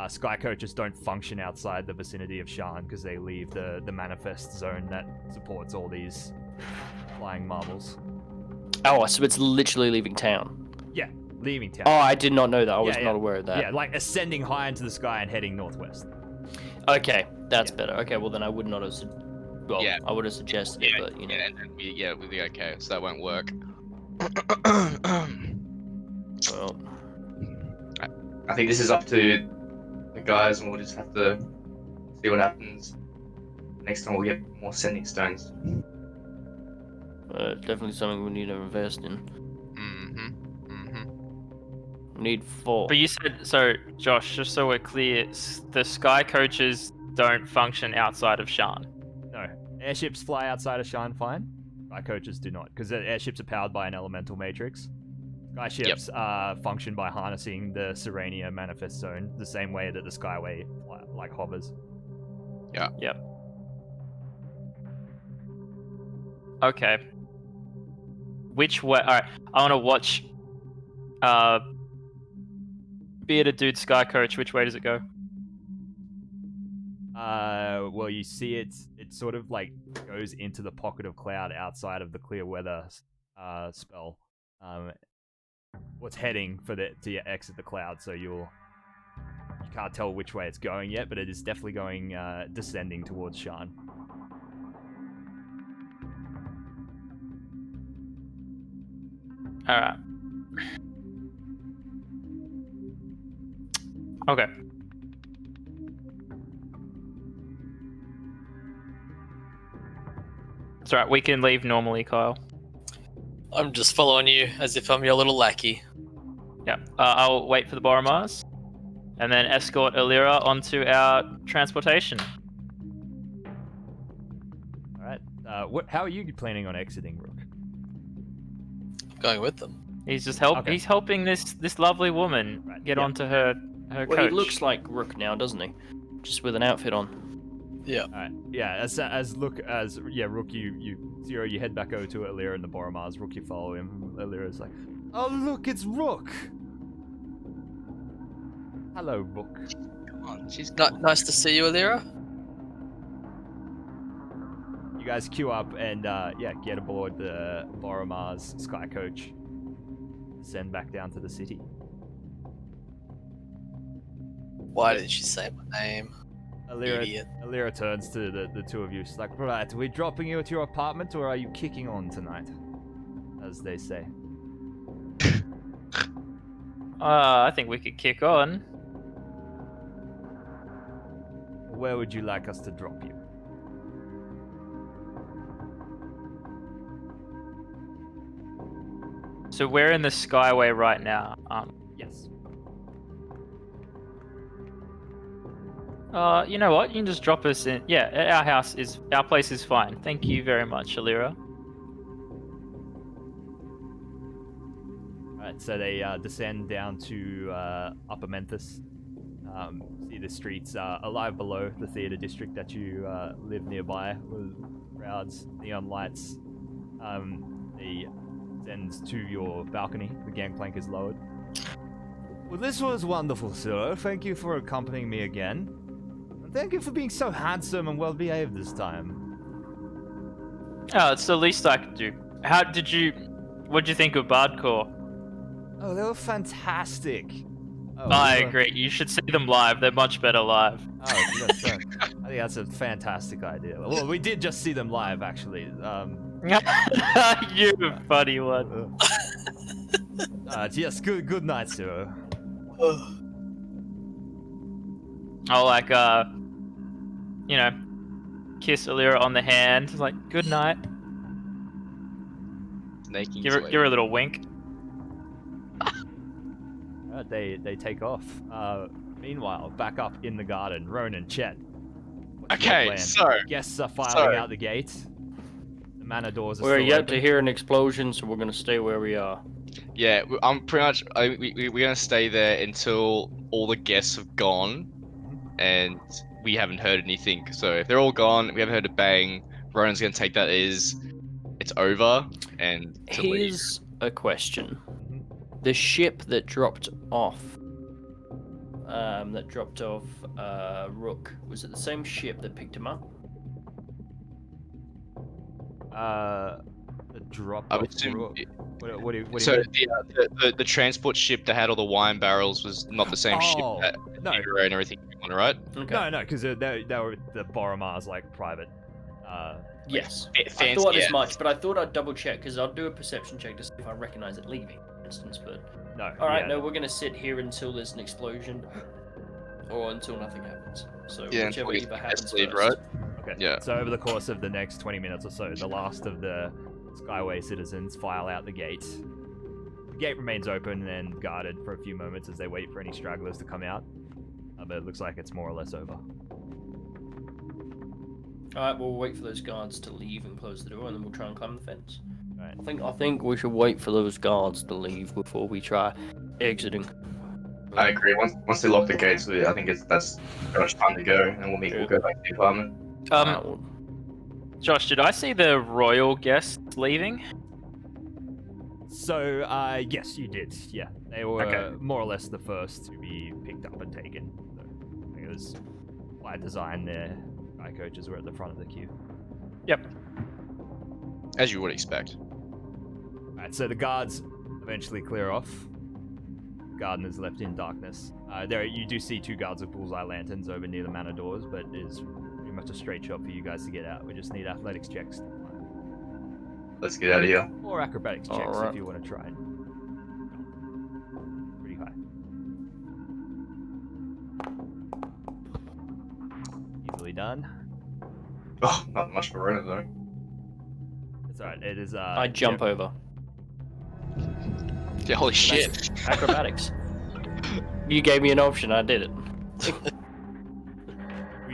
sky coaches don't function outside the vicinity of Shan because they leave the manifest zone that supports all these flying marbles. Oh, so it's literally leaving town. leaving town. Oh, I did not know that. I was Yeah, not aware of that. Yeah, like ascending high into the sky and heading northwest. Okay, that's better. Okay, well then I would not have. Yeah. I would have suggested it, but you know. We'll be okay. So that won't work. Well, I think this is up to the guys, and we'll just have to see what happens. Next time we'll get more sending stones. definitely something we need to invest in. We need 4. But you said, so Josh, just so we're clear, the sky coaches don't function outside of Shan. No, airships fly outside of Shan fine. Sky coaches do not, because airships are powered by an elemental matrix. Skyships function by harnessing the Serenia manifest zone the same way that the Skyway like hovers. Yeah. Yep. Okay. Which way? All right. I want to watch. Bearded dude sky coach. Which way does it go? Well, you see it sort of like goes into the pocket of cloud outside of the clear weather spell. What's heading to exit the cloud, so you can't tell which way it's going yet, but it is definitely going descending towards Shan. All right. Okay. That's right. We can leave normally, Kyle. I'm just following you as if I'm your little lackey. Yeah. I'll wait for the Boromars, and then escort Alira onto our transportation. All right. How are you planning on exiting, Rook? Going with them. He's just Okay. He's helping this lovely woman get onto her Well, coach. he looks like Rook now, doesn't he? Just with an outfit on. Yeah. All right. Yeah. Rook, you Zero, you head back over to Alira and the Boromars. Rook, you follow him. Alira's like, oh look, it's Rook. Hello, Rook. Come on, she's Nice to see you, Alira. You guys queue up and get aboard the Boromars Sky Coach. Send back down to the city. Why didn't she say my name? Idiot. Alira turns to the two of you. She's like, right, are we dropping you at your apartment or are you kicking on tonight? As they say. I think we could kick on. Where would you like us to drop you? So we're in the Skyway right now. Yes. You know what? You can just drop us in. Yeah, our place is fine. Thank you very much, Alira. Alright, so they descend down to Upper Memphis. See the streets alive below the theater district that you live nearby with crowds, neon lights. They descend to your balcony. The gangplank is lowered. Well, this was wonderful, sir. Thank you for accompanying me again. And thank you for being so handsome and well behaved this time. Oh, it's the least I could do. What'd you think of Bardcore? Oh, they were fantastic. Oh, I agree. You should see them live. They're much better live. Oh, yes, I think that's a fantastic idea. Well, we did just see them live, actually. You're a funny one. Yes, good night, sir. I'll kiss Alira on the hand, like good night. Give her a little wink. They take off. Meanwhile, back up in the garden, Ronan, Chet. Okay, so guests are filing out the gate. The manor doors are We're still yet open. to hear an explosion, so we're gonna stay where we are. yeah, I'm pretty much. We're gonna stay there until all the guests have gone, and we haven't heard anything. So if they're all gone, we haven't heard a bang. Ronan's gonna take that as it's over and to leave. Here's a question. The ship that dropped off Rook, was it the same ship that picked him up? The drop I off would assume. Rook. What do you So mean? the transport ship that had all the wine barrels was not the same ship that no. Eberron and everything on, right? Okay. No, because they were the Boromar's like private. Yes. Fancy I thought as ass. much, but I thought I'd double check because I'll do a perception check to see if I recognize it leaving, for instance. But No. all right, yeah, no, we're gonna sit here until there's an explosion, or until nothing happens. So Yeah, whichever until we either get happens leave, first. right? Okay. Yeah. So over the course of the next 20 minutes or so, the last of the Skyway citizens file out the gate. The gate remains open and guarded for a few moments as they wait for any stragglers to come out. But it looks like it's more or less over. Alright, we'll wait for those guards to leave and close the door, and then we'll try and climb the fence. Right. I think we should wait for those guards to leave before we try exiting. I agree. Once they lock the gates, I think that's pretty much time to go, and we'll go back to the apartment. Alright, well, Josh, did I see the royal guests leaving? So, yes, you did. Yeah, they were Okay. more or less the first to be picked up and taken. So, I think it was by design their guy coaches were at the front of the queue. Yep. As you would expect. Alright, so the guards eventually clear off. The garden is left in darkness. There, you do see two guards with bullseye lanterns over near the manor doors, but it is pretty much a straight shot for you guys to get out. We just need athletics checks. Let's get out of here. Or acrobatics checks Alright. if you want to try it. Pretty high. Easily done. Oh, not much for Rona though. It's alright, it is I jump over. Yeah, holy shit. Acrobatics. You gave me an option, I did it.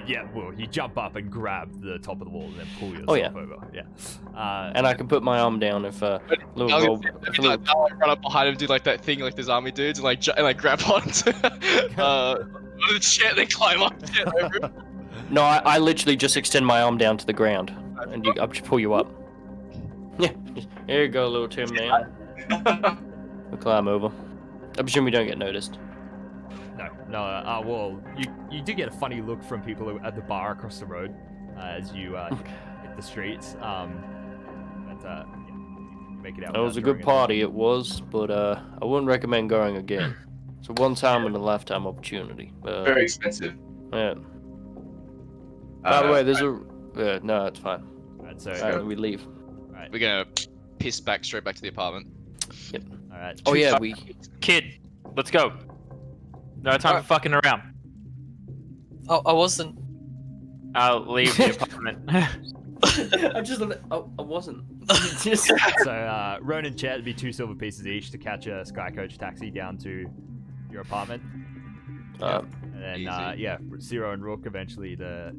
Yeah, well, you jump up and grab the top of the wall and then pull yourself over. Yeah. And I can put my arm down if little roll. If a little... Run up behind him, do like that thing, like there's army dudes, and like grab onto the chair, and then climb up it over him. No, I literally just extend my arm down to the ground, and I just pull you up. Yeah, here you go, little Tim man. We'll climb over. I presume we don't get noticed. No. Well, you do get a funny look from people at the bar across the road as you hit the streets. But you make it out. It was a good party, it was, but I wouldn't recommend going again. It's a one-time and a lifetime opportunity. Very expensive. Yeah. By the way, there's a. No, it's fine. Alright, so Alright, we leave. We're gonna piss back straight back to the apartment. Yep. Alright. Oh yeah, we. Kid, let's go. No time for fucking around. Oh, I wasn't. I'll leave the apartment. I just. I wasn't. Just. So Ronan and Chet would be 2 silver pieces each to catch a sky coach taxi down to your apartment. And then Easy. Zero and Rook eventually the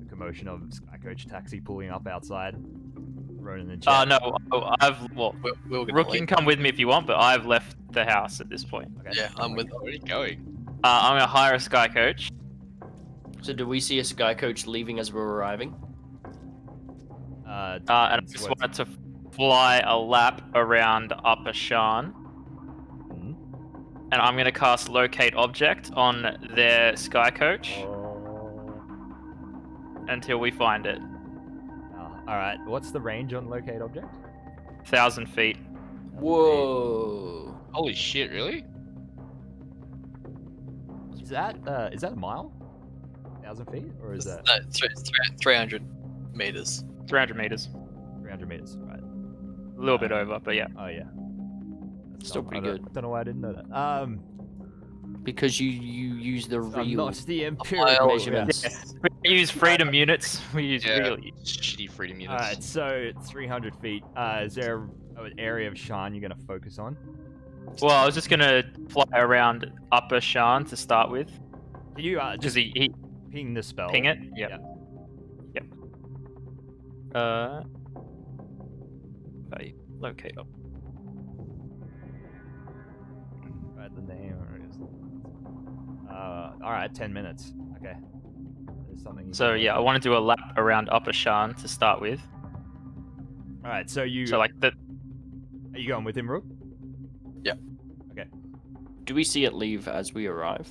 commotion of sky coach taxi pulling up outside. Ronan and Chet. No, We're gonna Rook, you leave. can come with me if you want, but I've left the house at this point. Okay. Yeah, I'm with. Where are you going? I'm gonna hire a sky coach. So do we see a sky coach leaving as we're arriving? And I just wanted to fly a lap around Upper Shan. And I'm gonna cast Locate Object on their sky coach until we find it. Alright, what's the range on locate object? 1,000 feet. Whoa. Holy shit, really? Is that a mile? 1,000 feet? Or is that No, it's 300 meters. 300 meters. 300 meters? Right. A little bit over, but yeah. Oh, yeah. That's Still not- pretty I don't- good. Don't know why I didn't know that. Because you use the I'm real not the empirical measurements. We use freedom units. We use Yeah. real. Shitty freedom units. Alright, so 300 feet. Is there an area of Shan you're going to focus on? Well, I was just gonna fly around Upper Shan to start with. Can you Just just he ping the spell? ping it. Yep. Yep. Okay, locate up. Write the name. Alright, 10 minutes. Okay. There's something. you So can yeah, I do. want to do a lap around Upper Shan to start with. Alright, so you. So like the Are you going with him, Rook? Do we see it leave as we arrive?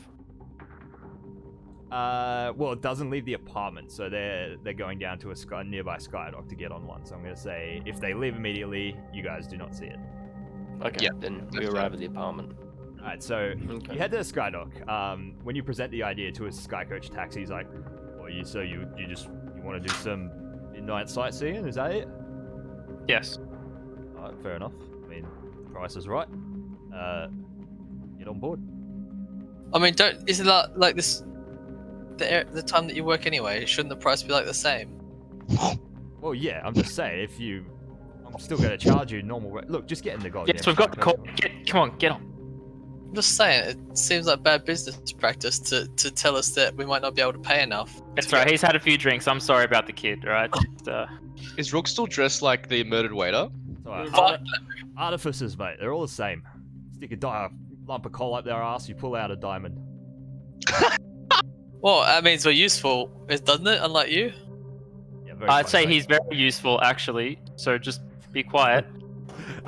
Well, it doesn't leave the apartment, so they're going down to a nearby skydock to get on one. So I'm gonna say if they leave immediately, you guys do not see it. Okay, then we arrive at the apartment. Alright, so you head to the skydock. When you present the idea to a Skycoach taxi, he's like, "Well, you want to do some midnight sightseeing? Is that it?" Yes. Alright, fair enough. I mean, price is right. Get on board. I mean, isn't that like this? The time that you work anyway, shouldn't the price be like the same? Well, yeah, I'm just saying, I'm still going to charge you normal rate. Look, just get in the goddamn. Yes, we've got the call. Come on, get on. I'm just saying, it seems like bad business practice to tell us that we might not be able to pay enough. That's right. He's had a few drinks. I'm sorry about the kid. Right. Is Rook still dressed like the murdered waiter? Artificers, mate. They're all the same. Stick a lump of coal up their ass, you pull out a diamond. Well, that means we're useful, doesn't it? Unlike you. Yeah, I'd say he's very useful, actually. So just be quiet.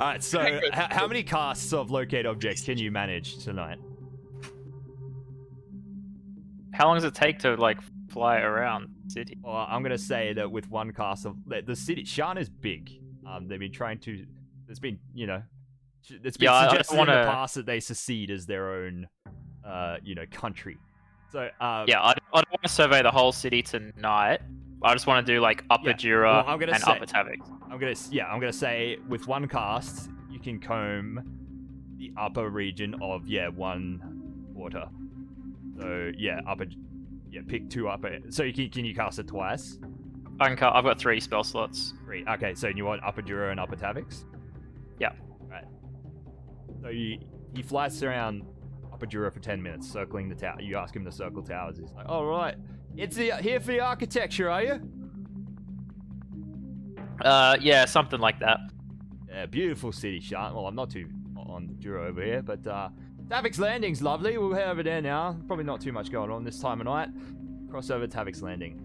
Alright, so how many casts of locate objects can you manage tonight? How long does it take to like fly around the city? Well, I'm gonna say that with one cast of the city, Shan is big. They've been trying to. There's been, it's been suggested in the past that they secede as their own, country. So I don't want to survey the whole city tonight. I just want to do like Upper Jura and Upper Tavik. I'm gonna say with one cast you can comb the upper region of 1 quarter. So pick 2 upper. So can you cast it twice? I've got 3 spell slots. 3. Okay, so you want Upper Jura and Upper Taviks? Yeah. Right. So he flies around Upper Jura for 10 minutes, circling the tower. You ask him to circle towers. He's like, "All right, it's here for the architecture, are you?" Yeah, something like that. Yeah, beautiful city, Shan. Well, I'm not too on Jura over here, but Tavik's Landing's lovely. We'll head over there now. Probably not too much going on this time of night. Cross over Tavik's Landing.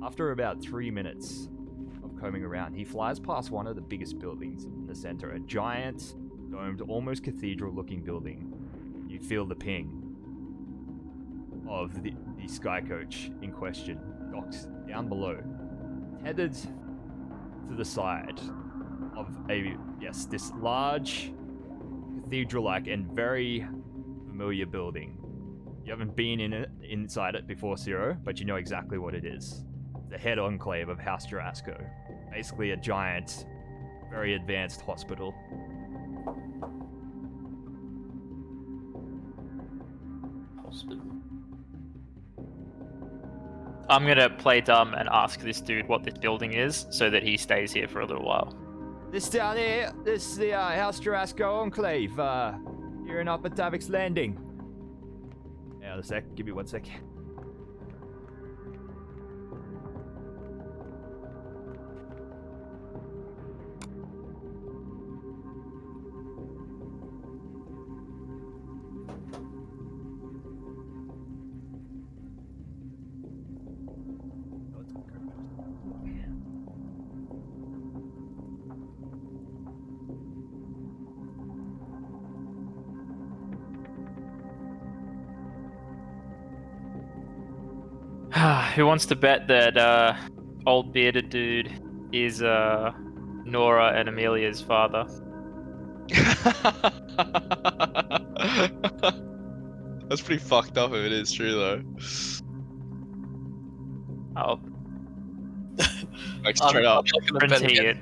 After about 3 minutes of combing around, he flies past one of the biggest buildings in the center, a giant, domed, almost cathedral-looking building. You feel the ping of the Skycoach in question, docked down below, tethered to the side of this large cathedral-like and very familiar building. You haven't been inside it before, Zero, but you know exactly what it is. The head enclave of House Jarasco. Basically a giant, very advanced hospital. I'm gonna play dumb and ask this dude what this building is, so that he stays here for a little while. This down here, this is the House Jarasco Enclave, here in Upper Tavik's Landing. Hang on a sec, give me 1 sec. Who wants to bet that old bearded dude is Nora and Amelia's father? That's pretty fucked up if it is true though. Oh. Like straight up. Guarantee it.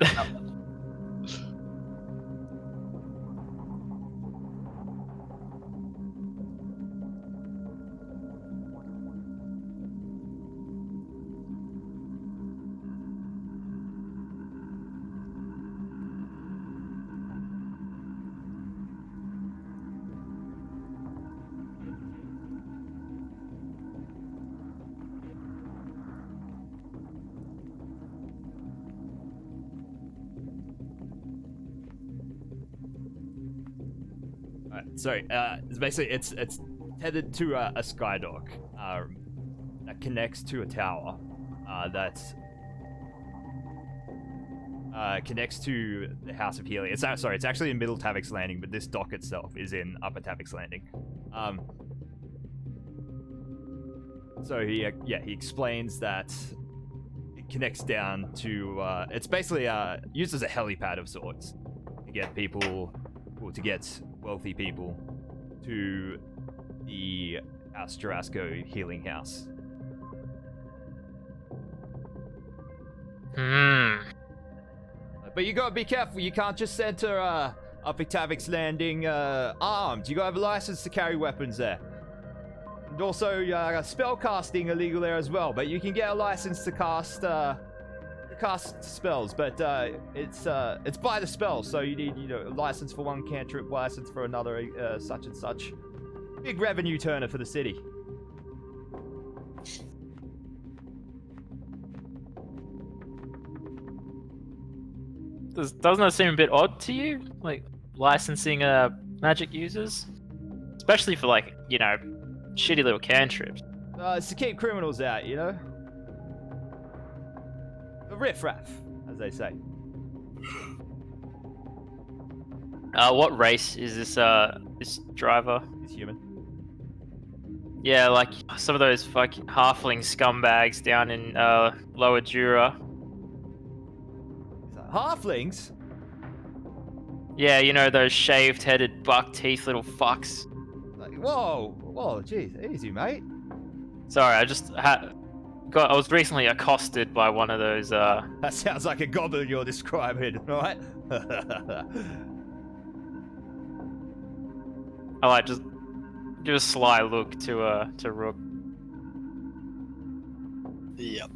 Sorry, it's basically it's tethered to a skydock that connects to a tower that connects to the House of Healing. It's actually in Middle Tavik's Landing, but this dock itself is in Upper Tavik's Landing. So he explains that it connects down to it's basically used as a helipad of sorts to get people, or to get wealthy people to the House Jarasco healing house. But you gotta be careful. You can't just enter Upiktavik's Landing armed. You gotta have a license to carry weapons there. And also, spell casting illegal there as well. But you can get a license to cast spells. But it's by the spell, so you need a license for one cantrip, license for another, such and such. Big revenue turner for the city. Doesn't that seem a bit odd to you? Like, licensing magic users? Especially for, like, shitty little cantrips. It's to keep criminals out, The riff-raff, as they say. What race is this driver? He's human. Yeah, like some of those fucking halfling scumbags down in Lower Jura. Halflings? Yeah, those shaved-headed, buck-teeth little fucks. Like, whoa, jeez, easy, mate. Sorry, I was recently accosted by one of those. That sounds like a goblin you're describing, right? I like just give a sly look to Rook. Yep.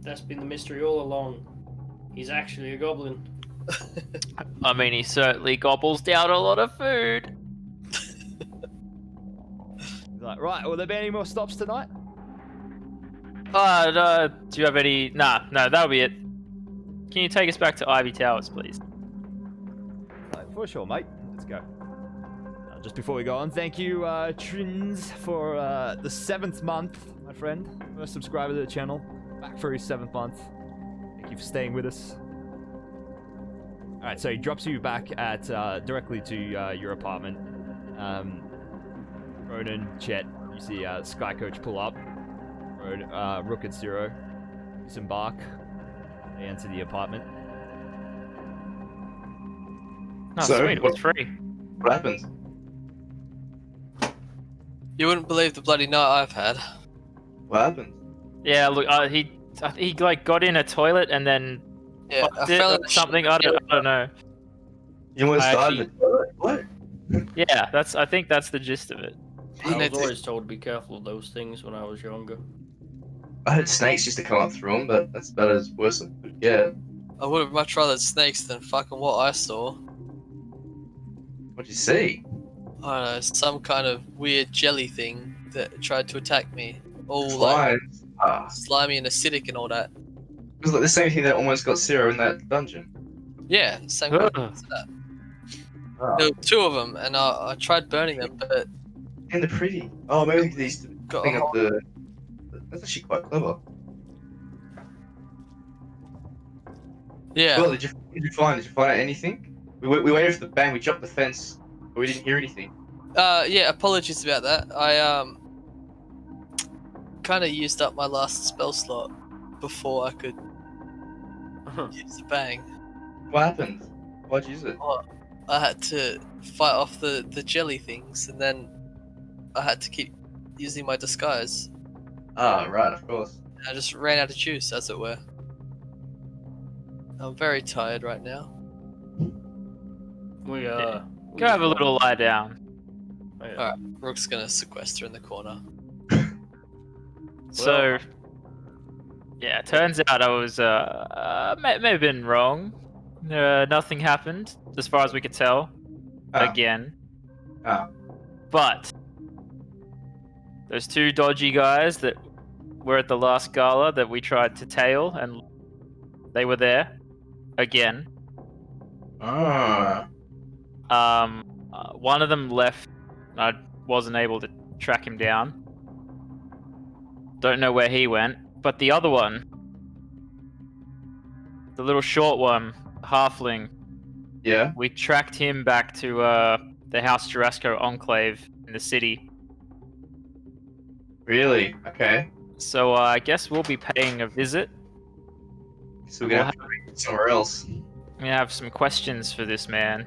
That's been the mystery all along. He's actually a goblin. I mean, he certainly gobbles down a lot of food. Like, right, will there be any more stops tonight? No, do you have any? No, that'll be it. Can you take us back to Ivy Towers, please? Right, for sure, mate. Let's go. Just before we go on, thank you, Trins, for the 7th month, my friend. First subscriber to the channel. Back for his 7th month. Thank you for staying with us. Alright, so he drops you back at directly to your apartment. Ronan, Chet, you see Sky Coach pull up. Rook and Zero disembark. They enter the apartment. Oh, So, sweet, it was free. What happened? You wouldn't believe the bloody night I've had. What happened? Yeah, look, he like got in a toilet and then Yeah, I fucked it fell or in the something. shit. I don't know. You almost I died in the toilet? What? Yeah, I think that's the gist of it. I was always told to be careful of those things when I was younger. I heard snakes used to come up through them, but that's about as worse as it could get. I would have much rather snakes than fucking what I saw. What'd you see? I don't know, some kind of weird jelly thing that tried to attack me. All like Slimes. slimy and acidic and all that. It was like the same thing that almost got Zero in that dungeon. Yeah, same kind Ugh. of as that. Oh. There were 2 of them, and I tried burning them, but And they're pretty. Oh, maybe these got thing a up whole... the. That's actually quite clever. Yeah. Well, did you find out anything? We waited for the bang. We jumped the fence, but we didn't hear anything. Yeah, apologies about that. I kind of used up my last spell slot before I could use the bang. What happened? Why'd you use it? I had to fight off the jelly things, and then I had to keep using my disguise. Ah, right, of course. I just ran out of juice, as it were. I'm very tired right now. We Go have a little lie down. Alright, Rook's gonna sequester in the corner. So, yeah, it turns out I was may have been wrong. Nothing happened, as far as we could tell. Again. But those 2 dodgy guys that were at the last gala that we tried to tail, and they were there again. One of them left. I wasn't able to track him down. Don't know where he went. But the other one, the little short one, halfling. Yeah. We tracked him back to the House Jarasco enclave in the city. Really? Okay. So I guess we'll be paying a visit. So we're gonna have to read somewhere else. We have some questions for this man.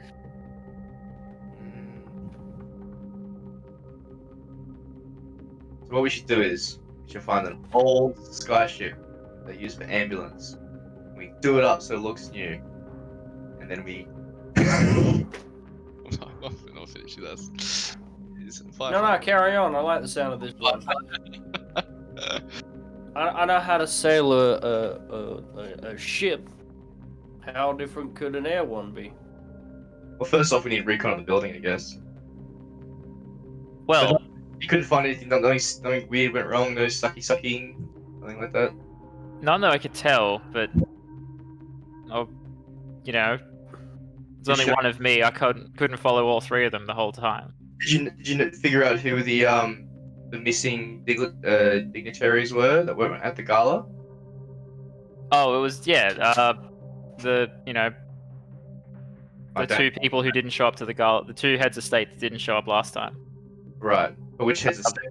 So what we should do is we should find an old skyship they use for ambulance. We do it up so it looks new, and then we. I'll finish with us. No, carry on. I like the sound of this one. I know how to sail a ship. How different could an air one be? Well, first off, we need recon of the building, I guess. Well, You couldn't find anything. Nothing weird went wrong. No sucky, nothing like that. none that I could tell, but you know, there's only one of me. I couldn't follow all three of them the whole time. Did you figure out who the missing dignitaries were that weren't at the gala? Oh, it was the two people who didn't show up to the gala, the two heads of state that didn't show up last time. Right. But which heads of state?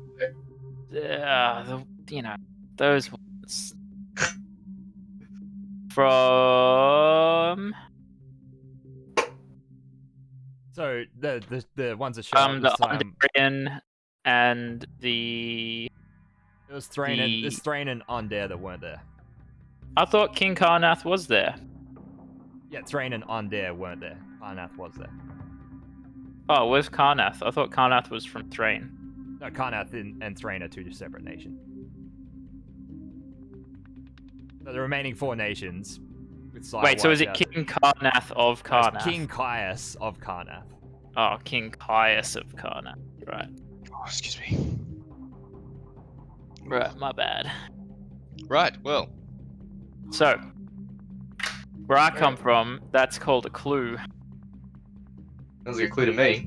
Those ones from So the ones that showed up the this time, Andarian and the. it was Thrain and Ondair that weren't there. I thought King Karnath was there. Yeah, Thrain and Ondair weren't there. Karnath was there. Oh, where's Karnath? I thought Karnath was from Thrain. No, Karnath and Thrain are two separate nations. So the remaining 4 nations with Wait, so is it King Karnath of Karnath? King Caius of Karnath. Oh, King Caius of Karnath. Right. Oh, excuse me. Right, my bad. Right, well. So, where I come from, that's called a clue. Sounds like a clue to me.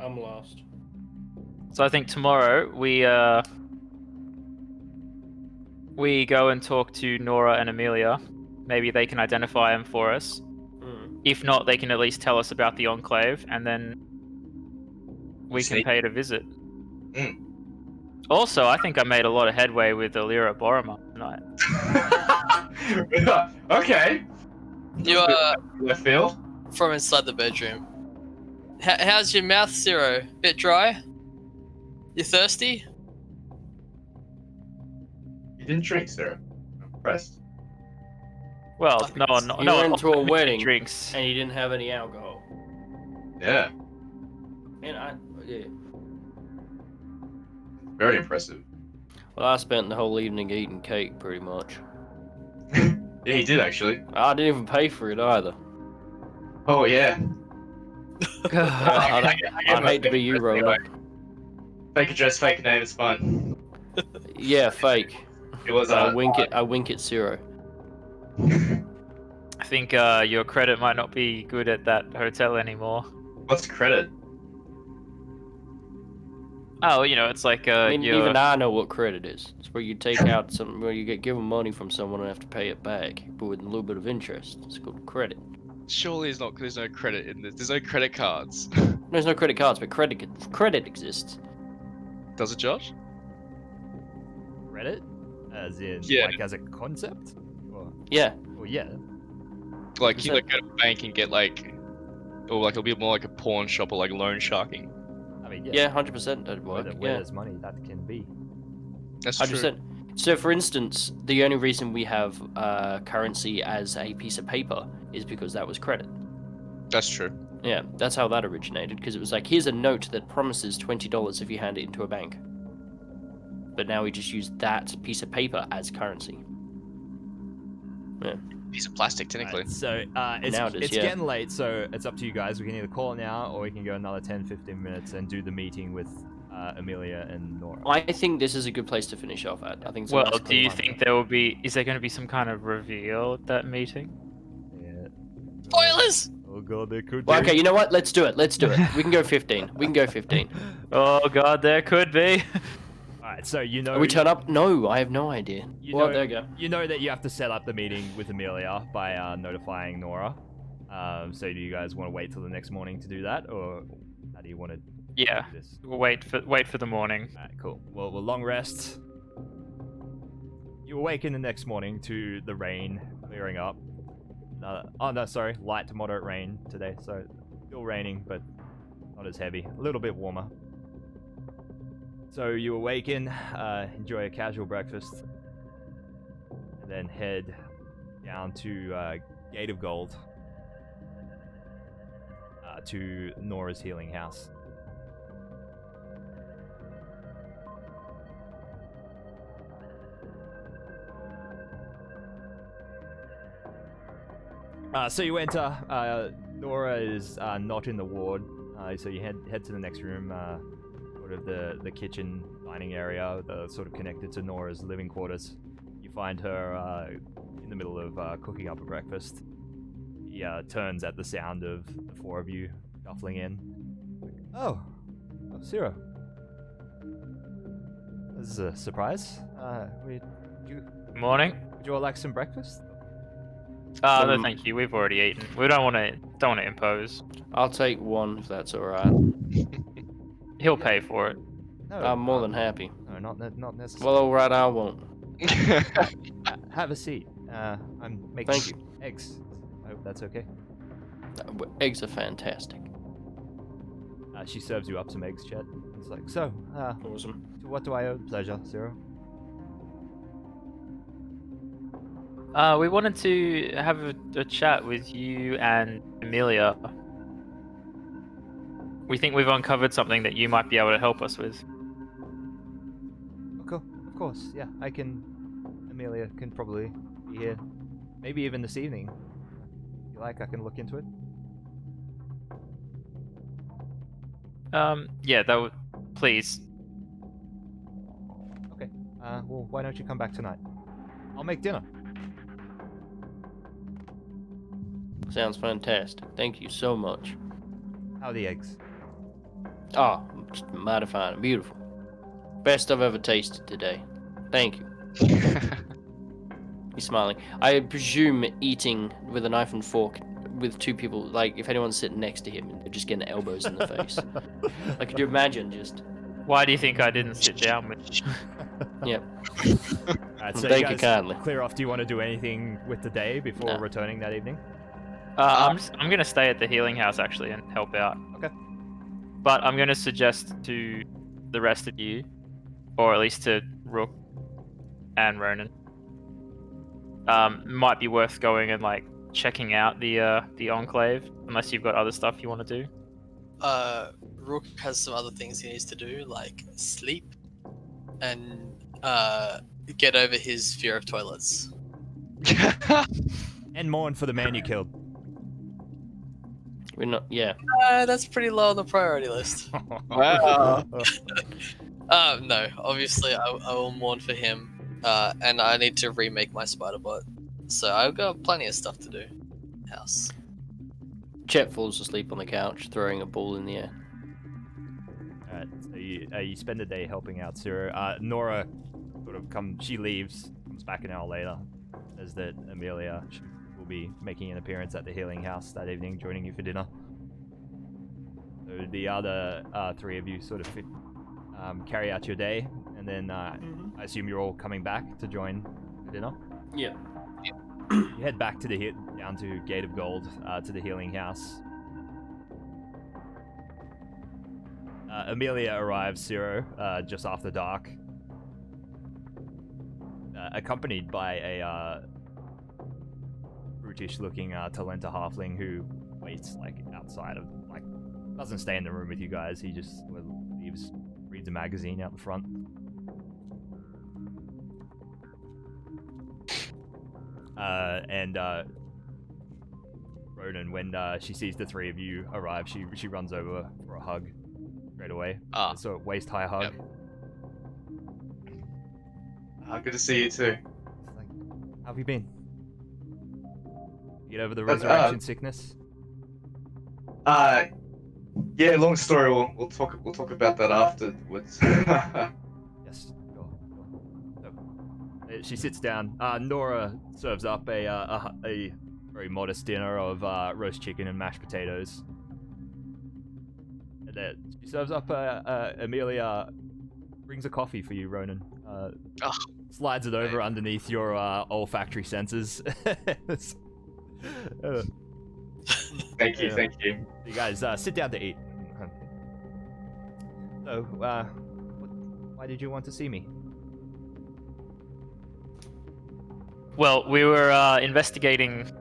I'm lost. So I think tomorrow we go and talk to Nora and Amelia. Maybe they can identify him for us. If not, they can at least tell us about the Enclave, and then we can pay it a visit. Also, I think I made a lot of headway with Alira Boromar tonight. Okay. You are Left field. from inside the bedroom. How's your mouth, Zero? Bit dry? You thirsty? You didn't drink, sir. I'm impressed. Well, no one went to a wedding drinks. and you didn't have any alcohol. Yeah. And yeah. Very impressive. Well, I spent the whole evening eating cake, pretty much. Yeah, he did actually. I didn't even pay for it either. Oh yeah. I'd hate to be you, Ronak. Fake address, fake name. It's fun. Yeah, fake. It was. I wink at Zero. I think your credit might not be good at that hotel anymore. What's credit? Oh, it's like even I know what credit is. It's where you take out something, where you get given money from someone and have to pay it back, but with a little bit of interest. It's called credit. Surely it's not because there's no credit in this. There's no credit cards. There's no credit cards, but credit exists. Does it, Josh? Credit? As in, like, as a concept? Or... Yeah. Well, yeah. Like, you like go to a bank and get or like it'll be more like a pawn shop or like loan sharking. I mean, yeah, 100% that'd work. Where there's money, that can be. That's 100%. true. So, for instance, the only reason we have currency as a piece of paper is because that was credit. That's true. Yeah, that's how that originated, because it was like, here's a note that promises $20 if you hand it into a bank. But now we just use that piece of paper as currency. Yeah. Piece of plastic, technically. Right, so it's yeah. getting late, so it's up to you guys. We can either call it now, or we can go another 10-15 minutes and do the meeting with Amelia and Nora. I think this is a good place to finish off at. I think. Well, do you think there will be? Is there going to be some kind of reveal at that meeting? Yeah. Spoilers! Oh god, there could Well, be. okay, you know what? Let's do it. We can go 15. We can go 15. Oh god, there could be. Alright, so you know... We turn up? No, I have no idea. Well, there you go. You know that you have to set up the meeting with Amelia by notifying Nora. So do you guys want to wait till the next morning to do that, or how do you want to Yeah. This. We'll wait for the morning. Alright, cool. Well, we'll long rest. You awaken the next morning to the rain clearing up. Oh no, sorry, light to moderate rain today, so still raining, but not as heavy. A little bit warmer. So you awaken, enjoy a casual breakfast, and then head down to Gate of Gold, to Nora's healing house. So you enter. Nora is not in the ward, so you head to the next room, sort of the kitchen dining area, sort of connected to Nora's living quarters. You find her in the middle of cooking up a breakfast. He turns at the sound of the four of you shuffling in. Oh, Zero. This is a surprise. Morning. Would you all like some breakfast? No, thank you. We've already eaten. We don't want to impose. I'll take one if that's alright. He'll pay for it. No, I'm more than happy. No, not necessarily. Well, alright, I won't. Have a seat. I'm making Thank you. eggs. I hope that's okay. Eggs are fantastic. She serves you up some eggs, Chet. It's like, so, Awesome. to what do I owe the pleasure, Zero? We wanted to have a chat with you and Amelia. We think we've uncovered something that you might be able to help us with. Okay, of course, yeah. Amelia can probably be here. Maybe even this evening. If you like, I can look into it. Yeah, that would... Please. Okay. Well, why don't you come back tonight? I'll make dinner. Sounds fantastic. Thank you so much. How are the eggs? Oh, just mighty fine and beautiful. Best I've ever tasted today. Thank you. He's smiling. I presume eating with a knife and fork with two people, like if anyone's sitting next to him, they're just getting elbows in the face. Like, could you imagine just... Why do you think I didn't sit down with you? Yep. Alright, so Thank you you guys kindly. clear off. Do you want to do anything with the day before No. returning that evening? I'm gonna stay at the healing house actually and help out. Okay. But I'm gonna suggest to the rest of you, or at least to Rook and Ronan, might be worth going and like checking out the Enclave, unless you've got other stuff you want to do. Rook has some other things he needs to do, like sleep and get over his fear of toilets. And mourn for the man you killed. We're not... Yeah. That's pretty low on the priority list. Wow. No, obviously I will mourn for him, and I need to remake my spider bot. So I've got plenty of stuff to do. House. Chet falls asleep on the couch, throwing a ball in the air. Alright, so you spend the day helping out Zero. Nora sort of she leaves, comes back an hour later, says that Amelia will be making an appearance at the healing house that evening, joining you for dinner. So the other three of you sort of carry out your day, and then I assume you're all coming back to join for dinner? Yeah. You head back to down to Gate of Gold, to the healing house. Amelia arrives, Zero, just after dark, accompanied by a brutish-looking Talenta halfling who waits like outside of, like, doesn't stay in the room with you guys. He just leaves, reads a magazine out the front. And Ronan, when she sees the three of you arrive, she runs over for a hug straight away. So waist-high hug. Good to see you too. Like, how have you been? Get over the resurrection sickness? Yeah, long story. We'll talk about that afterwards. Yes, sure. So, she sits down. Nora serves up a very modest dinner of roast chicken and mashed potatoes. And She serves up Amelia brings a coffee for you, Ronan. Slides it over underneath your olfactory senses. Thank you, thank you. You guys sit down to eat. So, why did you want to see me? Well, we were investigating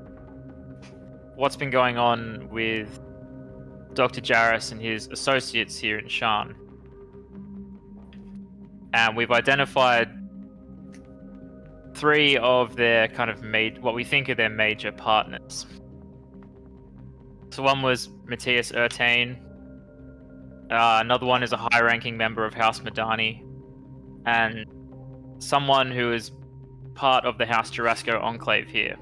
what's been going on with Dr. Jarrus and his associates here in Shan. And we've identified 3 of their kind of what we think are their major partners. So one was Matthias Ertain. Another one is a high-ranking member of House Madani. And someone who is part of the House Jarasco enclave here.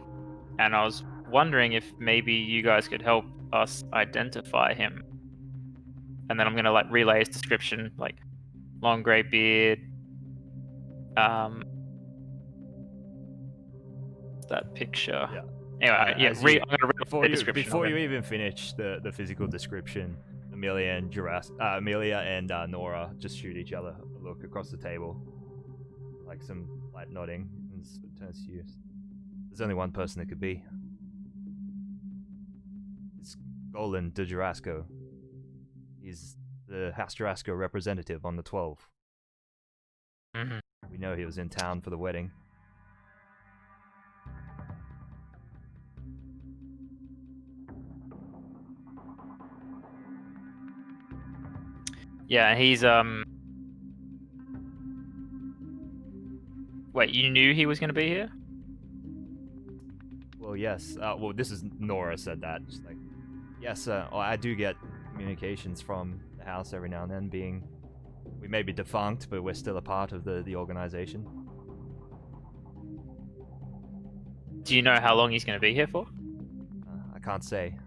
And I was wondering if maybe you guys could help us identify him. And then I'm going to relay his description, long grey beard. That picture. Yeah. Anyway, I'm going to read before the you, description. Before you even finish the physical description, Amelia and Nora just shoot each other a look across the table, like some light nodding, and turns to you. There's only one person it could be. It's Golan de Jarasco. He's the House Jarasco representative on the 12. Mm-hmm. We know he was in town for the wedding. Yeah, he's Wait, you knew he was going to be here? Well, yes. Well, this is Nora said that. Just yes, I do get communications from the house every now and then. Being, we may be defunct, but we're still a part of the organization. Do you know how long he's going to be here for? I can't say.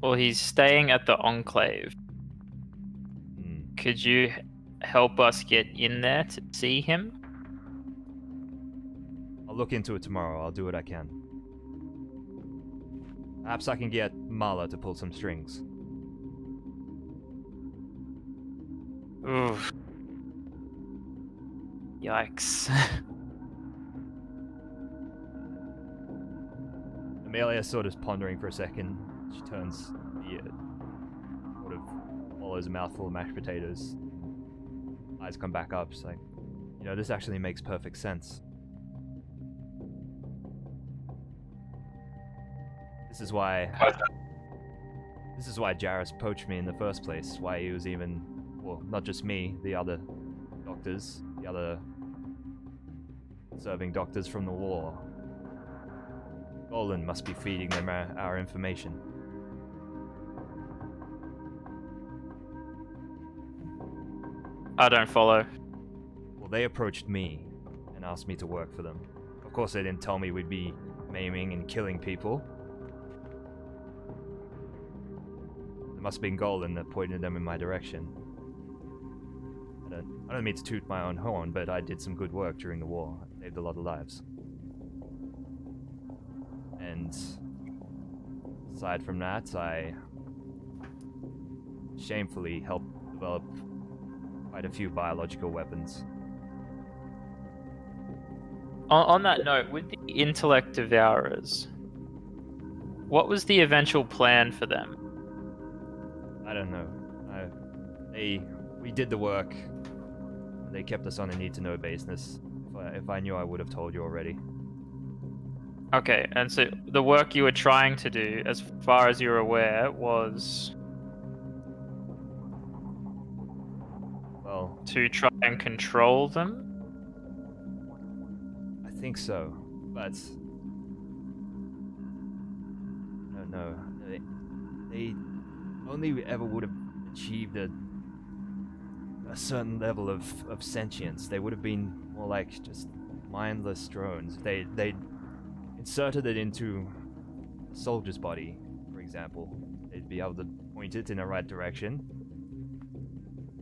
Well, he's staying at the Enclave. Could you help us get in there to see him? I'll look into it tomorrow. I'll do what I can. Perhaps I can get Mala to pull some strings. Oof. Yikes. Amelia's sort of pondering for a second. She turns sort of swallows a mouthful of mashed potatoes. Eyes come back up. She's like, this actually makes perfect sense. This is why Jarrus poached me in the first place. Why he was even, well, not just me, the other doctors, the other serving doctors from the war. Golan must be feeding them our information. I don't follow. Well, they approached me and asked me to work for them. Of course, they didn't tell me we'd be maiming and killing people. It must have been Golan that pointed them in my direction. I don't mean to toot my own horn, but I did some good work during the war. I saved a lot of lives. And aside from that, I shamefully helped develop quite a few biological weapons. On that note, with the intellect devourers, what was the eventual plan for them? I don't know. We did the work. They kept us on a need-to-know basis. If I knew, I would have told you already. Okay, and so the work you were trying to do, as far as you're aware, was... Well... to try and control them? I think so, but... No. They only ever would have achieved a certain level of sentience. They would have been more like just mindless drones. They inserted it into a soldier's body, for example. They'd be able to point it in the right direction.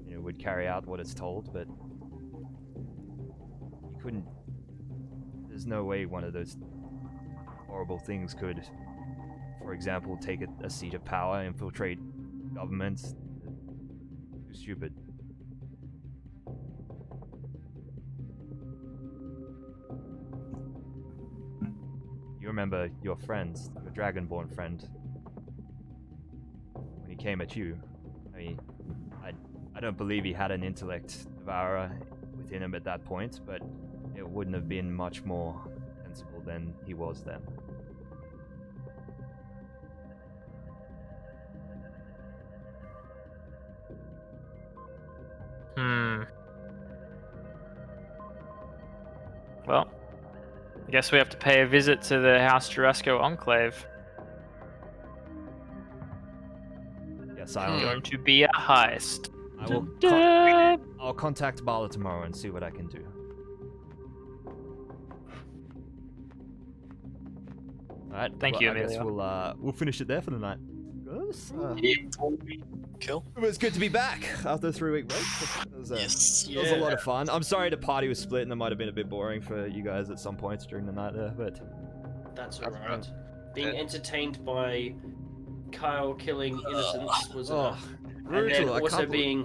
It would carry out what it's told, but you couldn't... There's no way one of those horrible things could, for example, take a seat of power, infiltrate government. Too stupid. You remember your friend, your Dragonborn friend, when he came at you. I mean, I don't believe he had an intellect devourer within him at that point, but it wouldn't have been much more sensible than he was then. Well, I guess we have to pay a visit to the House Jurasco Enclave. Yes, Going to be a heist. I'll contact Bala tomorrow and see what I can do. Alright, Thank you, I guess Emilio. we'll finish it there for the night. Cool. It was good to be back after a 3-week break. It was a lot of fun. I'm sorry the party was split and it might have been a bit boring for you guys at some points during the night there, but That's alright. Being entertained by Kyle killing innocents was enough. And then also being...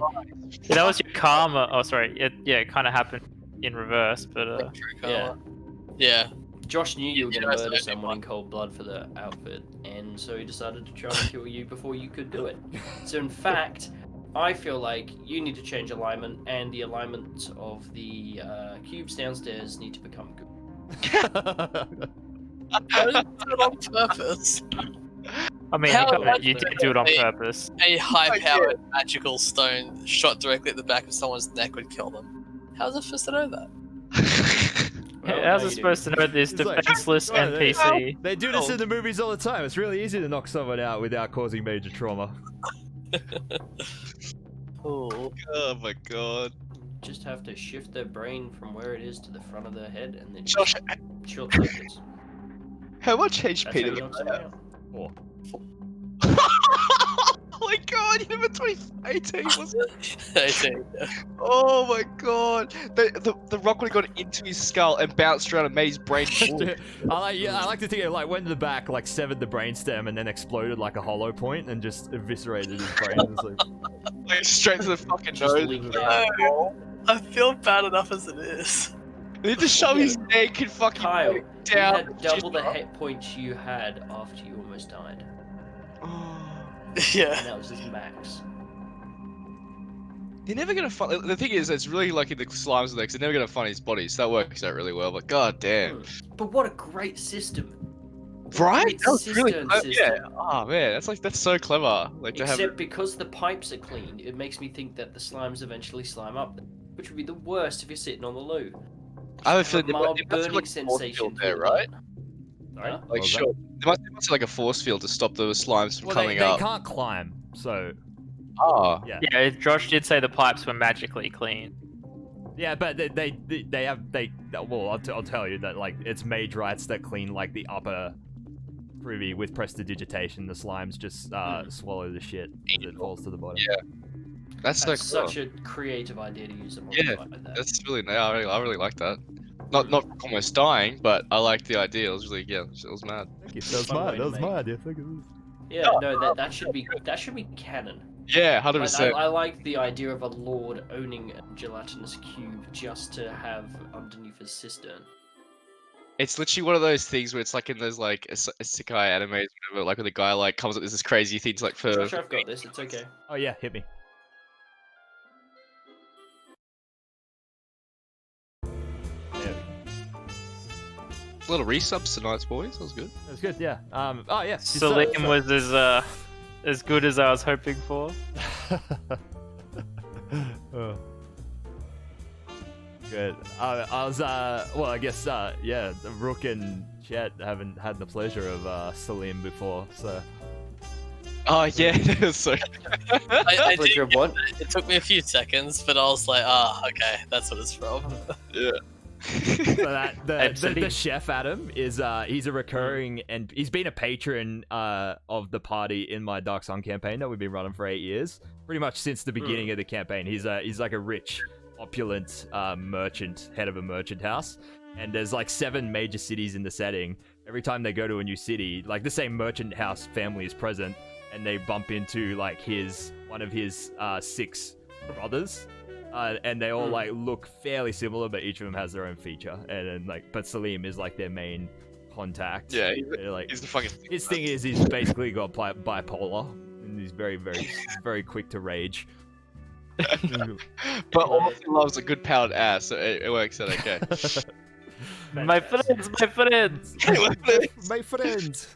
Yeah, that was your karma. Oh, sorry. It kind of happened in reverse, but Yeah. Josh knew you were going to murder someone in cold blood for the outfit, and so he decided to try and kill you before you could do it. So in fact, I feel like you need to change alignment, and the alignment of the cubes downstairs need to become good. I didn't do it on purpose. I mean, you did do it on purpose. A high-powered magical stone shot directly at the back of someone's neck would kill them. How's it supposed to know that? How's it supposed to know this defenseless NPC? They do this in the movies all the time. It's really easy to knock someone out without causing major trauma. Oh my god. Just have to shift their brain from where it is to the front of their head, and then Josh, short circuits. how much That's HP how you did knock someone out. 4. Oh my god, you remember 2018, wasn't it? 18. Oh my god. The rock would have gone into his skull and bounced around and made his brain move. I like to think it like went to the back, like severed the brainstem, and then exploded like a hollow point and just eviscerated his brain. It's Like straight to the fucking Just nose. leaked out. I feel bad enough as it is. They just shove his neck and fucking Kyle, you down. had double the hit points you had after you almost died. Yeah. And that was his max. They're never gonna find. The thing is, it's really like in the slimes of X. They're never gonna find his body, so that works out really well. But god damn, But what a great system! right? Great That was really cistern clever. system. Yeah. Oh man, that's so clever. Like to Except have. because the pipes are clean, it makes me think that the slimes eventually slime up, which would be the worst if you're sitting on the loo. I have a Have feeling mild there must be, burning like, a force sensation field there, to right? Sorry? Like Well, sure, there must be like a force field to stop the slimes from coming they up. can't climb, so Oh. yeah. Yeah, Josh did say the pipes were magically clean. Yeah, but well, I'll tell you that like it's mage rights that clean like the upper privy with prestidigitation. The slimes just swallow the shit as it falls to the bottom. Yeah. That's so That's cool. such a creative idea to use a Yeah, modifier like that. That's really I really like that. Not almost dying, but I like the idea. It was really it was mad. Thank you. That was Fun my way to make- idea. Thank you. Yeah, no, that should be canon. Yeah, Like, 100%. I like the idea of a lord owning a gelatinous cube just to have underneath his cistern. It's literally one of those things where it's like in those like isekai animes, whatever, like where the guy like comes up with this crazy things like for. Josh, I've got this. It's okay. Oh yeah, hit me. Yeah, A little resubs tonight, boys. That was good. that was good. Yeah. Oh yeah. Salim was as good as I was hoping for. Oh. Good. I was well, I guess yeah, Rook and Chet haven't had the pleasure of Salim before, so Oh yeah, so I Pleasure of did, what? it took me a few seconds, but I was like, okay, that's what it's from. yeah. so that the Absolutely. chef Adam is he's a recurring and he's been a patron of the party in my Dark Sun campaign that we've been running for 8 years, pretty much since the beginning of the campaign. He's like a rich, opulent merchant, head of a merchant house, and there's like 7 major cities in the setting. Every time they go to a new city, like the same merchant house family is present, and they bump into like one of his 6 brothers, and they all like look fairly similar, but each of them has their own feature. And then but Salim is like their main contact. Yeah, he's the fucking. His thing is he's basically got bipolar, and he's very, very, very quick to rage. But also loves a good powered ass, so it works out okay. My friends, my friends. My friend.